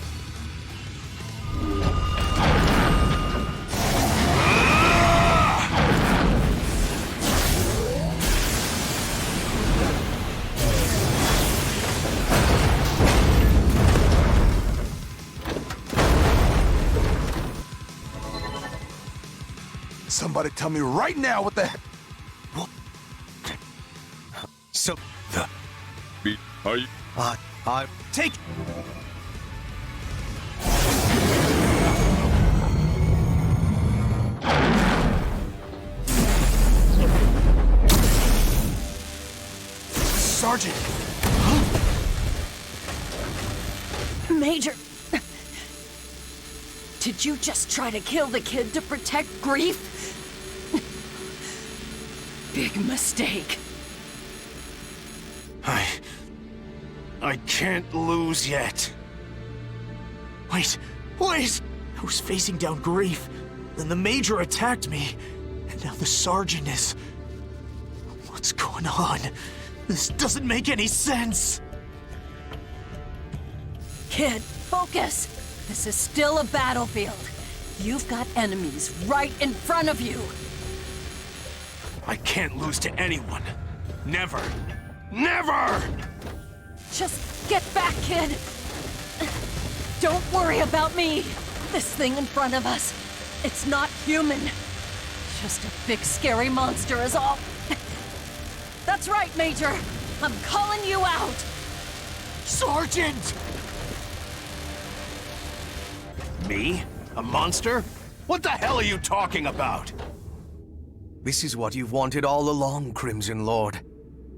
Somebody tell me right now what the heck. So the Are you? I take. Sergeant! Major! Did you just try to kill the kid to protect Grief? Big mistake. I can't lose yet. Wait! I was facing down Grief, then the Major attacked me, and now the Sergeant is... What's going on? This doesn't make any sense! Kid, focus! This is still a battlefield. You've got enemies right in front of you. I can't lose to anyone. Never. Never! Just get back, kid! Don't worry about me! This thing in front of us, it's not human. Just a big scary monster is all. That's right, Major! I'm calling you out! Sergeant! Me? A monster? What the hell are you talking about? This is what you've wanted all along, Crimson Lord.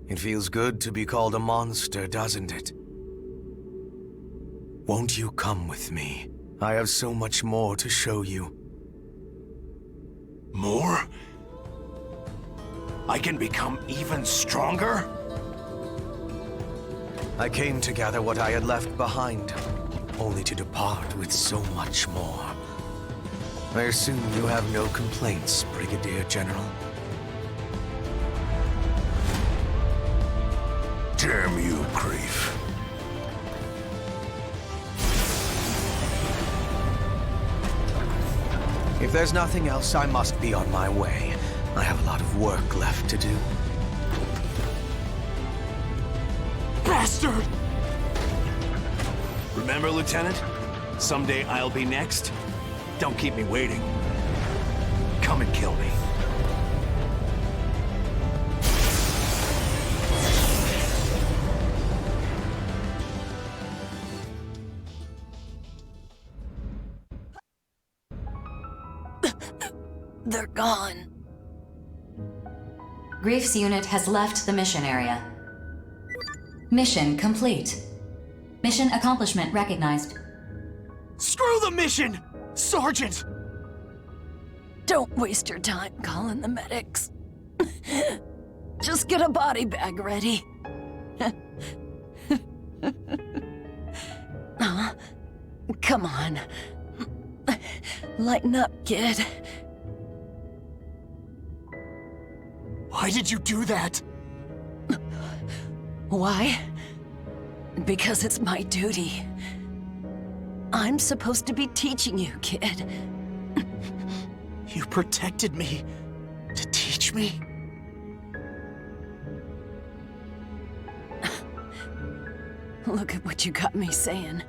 It feels good to be called a monster, doesn't it? Won't you come with me? I have so much more to show you. More? I can become even stronger? I came to gather what I had left behind, only to depart with so much more. I assume you have no complaints, Brigadier General. Damn you, Grief. If there's nothing else, I must be on my way. I have a lot of work left to do. Bastard! Remember, Lieutenant? Someday I'll be next. Don't keep me waiting. Come and kill me. They're gone. Grief's unit has left the mission area. Mission complete. Mission accomplishment recognized. Screw the mission! Sergeant! Don't waste your time calling the medics. Just get a body bag ready. Come on. Lighten up, kid. Why did you do that? Why? Because it's my duty. I'm supposed to be teaching you, kid. You protected me to teach me? Look at what you got me saying.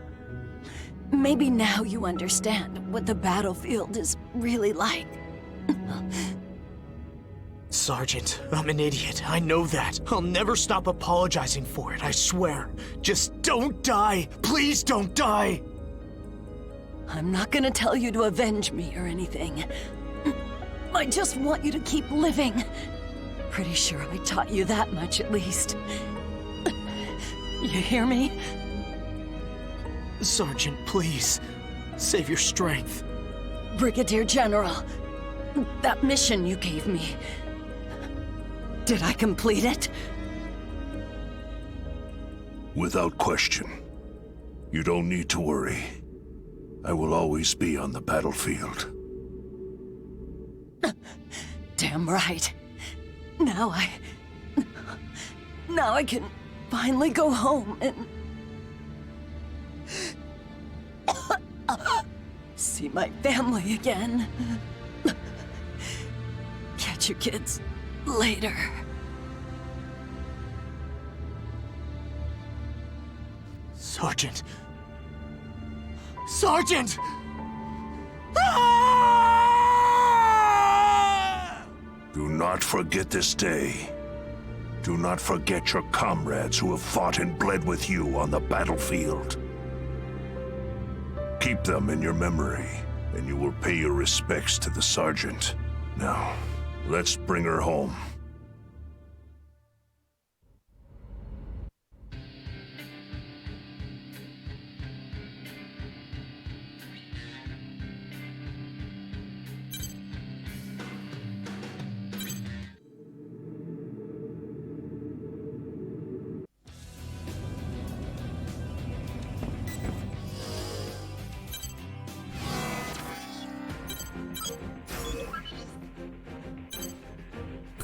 Maybe now you understand what the battlefield is really like. Sergeant, I'm an idiot. I know that. I'll never stop apologizing for it, I swear. Just don't die. Please don't die. I'm not gonna tell you to avenge me or anything. I just want you to keep living. Pretty sure I taught you that much at least. You hear me? Sergeant, please. Save your strength. Brigadier General, that mission you gave me, did I complete it? Without question. You don't need to worry. I will always be on the battlefield. Damn right. Now I can finally go home and see my family again. Catch you kids later. Sergeant! Sergeant! Do not forget this day. Do not forget your comrades who have fought and bled with you on the battlefield. Keep them in your memory, and you will pay your respects to the sergeant. Now, let's bring her home.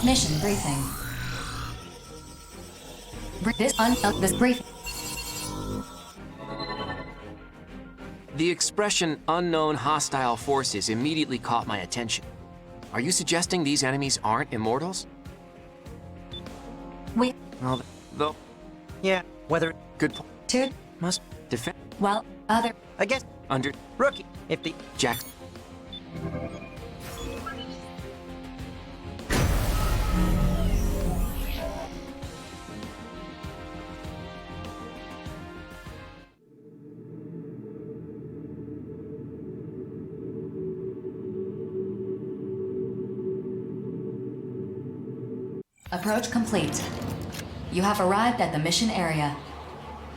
Mission briefing. This briefing. The expression unknown hostile forces immediately caught my attention. Are you suggesting these enemies aren't immortals? Wait. Well, though. Yeah, whether good point. Dude. Must defend. Well, other. I guess Under rookie. If the Jack. Approach complete. You have arrived at the mission area.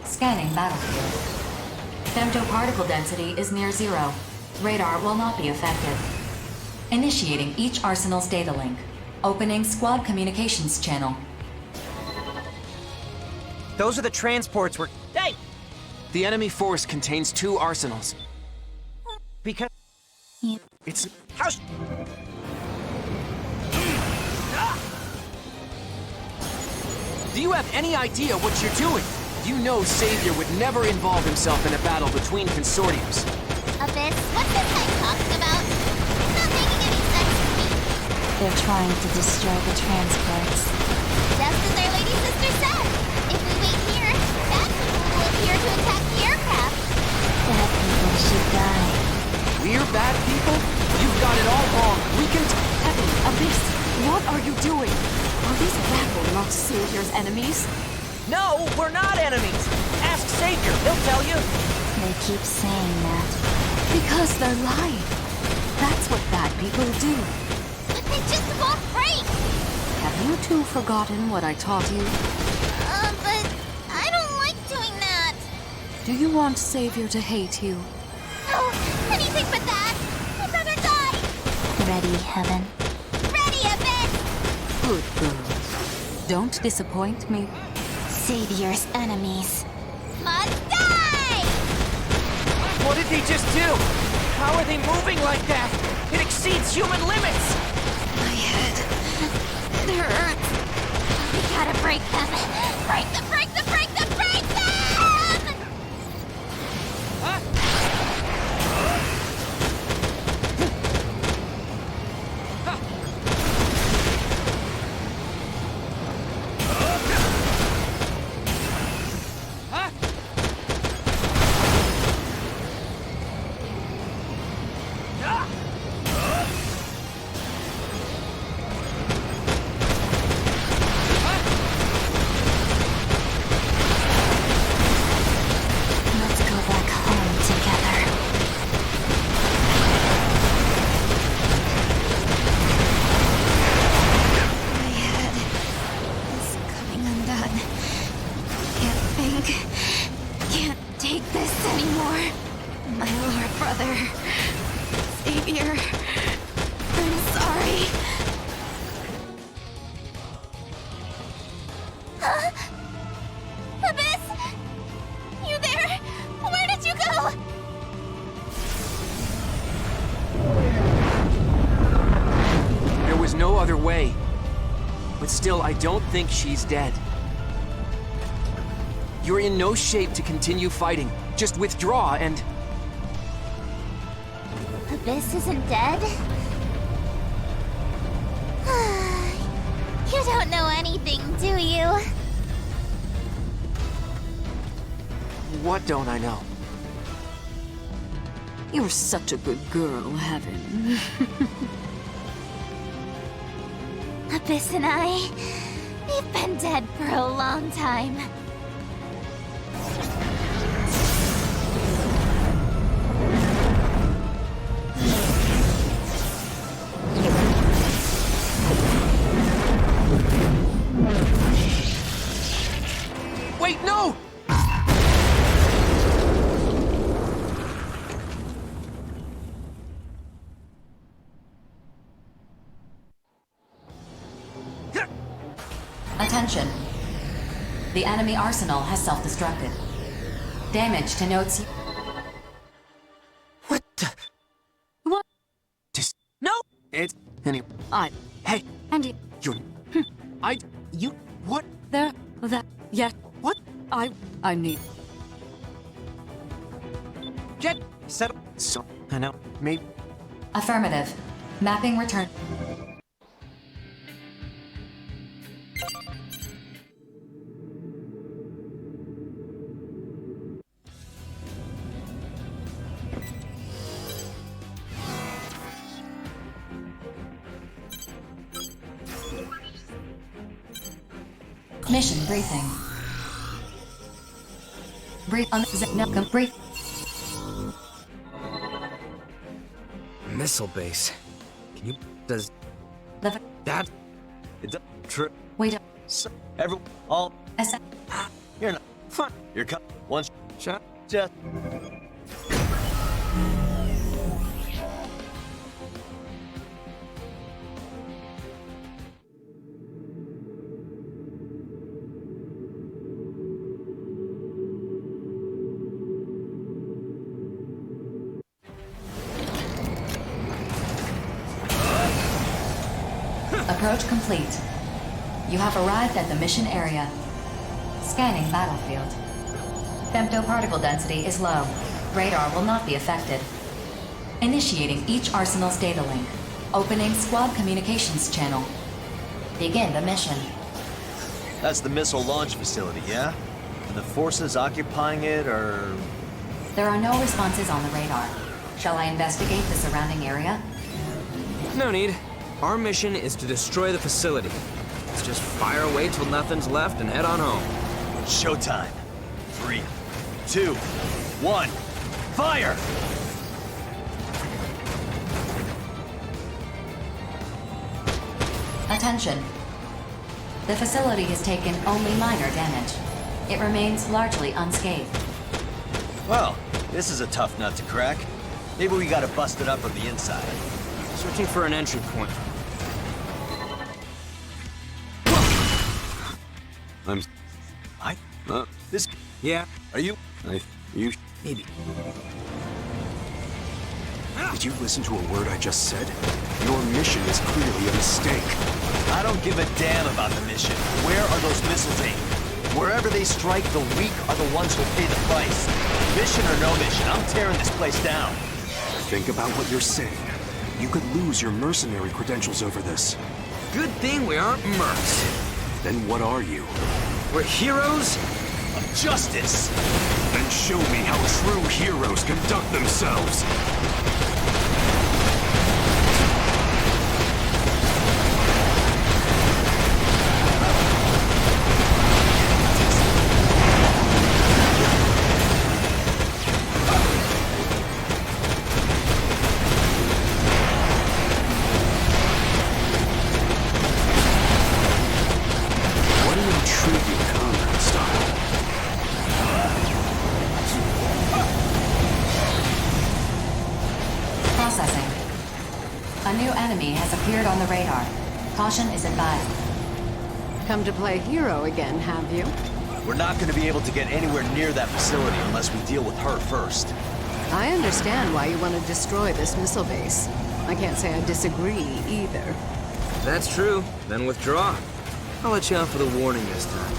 Scanning battlefield. Femtoparticle density is near 0. Radar will not be affected. Initiating each arsenal's data link. Opening squad communications channel. those are the transports we're... Hey! The enemy force contains 2 arsenals. Because... It's... How... Do you have any idea what you're doing? You know Savior would never involve himself in a battle between consortiums. Abyss, what's this guy talking about? It's not making any sense to me. They're trying to destroy the transports. Just as our lady sister said. If we wait here, bad people will appear to attack the aircraft. Bad people should die. We're bad people? You've got it all wrong. We can... Heaven, Abyss, what are you doing? Are these battle not Savior's enemies? No, we're not enemies! Ask Savior, he'll tell you! They keep saying that. Because they're lying. That's what bad people do. But they just won't break! Have you two forgotten what I taught you? But I don't like doing that. Do you want Savior to hate you? No, anything but that. I'd rather die. Ready, Heaven? Ready, Abyss! Good girls. Don't disappoint me. Savior's enemies must die! What did they just do? How are they moving like that? It exceeds human limits! My head. It hurts. We gotta break them. Break them, break them, break them, break them! Huh? other way. But still, I don't think she's dead. You're in no shape to continue fighting. Just withdraw and... Abyss isn't dead? You don't know anything, do you? What don't I know? You're such a good girl, Heaven. Abyss and I, we've been dead for a long time. Wait, no! Attention. The enemy arsenal has self-destructed. Damage to notes... What the... What? Just... No! It's... Anyway... Hey! Andy... You're... You... What? There... That... Yet... What? I need... Get... Settle... So... I know... Maybe... Affirmative. Mapping return... Mission briefing. Brief on no brief. Missile base. Can you... Does... The That... It's true. wait up. So, everyone... All... You're not... Fun. You're cut. One shot. Just... Approach complete. You have arrived at the mission area. Scanning battlefield. Femtoparticle density is low. Radar will not be affected. Initiating each arsenal's data link. Opening squad communications channel. Begin the mission. That's the missile launch facility, yeah? And the forces occupying it are... There are no responses on the radar. Shall I investigate the surrounding area? No need. Our mission is to destroy the facility. Let's just fire away till nothing's left and head on home. Showtime. 3, 2, 1, fire! Attention. The facility has taken only minor damage. It remains largely unscathed. Well, this is a tough nut to crack. Maybe we gotta bust it up from the inside. Searching for an entry point. This... Yeah. Are you... Maybe. Did you listen to a word I just said? Your mission is clearly a mistake. I don't give a damn about the mission. Where are those missiles aimed? Wherever they strike, the weak are the ones who'll pay the price. Mission or no mission, I'm tearing this place down. Think about what you're saying. You could lose your mercenary credentials over this. Good thing we aren't mercs. Then what are you? We're heroes of justice. Then show me how true heroes conduct themselves. On the radar. Caution is advised. Come to play hero again, have you? We're not going to be able to get anywhere near that facility unless we deal with her first. I understand why you want to destroy this missile base. I can't say I disagree either. that's true, then withdraw. I'll let you out for the warning this time.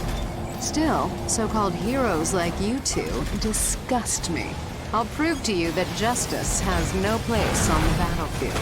Still, so-called heroes like you two disgust me. I'll prove to you that justice has no place on the battlefield.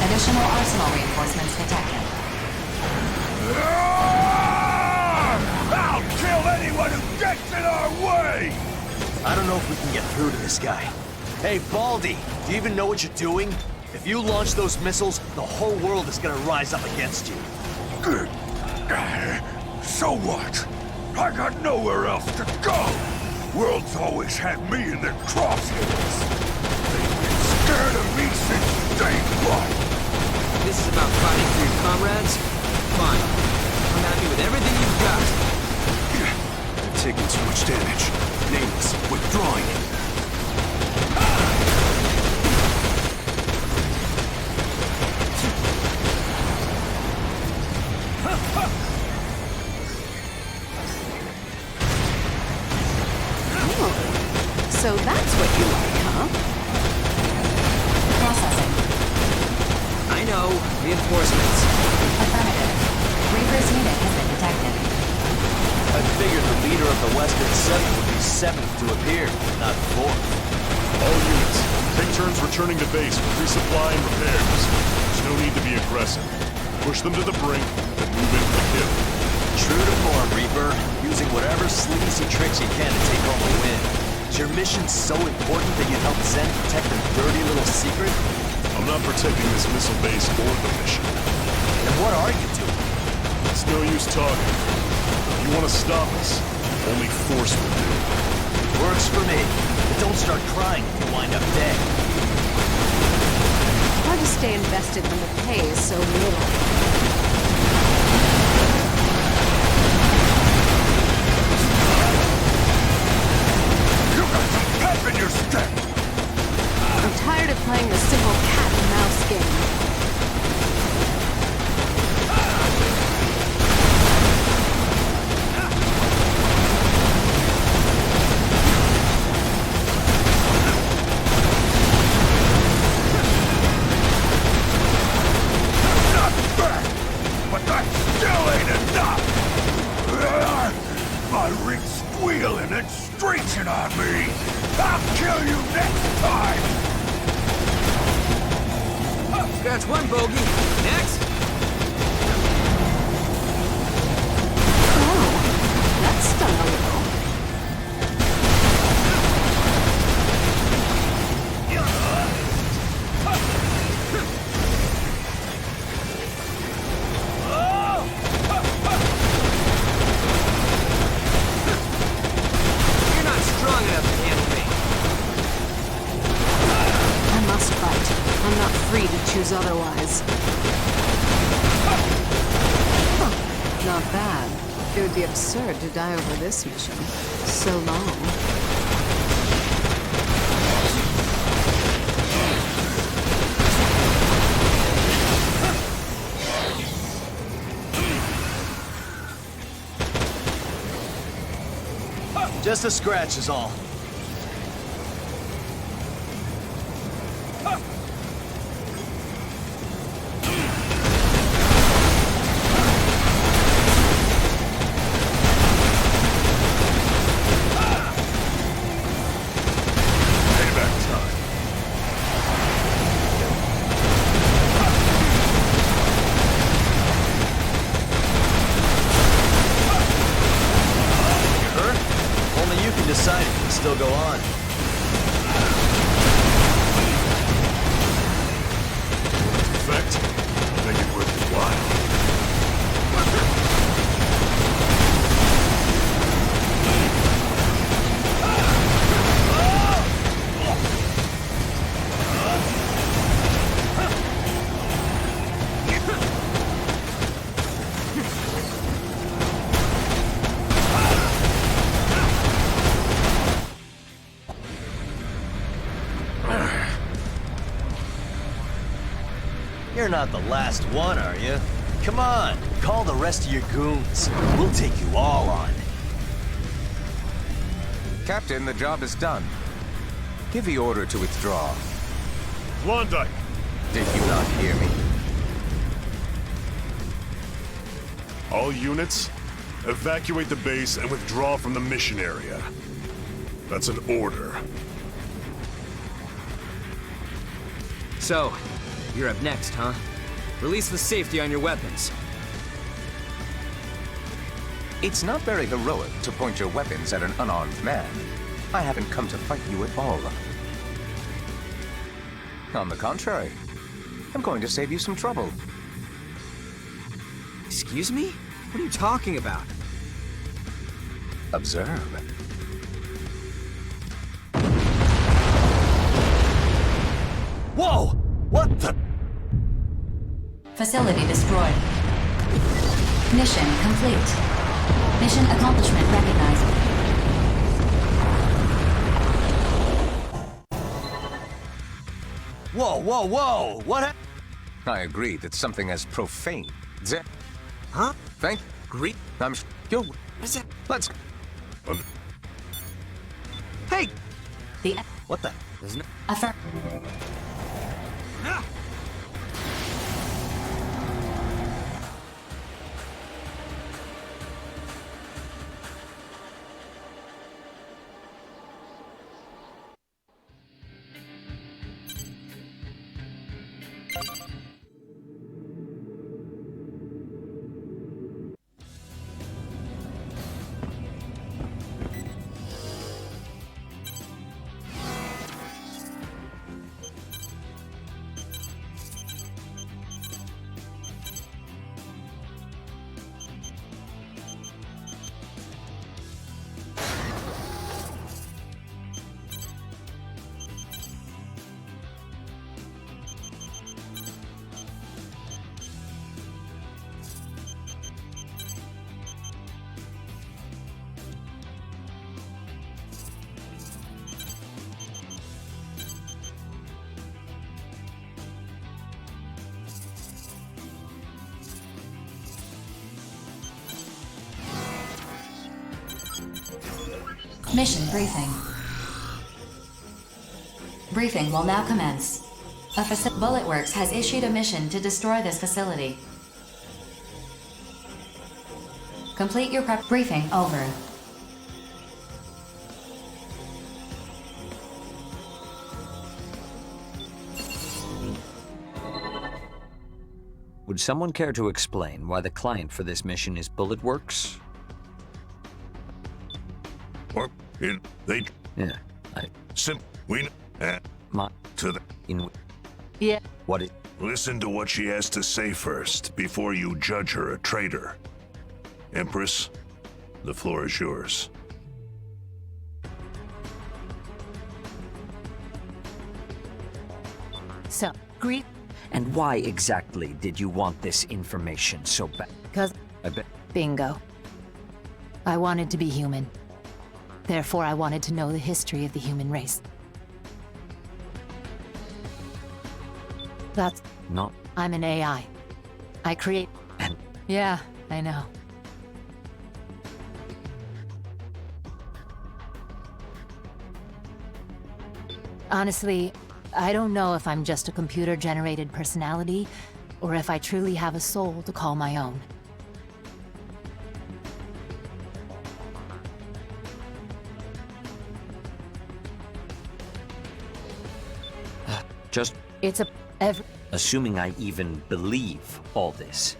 Additional arsenal reinforcements detected. I'll kill anyone who gets in our way! I don't know if we can get through to this guy. Hey, Baldy, do you even know what you're doing? If you launch those missiles, the whole world is gonna rise up against you. Good. So what? I got nowhere else to go! World's always had me in their crosshairs. They've been scared of me since day one. This is about fighting for your comrades? Fine. I'm happy with everything you've got. They're taking too much damage. Nameless, withdrawing. Oh, so that's what you like, huh? Processing. I know. Reinforcements. Affirmative. Reaper's unit has been detected. I figured the leader of the Western 7 would be 7th to appear, not 4th. All units, take turns returning to base for resupply and repairs. There's no need to be aggressive. Push them to the brink, and move in for the kill. True to form, Reaper. Using whatever sleazy tricks you can to take home a win. Is your mission so important that you'd help Zen protect their dirty little secret? I'm not protecting this missile base or the mission. Then what are you doing? It's no use talking. If you want to stop us, only force will do. Works for me. But don't start crying if you wind up dead. Hard to stay invested when the pay is so little. You got some pep in your step! I'm tired of playing the simple cat and mouse game. Not bad, but that still ain't enough! My ring's squealing and screeching on me! I'll kill you next time! Scratch one bogey. Next. Oh, that's stung a little. You're not strong enough to handle me. I must fight. I'm not free to choose otherwise. Huh. Not bad. It would be absurd to die over this mission. So long. Just a scratch is all. Payback time. You hurt? Only you can decide if you can still go on. Effect? Make it worth your while. not the last one, are you? Come on, call the rest of your goons. We'll take you all on. Captain, the job is done. Give the order to withdraw. Klondike! Did you not hear me? All units, evacuate the base and withdraw from the mission area. That's an order. So, you're up next, huh? Release the safety on your weapons. It's not very heroic to point your weapons at an unarmed man. I haven't come to fight you at all. On the contrary, I'm going to save you some trouble. Excuse me? What are you talking about? Observe. Whoa! What the? Facility destroyed. Mission complete. Mission accomplishment recognized. Whoa, whoa, whoa! What I agree that something as profane. Huh? Thank Great. I'm you'll What's that? let's Hey! The What the? There's no... affirm. Mission briefing. Briefing will now commence. Bulletworks has issued a mission to destroy this facility. Complete your prep. Briefing over. Would someone care to explain why the client for this mission is Bulletworks? Or they Yeah, to the Yeah. What is... Listen to what she has to say first before you judge her a traitor. Empress, the floor is yours. So, grief. And why exactly did you want this information so bad? Because... I bet... Bingo. I wanted to be human. Therefore, I wanted to know the history of the human race. That's... Not... I'm an AI. I create... And... Yeah, I know. Honestly, I don't know if I'm just a computer-generated personality, or if I truly have a soul to call my own. Just... It's a... Assuming I even believe all this,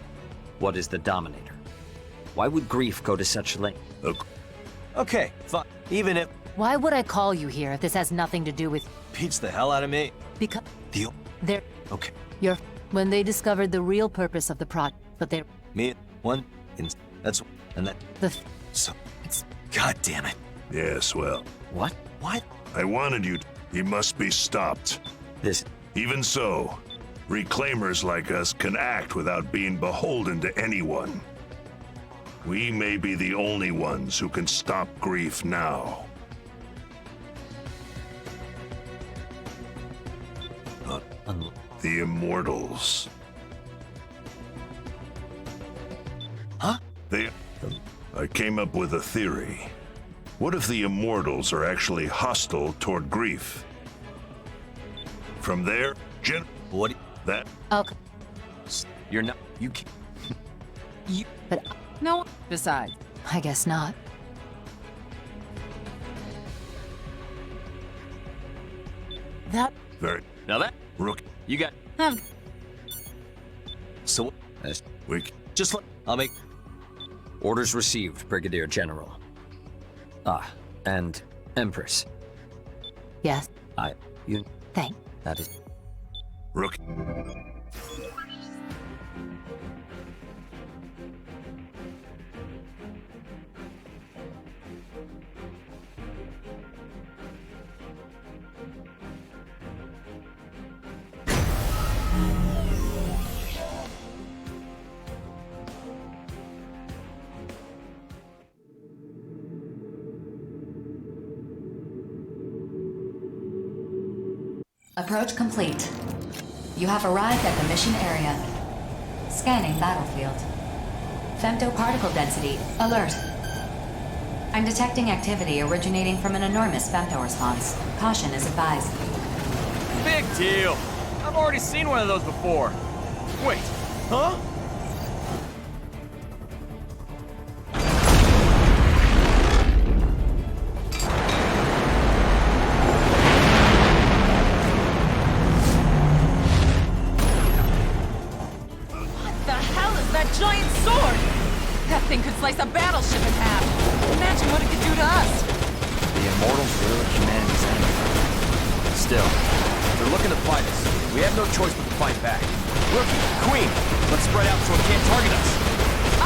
what is the Dominator? Why would Grief go to such length? Okay, fine. Even if... Why would I call you here if this has nothing to do with... Beats the hell out of me. Because... Deal. They're... Okay. You're... When they discovered the real purpose of the project, but they're... Me, one, that's... And that... So... It's... God damn it. Yes, well. What? What? I wanted you to... He must be stopped. This... Even so, reclaimers like us can act without being beholden to anyone. We may be the only ones who can stop Grief now. The Immortals. Huh? I came up with a theory. What if the immortals are actually hostile toward grief? From there, What? That. Okay. You're not. You can't. You. But. No. Besides. I guess not. That. Very. Now that. Rook. You got. So. We. Just let. I'll make. Orders received, Brigadier General. Ah, and Empress. Yes. You. Thank. That is. Rook. Approach complete. You have arrived at the mission area. Scanning battlefield. Femtoparticle density, alert. I'm detecting activity originating from an enormous femto response. Caution is advised. Big deal. I've already seen one of those before. Wait, huh? Giant sword! That thing could slice a battleship in half. Imagine what it could do to us. The immortals were humanity's enemy. Still, if they're looking to fight us, we have no choice but to fight back. Rookie, Queen, let's spread out so it can't target us.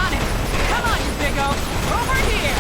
On it! Come on, you biggo! Over here!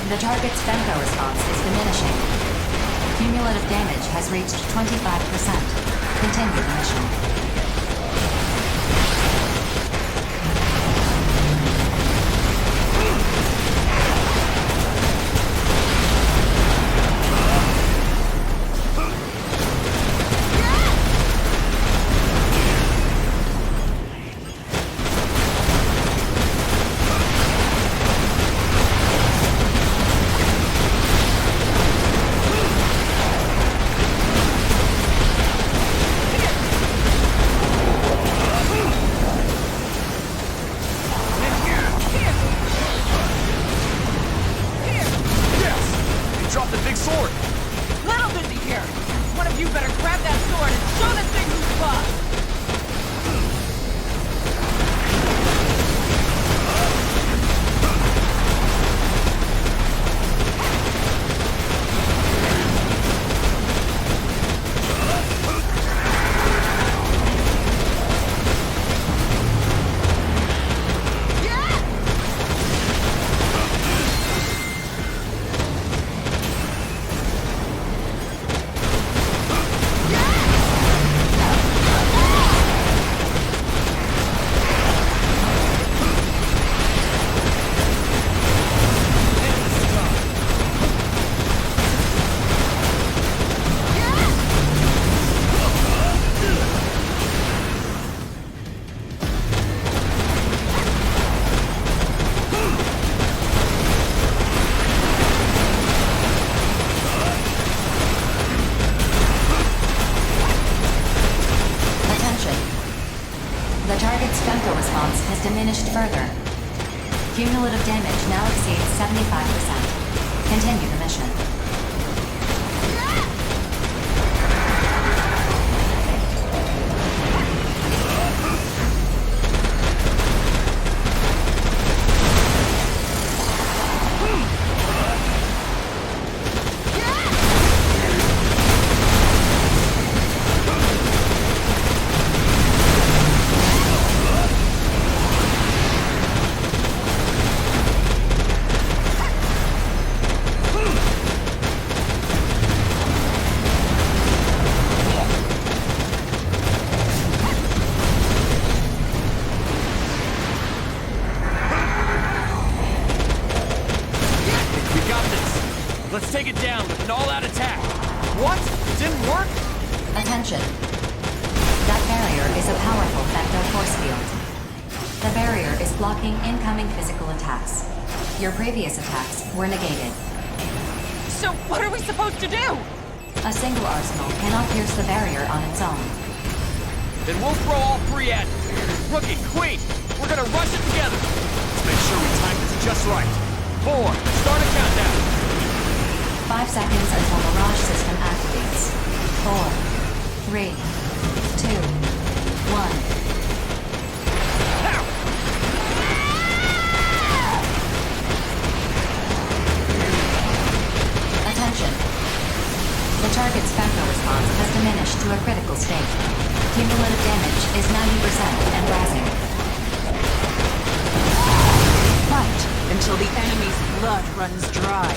The target's femto response is diminishing. Cumulative damage has reached 25%. Continue the mission. The target's femto response has diminished further. Cumulative damage now exceeds 75%. Continue the mission. Attention! That barrier is a powerful femto force field. The barrier is blocking incoming physical attacks. Your previous attacks were negated. So what are we supposed to do? A single arsenal cannot pierce the barrier on its own. Then we'll throw all three at it. Rookie, Queen, we're gonna rush it together. Let's make sure we time this just right. 4, start a countdown. 5 seconds until Mirage system activates. 4, 3, 2, 1. Attention. The target's femto response has diminished to a critical state. Cumulative damage is 90% and rising. Fight until the enemy's blood runs dry.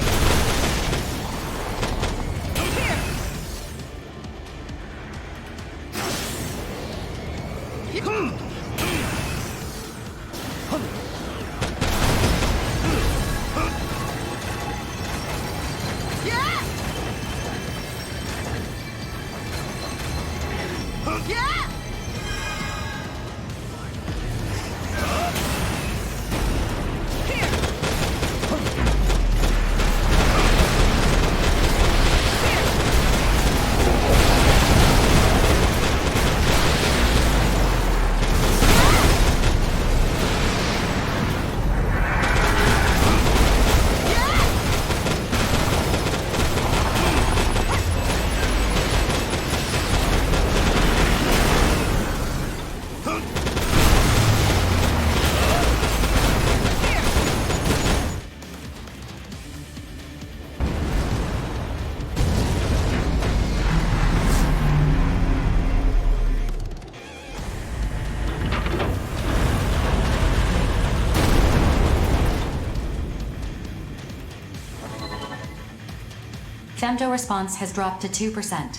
Femto response has dropped to 2%,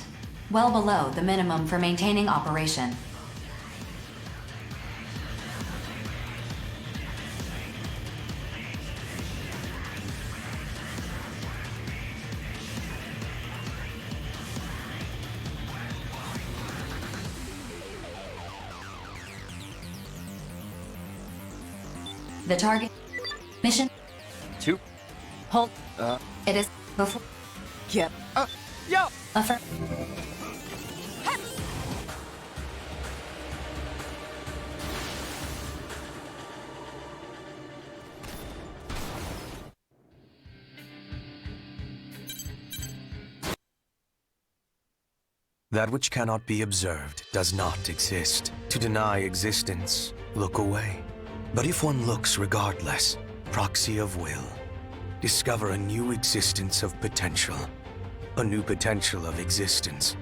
well below the minimum for maintaining operation. The target mission 2. Hold. It is before. Get up. Yo! Affirm. That which cannot be observed does not exist. To deny existence, look away. But if one looks regardless, proxy of will, discover a new existence of potential. A new potential of existence.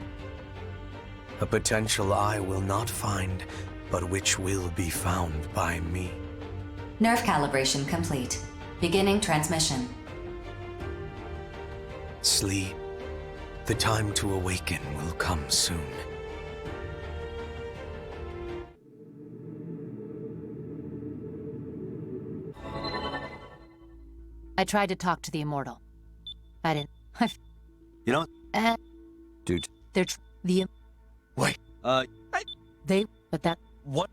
A potential I will not find, but which will be found by me. Nerve calibration complete. Beginning transmission. Sleep. The time to awaken will come soon. I tried to talk to the Immortal. I didn't. You know, dude. They're the. Wait. They. But that. What?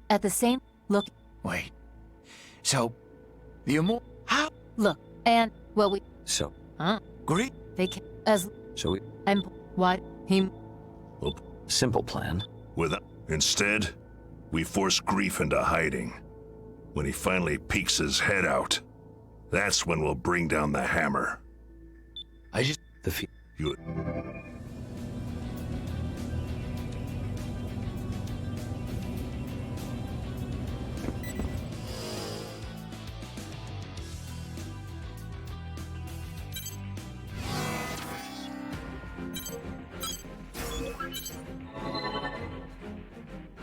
At the same. Look. Wait. So, the Immortal. How? Look. And well, we. So. Huh? Great. They can as. So we. And what him. Well, simple plan. Instead, we force Grief into hiding. When he finally peeks his head out, that's when we'll bring down the hammer. You...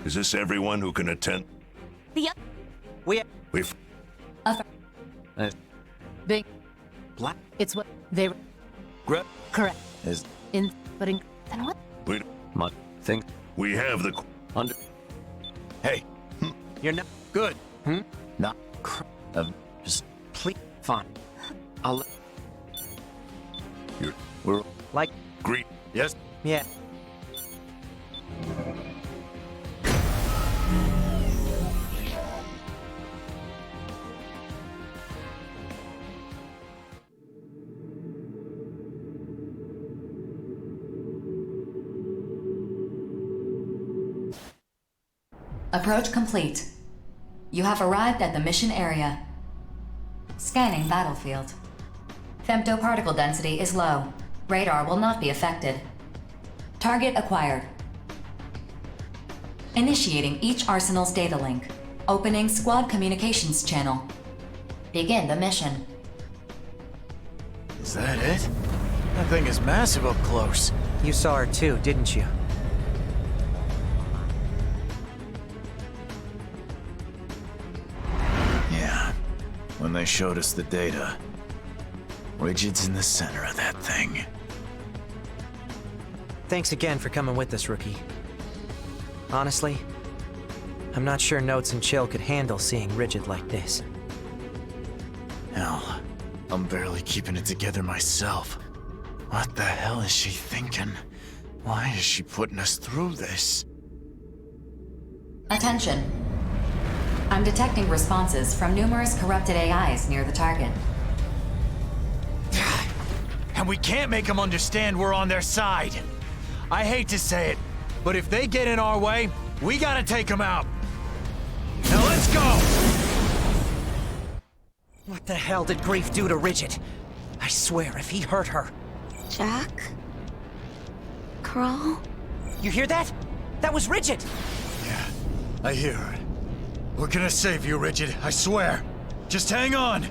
Is this everyone who can attend? We've Big. Black. It's what they. Correct. Is in. But in. Then what? Wait. my thing. We have the... Under. Hey. You're not good. Not. Just please. Fine. I'll. You're... We're like. Greet. Yes. Yeah. Approach complete. You have arrived at the mission area. Scanning battlefield. Femtoparticle density is low. Radar will not be affected. Target acquired. Initiating each arsenal's data link. Opening squad communications channel. Begin the mission. Is that it? That thing is massive up close. You saw her too, didn't you? Yeah. When they showed us the data. Rigid's in the center of that thing. Thanks again for coming with us, Rookie. Honestly, I'm not sure Notes and Chill could handle seeing Rigid like this. Hell, I'm barely keeping it together myself. What the hell is she thinking? Why is she putting us through this? Attention. I'm detecting responses from numerous corrupted AIs near the target. And we can't make them understand we're on their side. I hate to say it, but if they get in our way, we gotta take them out. Now let's go! What the hell did Grief do to Rigid? I swear, if he hurt her... Jack? Crawl? You hear that? That was Rigid! Yeah, I hear it. We're gonna save you, Rigid, I swear. Just hang on!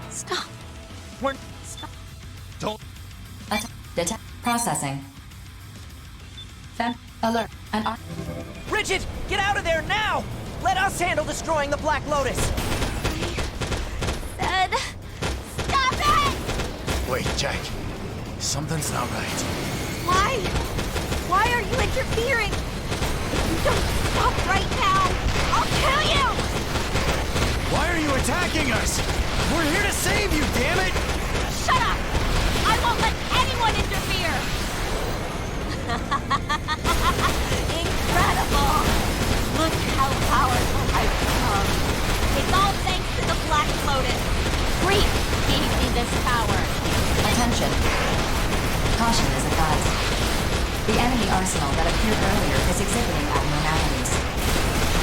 Stop. Stop. Don't... Detect. Processing. Fem. Alert. And Rigid! Get out of there now! Let us handle destroying the Black Lotus! Said... Stop it! Wait, Jack. Something's not right. Why? Why are you interfering? If you don't stop right now, I'll kill you! Why are you attacking us? We're here to save you, damn it! Shut up! I won't let anyone interfere! Incredible! Look how powerful I've become. It's all thanks to the Black Lotus. Grief gave me this power. Attention. Caution is advised. The enemy arsenal that appeared earlier is exhibiting abnormalities.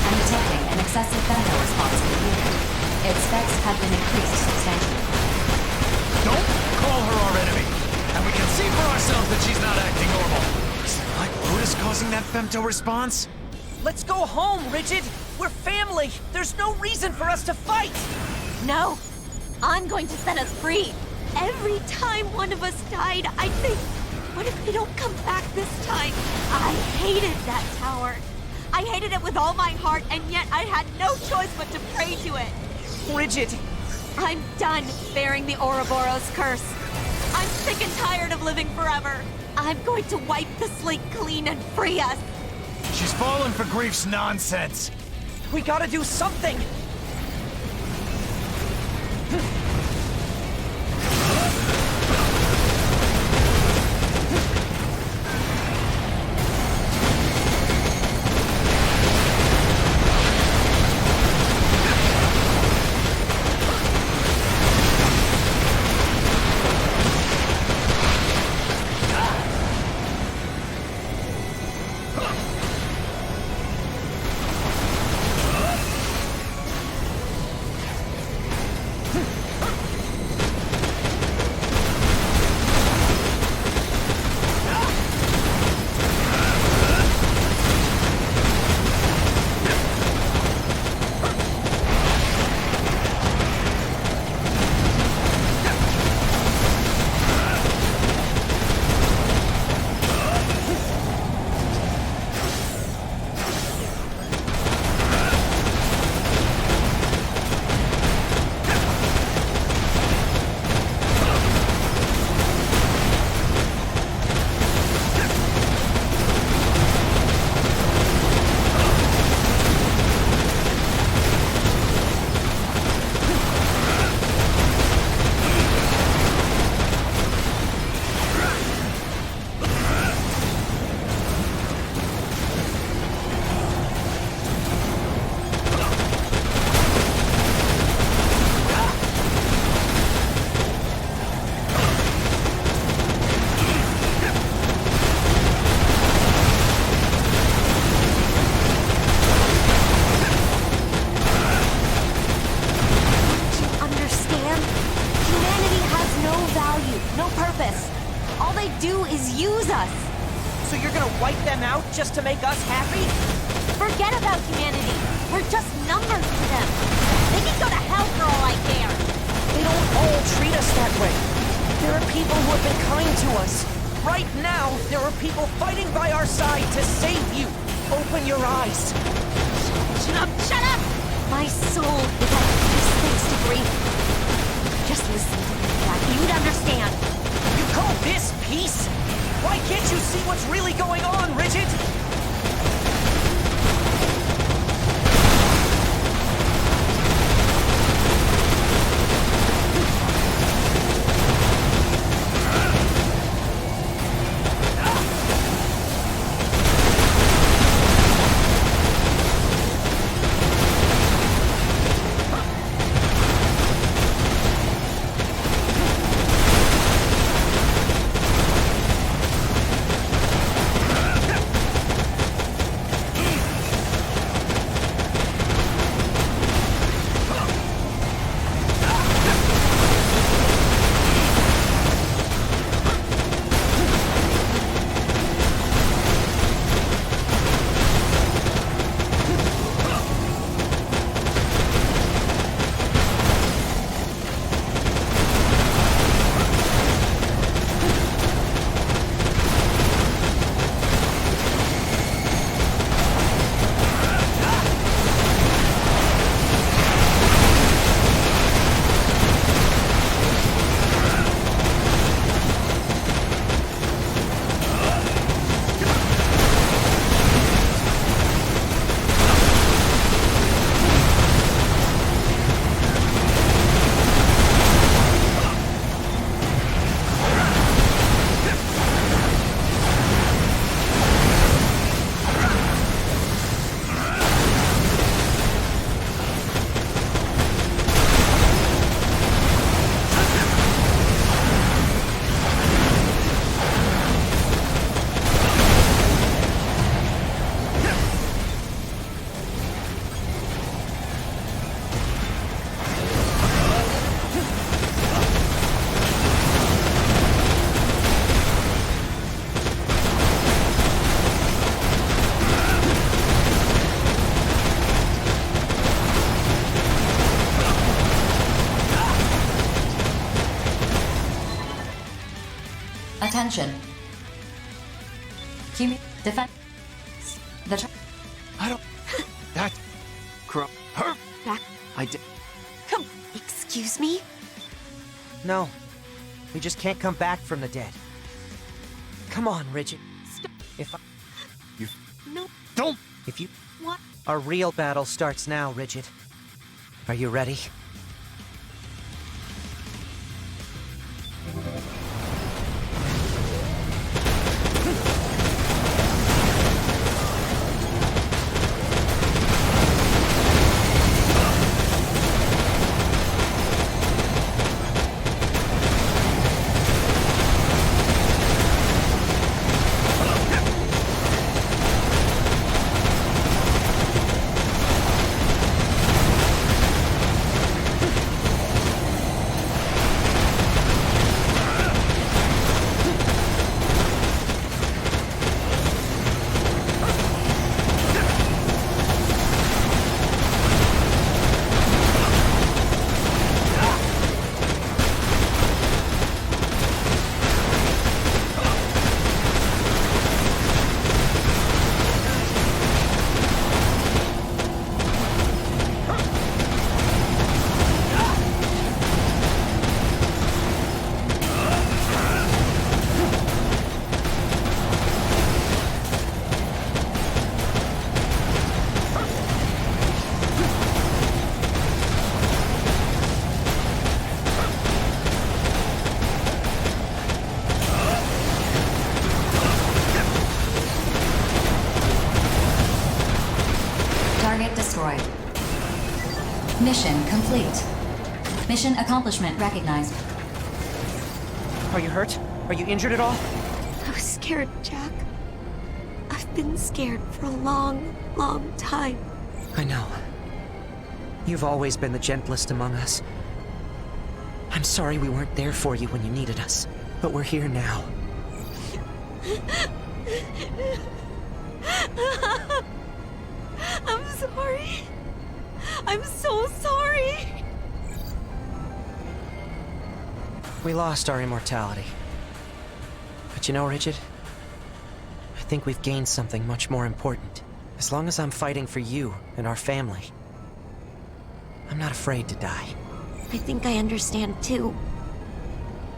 I'm detecting an excessive femto response in the unit. Its specs have been increased substantially. Don't call her our enemy! And we can see for ourselves that she's not acting normal. Is the Black Lotus causing that femto response? Let's go home, Rigid! We're family! There's no reason for us to fight! No! I'm going to set us free! Every time one of us died, I'd think, what if they don't come back this time? I hated that tower. I hated it with all my heart, and yet I had no choice but to pray to it. Rigid! I'm done bearing the Ouroboros curse. I'm sick and tired of living forever. I'm going to wipe the slate clean and free us. She's fallen for Grief's nonsense. We gotta do something! purpose. All they do is use us. So you're gonna wipe them out just to make us happy? Forget about humanity. We're just numbers to them. They can go to hell for all I care. They don't all treat us that way. There are people who have been kind to us. Right now, there are people fighting by our side to save you. Open your eyes. Shut up! Shut up! My soul is at peace thanks to grief. Just listen to me, Jack. You'd understand. You call this peace? Why can't you see what's really going on, Rigid? Attention. Defend. I don't... That... Her... Back. I did... Come... Excuse me? No. We just can't come back from the dead. Come on, Rigid. Stop. If I... You... No. Don't... If you... What? Our real battle starts now, Rigid. Are you ready? Target destroyed. Mission complete. Mission accomplishment recognized. Are you hurt? Are you injured at all? I was scared, Jack. I've been scared for a long, long time. I know. You've always been the gentlest among us. I'm sorry we weren't there for you when you needed us. But we're here now. I'm sorry. I'm so sorry. We lost our immortality. But you know, Rigid? I think we've gained something much more important. As long as I'm fighting for you and our family, I'm not afraid to die. I think I understand too.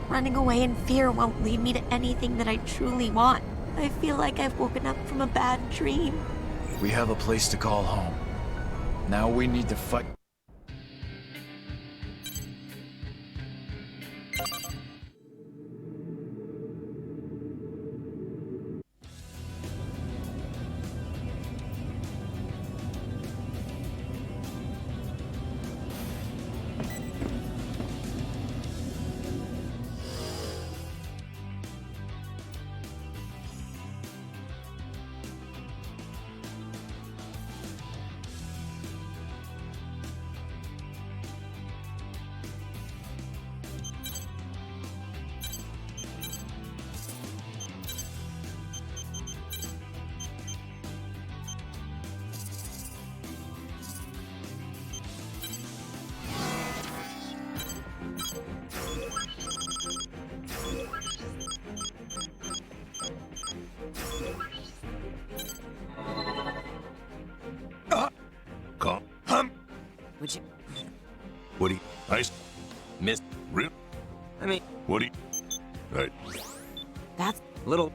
Running away in fear won't lead me to anything that I truly want. I feel like I've woken up from a bad dream. We have a place to call home. Now we need to fight. Would you... What do you... Nice. Miss... Real? I mean... What do you... Right. That's... Little...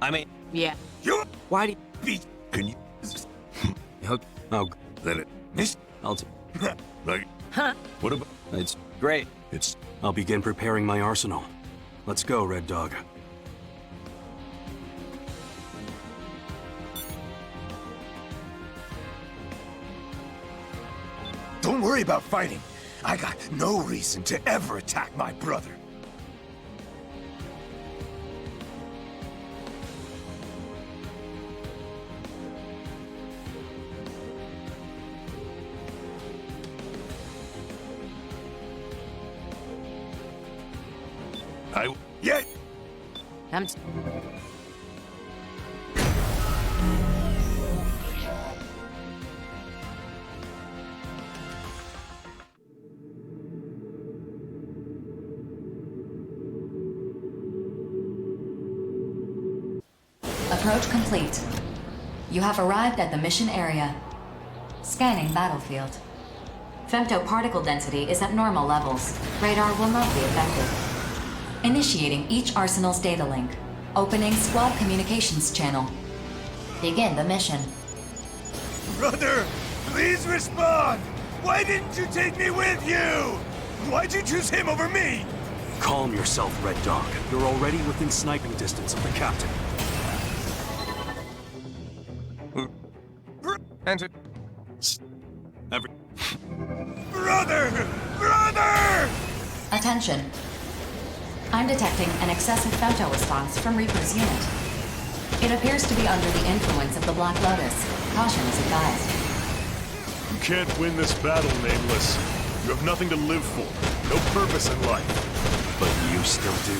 I mean... Yeah. You... Why do you... Can you... Oh, Then it... miss. I'll Like... Huh? What about... It's great. It's... I'll begin preparing my arsenal. Let's go, Red Dog. Don't worry about fighting. I got no reason to ever attack my brother. Yeah! Approach complete. You have arrived at the mission area. Scanning battlefield. Femto particle density is at normal levels. Radar will not be affected. Initiating each arsenal's data link. Opening squad communications channel. Begin the mission. Brother, please respond! Why didn't you take me with you? Why'd you choose him over me? Calm yourself, Red Dog. You're already within sniping distance of the captain. Enter. Brother! Brother! Attention. I'm detecting an excessive femto response from Reaper's unit. It appears to be under the influence of the Black Lotus. Caution is advised. You can't win this battle, Nameless. You have nothing to live for. No purpose in life. But you still do,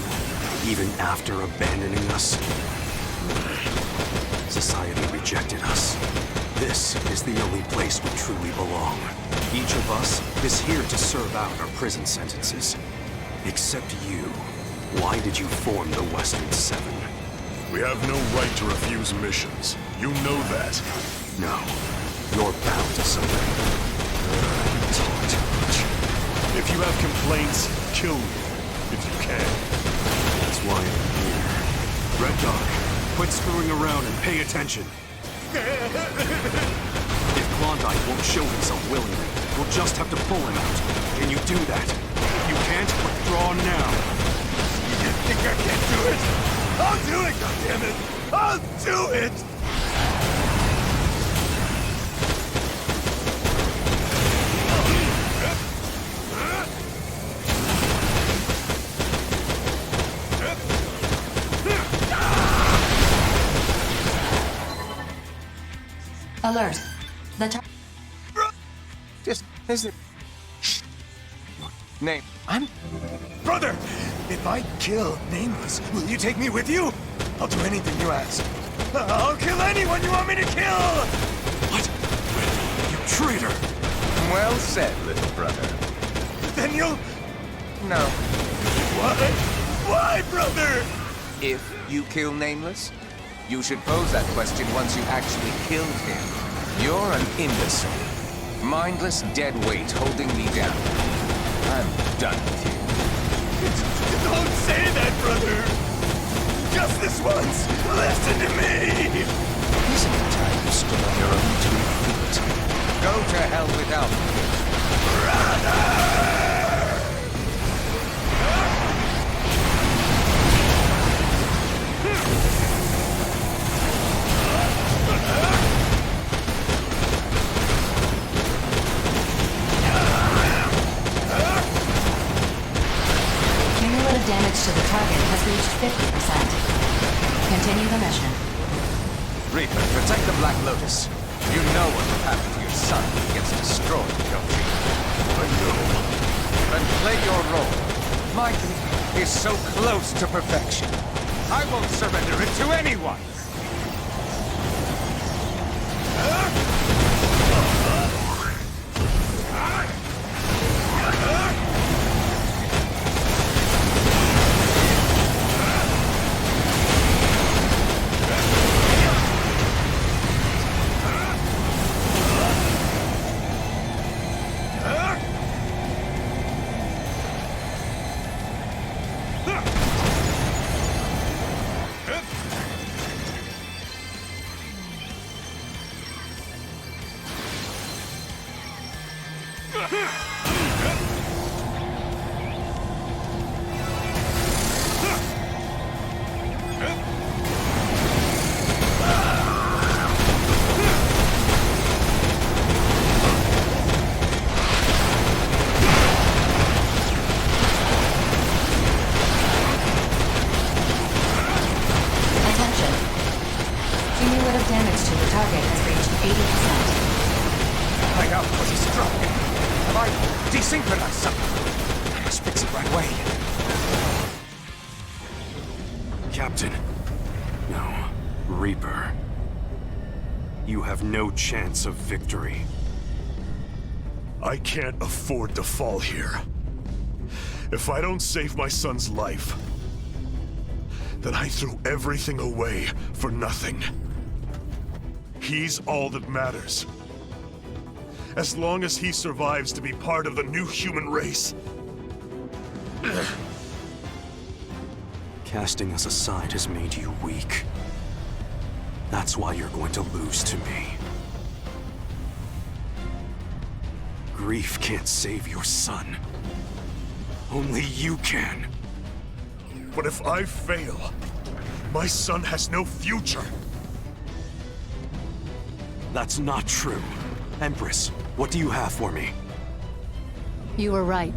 even after abandoning us. Society rejected us. This is the only place we truly belong. Each of us is here to serve out our prison sentences. Except you. Why did you form the Western Seven? We have no right to refuse missions. You know that. No. You're bound to something. Talk too much. If you have complaints, kill me. If you can. That's why I'm here. Red Dog, quit screwing around and pay attention. If Klondike won't show himself willingly, we'll just have to pull him out. Can you do that? If you can't, withdraw now. You think I can't do it? I'll do it, goddammit! I'll do it! Alert. The Just... Is it... Name... Brother! If I kill Nameless, will you take me with you? I'll do anything you ask. I'll kill anyone you want me to kill! What? You traitor! Well said, little brother. Then you'll... No. Why? Why, brother? If you kill Nameless, you should pose that question once you actually killed him. You're an imbecile. Mindless dead weight holding me down. I'm done with you. Don't say that, brother! Just this once, listen to me! Isn't it time you stood on your own 2 feet? Go to hell without me. Brother! Cumulative damage to the target has reached 50%. Continue the mission. Reaper, protect the Black Lotus. You know what will happen to your son if he gets destroyed, don't you? I know. Then play your role. My Grief is so close to perfection. I won't surrender it to anyone! Captain. No. Reaper. You have no chance of victory. I can't afford to fall here. If I don't save my son's life, then I threw everything away for nothing. He's all that matters. As long as he survives to be part of the new human race. Casting us aside has made you weak. That's why you're going to lose to me. Grief can't save your son. Only you can. But if I fail, my son has no future. That's not true. Empress, what do you have for me? You were right.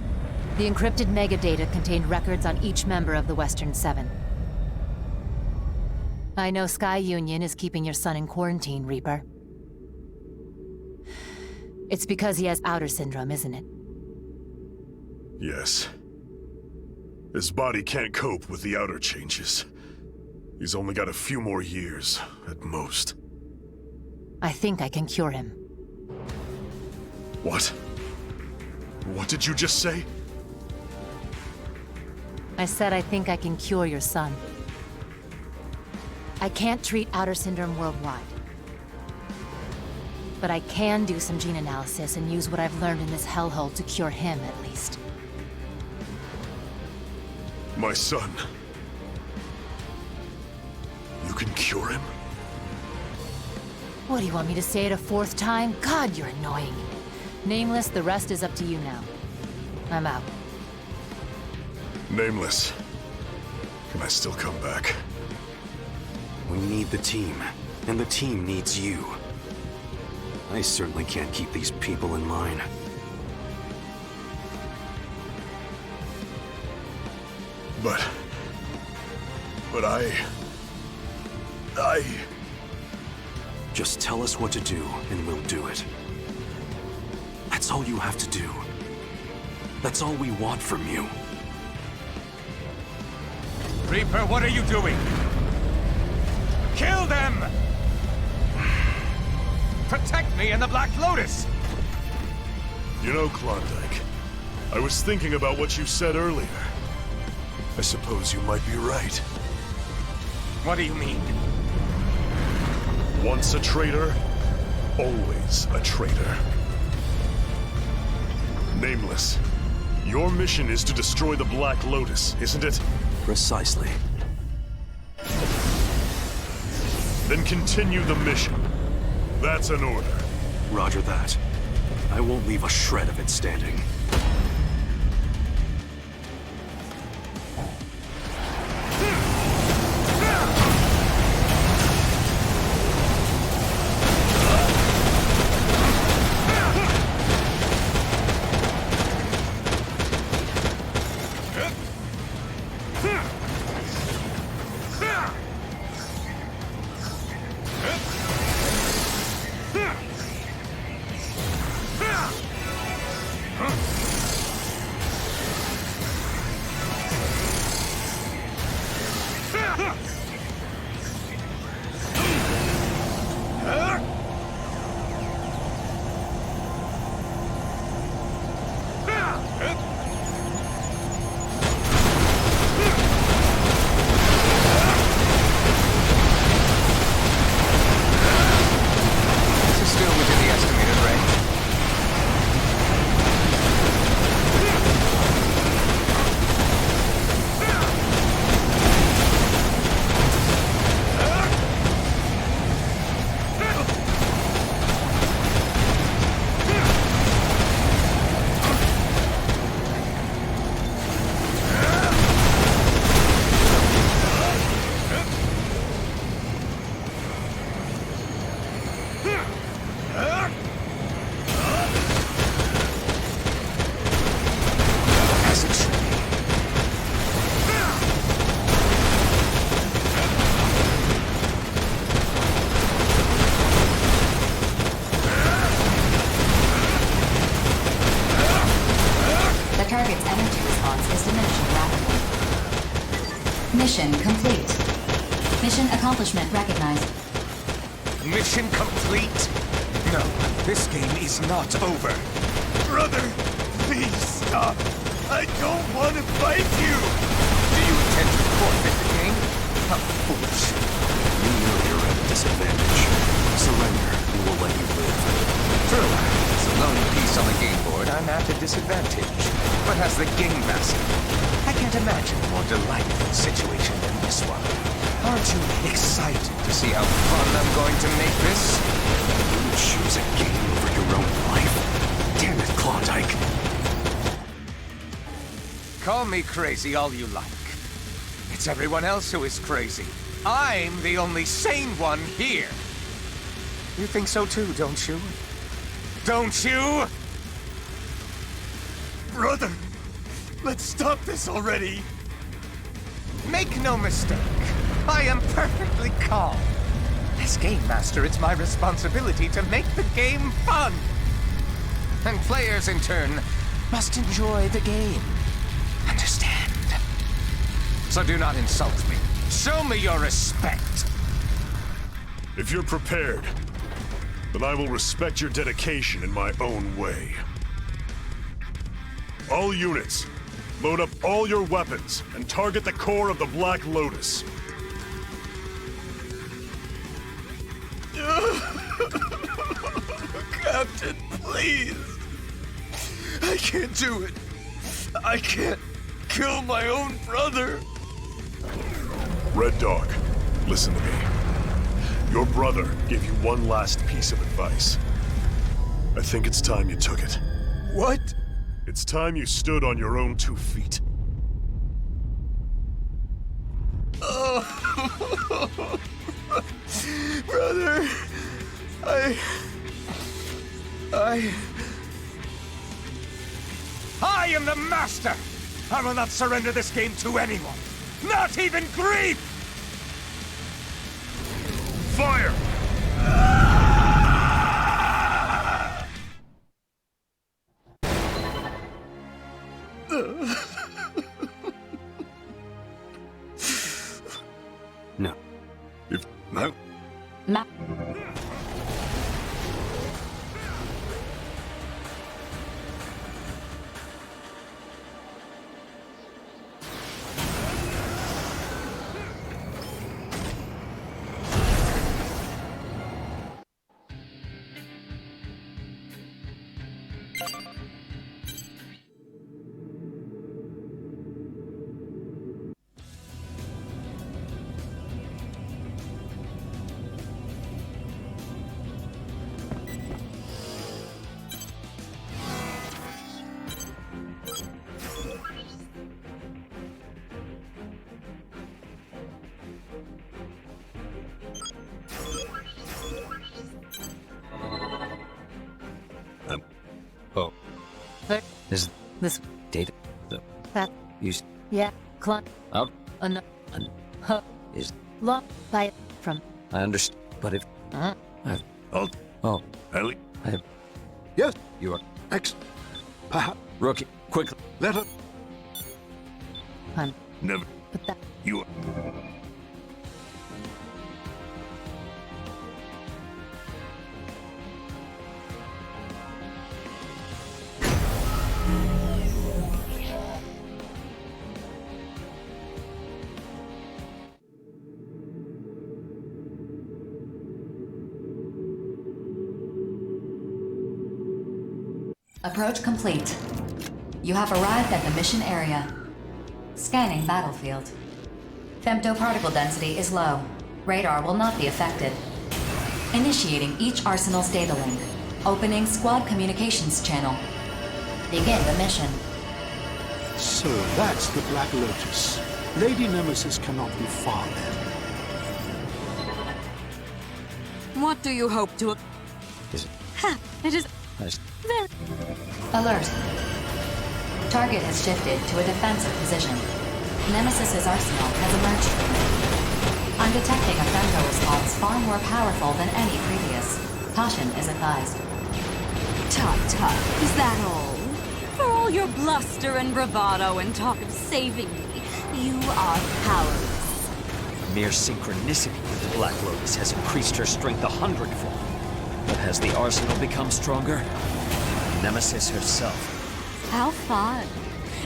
The encrypted megadata contained records on each member of the Western Seven. I know Sky Union is keeping your son in quarantine, Reaper. It's because he has outer syndrome, isn't it? Yes. His body can't cope with the outer changes. He's only got a few more years, at most. I think I can cure him. What? What did you just say? I said I think I can cure your son. I can't treat outer syndrome worldwide. But I can do some gene analysis and use what I've learned in this hellhole to cure him, at least. My son. You can cure him? What do you want me to say it a fourth time? God, you're annoying. Nameless, the rest is up to you now. I'm out. Nameless. Can I still come back? We need the team, and the team needs you. I certainly can't keep these people in line. But I... Just tell us what to do, and we'll do it. That's all you have to do. That's all we want from you. Reaper, what are you doing? Kill them! Protect me and the Black Lotus! You know, Klondike, I was thinking about what you said earlier. I suppose you might be right. What do you mean? Once a traitor, always a traitor. Nameless, your mission is to destroy the Black Lotus, isn't it? Precisely. Then continue the mission. That's an order. Roger that. I won't leave a shred of it standing. Target's energy response is diminishing rapidly. Mission complete. Mission accomplishment recognized. Mission complete? No, this game is not over. Brother, please stop. I don't want to fight you. Do you intend to forfeit the game? How foolish. You know you're at a disadvantage. Surrender, and we'll let you live. True. As a lone piece on the game board, I'm at a disadvantage. But as the game master, I can't imagine a more delightful situation than this one. Aren't you excited to see how fun I'm going to make this? You choose a game over your own life. Damn it, Klondike. Call me crazy all you like. It's everyone else who is crazy. I'm the only sane one here. You think so too, don't you? Don't you? Brother, let's stop this already. Make no mistake, I am perfectly calm. As Game Master, it's my responsibility to make the game fun. And players, in turn, must enjoy the game. Understand? So do not insult me. Show me your respect. If you're prepared, then I will respect your dedication in my own way. All units, load up all your weapons and target the core of the Black Lotus. Captain, please. I can't do it. I can't kill my own brother. Red Dog, listen to me. Your brother gave you one last piece of advice. I think it's time you took it. What? It's time you stood on your own 2 feet. Oh. Brother, I am the master! I will not surrender this game to anyone! Not even Grief! Fire! No. If no. Oh. Is This data that used yeah climb out? Is locked by from I understand, but if I've Ellie? I have Yes. you are Excellent. rookie. Quickly, Let her. I'm Never. but that You are. Approach complete. You have arrived at the mission area. Scanning battlefield. Femtoparticle density is low. Radar will not be affected. Initiating each arsenal's data link. Opening squad communications channel. Begin the mission. So that's the Black Lotus. Lady Nemesis cannot be far then. What do you hope to... Is it? Ha! It is... Very... Alert. Target has shifted to a defensive position. Nemesis's arsenal has emerged from it. I'm detecting a femto response far more powerful than any previous. Caution is advised. Tut tut, is that all? For all your bluster and bravado and talk of saving me, you are powerless. Mere synchronicity with the Black Lotus has increased her strength 100-fold. But has the arsenal become stronger? Nemesis herself. How fun.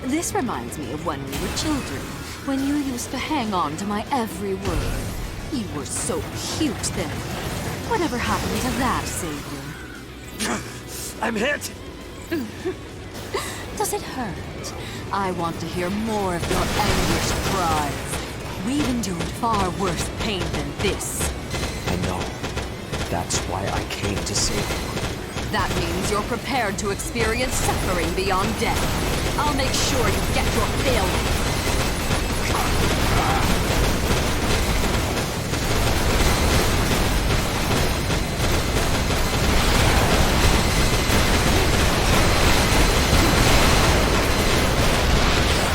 This reminds me of when we were children, when you used to hang on to my every word. You were so cute then. Whatever happened to that, Savior? I'm hit! Does it hurt? I want to hear more of your anguished cries. We've endured far worse pain than this. I know. That's why I came to save you. That means you're prepared to experience suffering beyond death. I'll make sure you get your fill.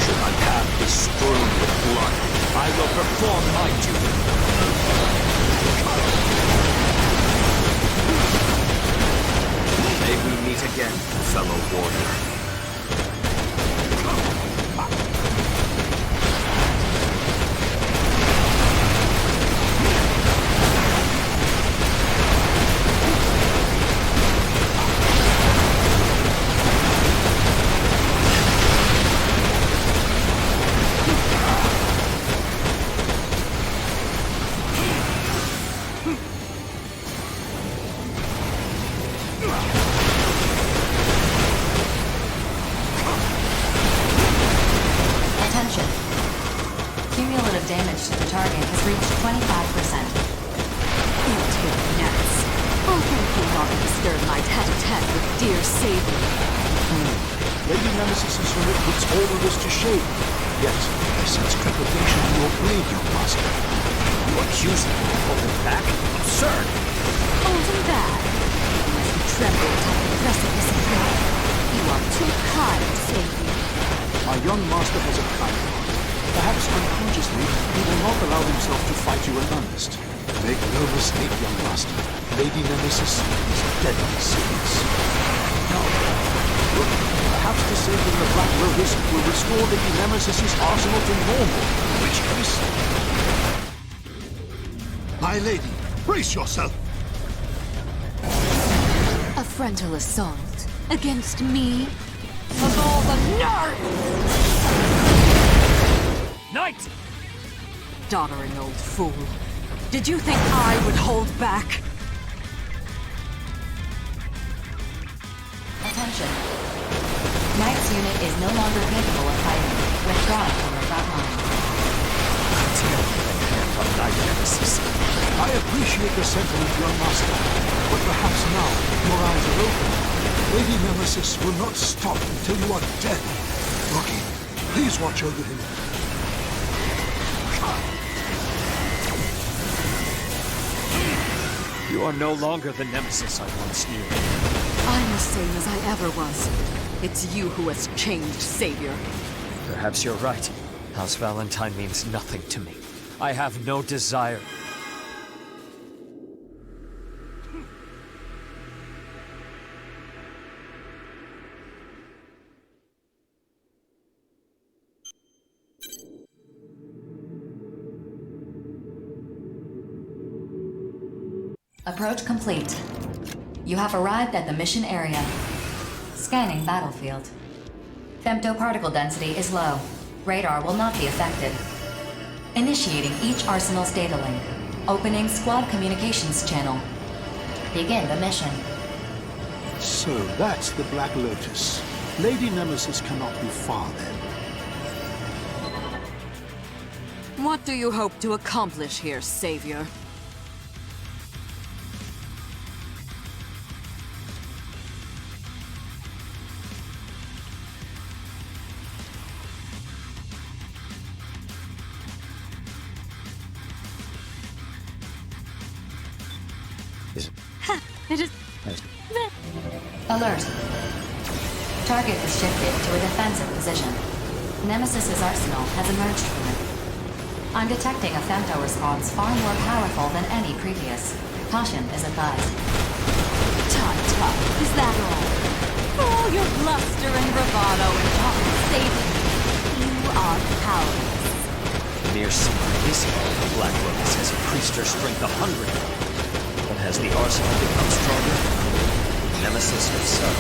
Should my path be strewn with blood, I will perform my duty. May we meet again, fellow warrior. Attention. Cumulative damage to the target has reached 25%. Nuts. Oh, thank you not to disturb my tete-a-tete with dear Savior. Lady Nemesis's unit puts all of us to shame. Yet, I sense trepidation in your blade, young master. You accuse me of holding back? Absurd! Holding back? As you tremble atop the precipice of death. You are too kind, Savior. Our young master has a kind heart. Perhaps unconsciously, he will not allow himself to fight you in earnest. Make no mistake, young master. Lady Nemesis is deadly serious. Now, look, perhaps the Savior of the Black Well, this will restore Lady Nemesis' arsenal to normal, in which case... My lady, brace yourself! A frontal assault against me? Of all the nerve! Knight! Doddering old fool. Did you think I would hold back? Attention. Knight's unit is no longer capable of fighting. Withdrawing from the front line. Knight Nemesis. I appreciate the sentiment, young master, but perhaps now your eyes are open. Lady Nemesis will not stop until you are dead. Rocky, please watch over him. You are no longer the Nemesis I once knew. I'm the same as I ever was. It's you who has changed, Savior. Perhaps you're right. House Valentine means nothing to me. I have no desire. Approach complete. You have arrived at the mission area. Scanning battlefield. Femtoparticle density is low. Radar will not be affected. Initiating each arsenal's data link. Opening squad communications channel. Begin the mission. So that's the Black Lotus. Lady Nemesis cannot be far then. What do you hope to accomplish here, Savior? It is... Alert. Target is shifted to a defensive position. Nemesis's arsenal has emerged from it. I'm detecting a femto response far more powerful than any previous. Caution is advised. Tut-tut, is that all? For all your bluster and bravado and talk of saving me, you are powerless. Mere surprise, the Black Lotus has increased her strength 100. But has the arsenal become stronger? Nemesis herself.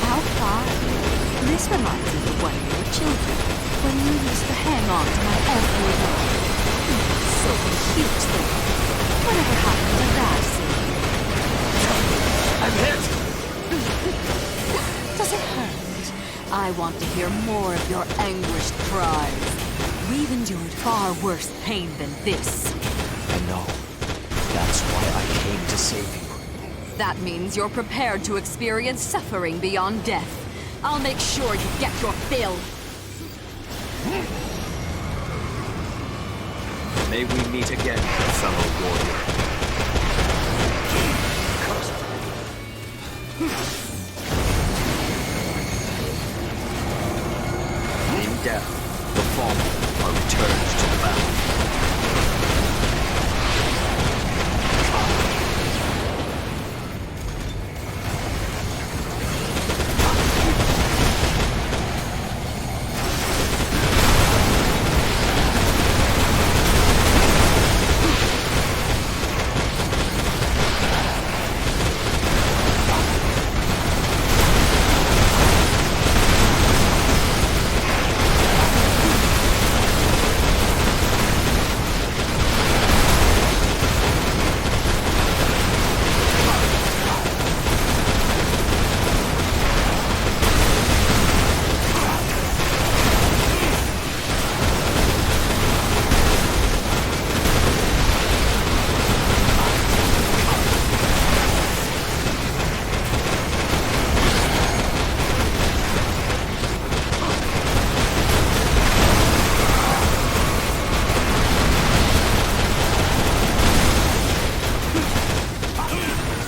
How fine. This reminds me of when you were children, when you used to hang on to my every word. You were so cute then. Whatever happened to that, Sadie? I'm hit! Does it hurt? I want to hear more of your anguished cries. We've endured far worse pain than this. I know. That's why I came to save you. That means you're prepared to experience suffering beyond death. I'll make sure you get your fill. May we meet again, fellow warrior. In death, the fallen are returned to the battle.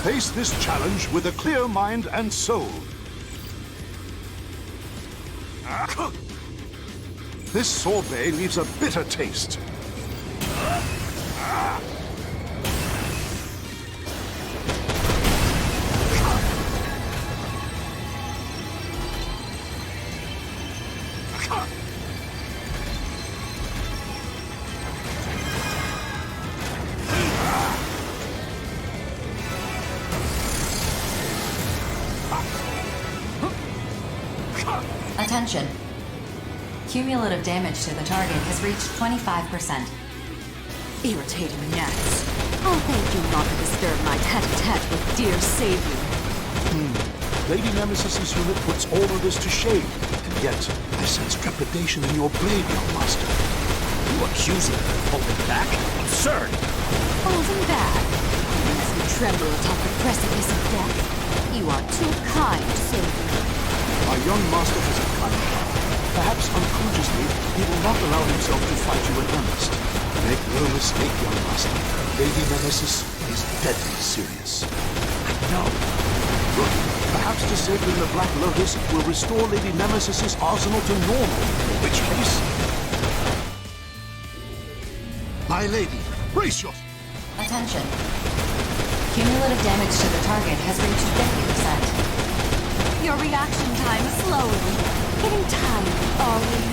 Face this challenge with a clear mind and soul. This sorbet leaves a bitter taste. Attention. Cumulative damage to the target has reached 25%. Irritating gnats. I'll thank you not to disturb my tete-a-tete with dear savior. Lady Nemesis's unit puts all of this to shame, and yet I sense trepidation in your blade, young master. You accuse me of holding back? Absurd! Holding back? Makes me tremble atop the precipice of death. You are too kind, savior. Our young master has a kind heart. Perhaps unconsciously, he will not allow himself to fight you in earnest. Make no mistake, young master. Lady Nemesis is deadly serious. No. Look, perhaps disabling the Black Lotus will restore Lady Nemesis's arsenal to normal, in which case... My lady, brace yourself! Attention. Cumulative damage to the target has reached 50%. Your reaction time is slowly getting tired, Ollie.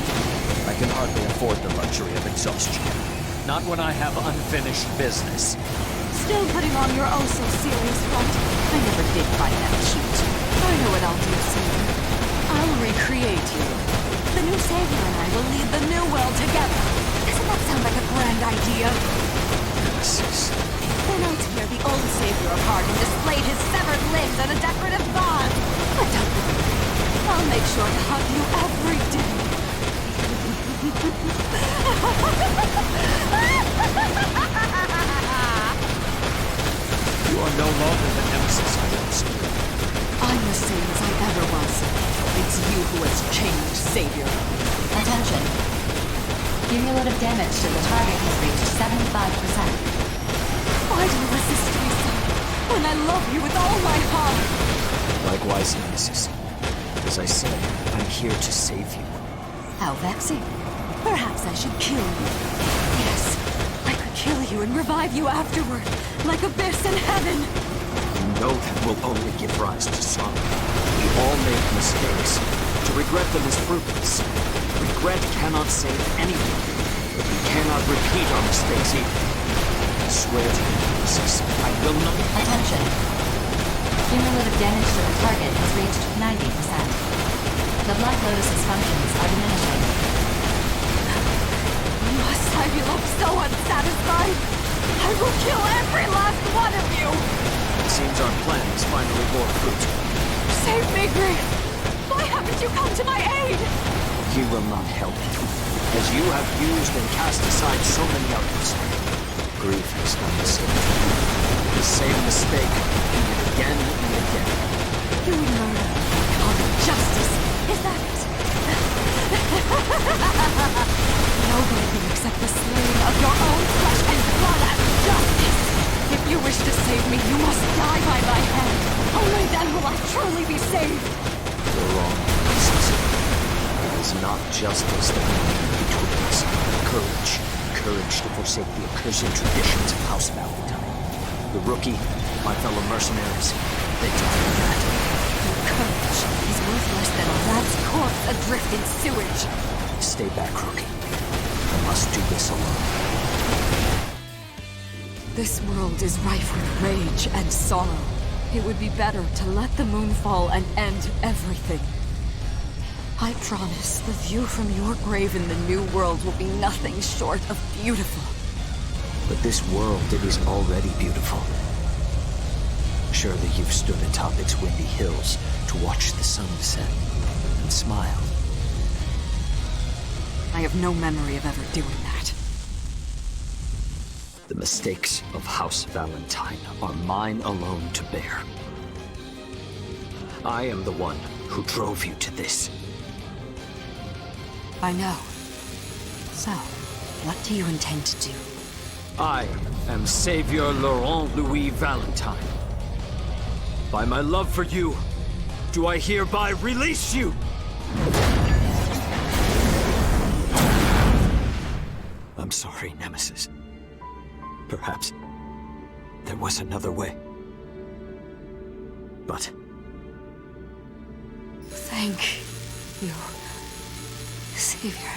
I can hardly afford the luxury of exhaustion. Not when I have unfinished business. Still putting on your oh-so-serious front. I never did find that cute. I know what I'll do soon. I'll recreate you. The new savior and I will lead the new world together. Doesn't that sound like a grand idea? Nemesis. Then I'll tear the old savior apart and display his severed limbs as a decorative bond. But don't worry. I'll make sure to hug you every day. You are no longer the Nemesis I once knew. I'm the same as I ever was. It's you who has changed, savior. Attention. Cumulative damage to the target has reached 75%. Why do you resist me so? When I love you with all my heart. Likewise, Nemesis. As I said, I'm here to save you. How vexing. Perhaps I should kill you. Yes, I could kill you and revive you afterward, like abyss in heaven. You know that will only give rise to sorrow. We all make mistakes. To regret them is fruitless. Regret cannot save anything. But we cannot repeat our mistakes either. I swear to you, Nemesis, I will not... Attention. Cumulative damage to the target has reached 90%. The Black Lotus's functions are diminishing. Must I be left so unsatisfied? I will kill every last one of you! It seems our plan has finally bore fruit. Save me, Grief! Why haven't you come to my aid? He will not help you, as you have used and cast aside so many others. Grief has done the same. The same mistake, repeated again and again. You would murder common justice, is that it? Nobody can accept the slaying of your own flesh and blood as justice. If you wish to save me, you must die by my hand. Only then will I truly be saved. You're wrong, Nemesis. It is not justice that we need between us. Courage. Courage to forsake the accursed traditions of House Valentine. The rookie, my fellow mercenaries, they taught me that. Your courage is worth less than a rat's corpse adrift in sewage. Stay back, rookie. I must do this alone. This world is rife with rage and sorrow. It would be better to let the moon fall and end everything. I promise the view from your grave in the new world will be nothing short of beautiful. But this world, it is already beautiful. Surely you've stood atop its windy hills to watch the sun set and smiled. I have no memory of ever doing that. The mistakes of House Valentine are mine alone to bear. I am the one who drove you to this. I know. So, what do you intend to do? I am Savior Laurent Louis Valentine. By my love for you, do I hereby release you? I'm sorry, Nemesis. Perhaps there was another way. But... Thank you, Savior.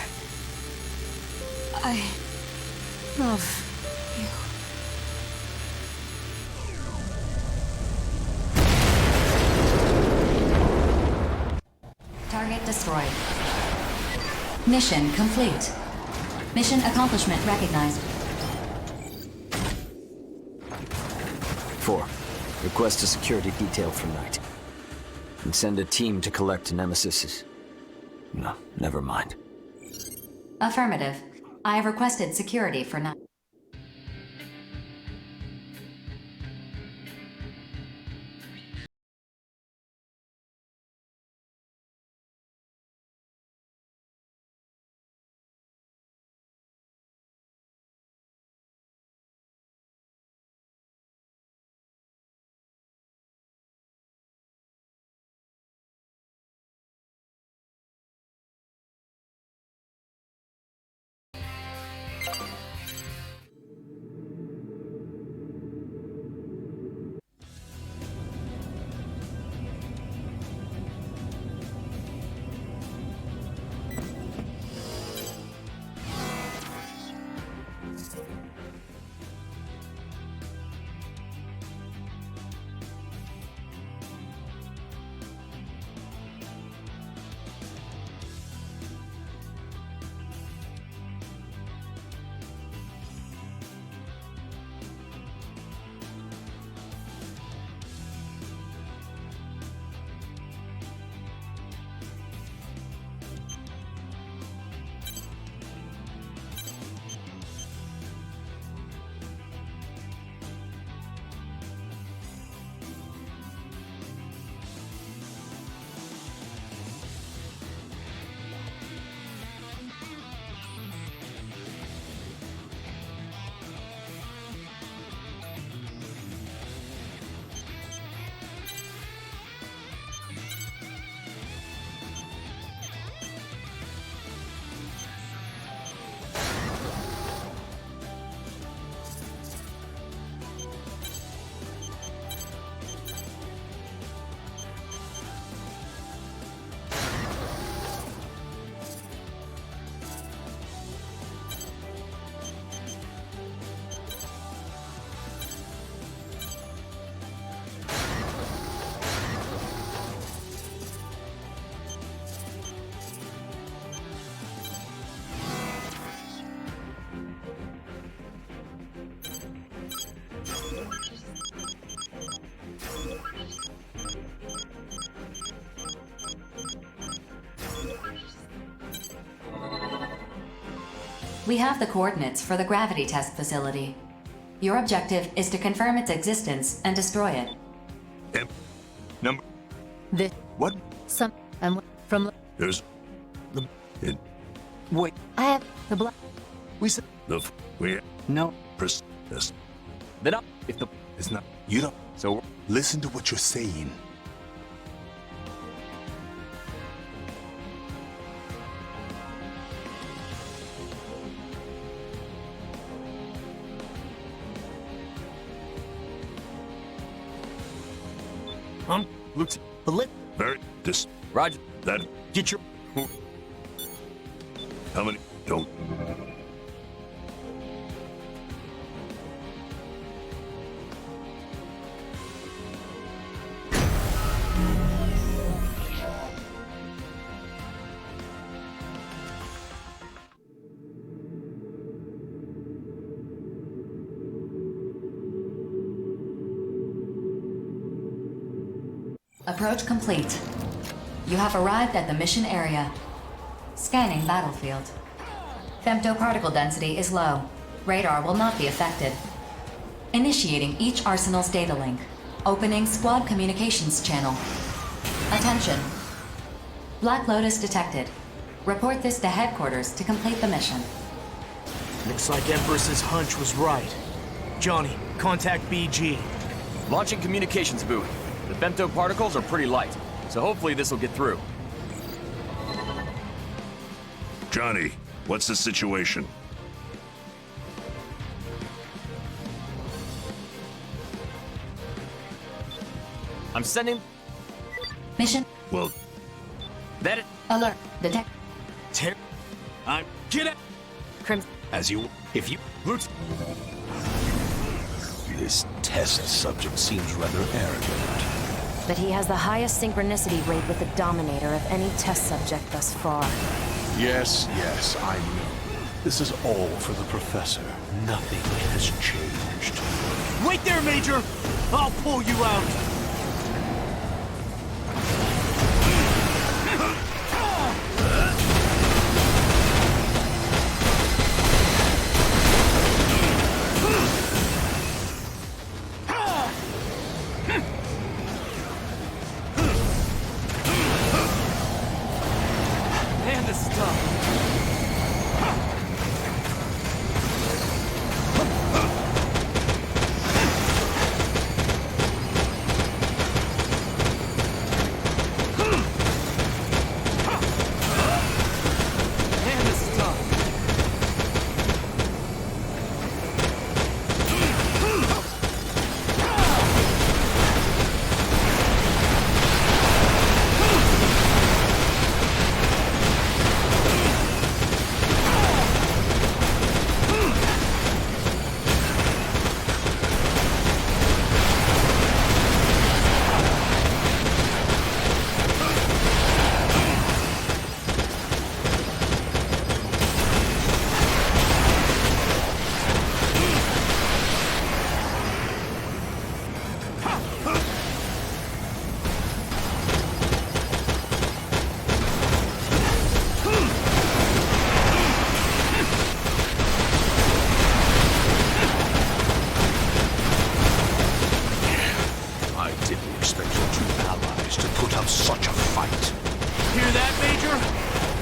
I love you. Target destroyed. Mission complete. Mission accomplishment recognized. 4. Request a security detail for night. And send a team to collect Nemesis's. No, never mind. Affirmative. I have requested security for night. We have the coordinates for the gravity test facility. Your objective is to confirm its existence and destroy it. Number. The What? some and from There's the it. wait. I have the blood. We said the we No. Pres this. Then up. If the It's not. You don't. so Listen to what you're saying. Luke's Very dis. Roger. That. Get your How many? Don't. Approach complete. You have arrived at the mission area. Scanning battlefield. Femtoparticle density is low. Radar will not be affected. Initiating each arsenal's data link. Opening squad communications channel. Attention. Black Lotus detected. Report this to headquarters to complete the mission. Looks like Empress's hunch was right. Johnny, contact BG. launching communications buoy. The femtoparticles are pretty light, so hopefully this will get through. Johnny, what's the situation? I'm sending... Mission. Well... That it... Alert. Detect. Get it! Crimson. As you... If you... This test subject seems rather arrogant. But he has the highest synchronicity rate with the Dominator of any test subject thus far. Yes, I know. This is all for the Professor. Nothing has changed. Wait there, Major! I'll pull you out! Man, this is tough.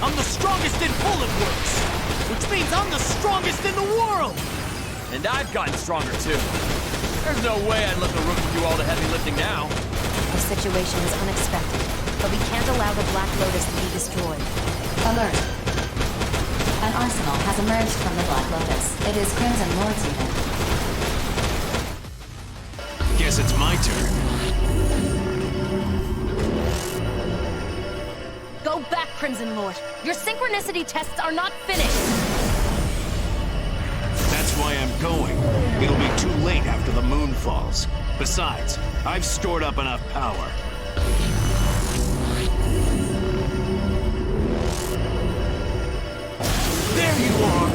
I'm the strongest in bullet works, which means I'm the strongest in the world! And I've gotten stronger too. There's no way I'd let the rookie do all the heavy lifting now. The situation is unexpected, but we can't allow the Black Lotus to be destroyed. Alert. An arsenal has emerged from the Black Lotus. It is Crimson Lord's unit. Guess it's my turn. Go back, Crimson Lord! Your synchronicity tests are not finished! That's why I'm going. It'll be too late after the moon falls. Besides, I've stored up enough power. There you are!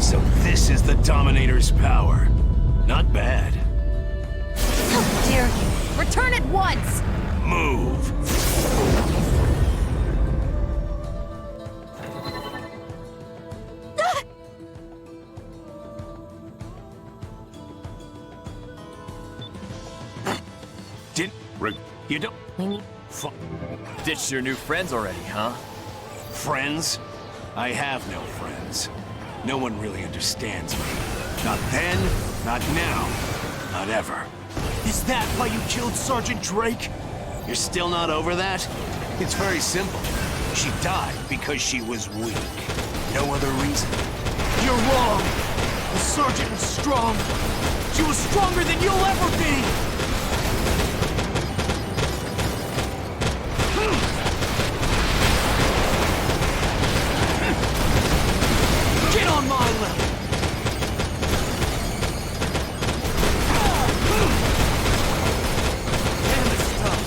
So this is the Dominator's power. Not bad. How dare you! Return at once! Move! You don't... Ditched your new friends already, huh? Friends? I have no friends. No one really understands me. Not then, not now, not ever. Is that why you killed Sergeant Drake? You're still not over that? It's very simple. She died because she was weak. No other reason. You're wrong! The Sergeant was strong! She was stronger than you'll ever be! Get on my level! Damn, this is tough.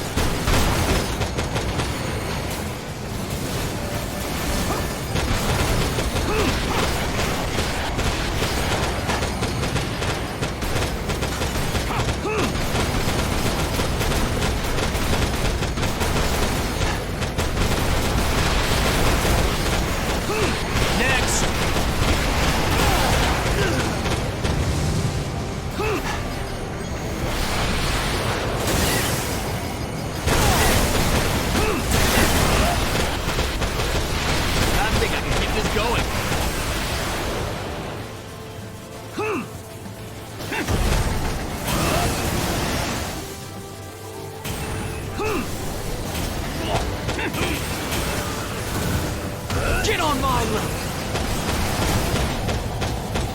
Get on my level!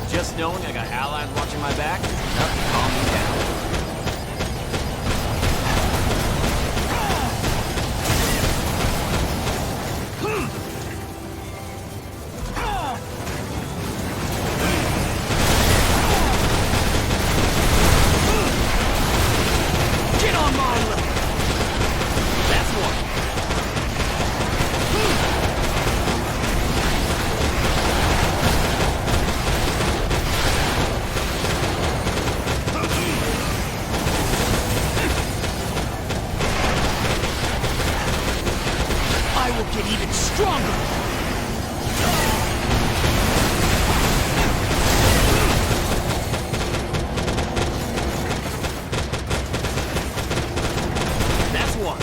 Just knowing I got allies watching my back is enough to calm me down. get even stronger! That's one.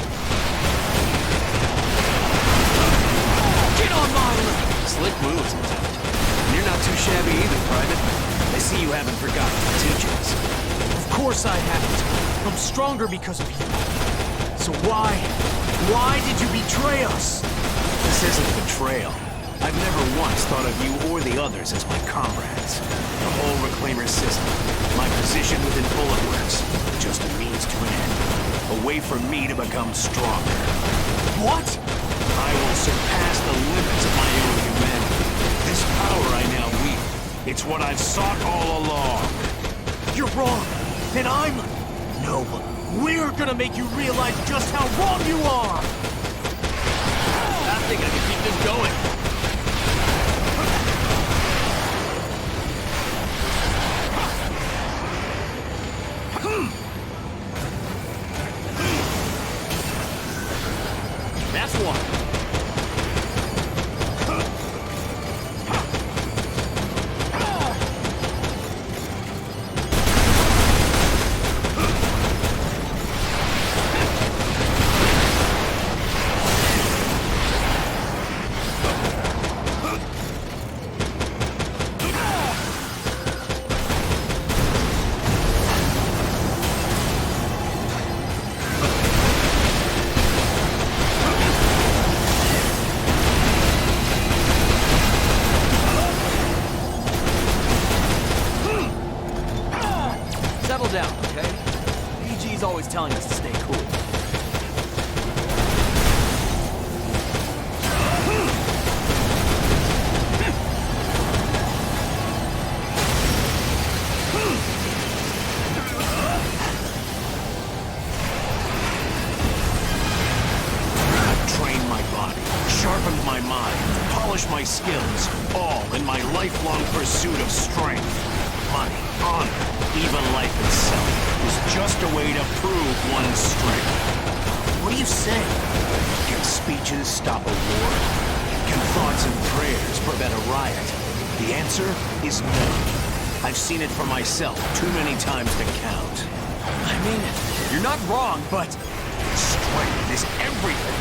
Get on my level! Slick moves, Lieutenant. You're not too shabby either, Private. I see you haven't forgotten the teachings. Of course I haven't. I'm stronger because of you. So why did you betray us? This isn't betrayal. I've never once thought of you or the others as my comrades. The whole Reclaimer system, my position within Bullet Works, just a means to an end. A way for me to become stronger. What? I will surpass the limits of my own humanity. This power I now wield, it's what I've sought all along. You're wrong, and I'm... No, we're gonna make you realize just how wrong you are! I think I can keep this going. That's one. Settle down, okay? PG's always telling us to stay cool. I've trained my body, sharpened my mind, polished my skills, all in my lifelong pursuit of strength. Money, honor, even life itself is just a way to prove one's strength. What do you say? Can speeches stop a war? Can thoughts and prayers prevent a riot? The answer is no. I've seen it for myself too many times to count. I mean it. You're not wrong, but strength is everything.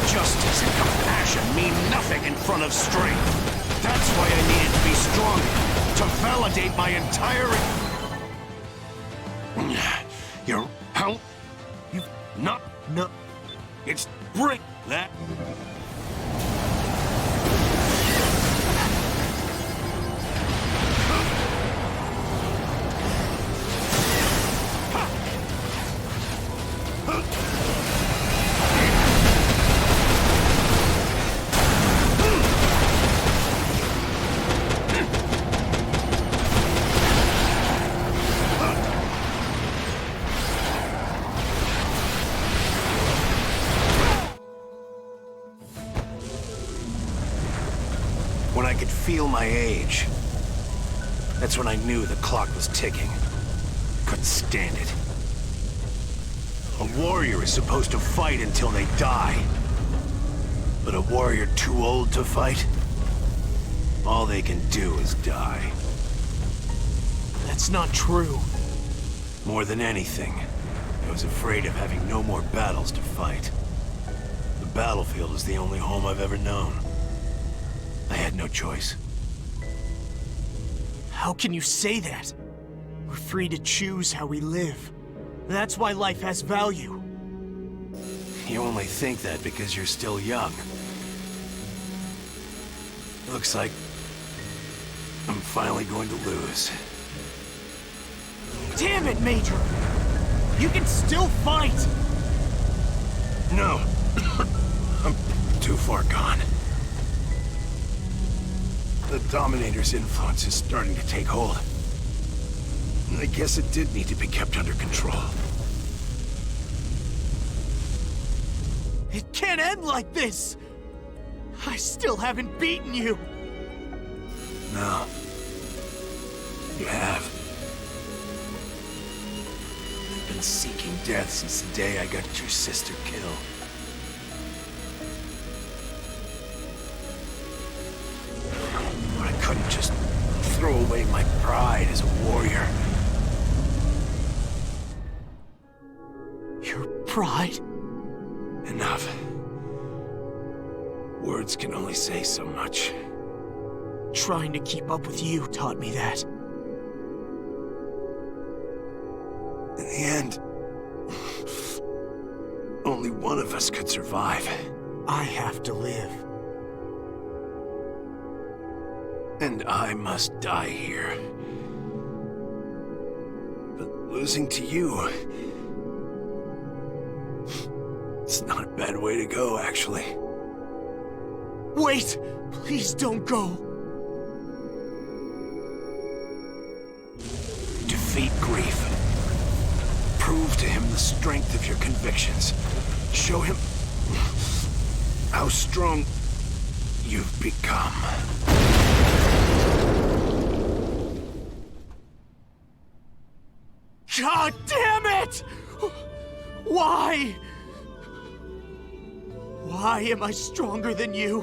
Justice and compassion mean nothing in front of strength. That's why I needed to be stronger. To validate my entire... You're... How... You've not... No... It's... Bring... That... When I could feel my age, that's when I knew the clock was ticking. Couldn't stand it. A warrior is supposed to fight until they die. But a warrior too old to fight? All they can do is die. That's not true. More than anything, I was afraid of having no more battles to fight. The battlefield is the only home I've ever known. I had no choice. How can you say that? We're free to choose how we live. That's why life has value. You only think that because you're still young. Looks like I'm finally going to lose. Damn it, Major! You can still fight! No. I'm too far gone. The Dominator's influence is starting to take hold. I guess it did need to be kept under control. It can't end like this! I still haven't beaten you! No. You have. I've been seeking death since the day I got your sister killed. away my pride as a warrior. Your pride? Enough. Words can only say so much. Trying to keep up with you taught me that. In the end, only one of us could survive. I have to live. And I must die here. But losing to you... it's not a bad way to go, actually. Wait! Please don't go! Defeat grief. Prove to him the strength of your convictions. Show him how strong you've become. God damn it! Why? Why am I stronger than you?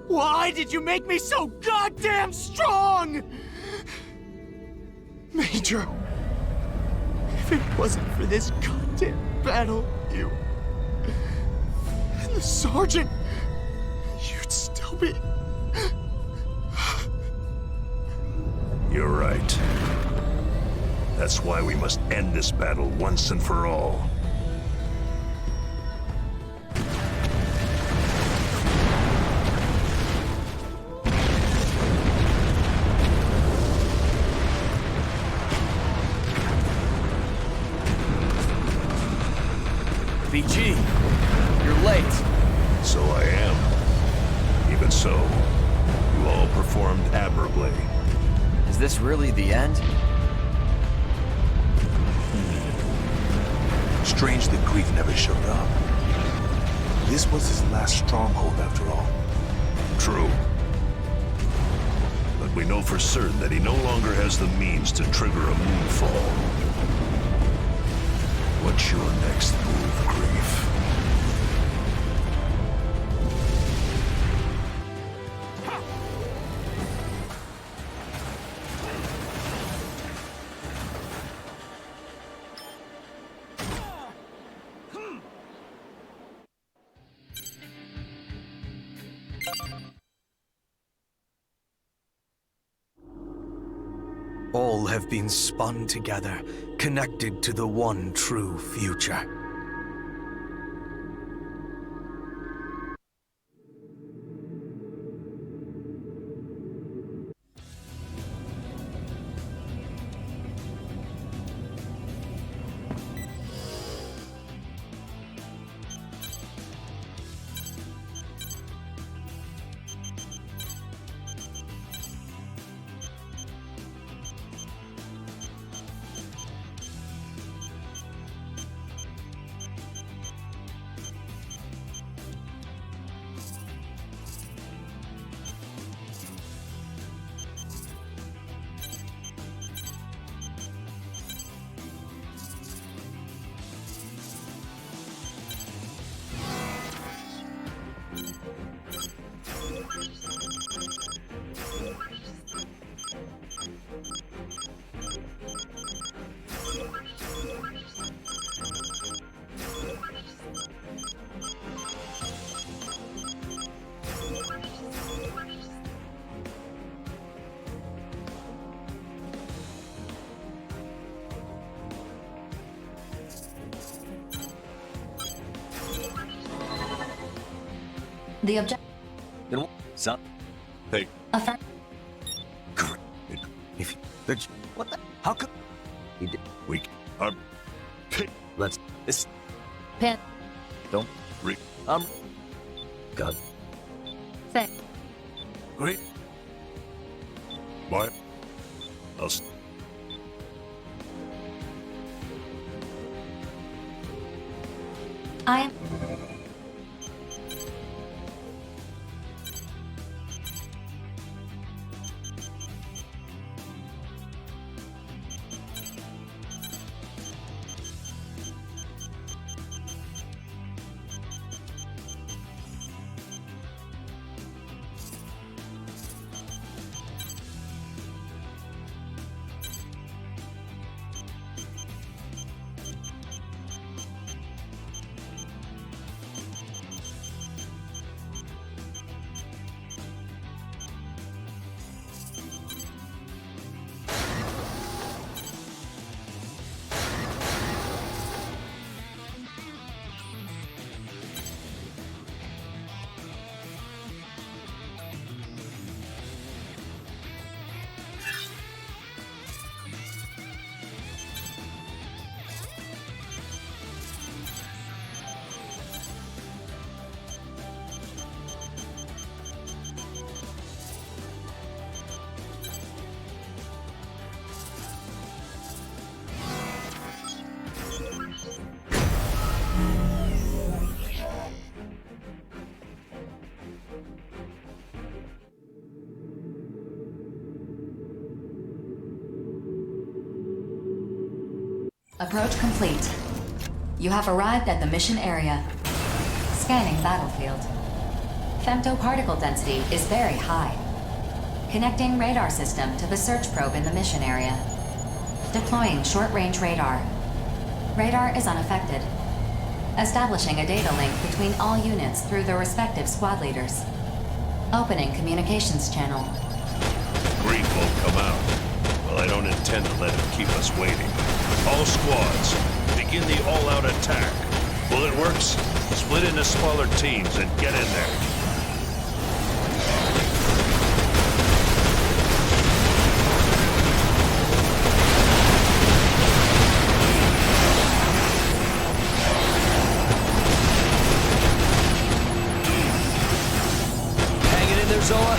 Why did you make me so goddamn strong? Major, if it wasn't for this goddamn battle, you... and the sergeant, you'd still be... You're right. That's why we must end this battle once and for all. VG, you're late. So I am. Even so, you all performed admirably. Is this really the end? Strange that Grief never showed up. This was his last stronghold, after all. True. But we know for certain that he no longer has the means to trigger a moonfall. What's your next move, Grief? All have been spun together, connected to the one true future. The object... Then son. Hey. Affirm... If what the? How could he did? We are... Let's... This... Pin... Don't... God. Say... Great. What? I'll... I am... Approach complete. You have arrived at the mission area. Scanning battlefield. Femtoparticle density is very high. Connecting radar system to the search probe in the mission area. Deploying short-range radar. Radar is unaffected. Establishing a data link between all units through their respective squad leaders. Opening communications channel. Grief won't come out. Well, I don't intend to let him keep us waiting. All squads, begin the all-out attack. Bullet works, split into smaller teams and get in there. Zola?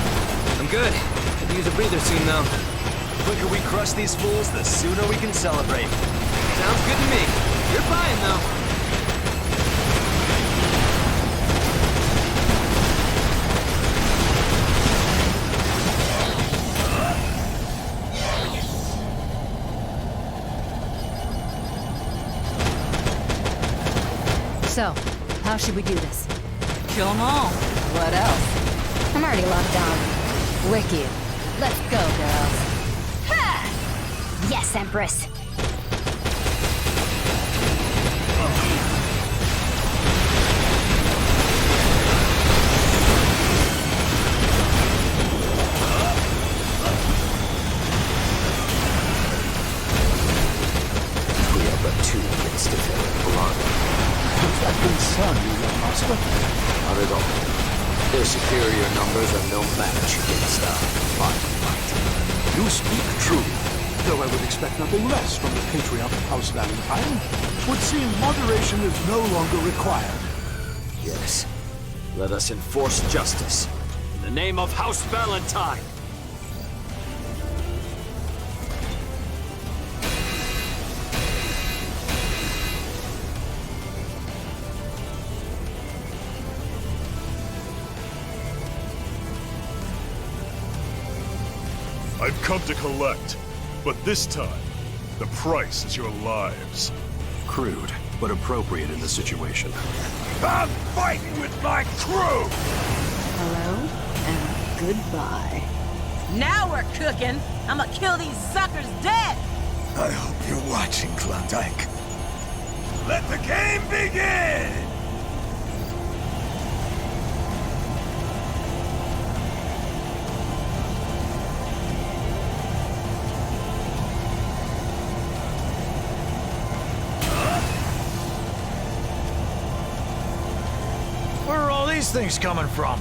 I'm good. Could use a breather soon, though. The quicker we crush these fools, the sooner we can celebrate. Sounds good to me. You're fine, though. So, how should we do this? Kill them all. What else? I'm already locked down. Wicked. Let's go, girls. Ha! Yes, Empress. We are but two against a veritable army. Does that concern you, young master? Not at all. Their superior numbers are no match against our body might. You speak true, though I would expect nothing less from the Patriarch of House Valentine. Would seem moderation is no longer required. Yes. Let us enforce justice. In the name of House Valentine! I've come to collect, but this time, the price is your lives. Crude, but appropriate in the situation. I'm fighting with my crew! Hello and goodbye. Now we're cooking! I'ma kill these suckers dead! I hope you're watching, Klondike. Let the game begin! Where are all these things coming from?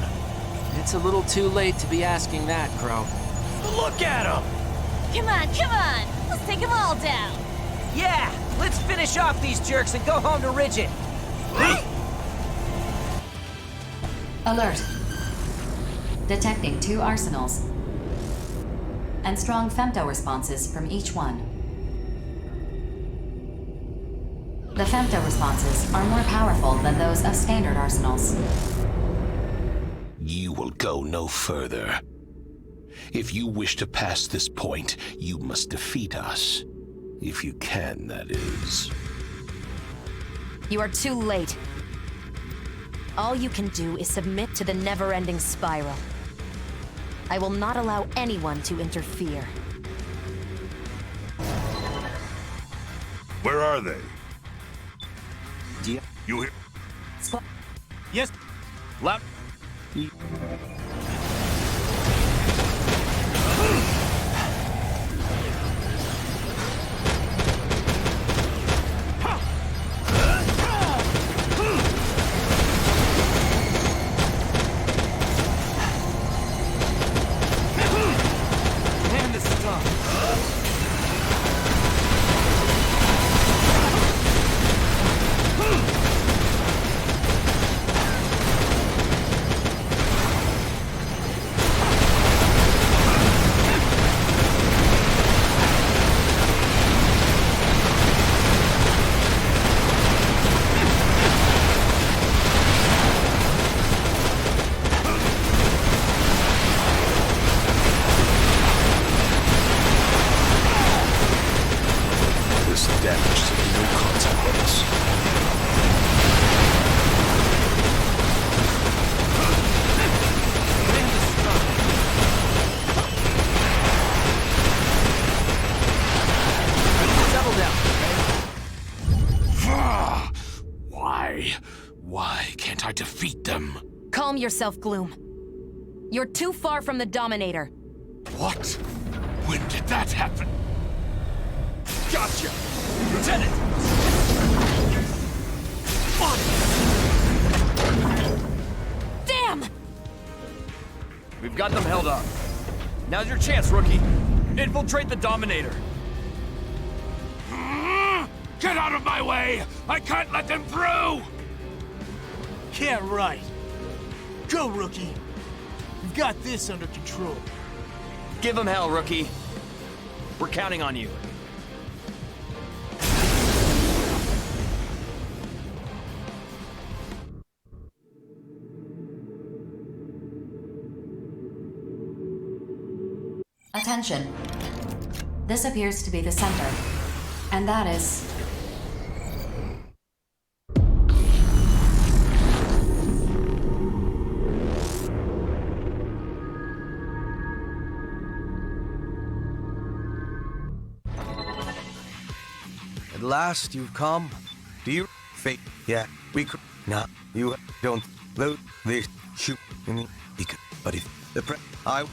It's a little too late to be asking that, Crow. Look at them! Come on! Let's take them all down! Yeah! Let's finish off these jerks and go home to Rigid! Alert. Detecting 2 arsenals. And strong femto responses from each one. The femto responses are more powerful than those of standard arsenals. You will go no further. If you wish to pass this point, you must defeat us. If you can, that is. You are too late. All you can do is submit to the never-ending spiral. I will not allow anyone to interfere. Where are they? You hear? Yes. Loud. Man, this is tough. Why can't I defeat them? Calm yourself, Gloom. You're too far from the Dominator. What? When did that happen? Gotcha! Lieutenant! Damn! We've got them held up. Now's your chance, rookie. Infiltrate the Dominator. Get out of my way! I can't let them through! Yeah, right. Go, rookie. We've got this under control. Give him hell, rookie. We're counting on you. Attention. This appears to be the center. And that is... At last you've come. Do you fake? Yeah, we could not. You don't load this shoot in the beacon. But if the I.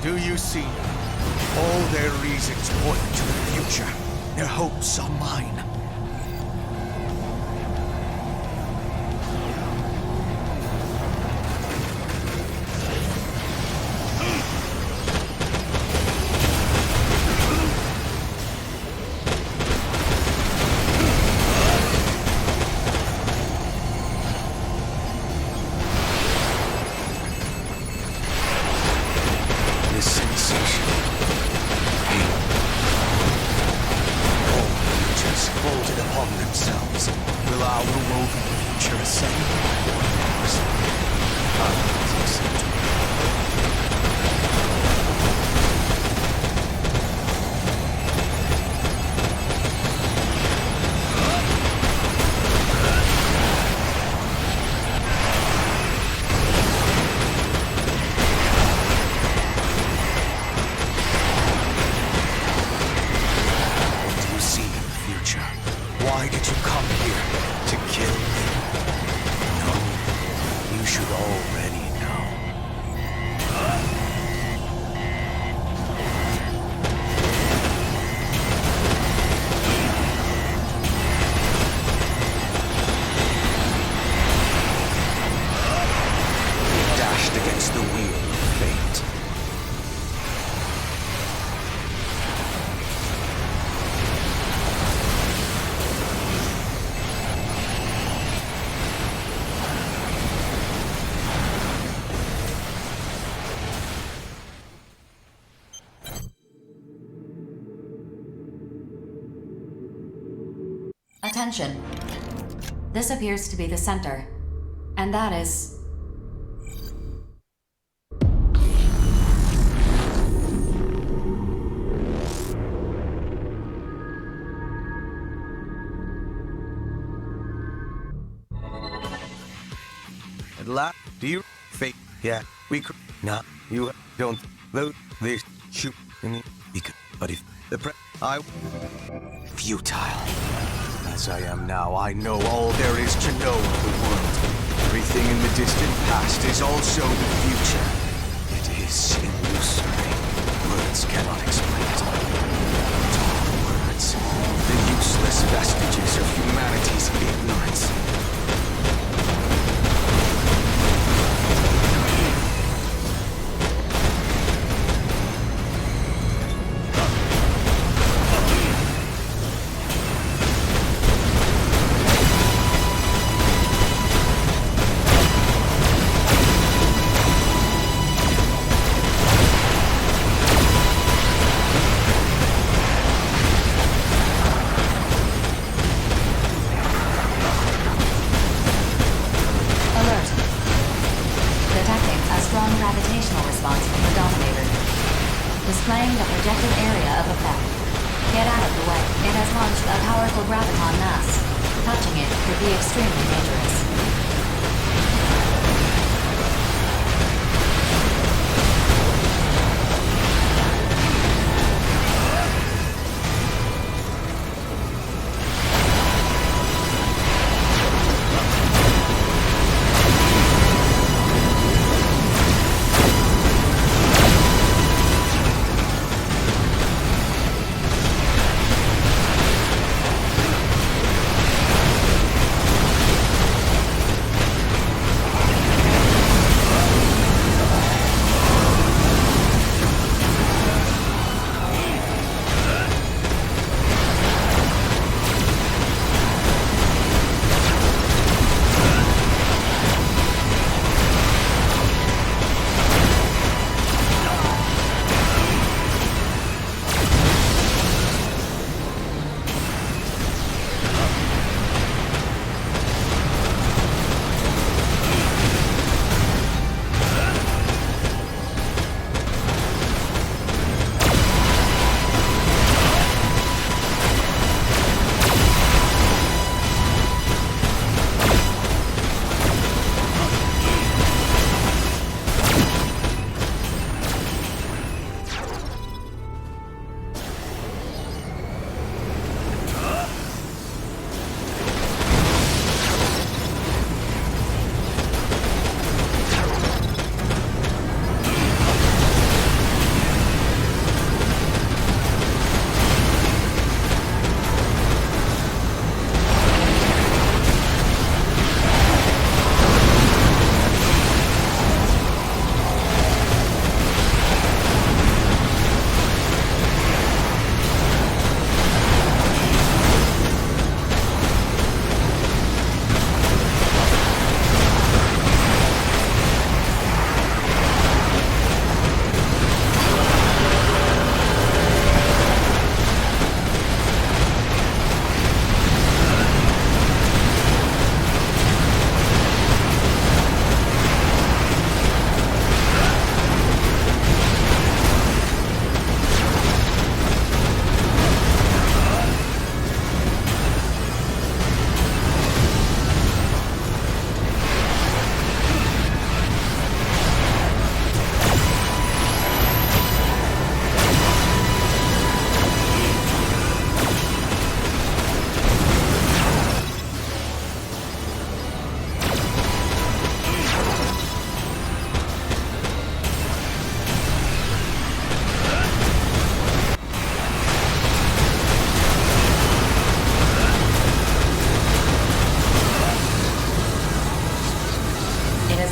Do you see now? All their reasons point to the future. Their hopes are mine. Attention. This appears to be the center. And that is... At last, do you fake? Yeah, we could not. You don't load this shoot in the beacon. But if futile. As I am now, I know all there is to know of the world. Everything in the distant past is also the future. It is illusory. Words cannot explain it. But all words, the useless vestiges of humanity's ignorance. Displaying the projected area of effect. Get out of the way. It has launched a powerful graviton mass. Touching it could be extremely dangerous.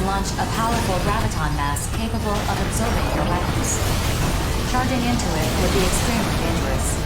Launched a powerful graviton mass capable of absorbing your weapons. Charging into it would be extremely dangerous.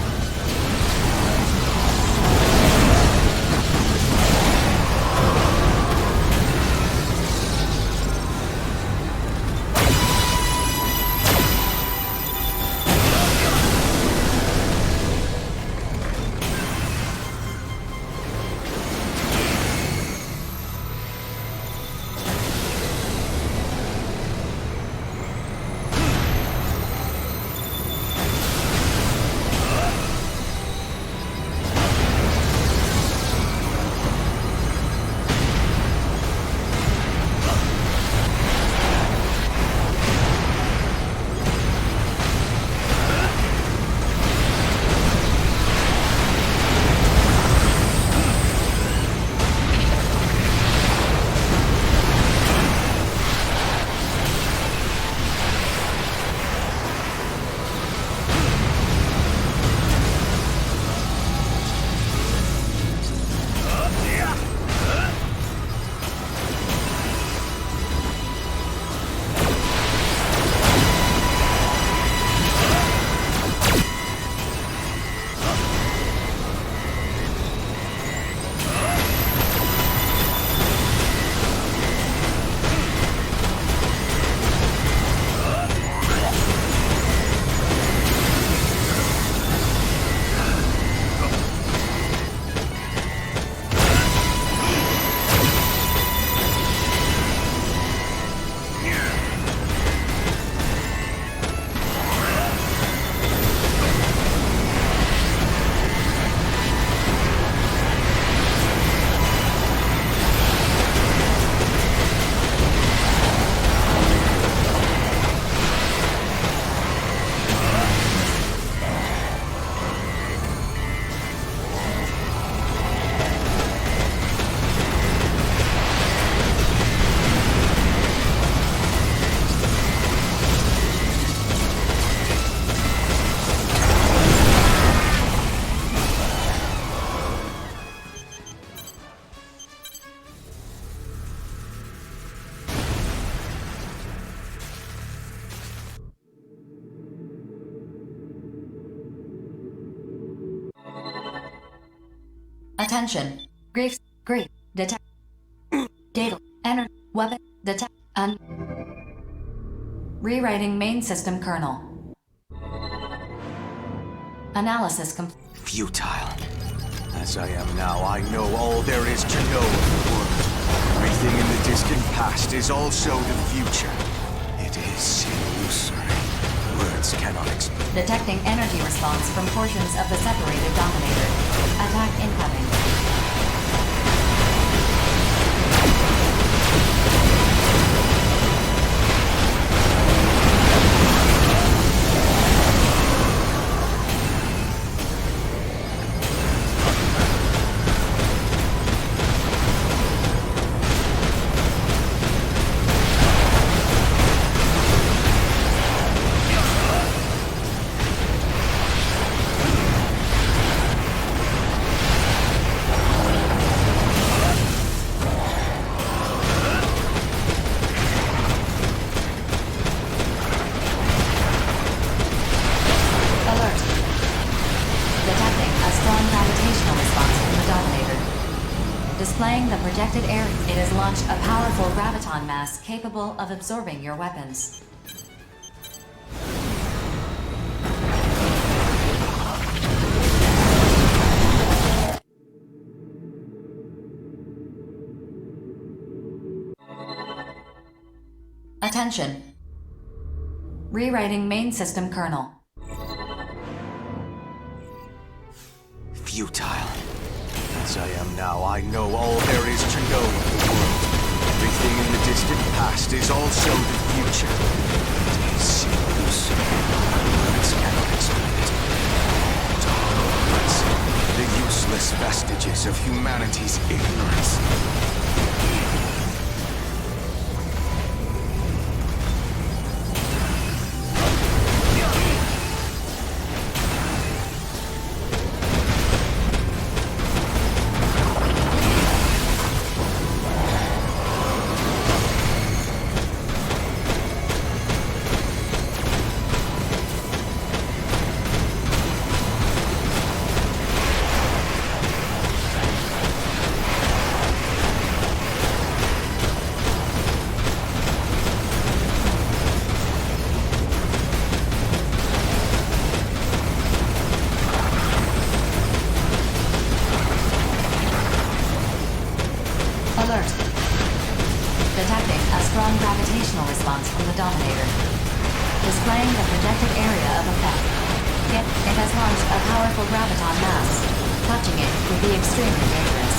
Attention. Grief. Detect. Data. Enter. Weapon. Detect. Rewriting main system kernel. Analysis complete. Futile. As I am now, I know all there is to know of the world. Everything in the distant past is also the future. It is illusory. Words cannot explain. Detecting energy response from portions of the separated dominator. Attack incoming. Displaying the projected area, it has launched a powerful graviton mass capable of absorbing your weapons. Attention. Rewriting main system kernel. Futile. As I am now, I know all there is to know of the world. Everything in the distant past is also the future. It is illusory. Words cannot explain it. Tolerance. The useless vestiges of humanity's ignorance. Alert. Detecting a strong gravitational response from the Dominator. Displaying the projected area of effect. It has launched a powerful graviton mass. Touching it would be extremely dangerous.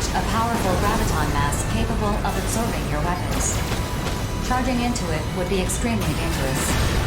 established a powerful graviton mass capable of absorbing your weapons. Charging into it would be extremely dangerous.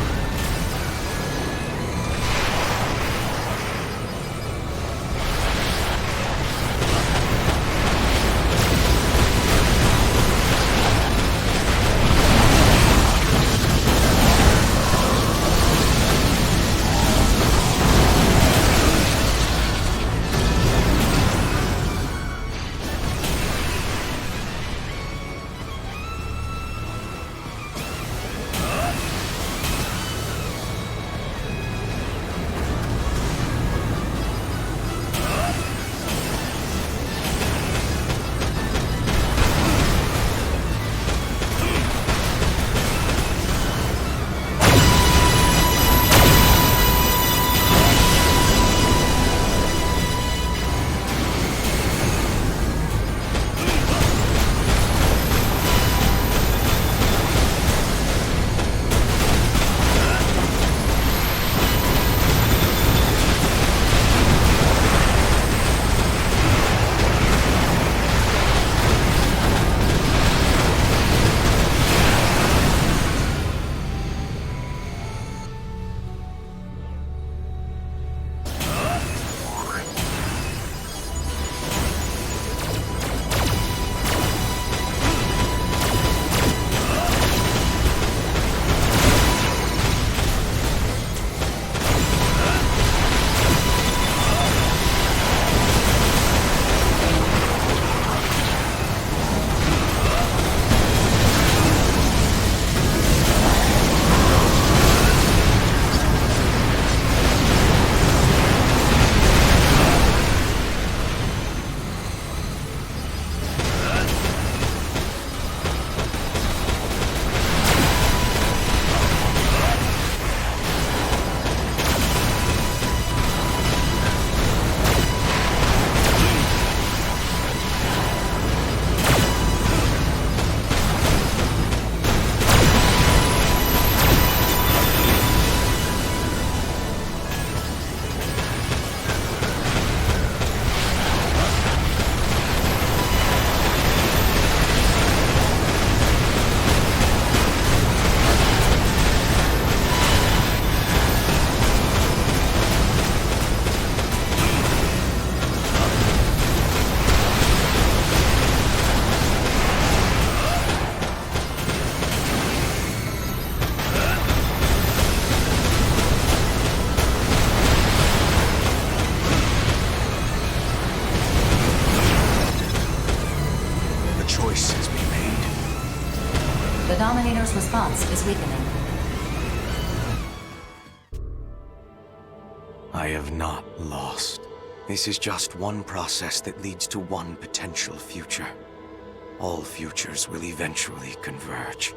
The Dominator's response is weakening. I have not lost. This is just one process that leads to one potential future. All futures will eventually converge.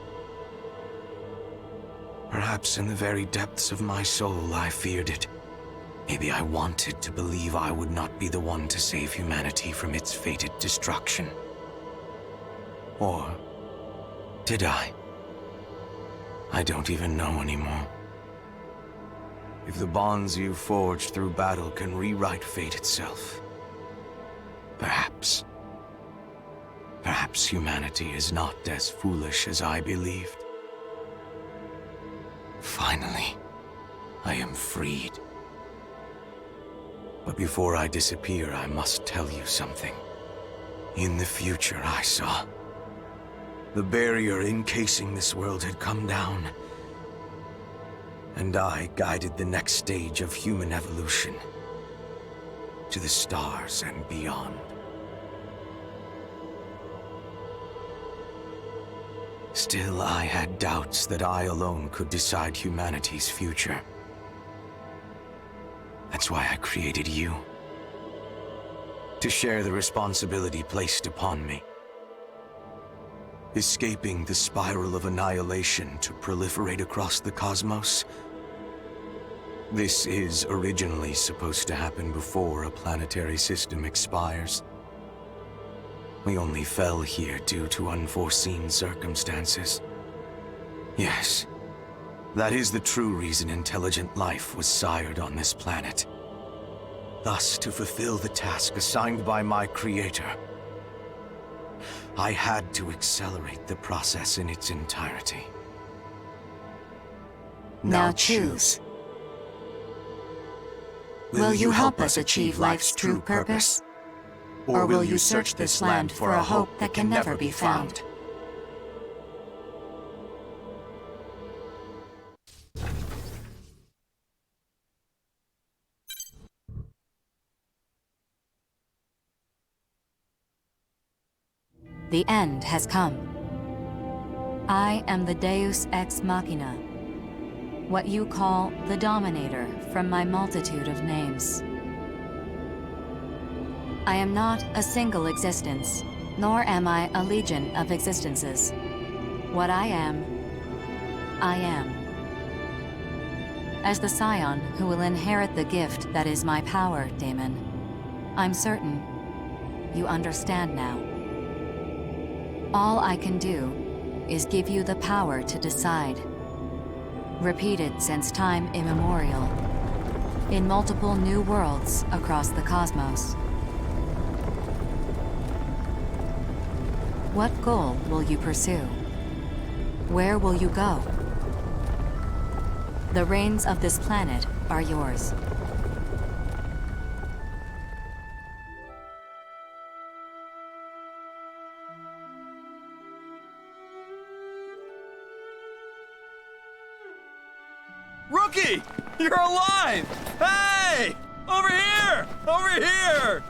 Perhaps in the very depths of my soul I feared it. Maybe I wanted to believe I would not be the one to save humanity from its fated destruction. Or did I? I don't even know anymore. If the bonds you forged through battle can rewrite fate itself, perhaps humanity is not as foolish as I believed. Finally, I am freed. But before I disappear, I must tell you something. In the future I saw, the barrier encasing this world had come down, and I guided the next stage of human evolution to the stars and beyond. Still, I had doubts that I alone could decide humanity's future. That's why I created you. To share the responsibility placed upon me. Escaping the spiral of annihilation to proliferate across the cosmos. This is originally supposed to happen before a planetary system expires. We only fell here due to unforeseen circumstances. Yes, that is the true reason intelligent life was sired on this planet. Thus, to fulfill the task assigned by my creator, I had to accelerate the process in its entirety. Now choose. Will you help us achieve life's true purpose? Or will you search this land for a hope that can never be found? The end has come. I am the Deus Ex Machina, what you call the Dominator from my multitude of names. I am not a single existence, nor am I a legion of existences. What I am. As the scion who will inherit the gift that is my power, Daemon, I'm certain you understand now. All I can do is give you the power to decide. Repeated since time immemorial, in multiple new worlds across the cosmos. What goal will you pursue? Where will you go? The reins of this planet are yours. Rookie! You're alive! Hey! Over here! Over here!